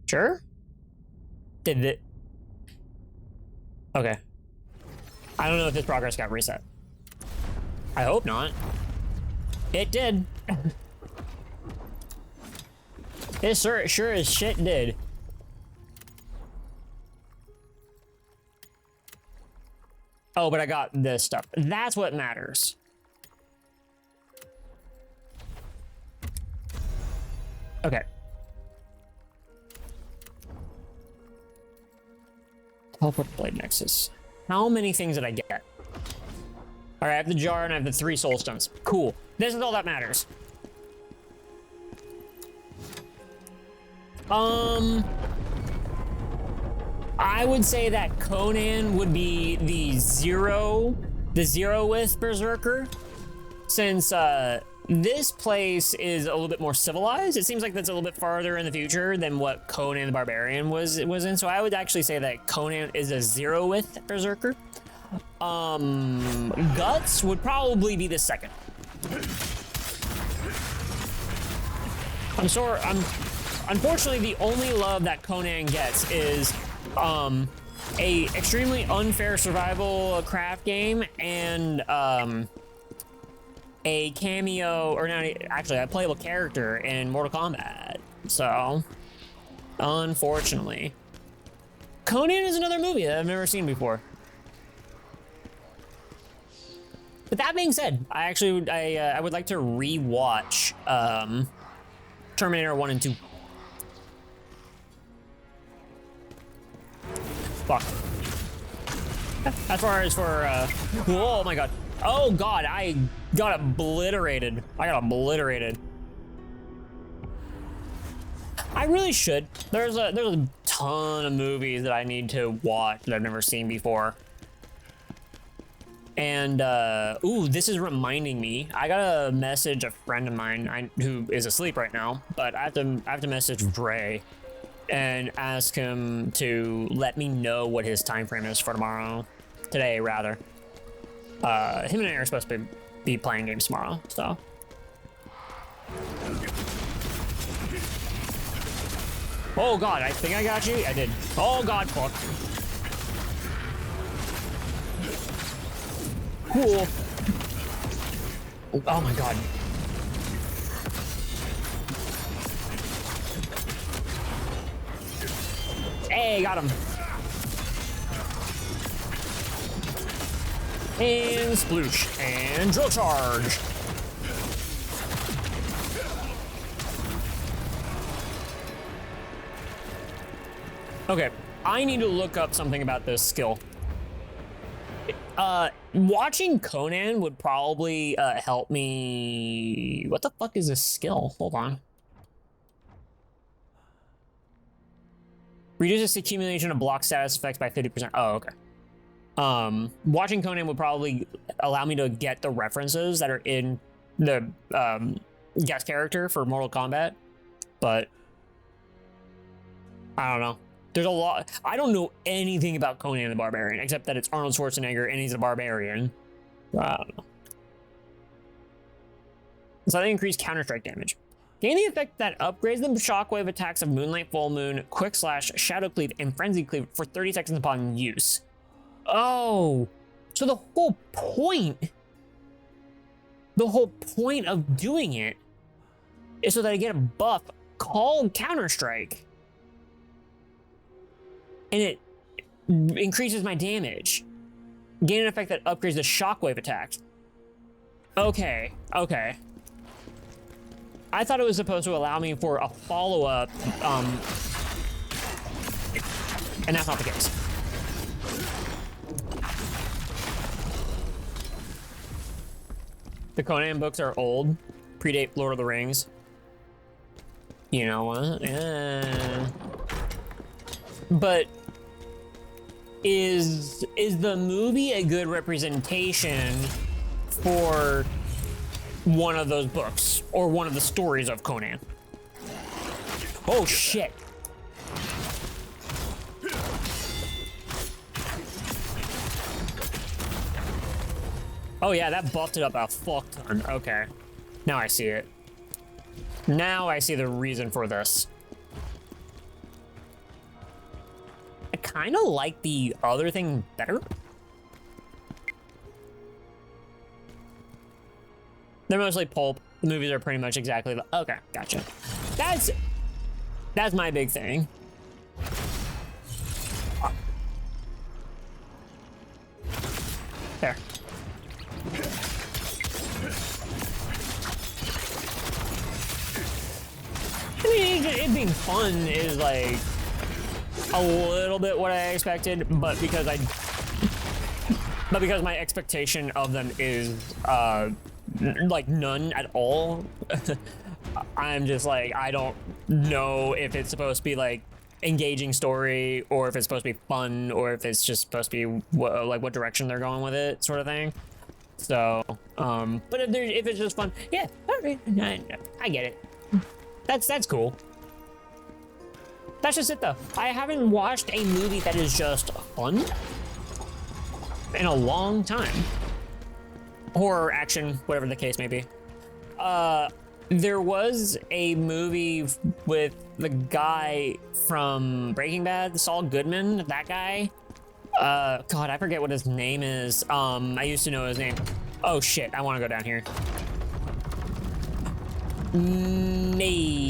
Sure? Did it? Okay. I don't know if this progress got reset. I hope not. It did. It sure as shit did. Oh, but I got this stuff. That's what matters. Okay. Teleport Blade Nexus. How many things did I get? All right, I have the jar and I have the 3 soul stones. Cool. This is all that matters. I would say that Conan would be the zero with Berserker, since this place is a little bit more civilized. It seems like that's a little bit farther in the future than what Conan the Barbarian was in. So I would actually say that Conan is a 0 with Berserker. Guts would probably be the second. Unfortunately, the only love that Conan gets is a extremely unfair survival craft game and a cameo, or not, actually a playable character in Mortal Kombat. So, unfortunately. Conan is another movie that I've never seen before. But that being said, I would like to re-watch Terminator 1 and 2. Fuck. As far as for, oh my god. Oh god, I got obliterated. I really should. There's a ton of movies that I need to watch that I've never seen before. And, ooh, this is reminding me. I got a message a friend of mine who is asleep right now, but I have to message Dre and ask him to let me know what his time frame is for tomorrow. Today, rather. Him and I are supposed to be playing games tomorrow, so. Oh god, I think I got you. I did. Oh god, fuck. Cool. Oh my god. Hey, got him. And sploosh. And drill charge. Okay, I need to look up something about this skill. Watching Conan would probably help me. What the fuck is this skill? Hold on. Reduces accumulation of block status effects by 50%. Oh, okay. Watching Conan would probably allow me to get the references that are in the guest character for Mortal Kombat, but I don't know. There's a lot. I don't know anything about Conan the Barbarian except that it's Arnold Schwarzenegger and he's a barbarian. I don't know. So they increase counter-strike damage. Gain the effect that upgrades the shockwave attacks of Moonlight, Full Moon, Quick Slash, Shadow Cleave, and Frenzy Cleave for 30 seconds upon use. Oh, so the whole point of doing it is so that I get a buff called Counter-Strike. And it increases my damage. Gain an effect that upgrades the shockwave attacks. Okay, okay. I thought it was supposed to allow me for a follow-up, and that's not the case. The Conan books are old, predate Lord of the Rings. You know what? Yeah. But is the movie a good representation for one of those books or one of the stories of Conan? Oh shit. Oh yeah, that buffed it up a fuck ton. Okay. Now I see it. Now I see the reason for this. I kind of like the other thing better. They're mostly pulp. The movies are pretty much exactly the... Okay, gotcha. That's my big thing. There. I mean, it being fun is like a little bit what I expected, but because my expectation of them is like none at all, I'm just like, I don't know if it's supposed to be like engaging story or if it's supposed to be fun or if it's just supposed to be what direction they're going with it, sort of thing. So, but if it's just fun, yeah, I get it. That's cool. That's just it though. I haven't watched a movie that is just fun in a long time. Horror, action, whatever the case may be. There was a movie with the guy from Breaking Bad, Saul Goodman, that guy. God, I forget what his name is. I used to know his name. Oh shit, I want to go down here. Maybe.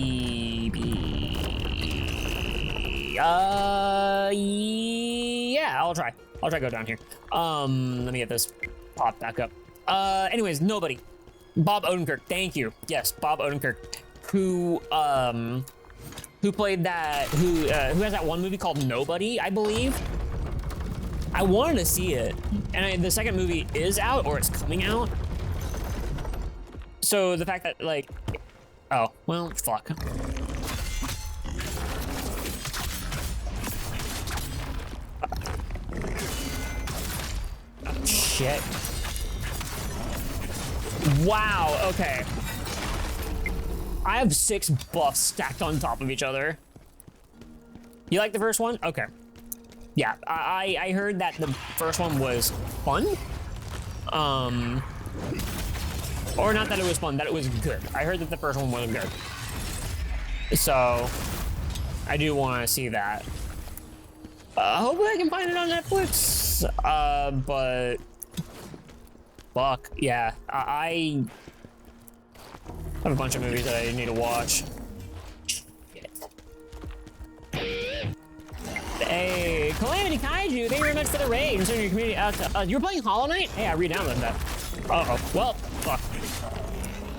Yeah, I'll try go down here. Let me get this pop back up. Anyways, nobody. Bob Odenkirk, thank you. Yes, Bob Odenkirk, who played that, who has that one movie called Nobody, I believe. I wanted to see it, and the second movie is out, or it's coming out. So the fact that, like, oh, well, fuck. Oh, shit. Wow, okay. I have 6 buffs stacked on top of each other. You like the first one? Okay. Yeah, I heard that the first one was fun. Or not that it was fun, that it was good. I heard that the first one was good. So, I do want to see that. Hopefully I can find it on Netflix. But... Fuck, yeah. I have a bunch of movies that I need to watch. Hey, Calamity Kaiju, thank you very much for the raid. I'm your community. You were playing Hollow Knight? Hey, I re-downloaded that. Uh-oh, well, fuck.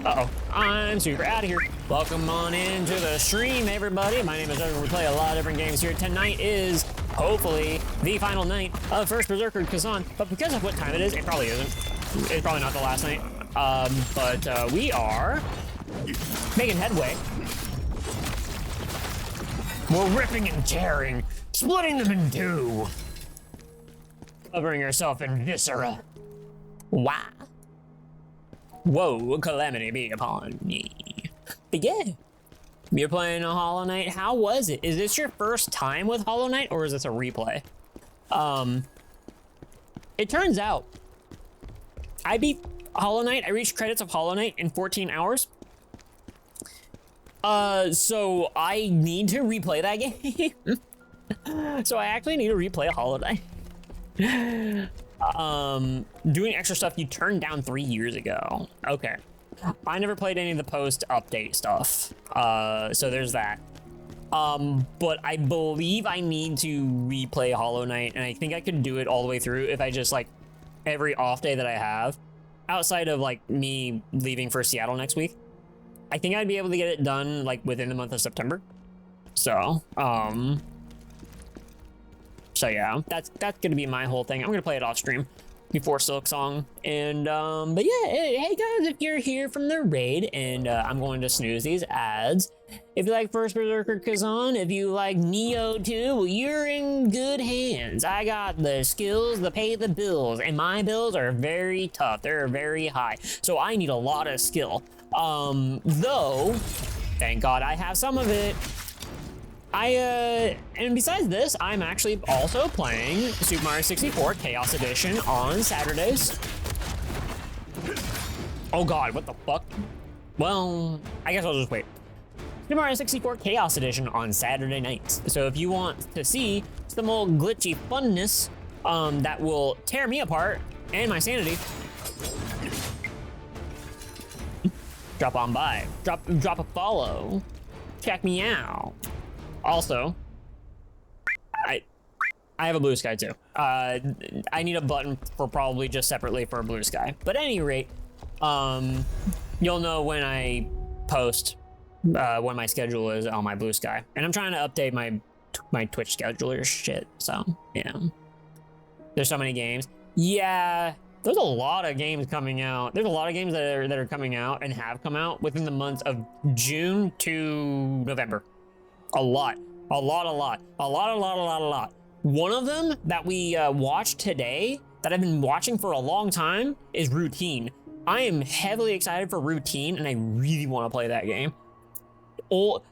Uh-oh, I'm super out of here. Welcome on into the stream, everybody. My name is Evan. We play a lot of different games here. Tonight is, hopefully, the final night of First Berserker Khazan. But because of what time it is, it probably isn't. It's probably not the last night. But we are making headway. We're ripping and tearing, splitting them in two, covering yourself in viscera. Wow. Whoa, calamity be upon me. But yeah, you're playing a Hollow Knight. How was it? Is this your first time with Hollow Knight, or is this a replay? It turns out, I beat Hollow Knight. I reached credits of Hollow Knight in 14 hours. So I need to replay that game. So I actually need to replay Hollow Knight. Doing extra stuff you turned down 3 years ago. Okay. I never played any of the post-update stuff. So there's that. But I believe I need to replay Hollow Knight, and I think I could do it all the way through if I just, like, every off day that I have, outside of, like, me leaving for Seattle next week. I think I'd be able to get it done, like, within the month of September. So yeah, that's gonna be my whole thing. I'm gonna play it off stream before Silk Song. And, but yeah, hey guys, if you're here from the raid, and I'm going to snooze these ads. If you like First Berserker Khazan, if you like Neo 2, well, you're in good hands. I got the skills to pay the bills, and my bills are very tough. They're very high. So I need a lot of skill. Though, thank God I have some of it. And besides this, I'm actually also playing Super Mario 64 Chaos Edition on Saturdays. Oh God, what the fuck? Well, I guess I'll just wait. Super Mario 64 Chaos Edition on Saturday nights. So if you want to see some old glitchy funness, that will tear me apart and my sanity, drop on by. Drop a follow. Check me out. Also, I have a blue sky too. I need a button for probably just separately for a blue sky. But at any rate, you'll know when I post when my schedule is on my blue sky. And I'm trying to update my Twitch scheduler shit. So yeah, there's so many games. Yeah. There's a lot of games coming out. There's a lot of games that are coming out and have come out within the months of June to November. A lot. One of them that we watched today that I've been watching for a long time is Routine. I am heavily excited for Routine, and I really want to play that game.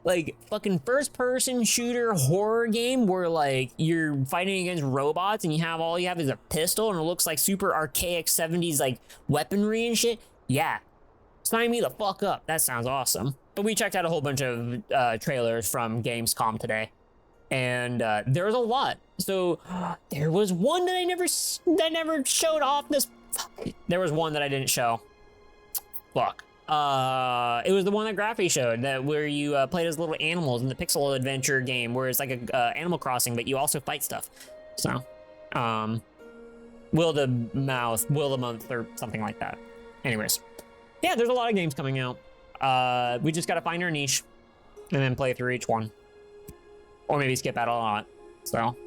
Like fucking first-person shooter horror game where like you're fighting against robots and all you have is a pistol and it looks like super archaic 70s like weaponry and shit. Yeah, sign me the fuck up. That sounds awesome. But we checked out a whole bunch of trailers from Gamescom today, and there was a lot. So there was one that I never showed off. There was one that I didn't show. Fuck. It was the one that Graphy showed, where you played as little animals in the pixel adventure game, where it's like a Animal Crossing, but you also fight stuff. So, Will of the Month or something like that. Anyways, yeah, there's a lot of games coming out. We just gotta find our niche and then play through each one, or maybe skip out a lot. So,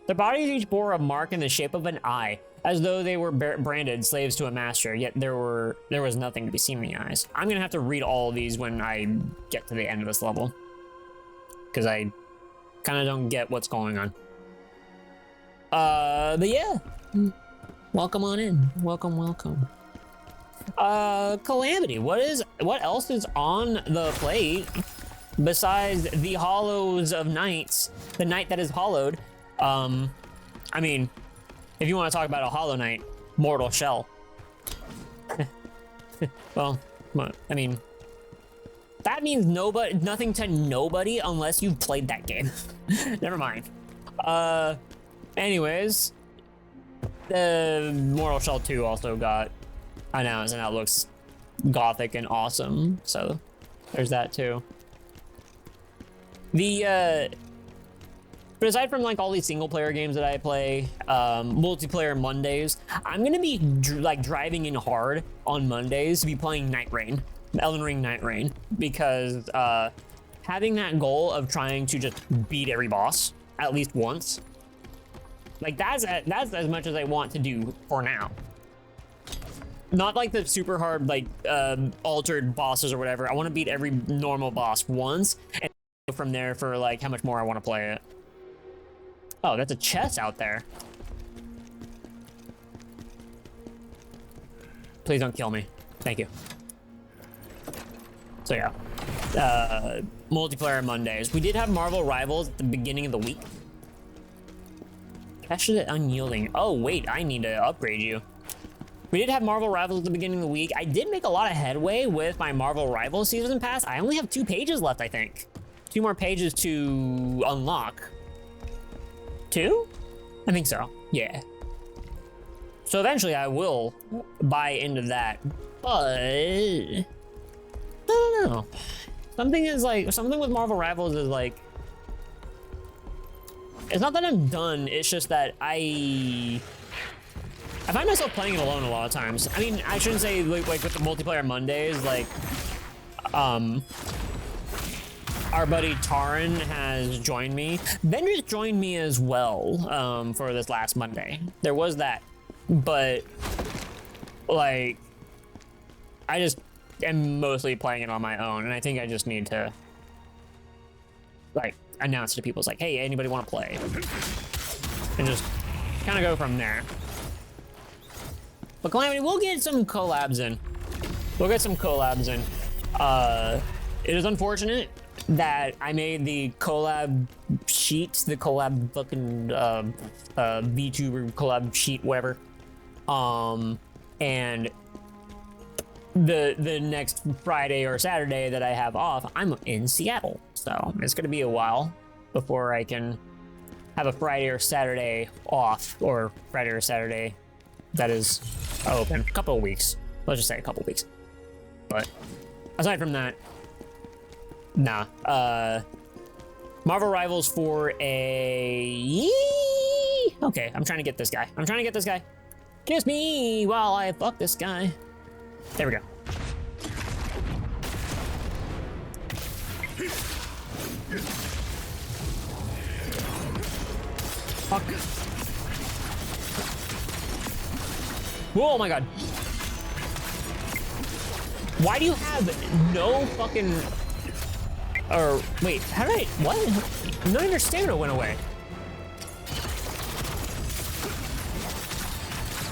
their bodies each bore a mark in the shape of an eye, as though they were branded slaves to a master, yet there was nothing to be seen in the eyes. I'm gonna have to read all of these when I get to the end of this level, because I kind of don't get what's going on. But yeah, welcome on in. Welcome. Calamity, what else is on the plate besides the Hollows of Nights, the night that is hollowed? I mean, if you want to talk about a Hollow Knight, Mortal Shell. Well, I mean, that means nothing to nobody unless you've played that game. Never mind. Anyways, the Mortal Shell 2 also got announced, and that looks gothic and awesome. So there's that too. But aside from like all these single player games that I play, multiplayer Mondays, I'm gonna be driving in hard on Mondays to be playing Night Rain, Elden Ring Night Rain, because having that goal of trying to just beat every boss at least once, like that's as much as I want to do for now. Not like the super hard like altered bosses or whatever. I want to beat every normal boss once and go from there for like how much more I want to play it. Oh, that's a chest out there. Please don't kill me. Thank you. So yeah, multiplayer Mondays. We did have Marvel Rivals at the beginning of the week. Cash it unyielding. Oh wait, I need to upgrade you. We did have Marvel Rivals at the beginning of the week. I did make a lot of headway with my Marvel Rivals Season Pass. I only have 2 pages left, I think. 2 more pages to unlock. 2? I think so, yeah. So eventually I will buy into that, but I don't know. Something with Marvel Rivals is like, it's not that I'm done, it's just that I find myself playing it alone a lot of times. I mean, I shouldn't say like with the multiplayer Mondays, like, our buddy Taran has joined me. Bender's joined me as well for this last Monday. There was that, but like, I just am mostly playing it on my own, and I think I just need to like announce to people, it's like, hey, anybody want to play? And just kind of go from there. But Calamity, we'll get some collabs in. We'll get some collabs in. It is unfortunate that I made the collab sheets, the collab fucking VTuber collab sheet, whatever. And the next Friday or Saturday that I have off, I'm in Seattle. So it's gonna be a while before I can have a Friday or Saturday off, or Friday or Saturday that is open. A couple of weeks. Let's just say a couple of weeks. But aside from that, nah. Marvel Rivals for a... Okay, I'm trying to get this guy. I'm trying to get this guy. Kiss me while I fuck this guy. There we go. Fuck. Oh my god. Why do you have no fucking... Or, wait, how did I... What? None of your stamina went away.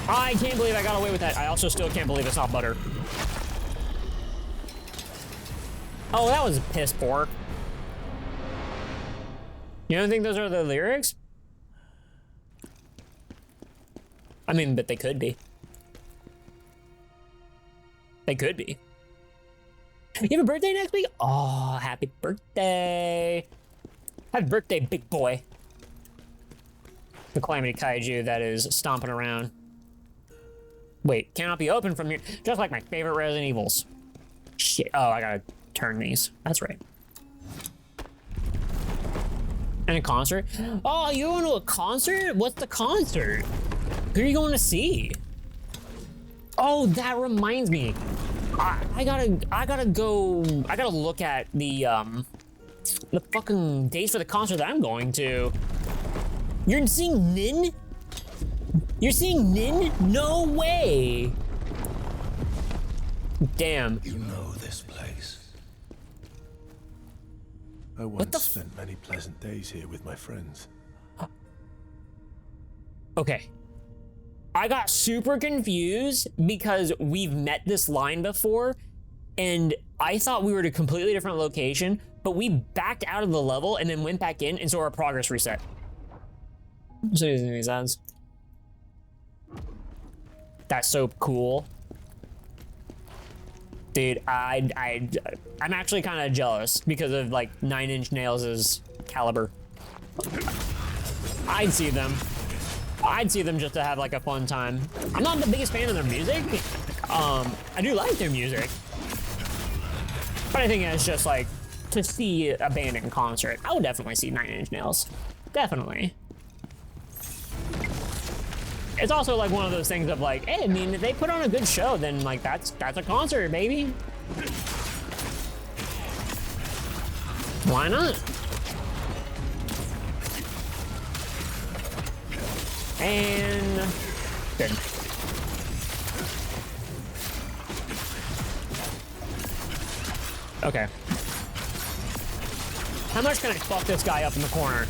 I can't believe I got away with that. I also still can't believe it's not butter. Oh, that was piss poor. You don't think those are the lyrics? I mean, but they could be. They could be. You have a birthday next week? Oh, happy birthday. Happy birthday, big boy. The Calamity Kaiju that is stomping around. Wait, cannot be opened from here. Just like my favorite Resident Evils. Shit. Oh, I gotta turn these. That's right. And a concert? Oh, you going to a concert? What's the concert? Who are you going to see? Oh, that reminds me. I gotta look at the fucking dates for the concert that I'm going to. You're seeing Nin? You're seeing Nin? No way! Damn. You know this place. I once spent many pleasant days here with my friends. Okay. I got super confused because we've met this line before, and I thought we were at a completely different location, but we backed out of the level and then went back in, and so our progress reset. So using these ads. That's so cool. Dude, I'm actually kind of jealous because of like 9 Inch Nails' caliber. I'd see them just to have like a fun time. I'm not the biggest fan of their music. I do like their music, but I think it's just like to see a band in concert. I would definitely see 9 Inch Nails. Definitely. It's also like one of those things of like, hey, I mean, if they put on a good show, then like that's a concert, baby. Why not? And good. Okay. How much can I fuck this guy up in the corner?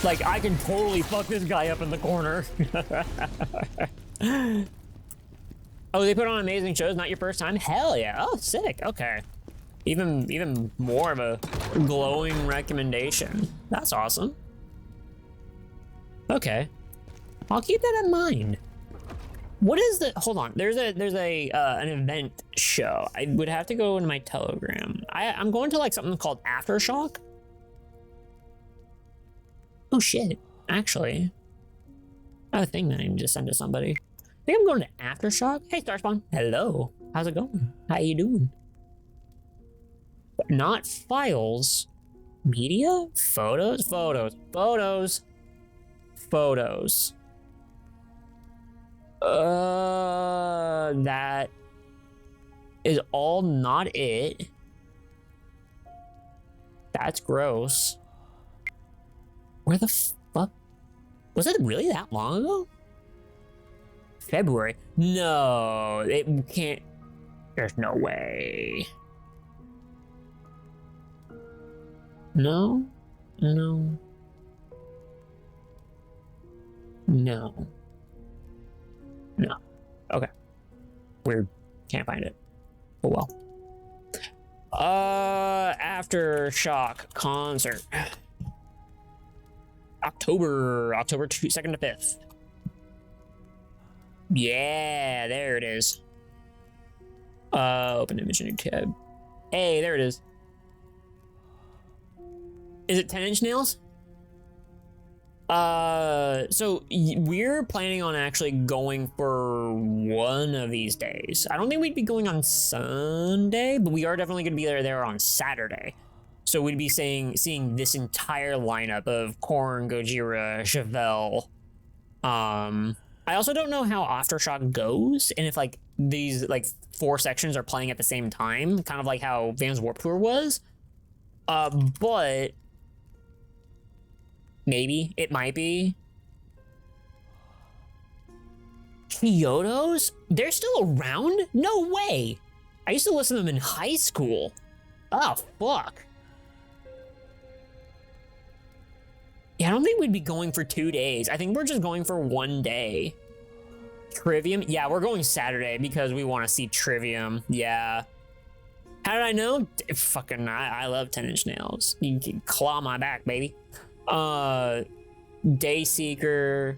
Like, I can totally fuck this guy up in the corner. Oh, they put on amazing shows, not your first time? Hell yeah. Oh, sick. Okay. Even more of a glowing recommendation. That's awesome. Okay. I'll keep that in mind. What is the, hold on, there's an event show. I would have to go into my Telegram. I'm going to like something called Aftershock. Oh shit, actually. I have a thing that I can just send to somebody. I think I'm going to Aftershock. Hey, Starspawn. Hello. How's it going? How you doing? But not files. Media? Photos? Photos. Photos. Photos. That is all not it. That's gross. Where the fuck? Was it really that long ago? February? No, it can't. There's no way. No, no, no, no. Okay. Weird. Can't find it. Oh well. Aftershock concert. October 2nd to 5th. Yeah, there it is. Open image new tab. Hey, there it is. Is it 10 Inch Nails? So we're planning on actually going for one of these days. I don't think we'd be going on Sunday, but we are definitely going to be there on Saturday. So we'd be seeing this entire lineup of Korn, Gojira, Chevelle. I also don't know how Aftershock goes, and if like these like 4 sections are playing at the same time, kind of like how Vans Warped Tour was. But maybe it might be. Kyoto's? They're still around? No way! I used to listen to them in high school. Oh, fuck. Yeah, I don't think we'd be going for 2 days. I think we're just going for 1 day. Trivium? Yeah, we're going Saturday because we want to see Trivium. Yeah. How did I know? Fucking, I love 10 Inch Nails. You can claw my back, baby. Dayseeker.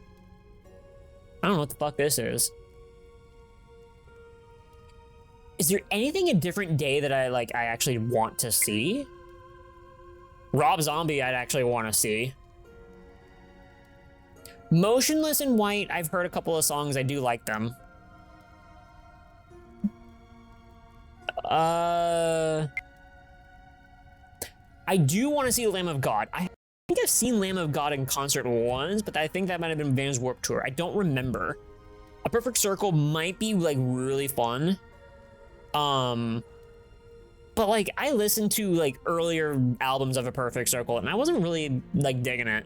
I don't know what the fuck this is. Is there anything a different day that I actually want to see? Rob Zombie I'd actually want to see. Motionless in White, I've heard a couple of songs, I do like them. I do want to see Lamb of God. I think I've seen Lamb of God in concert once, but I think that might have been Vans Warped Tour. I don't remember. A Perfect Circle might be like really fun. But like I listened to like earlier albums of A Perfect Circle and I wasn't really like digging it.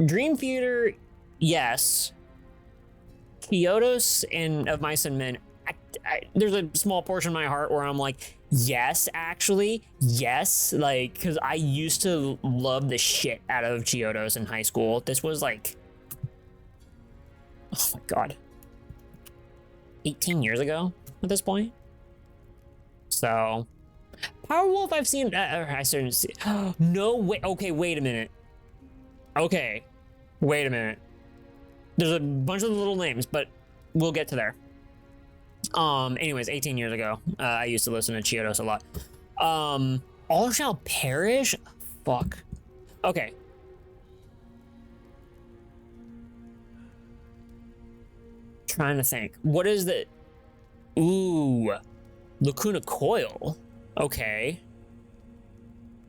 Dream Theater, yes. Kyoto's and Of Mice and Men, there's a small portion of my heart where I'm like, yes, actually, yes. Like, because I used to love the shit out of Kyoto's in high school. This was like Oh my god. 18 years ago at this point. So, Powerwolf I've seen, I started to see, no way, okay, wait a minute. Okay, wait a minute. There's a bunch of little names, but we'll get to there. Anyways, 18 years ago, I used to listen to Chiodos a lot. All Shall Perish? Fuck. Okay. Trying to think. What is the... Ooh. Lacuna Coil. Okay.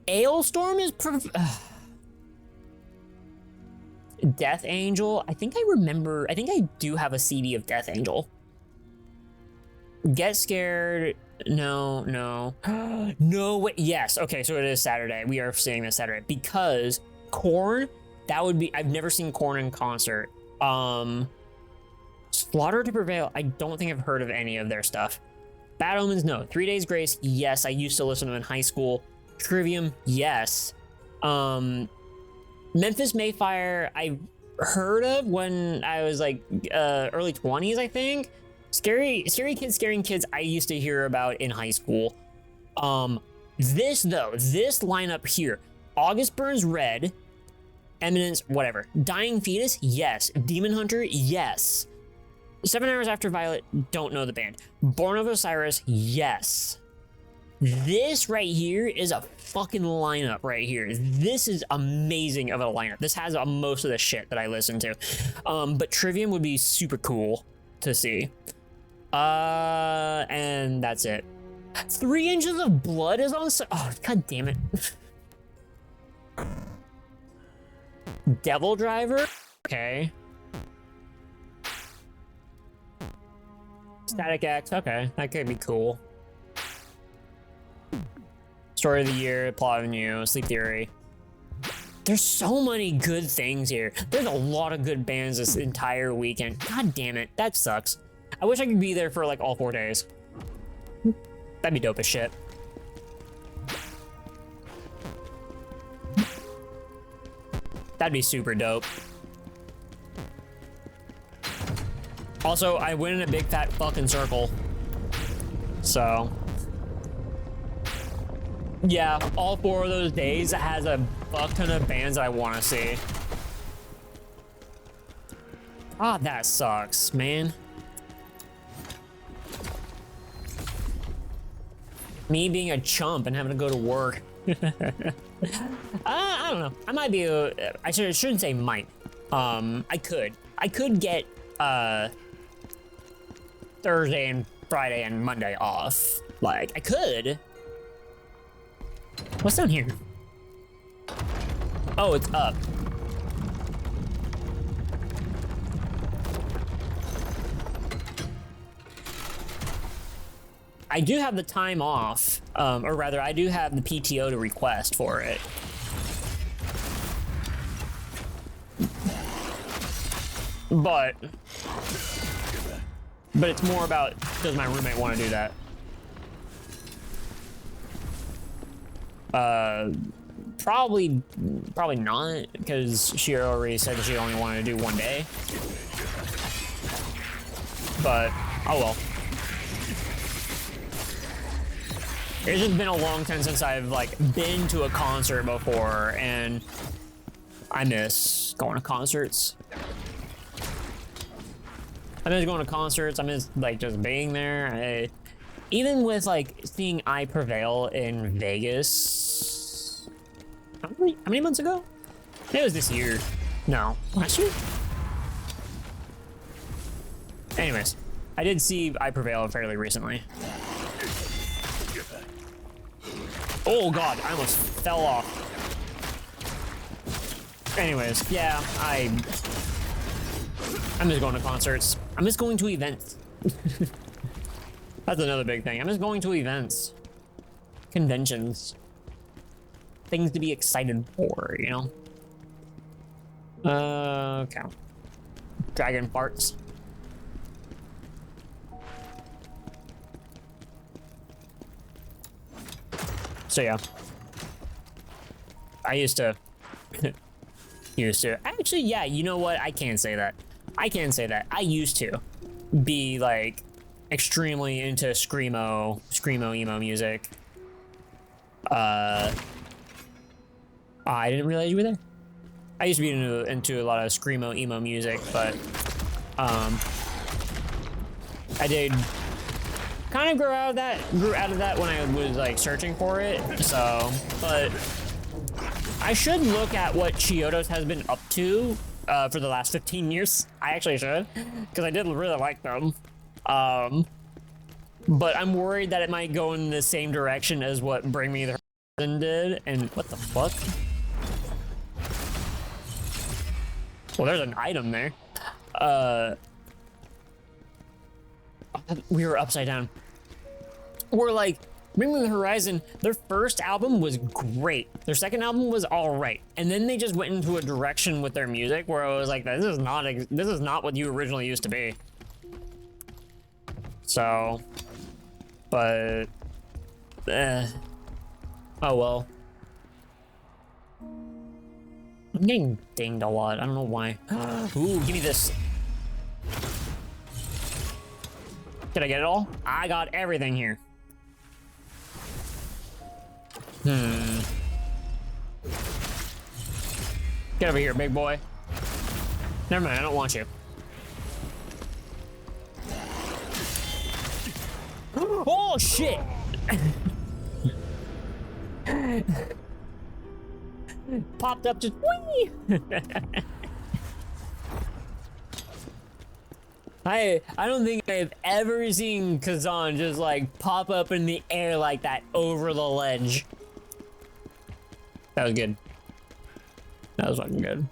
Ailstorm is... Death Angel. I think I remember... I think I do have a CD of Death Angel. Get Scared. No, no. No, wait. Yes. Okay, so it is Saturday. We are seeing this Saturday. Because Korn, that would be... I've never seen Korn in concert. Slaughter to Prevail. I don't think I've heard of any of their stuff. Bad Omens, no. 3 Days Grace, yes. I used to listen to them in high school. Trivium, yes. Memphis Mayfire, I heard of when I was like early 20s, I think. Scary Kids, Scaring Kids, I used to hear about in high school. This lineup here. August Burns Red, Eminence, whatever. Dying Fetus, yes. Demon Hunter, yes. 7 Hours After Violet, don't know the band. Born of Osiris, yes. This right here is a fucking lineup right here. This is amazing of a lineup. This has most of the shit that I listen to. But Trivium would be super cool to see. And that's it. 3 Inches of Blood is on... Oh, god damn it. Devil Driver? Okay. Static X, okay, that could be cool. Story of the Year, Plot of New, Sleep Theory. There's so many good things here. There's a lot of good bands this entire weekend. God damn it, that sucks. I wish I could be there for like all 4 days. That'd be dope as shit. That'd be super dope. Also, I went in a big fat fucking circle. So. Yeah, all 4 of those days has a fuck ton of bands I want to see. Ah, that sucks, man. Me being a chump and having to go to work. I don't know. I might be I shouldn't say might. I could get Thursday and Friday and Monday off. Like, I could. What's down here? Oh, it's up. I do have the time off, or rather, I do have the PTO to request for it. But it's more about, does my roommate want to do that? Probably not, because she already said that she only wanted to do 1 day. But, oh well. It's just been a long time since I've, like, been to a concert before, and I miss going to concerts. I miss going to concerts, I miss, like, just being there. Even with, like, seeing I Prevail in Vegas... How many months ago? It was this year. No, last year? Anyways, I did see I Prevail fairly recently. Oh god, I almost fell off. Anyways, yeah, I miss going to concerts. I miss going to events. That's another big thing. I miss going to events. Conventions. Things to be excited for, you know? Okay. Dragon farts. So yeah. I used to... Actually, yeah, you know what? I can't say that. I can say that. I used to be like extremely into screamo emo music. I didn't realize you were there. I used to be into a lot of screamo emo music, but I did kind of grew out of that when I was like searching for it. So, but I should look at what Chiodos has been up to for the last 15 years. I actually should, because I did really like them. But I'm worried that it might go in the same direction as what Bring Me the Horizon did. And what the fuck? Well, there's an item there. We were upside down. We're like, Bring Me the Horizon, their first album was great. Their second album was all right. And then they just went into a direction with their music where I was like, this is not what you originally used to be. So, but, oh well. I'm getting dinged a lot. I don't know why. Ooh, give me this. Did I get it all? I got everything here. Get over here, big boy. Never mind, I don't want you. Oh, shit! Popped up just whee! I don't think I've ever seen Khazan just like pop up in the air like that over the ledge. That was good. That was fucking good.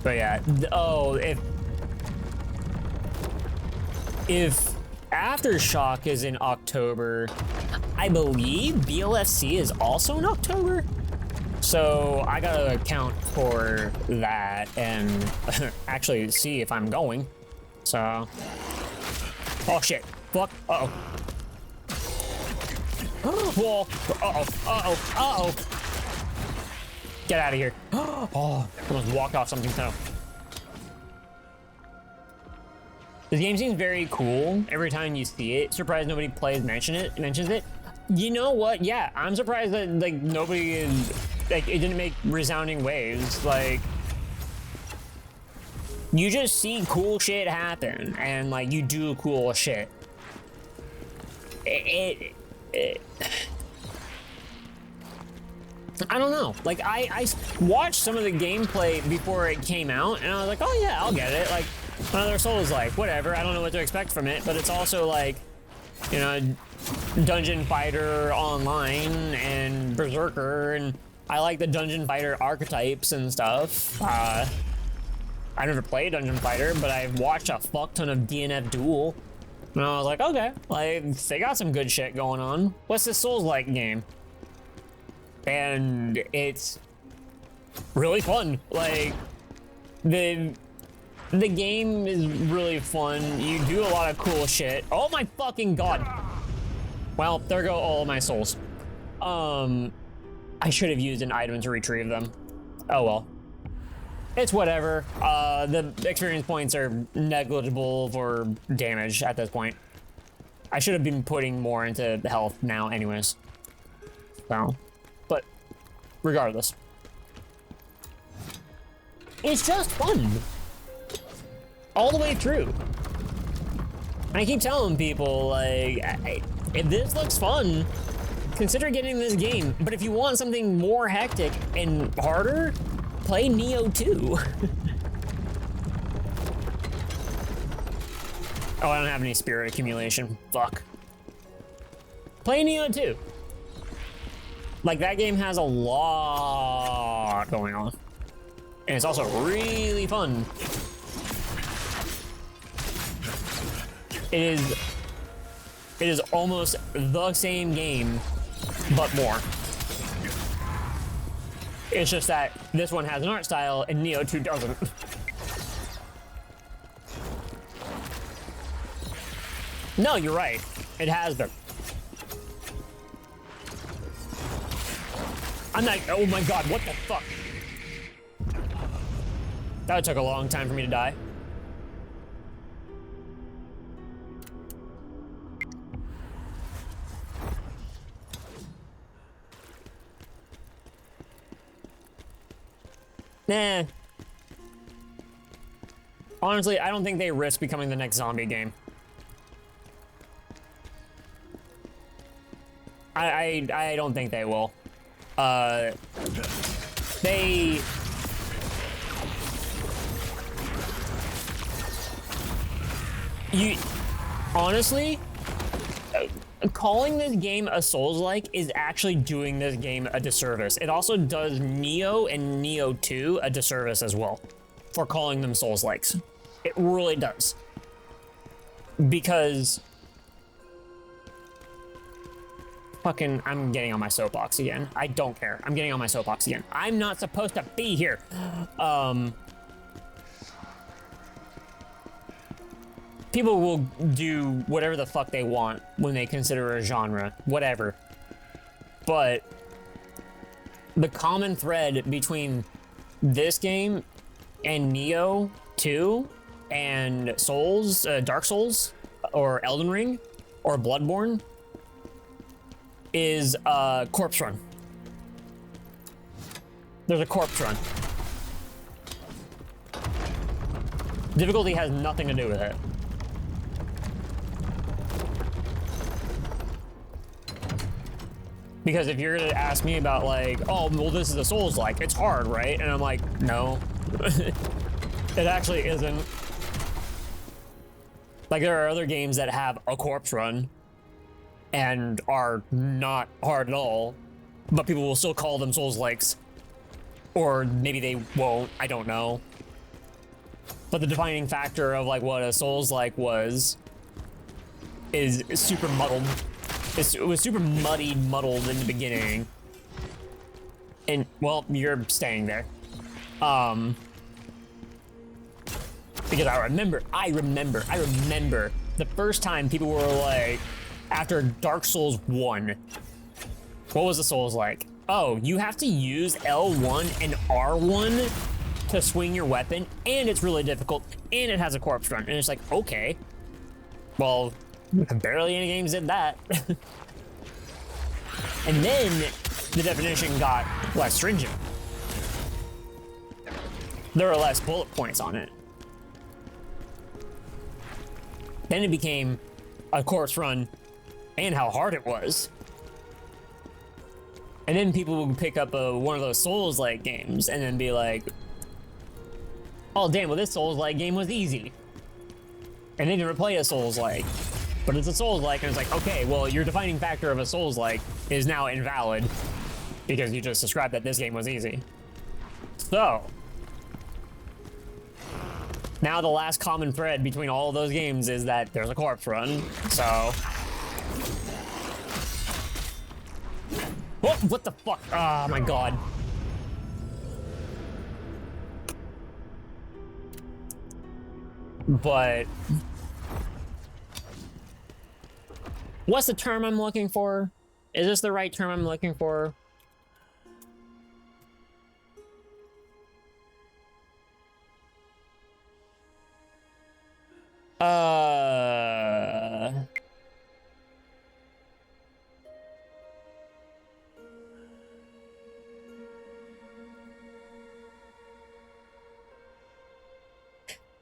But yeah, oh, if Aftershock is in October, I believe BLFC is also in October. So I gotta account for that and actually see if I'm going. So, oh shit, fuck, uh-oh. Whoa, uh-oh. Get out of here. Oh, almost walked off something though. This game seems very cool every time you see it. Surprised nobody mentions it. You know what? Yeah, I'm surprised that like nobody is, like, it didn't make resounding waves. Like, you just see cool shit happen and like you do cool shit. I don't know. Like, I watched some of the gameplay before it came out, and I was like, oh yeah, I'll get it. Like, another Souls-like, whatever. I don't know what to expect from it, but it's also like, you know, Dungeon Fighter Online and Berserker, and I like the Dungeon Fighter archetypes and stuff. I never played Dungeon Fighter, but I've watched a fuck ton of DNF Duel, and I was like, okay, like, they got some good shit going on. What's this Souls-like game? And it's really fun. Like, the game is really fun. You do a lot of cool shit. Oh my fucking god. Well, there go all of my souls. I should have used an item to retrieve them. Oh well. It's whatever. The experience points are negligible for damage at this point. I should have been putting more into the health now anyways. So, but regardless. It's just fun. All the way through. I keep telling people, like, if this looks fun, consider getting this game. But if you want something more hectic and harder, play Neo 2. Oh, I don't have any spirit accumulation. Fuck. Play Neo 2. Like, that game has a lot going on. And it's also really fun. It is almost the same game, but more. It's just that this one has an art style and Neo 2 doesn't. No, you're right. It has them. I'm not, oh my god, what the fuck? That took a long time for me to die. Nah. Honestly, I don't think they risk becoming the next zombie game. I don't think they will. Honestly, calling this game a Souls-like is actually doing this game a disservice. It also does Neo and Neo 2 a disservice as well for calling them Souls-likes. It really does. Because fucking, I'm getting on my soapbox again. I don't care. I'm getting on my soapbox again. I'm not supposed to be here. People will do whatever the fuck they want when they consider a genre, whatever. But the common thread between this game and Neo 2 and Souls, Dark Souls, or Elden Ring, or Bloodborne is a corpse run. There's a corpse run. Difficulty has nothing to do with it. Because if you're gonna ask me about like, oh, well, this is a Souls-like, it's hard, right? And I'm like, no, it actually isn't. Like, there are other games that have a corpse run and are not hard at all, but people will still call them Souls-likes. Or maybe they won't, I don't know. But the defining factor of like what a Souls-like was is super muddled. It was super muddled in the beginning. And, well, you're staying there. Because I remember the first time people were like, after Dark Souls 1, what was the Souls like? Oh, you have to use L1 and R1 to swing your weapon, and it's really difficult, and it has a corpse run. And it's like, okay, well, barely any games did that. And then the definition got less stringent. There were less bullet points on it. Then it became a corpse run and how hard it was. And then people would pick up one of those Souls-like games and then be like, oh damn, well this Souls-like game was easy. And they never play a Souls-like. But it's a Souls-like, and it's like, okay, well, your defining factor of a Souls-like is now invalid because you just described that this game was easy. So, now the last common thread between all of those games is that there's a corpse run, so... Oh, what the fuck? Oh my god. But... what's the term I'm looking for? Is this the right term I'm looking for?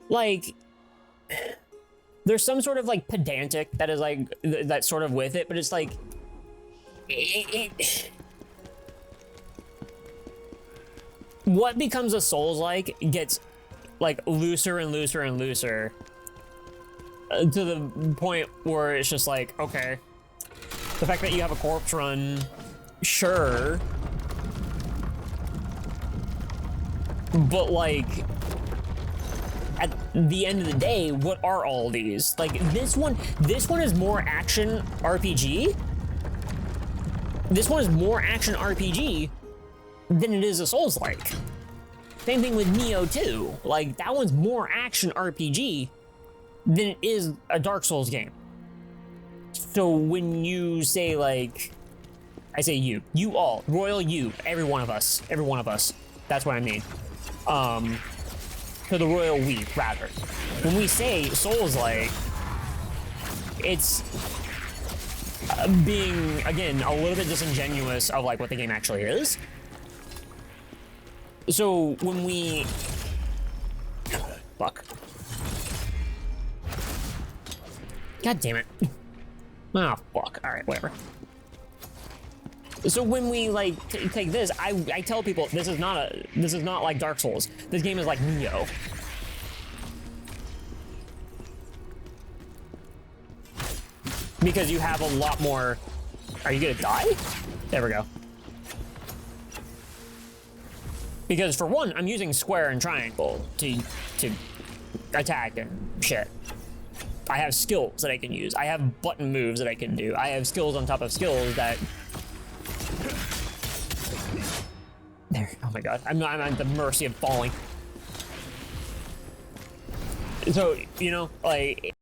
Like, there's some sort of like pedantic that is like that's sort of with it, but it's like what becomes a Souls-like gets like looser and looser and looser to the point where it's just like, okay, the fact that you have a corpse run, sure, but like at the end of the day, what are all these? Like this one is more action RPG. This one is more action RPG than it is a Souls-like. Same thing with Neo 2. Like that one's more action RPG than it is a Dark Souls game. So when you say like, I say you. You all. Royal you. Every one of us. Every one of us. That's what I mean. To the royal we, rather. When we say Souls-like, it's being, again, a little bit disingenuous of like what the game actually is. So when we... Fuck. God damn it. Oh, fuck. Alright, whatever. So when we like take this, I tell people this is not like Dark Souls. This game is like Neo. Because you have a lot more. Are you gonna die? There we go. Because for one, I'm using square and triangle to attack and shit. I have skills that I can use. I have button moves that I can do. I have skills on top of skills that. There. Oh my god. I'm at the mercy of falling. So, you know, like,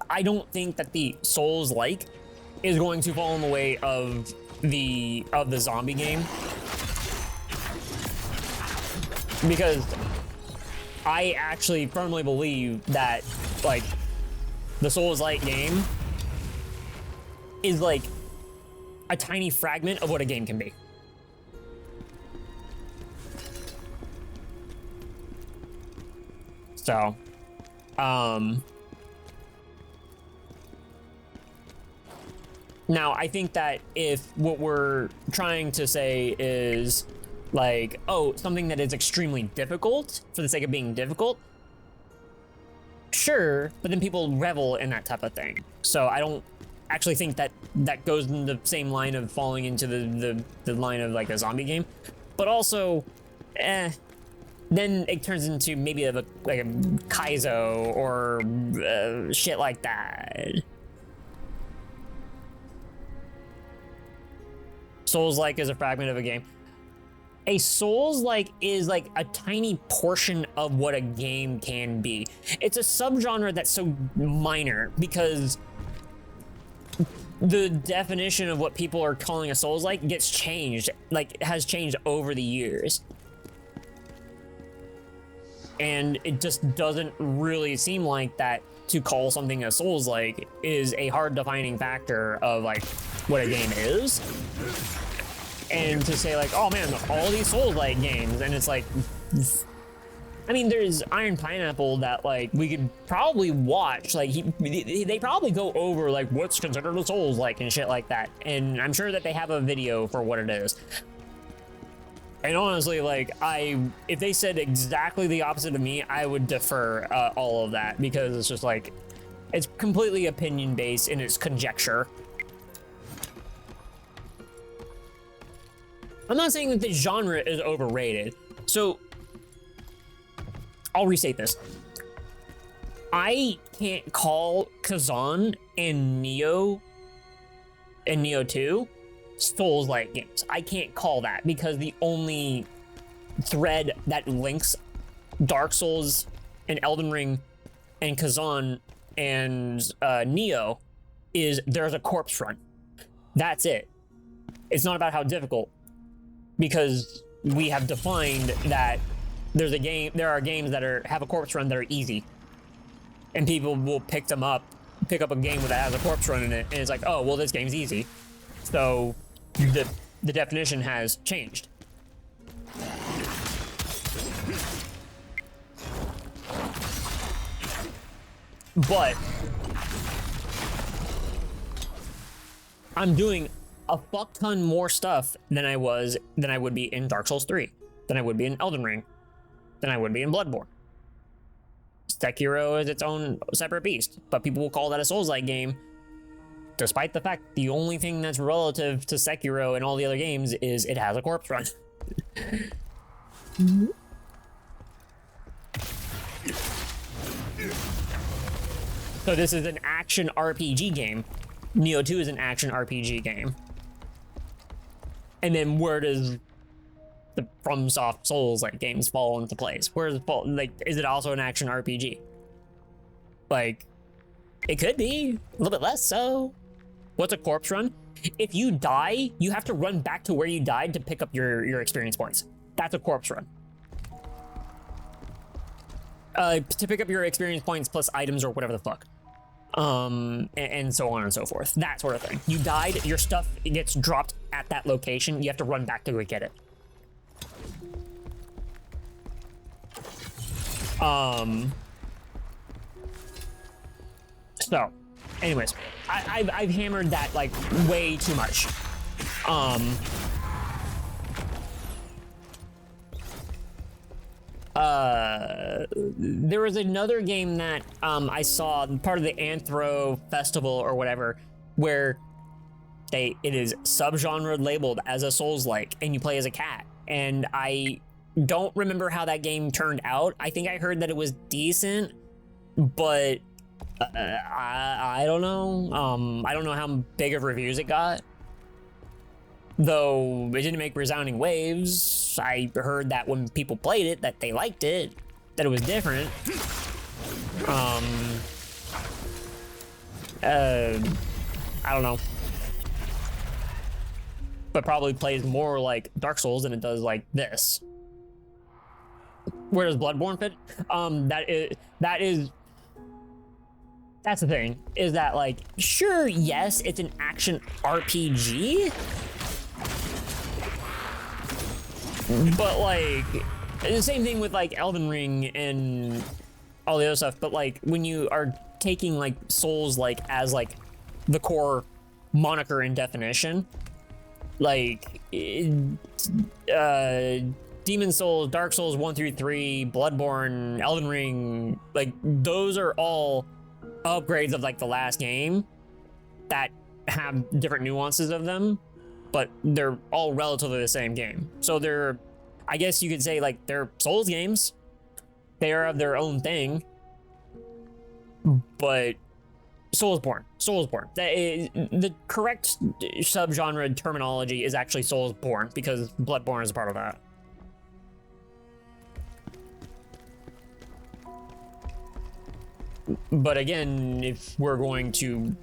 I don't think that the Souls-like is going to fall in the way of the zombie game. Because I actually firmly believe that, like, the Souls-like game is like a tiny fragment of what a game can be. So, now I think that if what we're trying to say is like, oh, something that is extremely difficult for the sake of being difficult, sure, but then people revel in that type of thing. So I don't actually think that that goes in the same line of falling into the line of like a zombie game, but also, then it turns into maybe like a Kaizo or shit like that. Souls-like is a fragment of a game. A Souls-like is like a tiny portion of what a game can be. It's a subgenre that's so minor because the definition of what people are calling a Souls-like gets changed, like has changed over the years. And it just doesn't really seem like that to call something a Souls-like is a hard defining factor of like what a game is. And to say like, oh man, all these Souls-like games, and it's like, I mean, there's Iron Pineapple that like we could probably watch, like they probably go over like what's considered a Souls-like and shit like that. And I'm sure that they have a video for what it is. And honestly, like, if they said exactly the opposite of me, I would defer all of that, because it's just like, it's completely opinion-based and it's conjecture. I'm not saying that the genre is overrated. So, I'll restate this. I can't call Khazan and Neo 2 Souls-like games. I can't call that, because the only thread that links Dark Souls and Elden Ring and Khazan and Neo is there's a corpse run. That's it. It's not about how difficult, because we have defined that there are games that have a corpse run that are easy, and people will pick up a game that has a corpse run in it, and it's like, oh well, this game's easy. So the definition has changed. But I'm doing a fuck ton more stuff than I would be in Dark Souls 3, than I would be in Elden Ring, than I would be in Bloodborne. Sekiro is its own separate beast, but people will call that a Souls-like game, despite the fact the only thing that's relative to Sekiro and all the other games is it has a corpse run. So this is an action RPG game. Neo 2 is an action RPG game. And then where does the FromSoft Souls-like games fall into place? Where does is it also an action RPG? Like, it could be, a little bit less so. What's a corpse run? If you die, you have to run back to where you died to pick up your experience points. That's a corpse run. To pick up your experience points plus items or whatever the fuck. And so on and so forth. That sort of thing. You died, your stuff gets dropped at that location, you have to run back to go get it. So, anyways, I've hammered that like way too much. There was another game that I saw, part of the Anthro Festival or whatever, where it is subgenre labeled as a Souls-like, and you play as a cat. And I don't remember how that game turned out. I think I heard that it was decent, but I don't know. I don't know how big of reviews it got. Though it didn't make resounding waves. I heard that when people played it, that they liked it, that it was different. I don't know. But probably plays more like Dark Souls than it does like this. Where does Bloodborne fit? That's the thing, is that like, sure, yes, it's an action RPG, but like, the same thing with like Elden Ring and all the other stuff, but like, when you are taking like Souls like as like the core moniker and definition, like, Demon Souls, Dark Souls 1 through 3, Bloodborne, Elden Ring, like, those are all upgrades of like the last game that have different nuances of them, but they're all relatively the same game. So they're, I guess you could say like they're Souls games. They are of their own thing, but Soulsborne. The correct subgenre terminology is actually Soulsborne because Bloodborne is a part of that. But again, if we're going to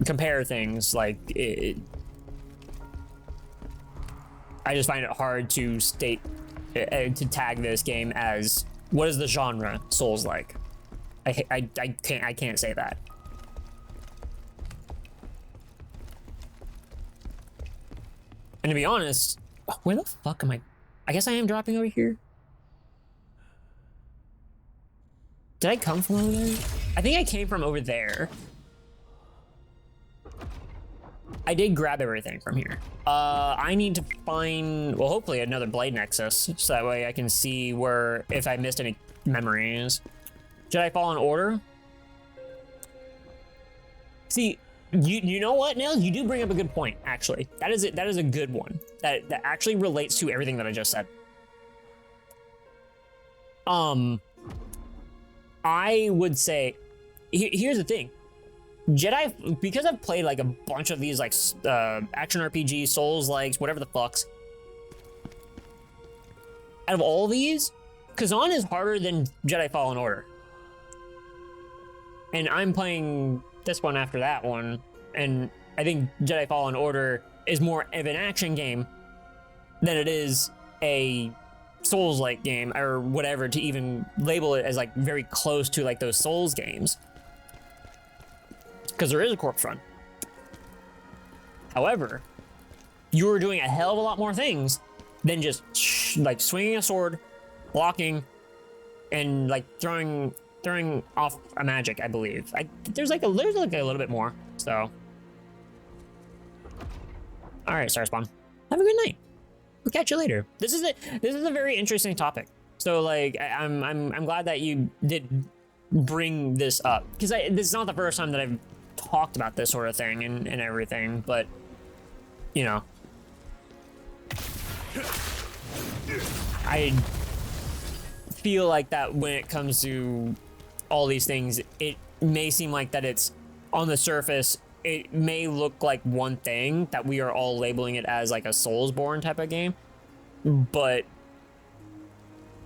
compare things, like, I just find it hard to state, to tag this game as, what is the genre Souls-like? I can't say that. And to be honest, where the fuck am I? I guess I am dropping over here. Did I come from over there? I think I came from over there. I did grab everything from here. I need to find, well, hopefully another Blade Nexus, so that way I can see where, if I missed any memories. Jedi Fallen Order? See, you know what, Nails? You do bring up a good point, actually. That is a good one. That actually relates to everything that I just said. I would say, here's the thing. Jedi, because I've played like a bunch of these like action RPG, Souls-likes, whatever the fucks. Out of all these, Khazan is harder than Jedi Fallen Order. And I'm playing this one after that one, and I think Jedi Fallen Order is more of an action game than it is a Souls-like game, or whatever, to even label it as like very close to like those Souls games. Because there is a corpse run. However, you were doing a hell of a lot more things than just like swinging a sword, blocking, and like throwing off a magic, I believe. There's like a little bit more, so. All right, Starspawn. Have a good night. We'll catch you later. This is a very interesting topic. So like, I'm glad that you did bring this up, because this is not the first time that I've talked about this sort of thing and everything, but you know, I feel like that when it comes to all these things, it may seem like that it's on the surface, it may look like one thing, that we are all labeling it as like a Soulsborne type of game, but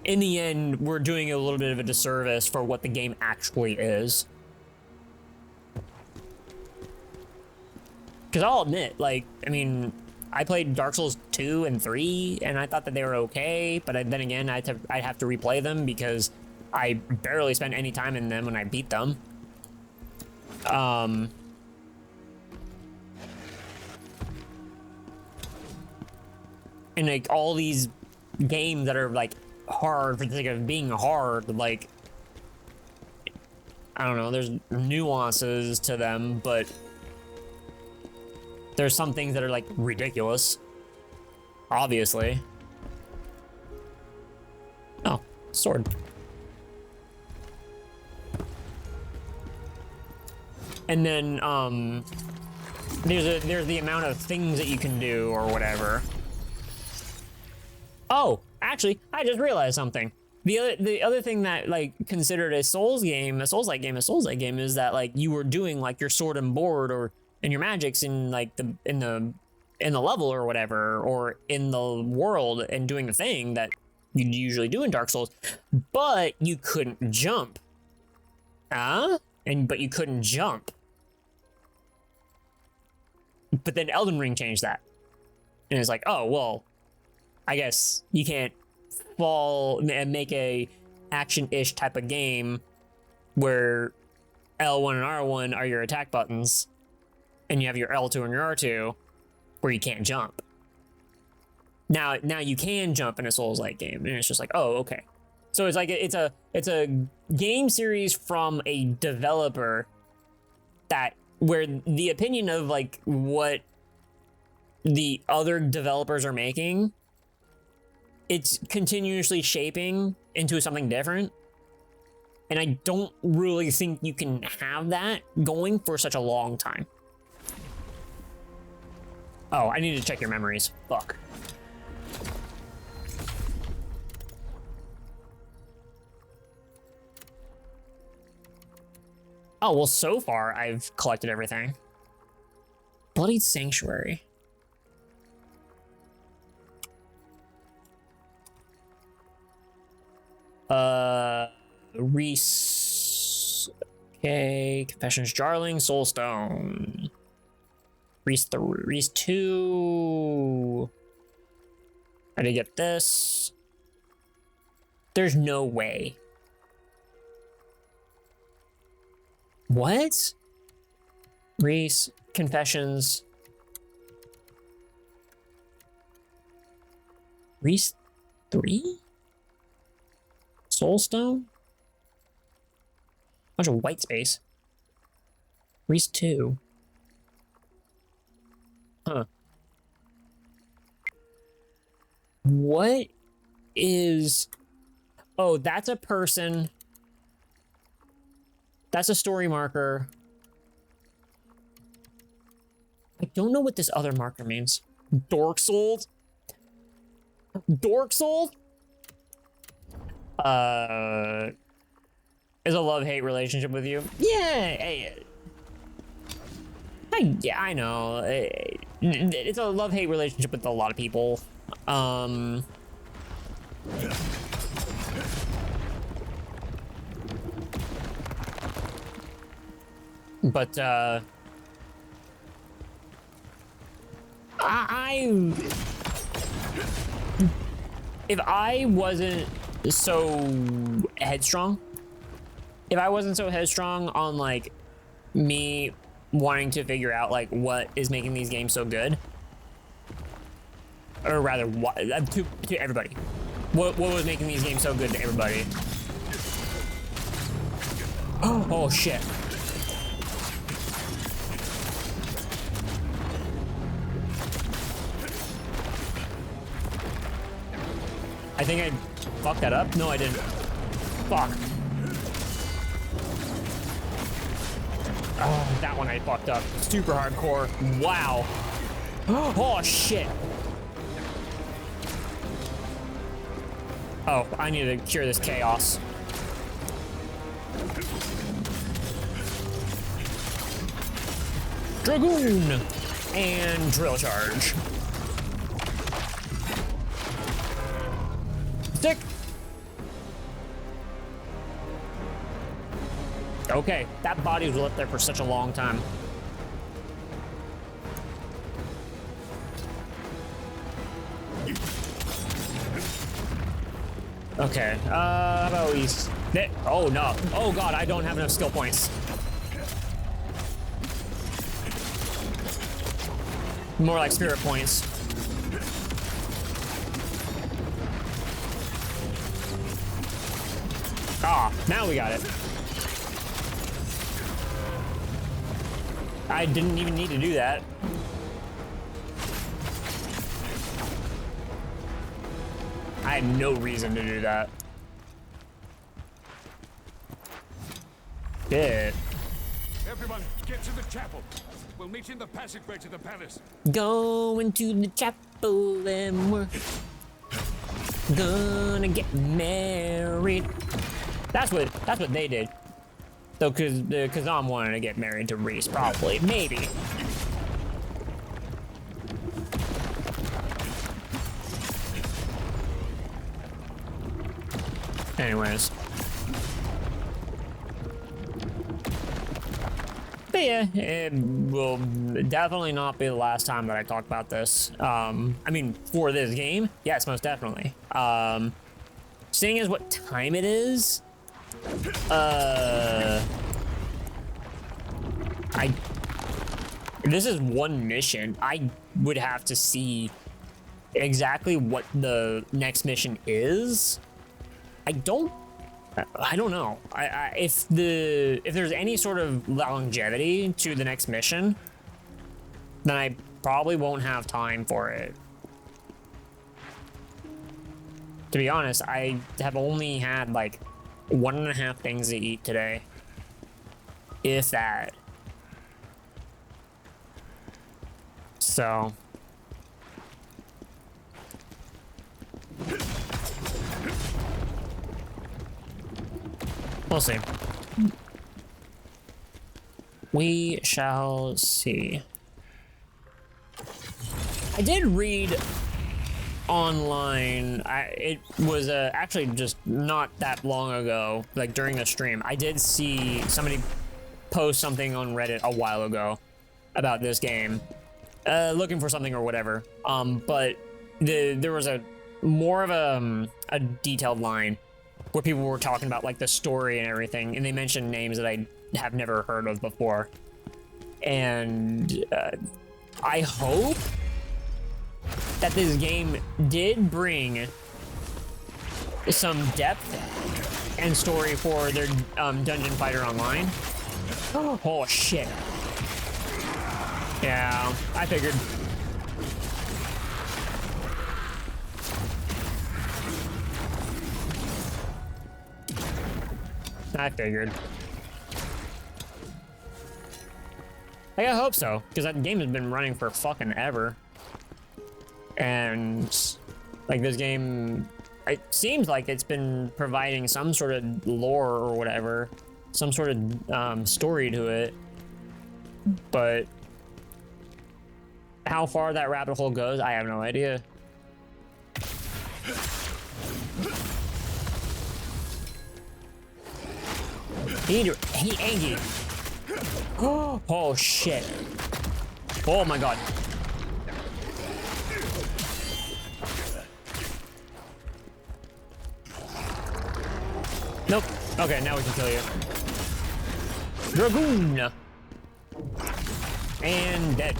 in the end, we're doing a little bit of a disservice for what the game actually is. Because I'll admit, like, I mean, I played Dark Souls 2 and 3, and I thought that they were okay, but then again, I'd have to replay them because I barely spent any time in them when I beat them. And like all these games that are like hard for the sake of being hard, like, I don't know, there's nuances to them, but there's some things that are like ridiculous, obviously. Oh, sword. And then there's the amount of things that you can do or whatever. Oh, actually, I just realized something. The other thing that like considered a Souls-like game is that like you were doing like your sword and board or and your magics in like in the level or whatever, or in the world, and doing the thing that you usually do in Dark Souls, but you couldn't jump. But you couldn't jump. But then Elden Ring changed that. And it's like, oh, well, I guess you can't fall and make a action-ish type of game where L1 and R1 are your attack buttons, and you have your L2 and your R2 where you can't jump. Now you can jump in a Souls-like game, and it's just like, oh, okay. So it's like it's a game series from a developer that where the opinion of like what the other developers are making, it's continuously shaping into something different. And I don't really think you can have that going for such a long time. Oh, I need to check your memories. Fuck. Oh, well, so far, I've collected everything. Bloodied Sanctuary. Reese. Okay, Confessions Jarling, Soulstone. Reese 2. I did get this. There's no way. What? Reese, Confessions. Reese 3? Soulstone? Bunch of white space. Reese 2. Huh. What is... Oh, that's a person. That's a story marker. I don't know what this other marker means. Dork Souls? Dork Souls? Is a love-hate relationship with you? Yeah, yeah, I know. It's a love-hate relationship with a lot of people. But, if I wasn't so headstrong, on, like, me wanting to figure out, like, what is making these games so good, or rather, what, to everybody, what was making these games so good to everybody? Oh, shit. I think I fucked that up. No, I didn't. Fuck. Oh, that one I fucked up. Super hardcore. Wow. Oh, shit. Oh, I need to cure this chaos. Dragoon! And drill charge. Stick! Okay, that body was left there for such a long time. Okay, how about we... Oh, no. Oh, God, I don't have enough skill points. More like spirit points. Ah, now we got it. I didn't even need to do that. I had no reason to do that. Shit. Everyone, get to the chapel. We'll meet in the passageway to the palace. Going to the chapel and we're gonna get married. That's what they did. Though, because the Khazan wanted to get married to Reese, probably, maybe. Anyways. But yeah, it will definitely not be the last time that I talk about this. I mean, for this game, yes, most definitely. Seeing as what time it is, this is one mission. I would have to see exactly what the next mission is. I don't know. If there's any sort of longevity to the next mission, then I probably won't have time for it. To be honest, I have only had like 1.5 things to eat today. If that. So. We'll see. We shall see. I did read online, it was actually just not that long ago, like during a stream, I did see somebody post something on Reddit a while ago about this game, looking for something or whatever, but there was more of a detailed line where people were talking about like the story and everything, and they mentioned names that I have never heard of before, and I hope that this game did bring some depth and story for their Dungeon Fighter Online. Oh shit. Yeah, I figured. Like, I hope so, because that game has been running for fucking ever. And, like, this game, it seems like it's been providing some sort of lore or whatever, some sort of story to it. But how far that rabbit hole goes, I have no idea. He angry. Oh shit. Oh my god. Nope. Okay, now we can kill you. Dragoon. And dead.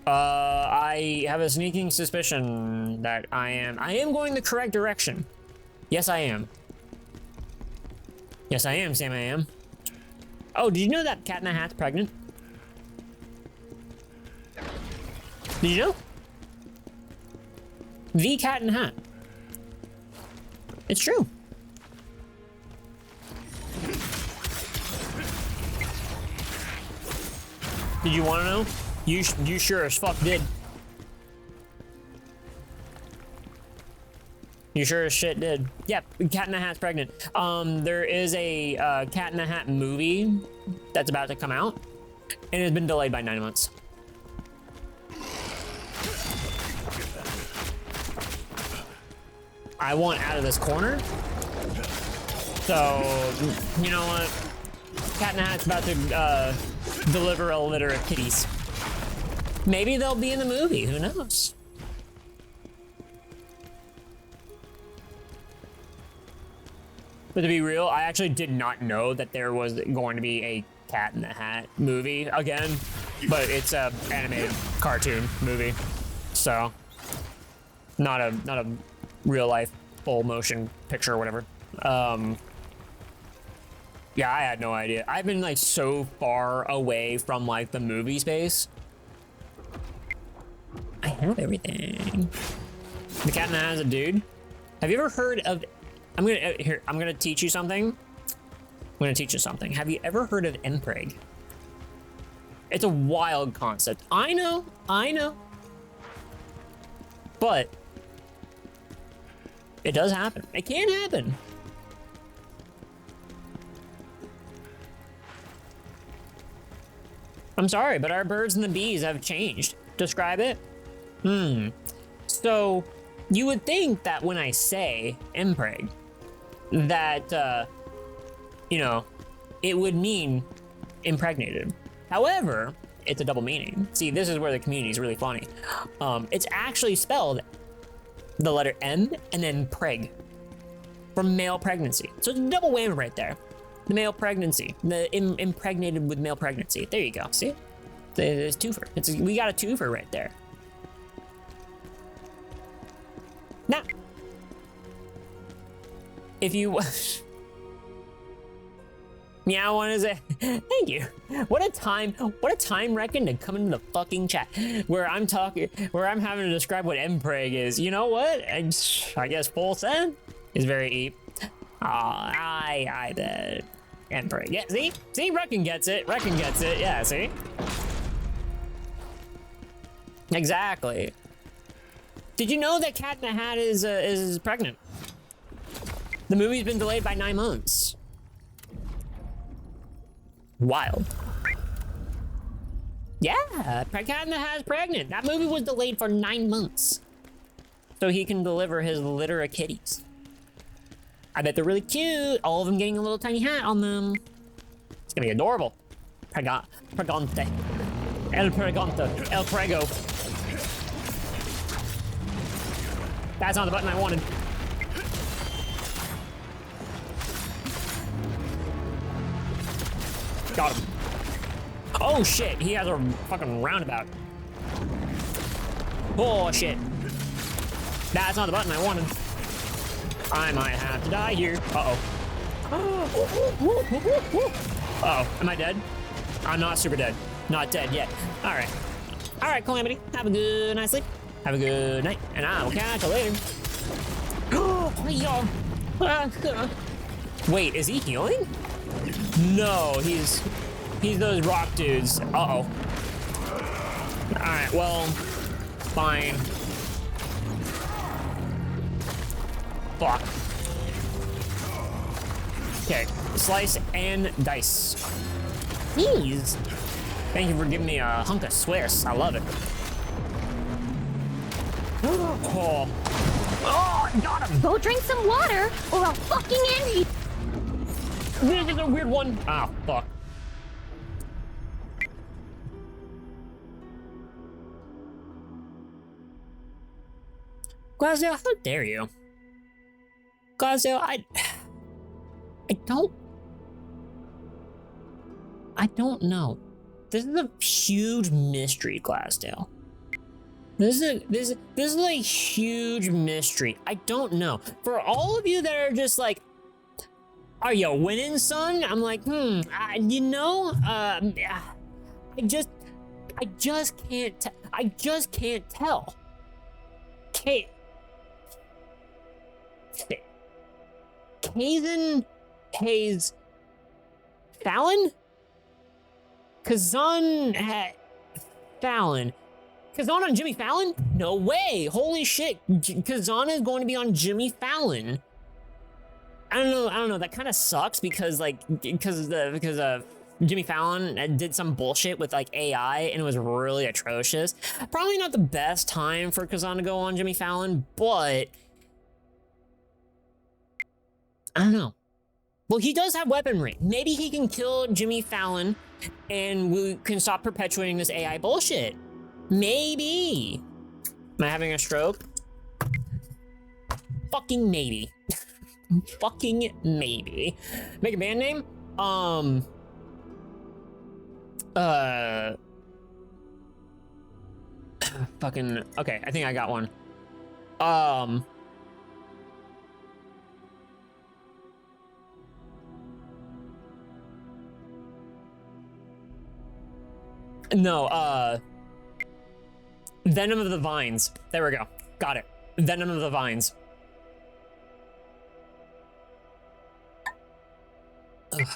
I have a sneaking suspicion that I am going the correct direction. Yes, I am. Yes, I am, Sam, I am. Oh, did you know that Cat in the Hat's pregnant? Did you know? The Cat in the Hat. It's true. Did you want to know? You sure as fuck did. You sure as shit did. Yep, Cat in the Hat's pregnant. There is a Cat in the Hat movie that's about to come out, and it's been delayed by 9 months. I want out of this corner. So, you know what? Cat in the Hat's about to deliver a litter of kitties. Maybe they'll be in the movie, who knows? But to be real, I actually did not know that there was going to be a Cat in the Hat movie again, but it's a animated cartoon movie, so not a real life full motion picture or whatever. Yeah, I had no idea. I've been like so far away from like the movie space. I have everything. The Cat in the Hat is a dude. Have you ever heard of? I'm gonna teach you something. I'm gonna teach you something. Have you ever heard of Mpreg? It's a wild concept. I know. But it does happen. It can happen. I'm sorry, but our birds and the bees have changed. Describe it? So you would think that when I say Mpreg, that you know, it would mean impregnated. However, it's a double meaning. See, this is where the community is really funny. It's actually spelled the letter M and then preg, from male pregnancy. So it's a double whammy right there. The male pregnancy, the impregnated with male pregnancy. There you go, see? There's twofer. We got a twofer right there. Now, if you... Meow one is a thank you. What a time reckon to come into the fucking chat where I'm having to describe what Mpreg is. You know what? I guess full send is very eep. I bet. Mpreg. Yeah, see, Reckon gets it. Yeah, see? Exactly. Did you know that Cat in the Hat is pregnant? The movie's been delayed by 9 months. Wild. Yeah, Cat in the Hat is pregnant. That movie was delayed for 9 months. So he can deliver his litter of kitties. I bet they're really cute. All of them getting a little tiny hat on them. It's gonna be adorable. Pregante. El Pregante. El Prego. That's not the button I wanted. Got him. Oh shit, he has a fucking roundabout. Oh shit. That's not the button I wanted. I might have to die here. Uh-oh. Uh-oh, am I dead? I'm not super dead. Not dead yet. All right, Calamity. Have a good night's sleep. Have a good night, and I will catch you later. Wait, is he healing? No, he's those rock dudes. Uh-oh. Alright, well, fine. Fuck. Okay, slice and dice. Jeez. Thank you for giving me a hunk of Swiss. I love it. Oh, I got him. Go drink some water, or I'll fucking end you. This is a weird one. Ah, fuck. Glasdale, how dare you? Glasdale, I don't know. This is a huge mystery, Glasdale. This is a huge mystery. I don't know. For all of you that are just like, are you winning, son? I'm like, you know, I just can't tell. Khazan pays Fallon? Khazan had Fallon. Khazan on Jimmy Fallon? No way! Holy shit! Khazan is going to be on Jimmy Fallon. I don't know. That kind of sucks because Jimmy Fallon did some bullshit with like AI and it was really atrocious. Probably not the best time for Khazan to go on Jimmy Fallon, but I don't know. Well, he does have weaponry. Maybe he can kill Jimmy Fallon and we can stop perpetuating this AI bullshit. Maybe. Am I having a stroke? Fucking maybe. fucking maybe. Make a band name? Fucking, okay, I think I got one. No, Venom of the Vines. There we go. Got it. Venom of the Vines. Ugh.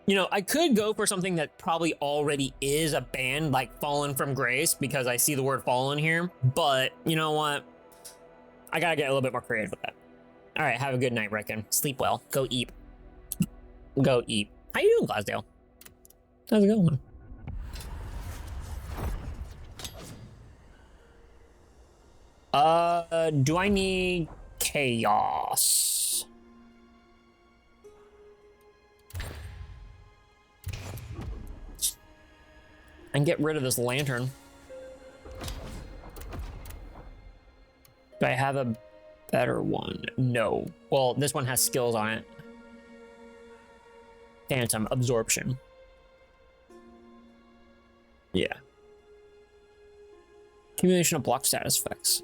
You know, I could go for something that probably already is a band, like Fallen from Grace, because I see the word fallen here, but you know what? I gotta get a little bit more creative with that. All right, have a good night, Rickon. Sleep well. Go eat. Go eat. How you doing, Glasdale? How's it going? Do I need chaos? And get rid of this lantern. Do I have a better one? No. Well, this one has skills on it. Phantom absorption. Yeah. Accumulation of block status effects.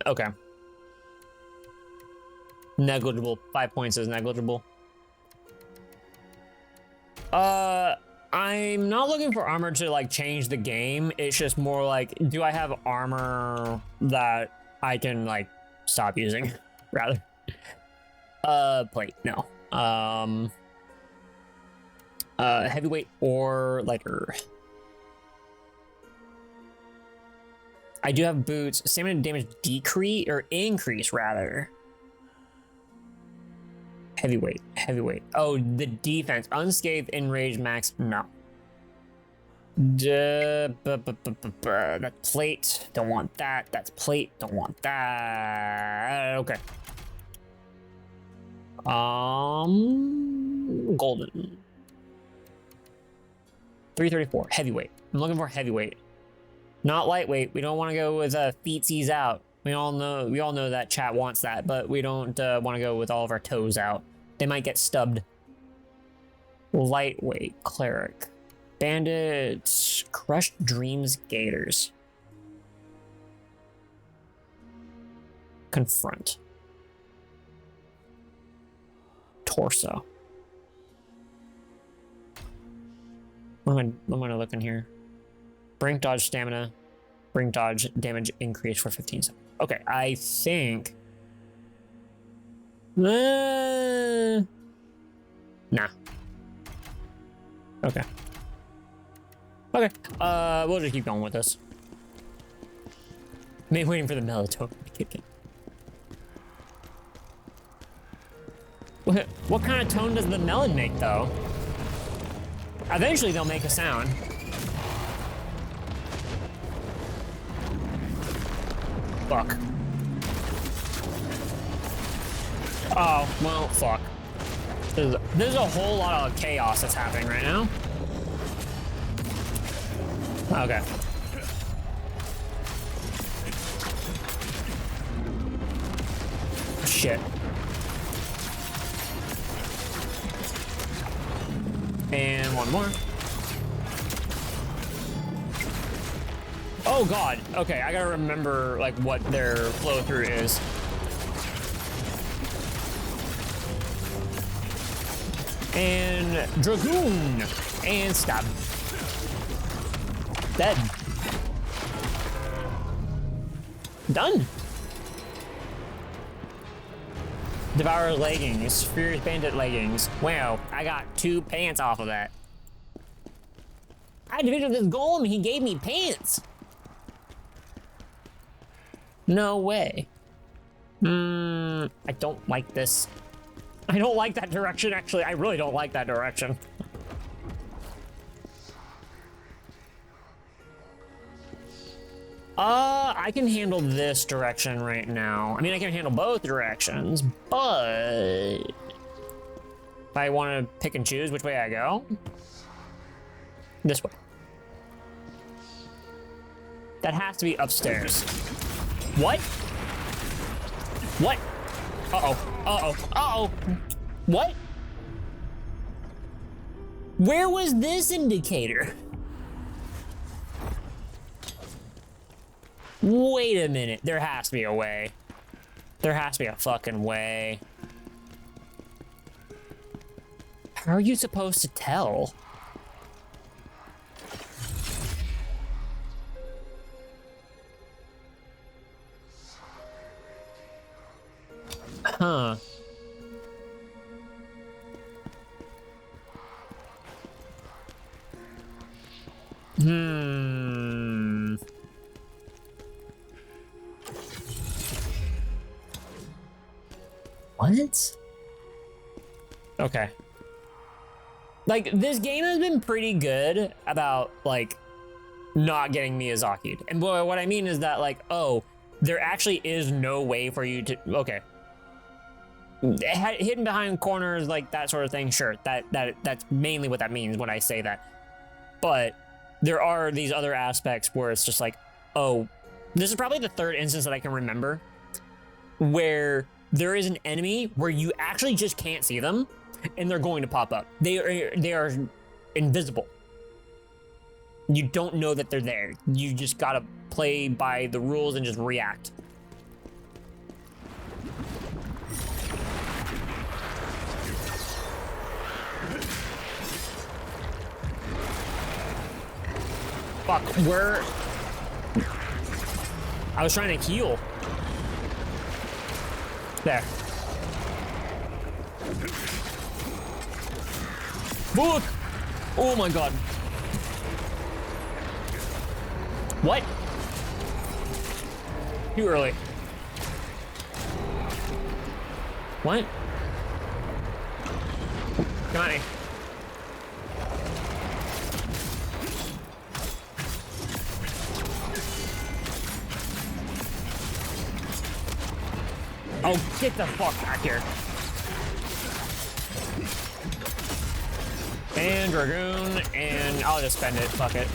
Okay. Negligible. 5 points is negligible. I'm not looking for armor to like change the game. It's just more like, do I have armor that I can like stop using rather? Plate, no. Heavyweight or lighter. I do have boots. Stamina damage decrease or increase rather. Heavyweight, heavyweight. Oh, the defense. Unscathed, enraged, max. No. That's plate. Don't want that. That's plate. Don't want that. Okay. Golden. 334. Heavyweight. I'm looking for heavyweight. Not lightweight. We don't want to go with feetsies out. We all know that chat wants that, but we don't want to go with all of our toes out. They might get stubbed. Lightweight, cleric. Bandits, crushed dreams, gators. Confront. Torso. What am I looking here? Brink dodge stamina. Brink dodge damage increase for 15 seconds. Okay, I think... Nah. Okay. Okay, we'll just keep going with this. Maybe waiting for the melatonin to kick in. What kind of tone does the melon make, though? Eventually they'll make a sound. Fuck. Oh, well, fuck. There's a whole lot of chaos that's happening right now. Okay. Shit. And one more. Oh god. Okay, I gotta remember like what their flow through is. And Dragoon. And stab. Dead. Done. Devour leggings. Furious Bandit leggings. Wow, I got 2 pants off of that. I defeated this golem, he gave me pants. No way. I don't like this. I don't like that direction, actually. I really don't like that direction. I can handle this direction right now. I mean, I can handle both directions, but if I want to pick and choose which way I go, this way. That has to be upstairs. What? What? Uh-oh. Uh-oh. Uh-oh. What? Where was this indicator? Wait a minute. There has to be a way. There has to be a fucking way. How are you supposed to tell? Huh. What? Okay. Like, this game has been pretty good about, like, not getting Miyazaki'd. And what I mean is that, like, oh, there actually is no way for you to... Okay. Hidden behind corners, like, that sort of thing, sure. That's mainly what that means when I say that. But there are these other aspects where it's just like, oh, this is probably the third instance that I can remember where there is an enemy where you actually just can't see them, and they're going to pop up. They are invisible. You don't know that they're there. You just gotta play by the rules and just react. Fuck, where? I was trying to heal. There. Look! Oh my god. What? Too early. What? Come on. Oh, get the fuck back here. And Dragoon, and I'll just spend it, fuck it.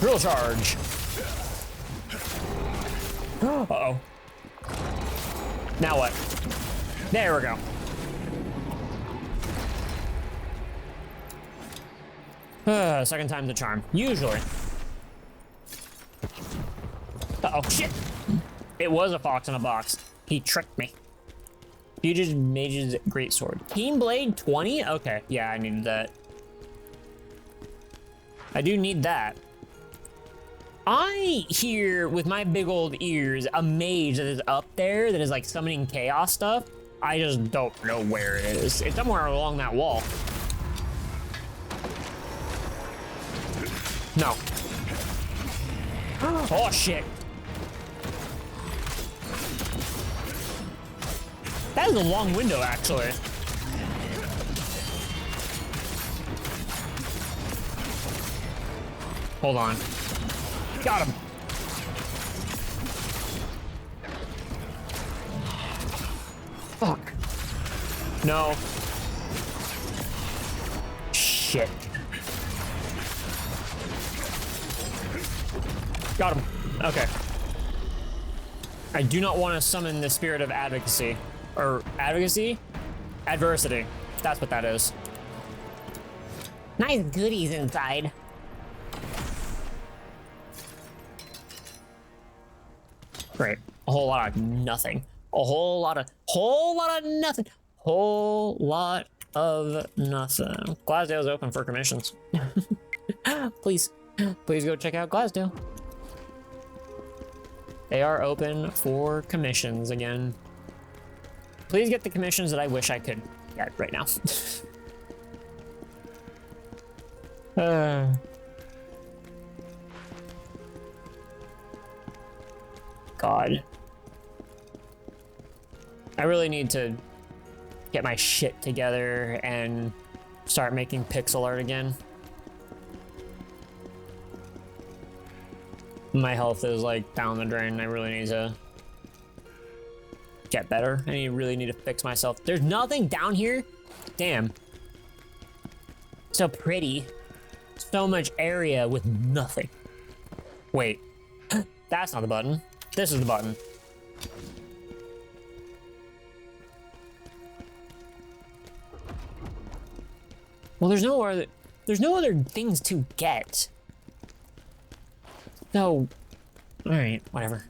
Drill charge. Uh-oh. Now what? There we go. Second time's the charm, usually. Uh-oh, shit. It was a fox in a box. He tricked me. Fugitive Mage's Greatsword. Keen Blade 20? Okay, yeah, I needed that. I do need that. I hear, with my big old ears, a mage that is up there that is like summoning chaos stuff. I just don't know where it is. It's somewhere along that wall. No. Oh, shit. That is a long window, actually. Hold on. Got him. Fuck. No. Shit. Got him. Okay. I do not want to summon the spirit of advocacy. Or advocacy? Adversity. That's what that is. Nice goodies inside. Great. A whole lot of nothing. A whole lot of nothing. Whole lot of nothing. Glasdale's open for commissions. Please go check out Glasdale. They are open for commissions again. Please get the commissions that I wish I could get right now. God. I really need to get my shit together and start making pixel art again. My health is like down the drain. I really need to get better. I really need to fix myself. There's nothing down here. Damn. So pretty. So much area with nothing. Wait. That's not the button. This is the button. Well, there's no other things to get. So, alright, whatever.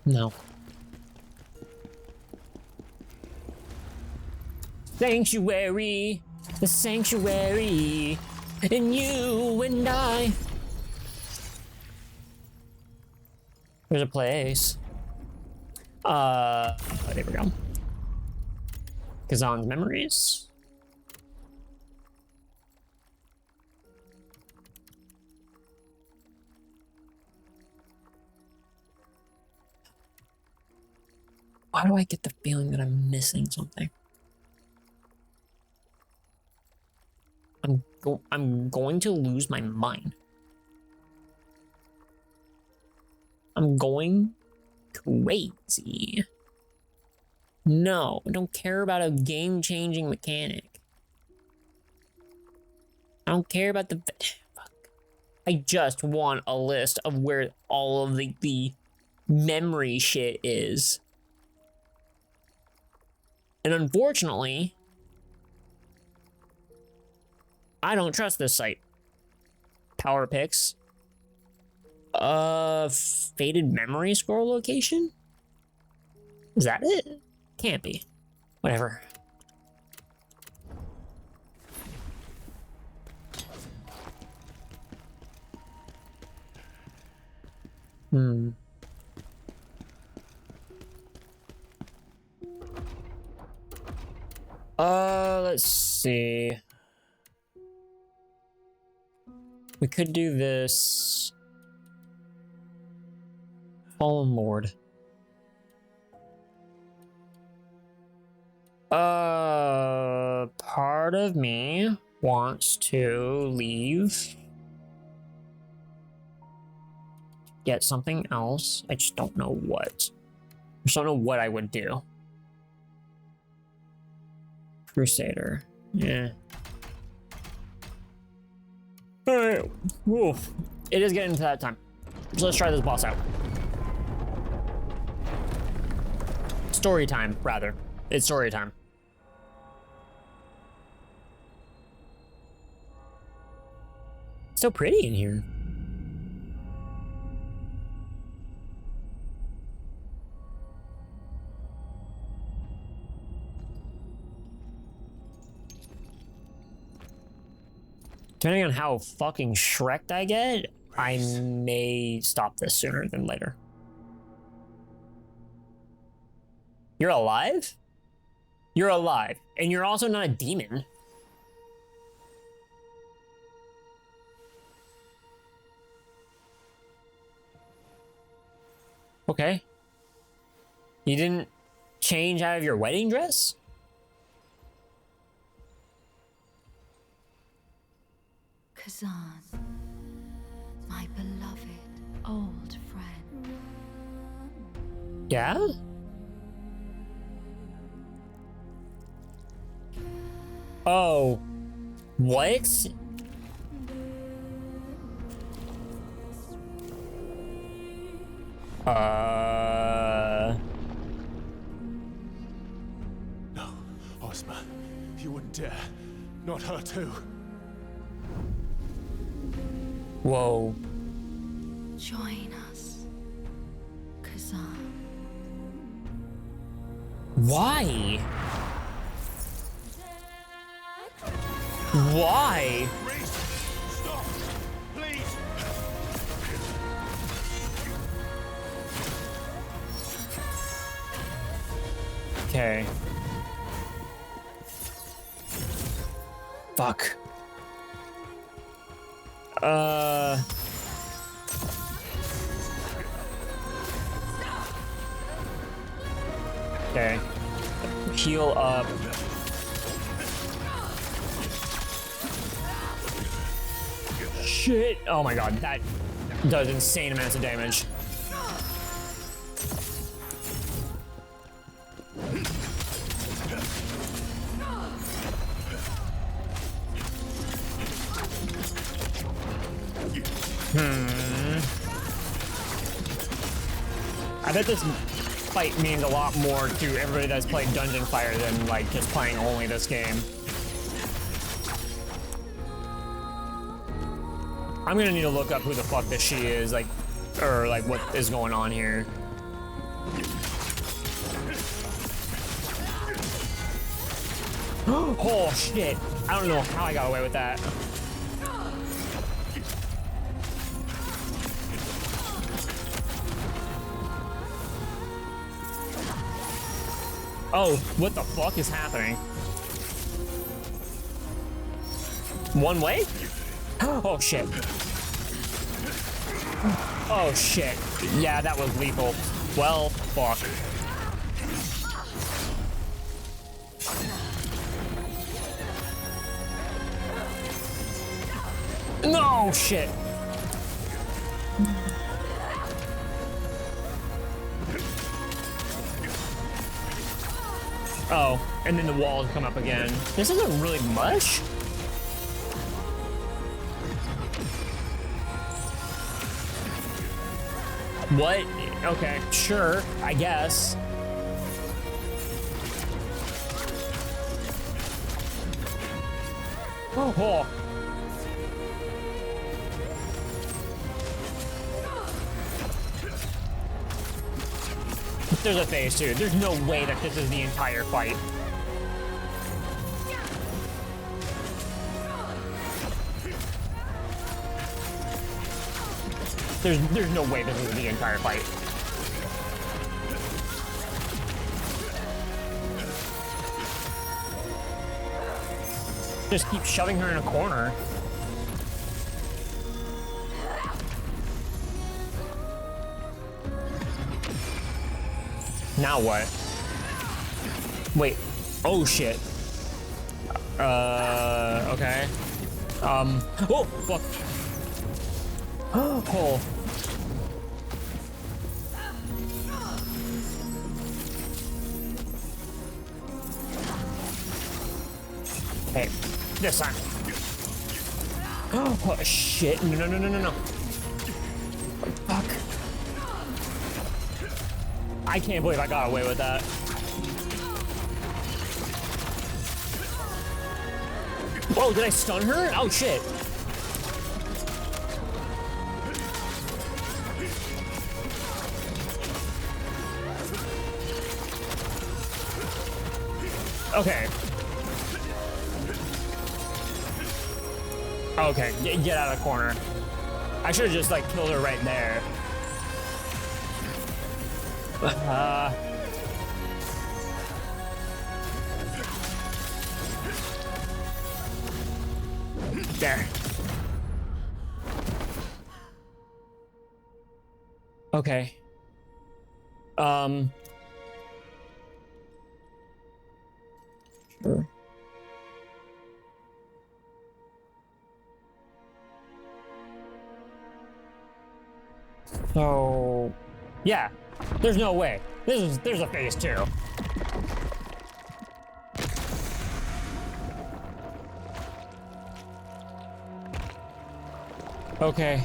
No. Sanctuary, the sanctuary, and you and I. There's a place. There we go. Khazan's memories. Why do I get the feeling that I'm missing something? I'm going to lose my mind. I'm going crazy. No, I don't care about a game-changing mechanic. I don't care about the... Fuck. I just want a list of where all of the memory shit is. And unfortunately, I don't trust this site. Power picks. Faded memory scroll location? Is that it? Can't be. Whatever. Let's see. We could do this. Fallen Lord. Part of me wants to leave. Get something else. I just don't know what. I just don't know what I would do. Crusader. Yeah. Alright. Woof. It is getting to that time. So let's try this boss out. Story time, rather. It's story time. It's so pretty in here. Depending on how fucking Shrek'd I get, I may stop this sooner than later. You're alive? You're alive. And you're also not a demon. Okay. You didn't change out of your wedding dress? Khazan, my beloved old friend. Yeah? Oh. What? No, Ozma. You wouldn't dare. Not her too. Whoa. Join us, Khazan. Why? Why? Stop! Please! Okay. Fuck. Okay. Heal up. shit! Oh my god, that does insane amounts of damage. I bet this fight means a lot more to everybody that's played Dungeon Fire than like just playing only this game. I'm gonna need to look up who the fuck this she is, like, or like what is going on here. Oh shit! I don't know how I got away with that. Oh, what the fuck is happening? One way? Oh shit. Oh shit. Yeah, that was lethal. Well, fuck. No shit. Oh, and then the walls come up again. This isn't really much. What? Okay, sure, I guess. Oh. There's a phase 2. There's no way that this is the entire fight. There's no way this is the entire fight. Just keep shoving her in a corner. Now what? Wait. Oh shit. Okay. Oh, fuck. Oh. Hey, this time. Oh shit. No. Fuck. I can't believe I got away with that. Whoa, did I stun her? Oh shit. Okay. Okay, get out of the corner. I should have just like killed her right there. There. Okay. Sure. So, yeah, there's no way. There's a phase 2. Okay.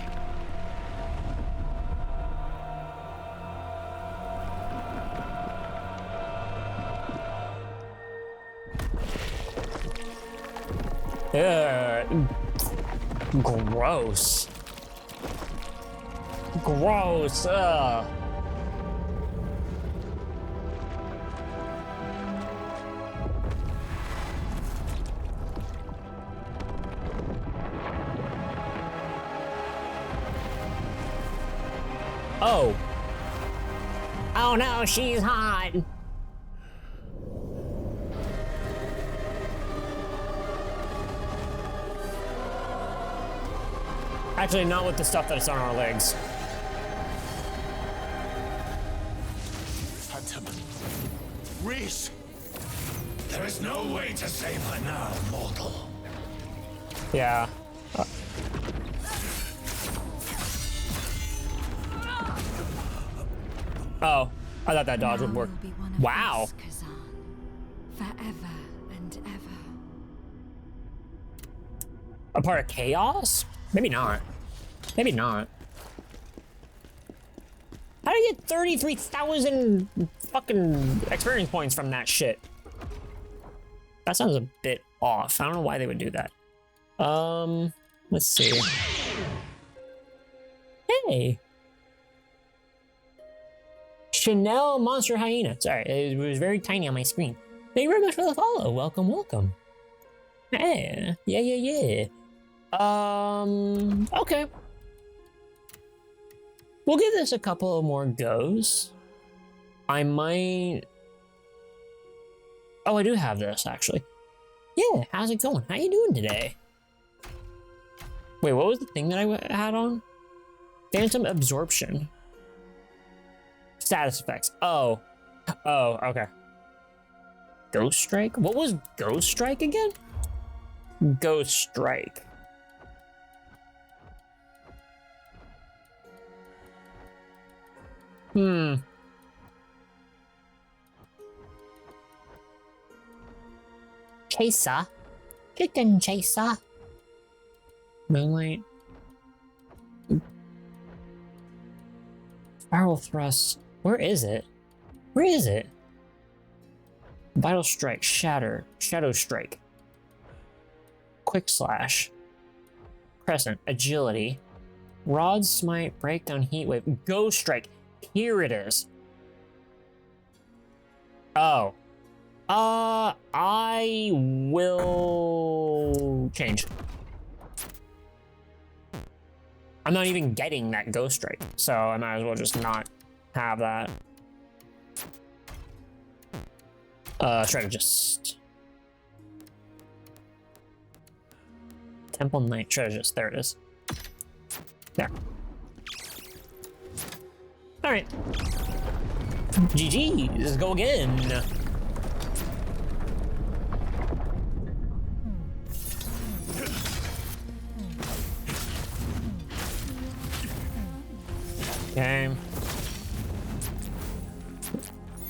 Gross. Gross. Oh. Oh no, she's hot. Actually, not with the stuff that's on our legs. Phantom. Reese! There is no way to save her now, mortal. Yeah. Oh, I thought that dodge would work. Wow. Us, Khazan, forever and ever. A part of chaos? Maybe not. Maybe not. How do you get 33,000 fucking experience points from that shit? That sounds a bit off. I don't know why they would do that. Let's see. Hey. Chanel Monster Hyena. Sorry, it was very tiny on my screen. Thank you very much for the follow. Welcome, welcome. Hey, yeah. Okay. We'll give this a couple of more goes. I might... Oh, I do have this, actually. Yeah, how's it going? How you doing today? Wait, what was the thing that I had on? Phantom Absorption. Status effects. Oh, okay. Ghost Strike? What was Ghost Strike again? Ghost Strike. Chaser? Chicken Chaser? Moonlight? Spiral Thrust. Where is it? Where is it? Vital Strike, Shatter, Shadow Strike, Quick Slash, Crescent, Agility, Rod Smite, Breakdown, Heat Wave, Ghost Strike. Here it is. Oh. I will change. I'm not even getting that Ghost Strike, so I might as well just not have that. Strategist. Temple Knight Strategist. There it is. There. Alright. GG. Let's go again. Okay.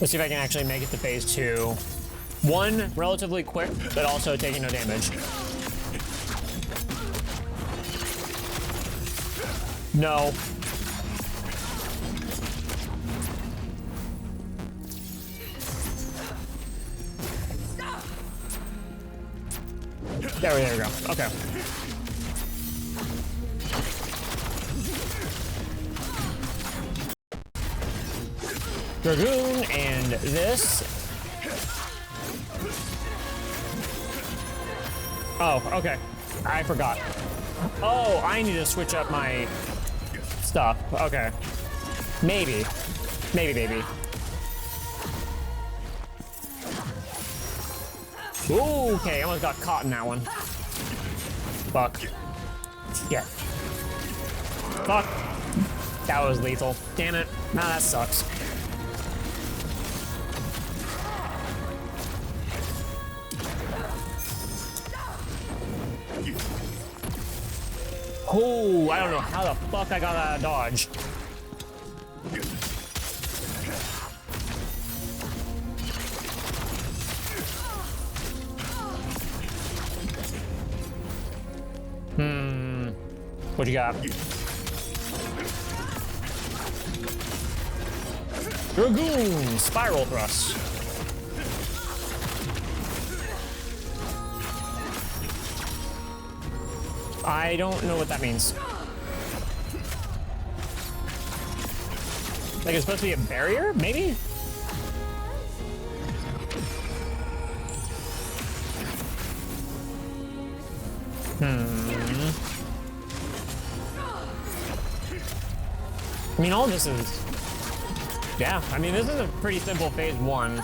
Let's see if I can actually make it to phase 2. 1, relatively quick, but also taking no damage. No. There we go. Okay. Dragoon and this. Oh, okay. I forgot. Oh, I need to switch up my stuff. Okay. Maybe. Maybe. Ooh, okay, I almost got caught in that one. Fuck. Yeah. Fuck. That was lethal. Damn it. Nah, that sucks. Oh, I don't know how the fuck I got out of dodge. What you got? Dragoon Spiral Thrust. I don't know what that means. Like it's supposed to be a barrier, maybe? I mean, all this is... Yeah, I mean, this is a pretty simple phase 1.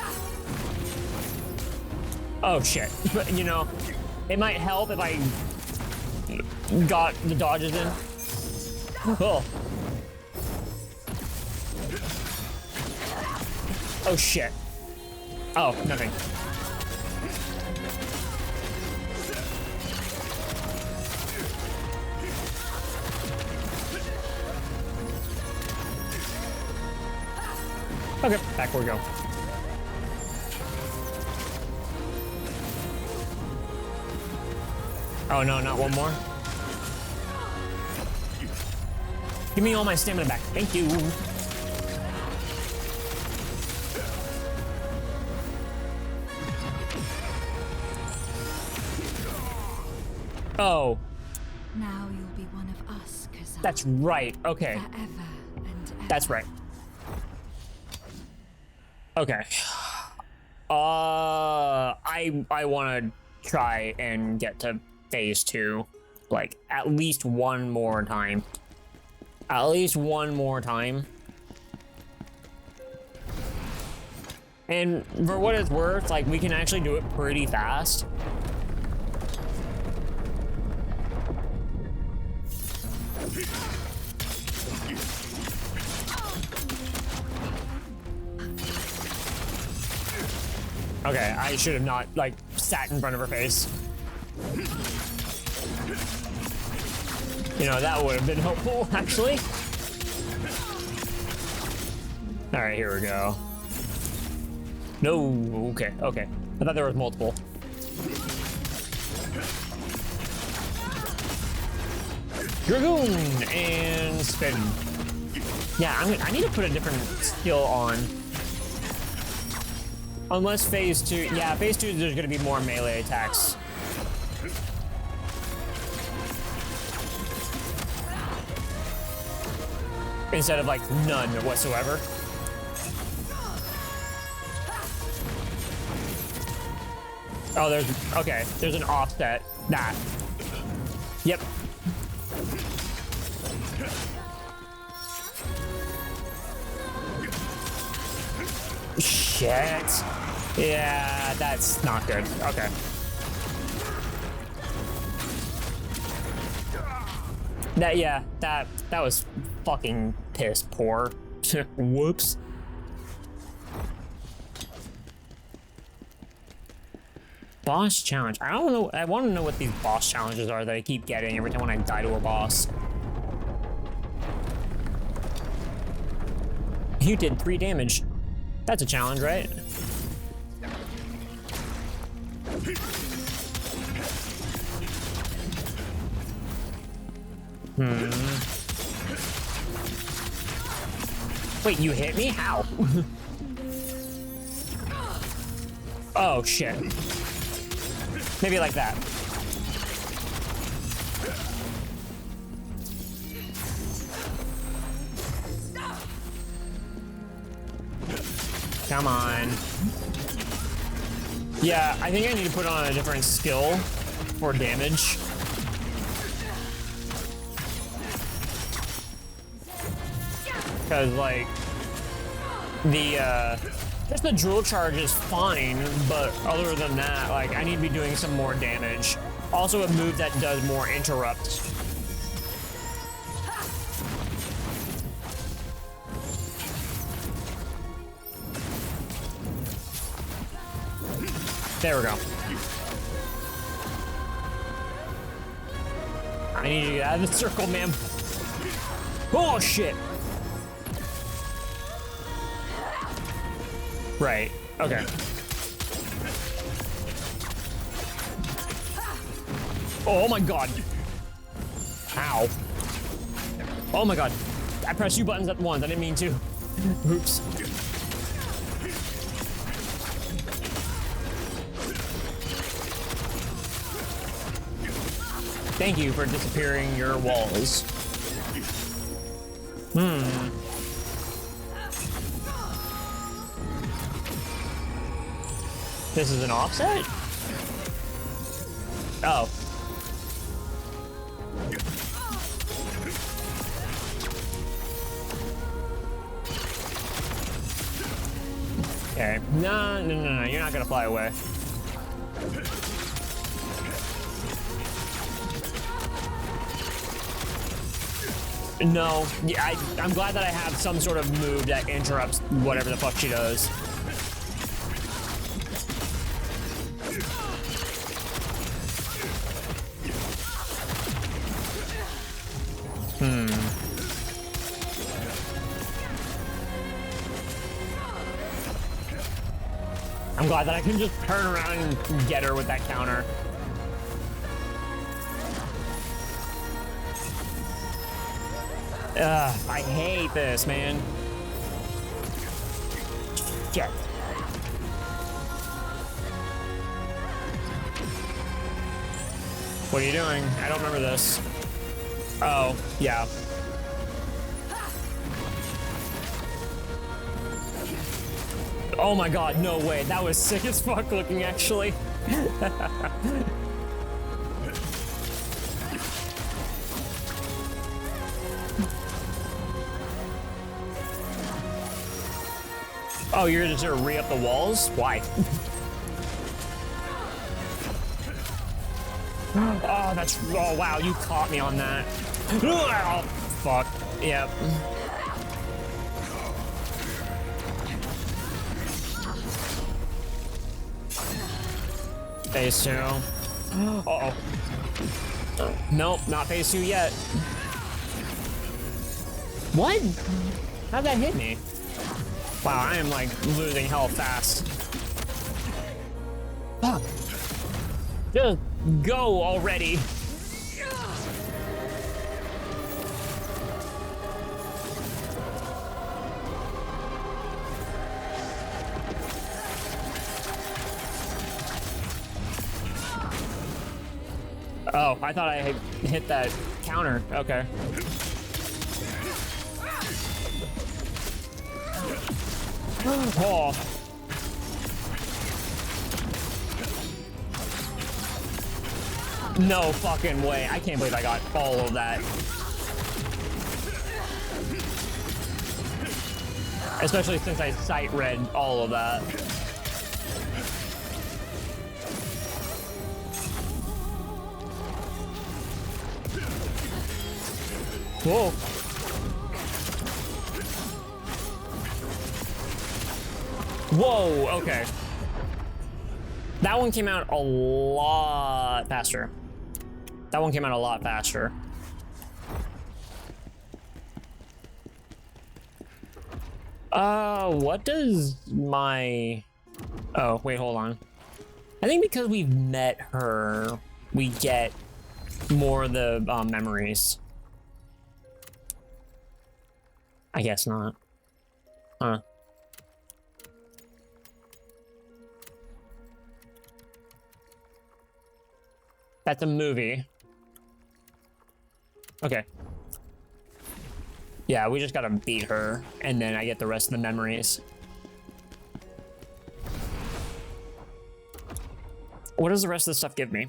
Oh, shit. But, you know, it might help if I got the dodges in. Cool. Oh, shit. Oh, nothing. Okay, back we go. Oh no, not one more. Give me all my stamina back. Thank you. Oh. Now you'll be one of us, Khazan. That's right. Okay. Forever and ever. That's right. Okay. I want to try and get to phase 2, like at least one more time. At least one more time. And for what it's worth, like we can actually do it pretty fast. Okay, I should have not, like, sat in front of her face. You know, that would have been helpful, actually. Alright, here we go. No, okay, okay. I thought there was multiple. Dragoon and spin. Yeah, I need to put a different skill on. Unless phase 2, yeah, phase 2 there's gonna be more melee attacks. Instead of like none whatsoever. Oh, there's an offset. That. Yep. Shit. Yeah, that's not good. Okay. That was fucking piss poor. Whoops. Boss challenge. I don't know. I want to know what these boss challenges are that I keep getting every time when I die to a boss. You did 3 damage. That's a challenge, right? Wait, you hit me? How? Oh, shit. Maybe like that. Come on. Yeah, I think I need to put on a different skill for damage. Because, like, just the drill charge is fine, but other than that, like, I need to be doing some more damage. Also, a move that does more interrupt. There we go. I need to get out of the circle, man. Oh, shit. Right. Okay. Oh my god. Ow. Oh my god. I pressed 2 buttons at once. I didn't mean to. Oops. Thank you for disappearing your walls. This is an offset? Oh. Okay. No, you're not gonna fly away. No, yeah, I'm glad that I have some sort of move that interrupts whatever the fuck she does. I'm glad that I can just turn around and get her with that counter. Ugh, I hate this, man. Shit. What are you doing? I don't remember this. Oh, yeah. Oh my god, no way. That was sick as fuck looking, actually. Oh, you're just gonna re-up the walls? Why? Oh, that's... Oh, wow, you caught me on that. Oh, fuck. Yep. Phase 2. Uh-oh. Nope, not phase 2 yet. What? How'd that hit me? Wow, I am, like, losing health fast. Fuck. Just go already. Oh, I thought I had hit that counter. Okay. Oh. No fucking way. I can't believe I got all of that. Especially since I sight read all of that. Whoa. Whoa, okay. That one came out a lot faster. That one came out a lot faster. What does my... Oh, wait, hold on. I think because we've met her, we get more of the memories. I guess not. Huh. That's a movie. Okay. Yeah, we just gotta beat her, and then I get the rest of the memories. What does the rest of the stuff give me?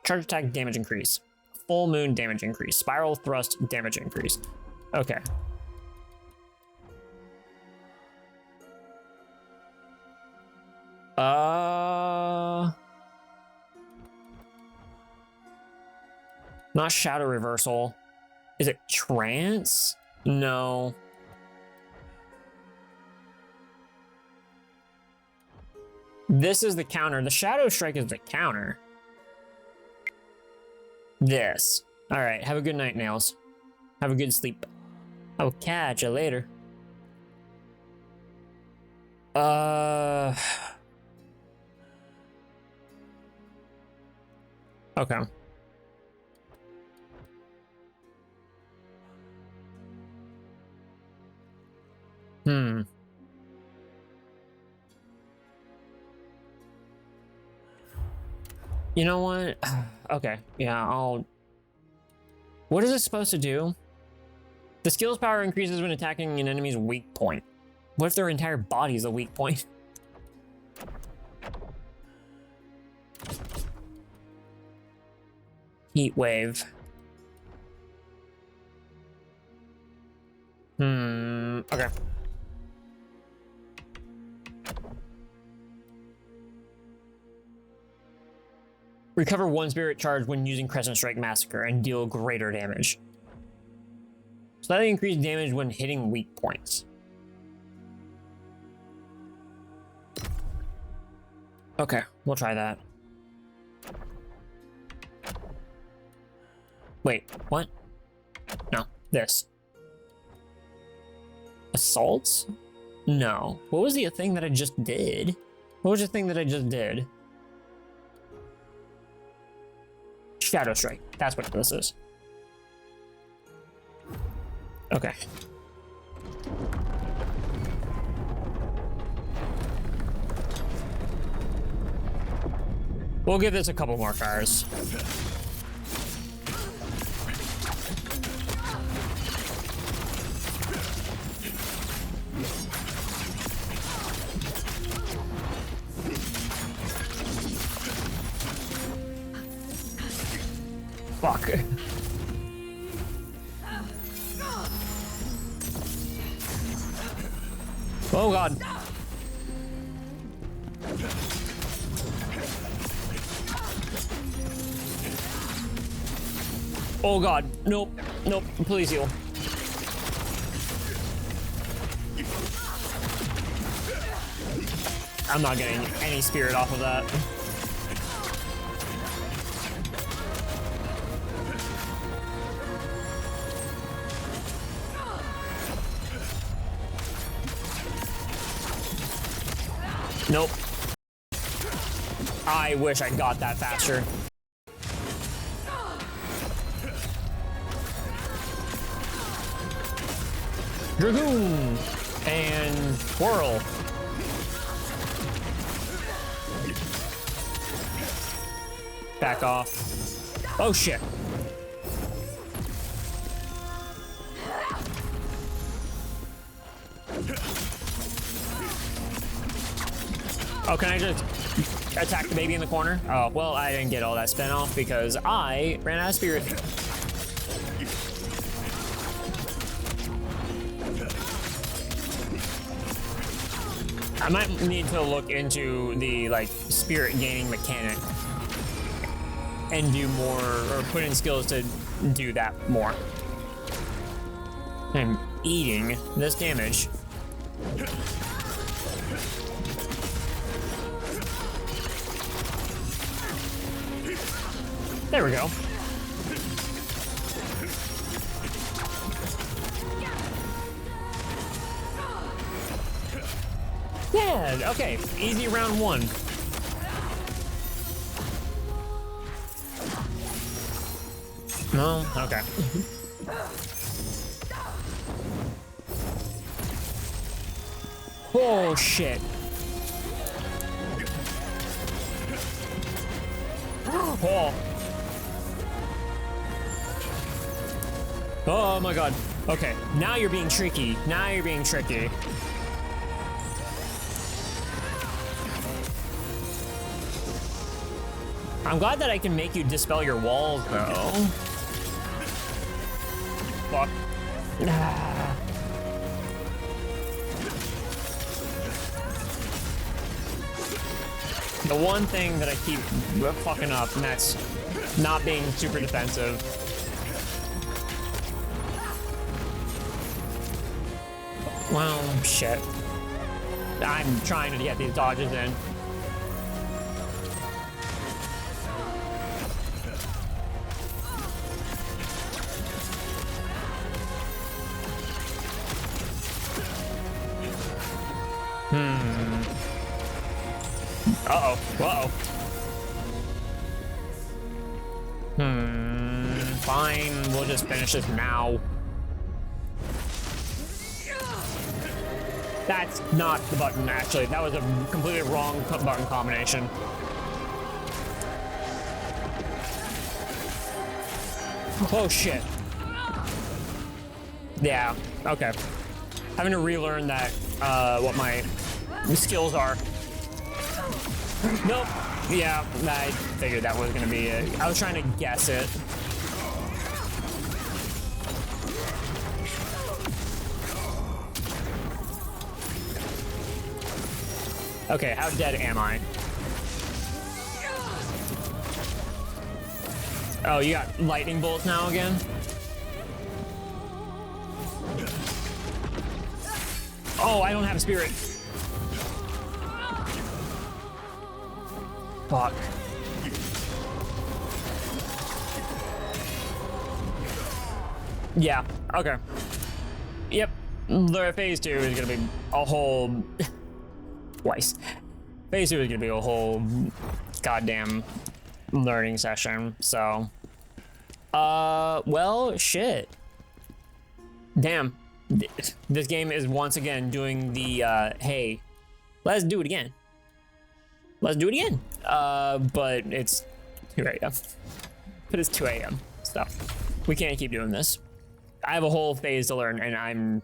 Charge attack damage increase. Full moon damage increase. Spiral thrust damage increase. Okay. Not shadow reversal. Is it trance? No. This is the counter. The shadow strike is the counter. This. All right. Have a good night, Nails. Have a good sleep. I'll catch you later. Okay. You know what? Okay, yeah, I'll... What is this supposed to do? The skill's power increases when attacking an enemy's weak point. What if their entire body is a weak point? Heat wave. Okay. Recover 1 spirit charge when using Crescent Strike Massacre and deal greater damage. Slightly increased damage when hitting weak points. Okay, we'll try that. Wait, what? No, this. Assaults? No. What was the thing that I just did? What was the thing that I just did? Shadow Strike. That's what this is. Okay. We'll give this a couple more fires. Fuck. Oh god. Oh god. Nope. Nope. Please heal. I'm not getting any spirit off of that. Nope. I wish I got that faster. Dragoon! And Whirl. Back off. Oh shit. Oh, can I just attack the baby in the corner? Oh, well, I didn't get all that spin off because I ran out of spirit. I might need to look into the, like, spirit gaining mechanic and do more, or put in skills to do that more. I'm eating this damage. There we go. Yeah, okay. Easy round one. No? Okay. Oh, shit. Oh. Oh my god. Okay, now you're being tricky. Now you're being tricky. I'm glad that I can make you dispel your walls, though. Fuck. Ah. The one thing that I keep fucking up, and that's not being super defensive. Well, shit. I'm trying to get these dodges in. Uh-oh. Uh-oh. Fine. We'll just finish this now. That's not the button, actually. That was a completely wrong button combination. Oh, shit. Yeah, okay. Having to relearn that, what my skills are. Nope. Yeah, I figured that was gonna be it. I was trying to guess it. Okay, how dead am I? Oh, you got lightning bolts now again? Oh, I don't have spirit. Fuck. Yeah, okay. Yep, the phase 2 is gonna be a whole... twice. phase 2 is gonna be a whole goddamn learning session, so. Well, shit. Damn. This game is once again doing the, hey, let's do it again. Let's do it again. But it's 2 a.m. But it's 2 a.m. So we can't keep doing this. I have a whole phase to learn, and I'm,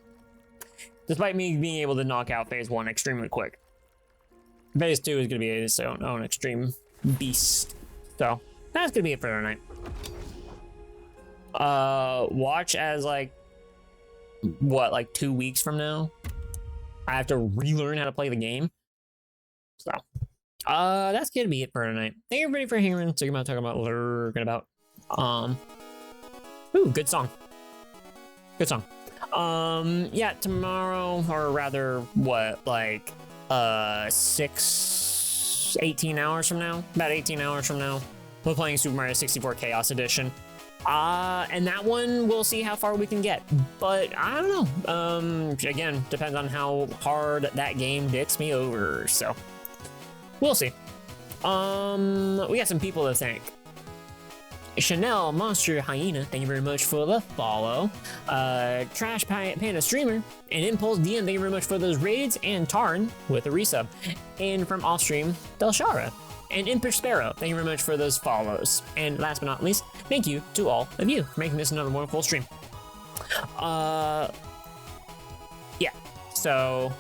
despite me being able to knock out phase 1 extremely quick, phase 2 is gonna be its own extreme beast. So that's gonna be it for tonight. Watch as like, what, like 2 weeks from now, I have to relearn how to play the game. So, that's gonna be it for tonight. Thank everybody for hearing. Talking about, lurking about. Ooh, good song. Good song. Yeah, tomorrow, or rather, what, like, 18 hours from now? About 18 hours from now, we're playing Super Mario 64 Chaos Edition. And that one, we'll see how far we can get. But I don't know. Again, depends on how hard that game gets me over. So we'll see. We got some people to thank. Chanel Monster Hyena, thank you very much for the follow. Trash Panda Streamer and Impulse DM, thank you very much for those raids. And Tarn with a resub. And from Offstream, Delshara. And Impish Sparrow, thank you very much for those follows. And last but not least, thank you to all of you for making this another wonderful stream. Yeah, so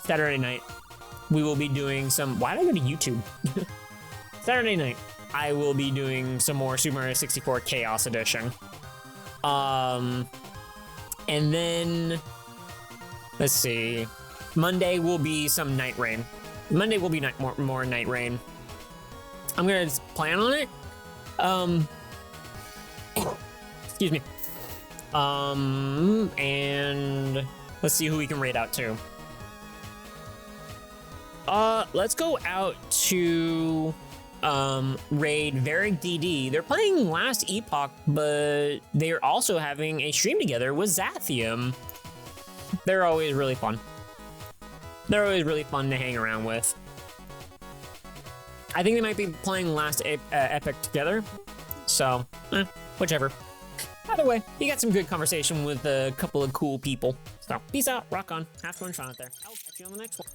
Saturday night, we will be doing some, why did I go to YouTube? Saturday night, I will be doing some more Super Mario 64 Chaos Edition. And then, let's see, Monday will be some Night Rain. Monday will be more Night Rain. I'm gonna just plan on it. Excuse me. And let's see who we can raid out to. Let's go out to raid Varric DD. They're playing Last Epoch, but they're also having a stream together with Zathium. They're always really fun. They're always really fun to hang around with. I think they might be playing Last Epic together, so whichever. Either way, you got some good conversation with a couple of cool people. So peace out, rock on, have fun out there. I'll catch you on the next one.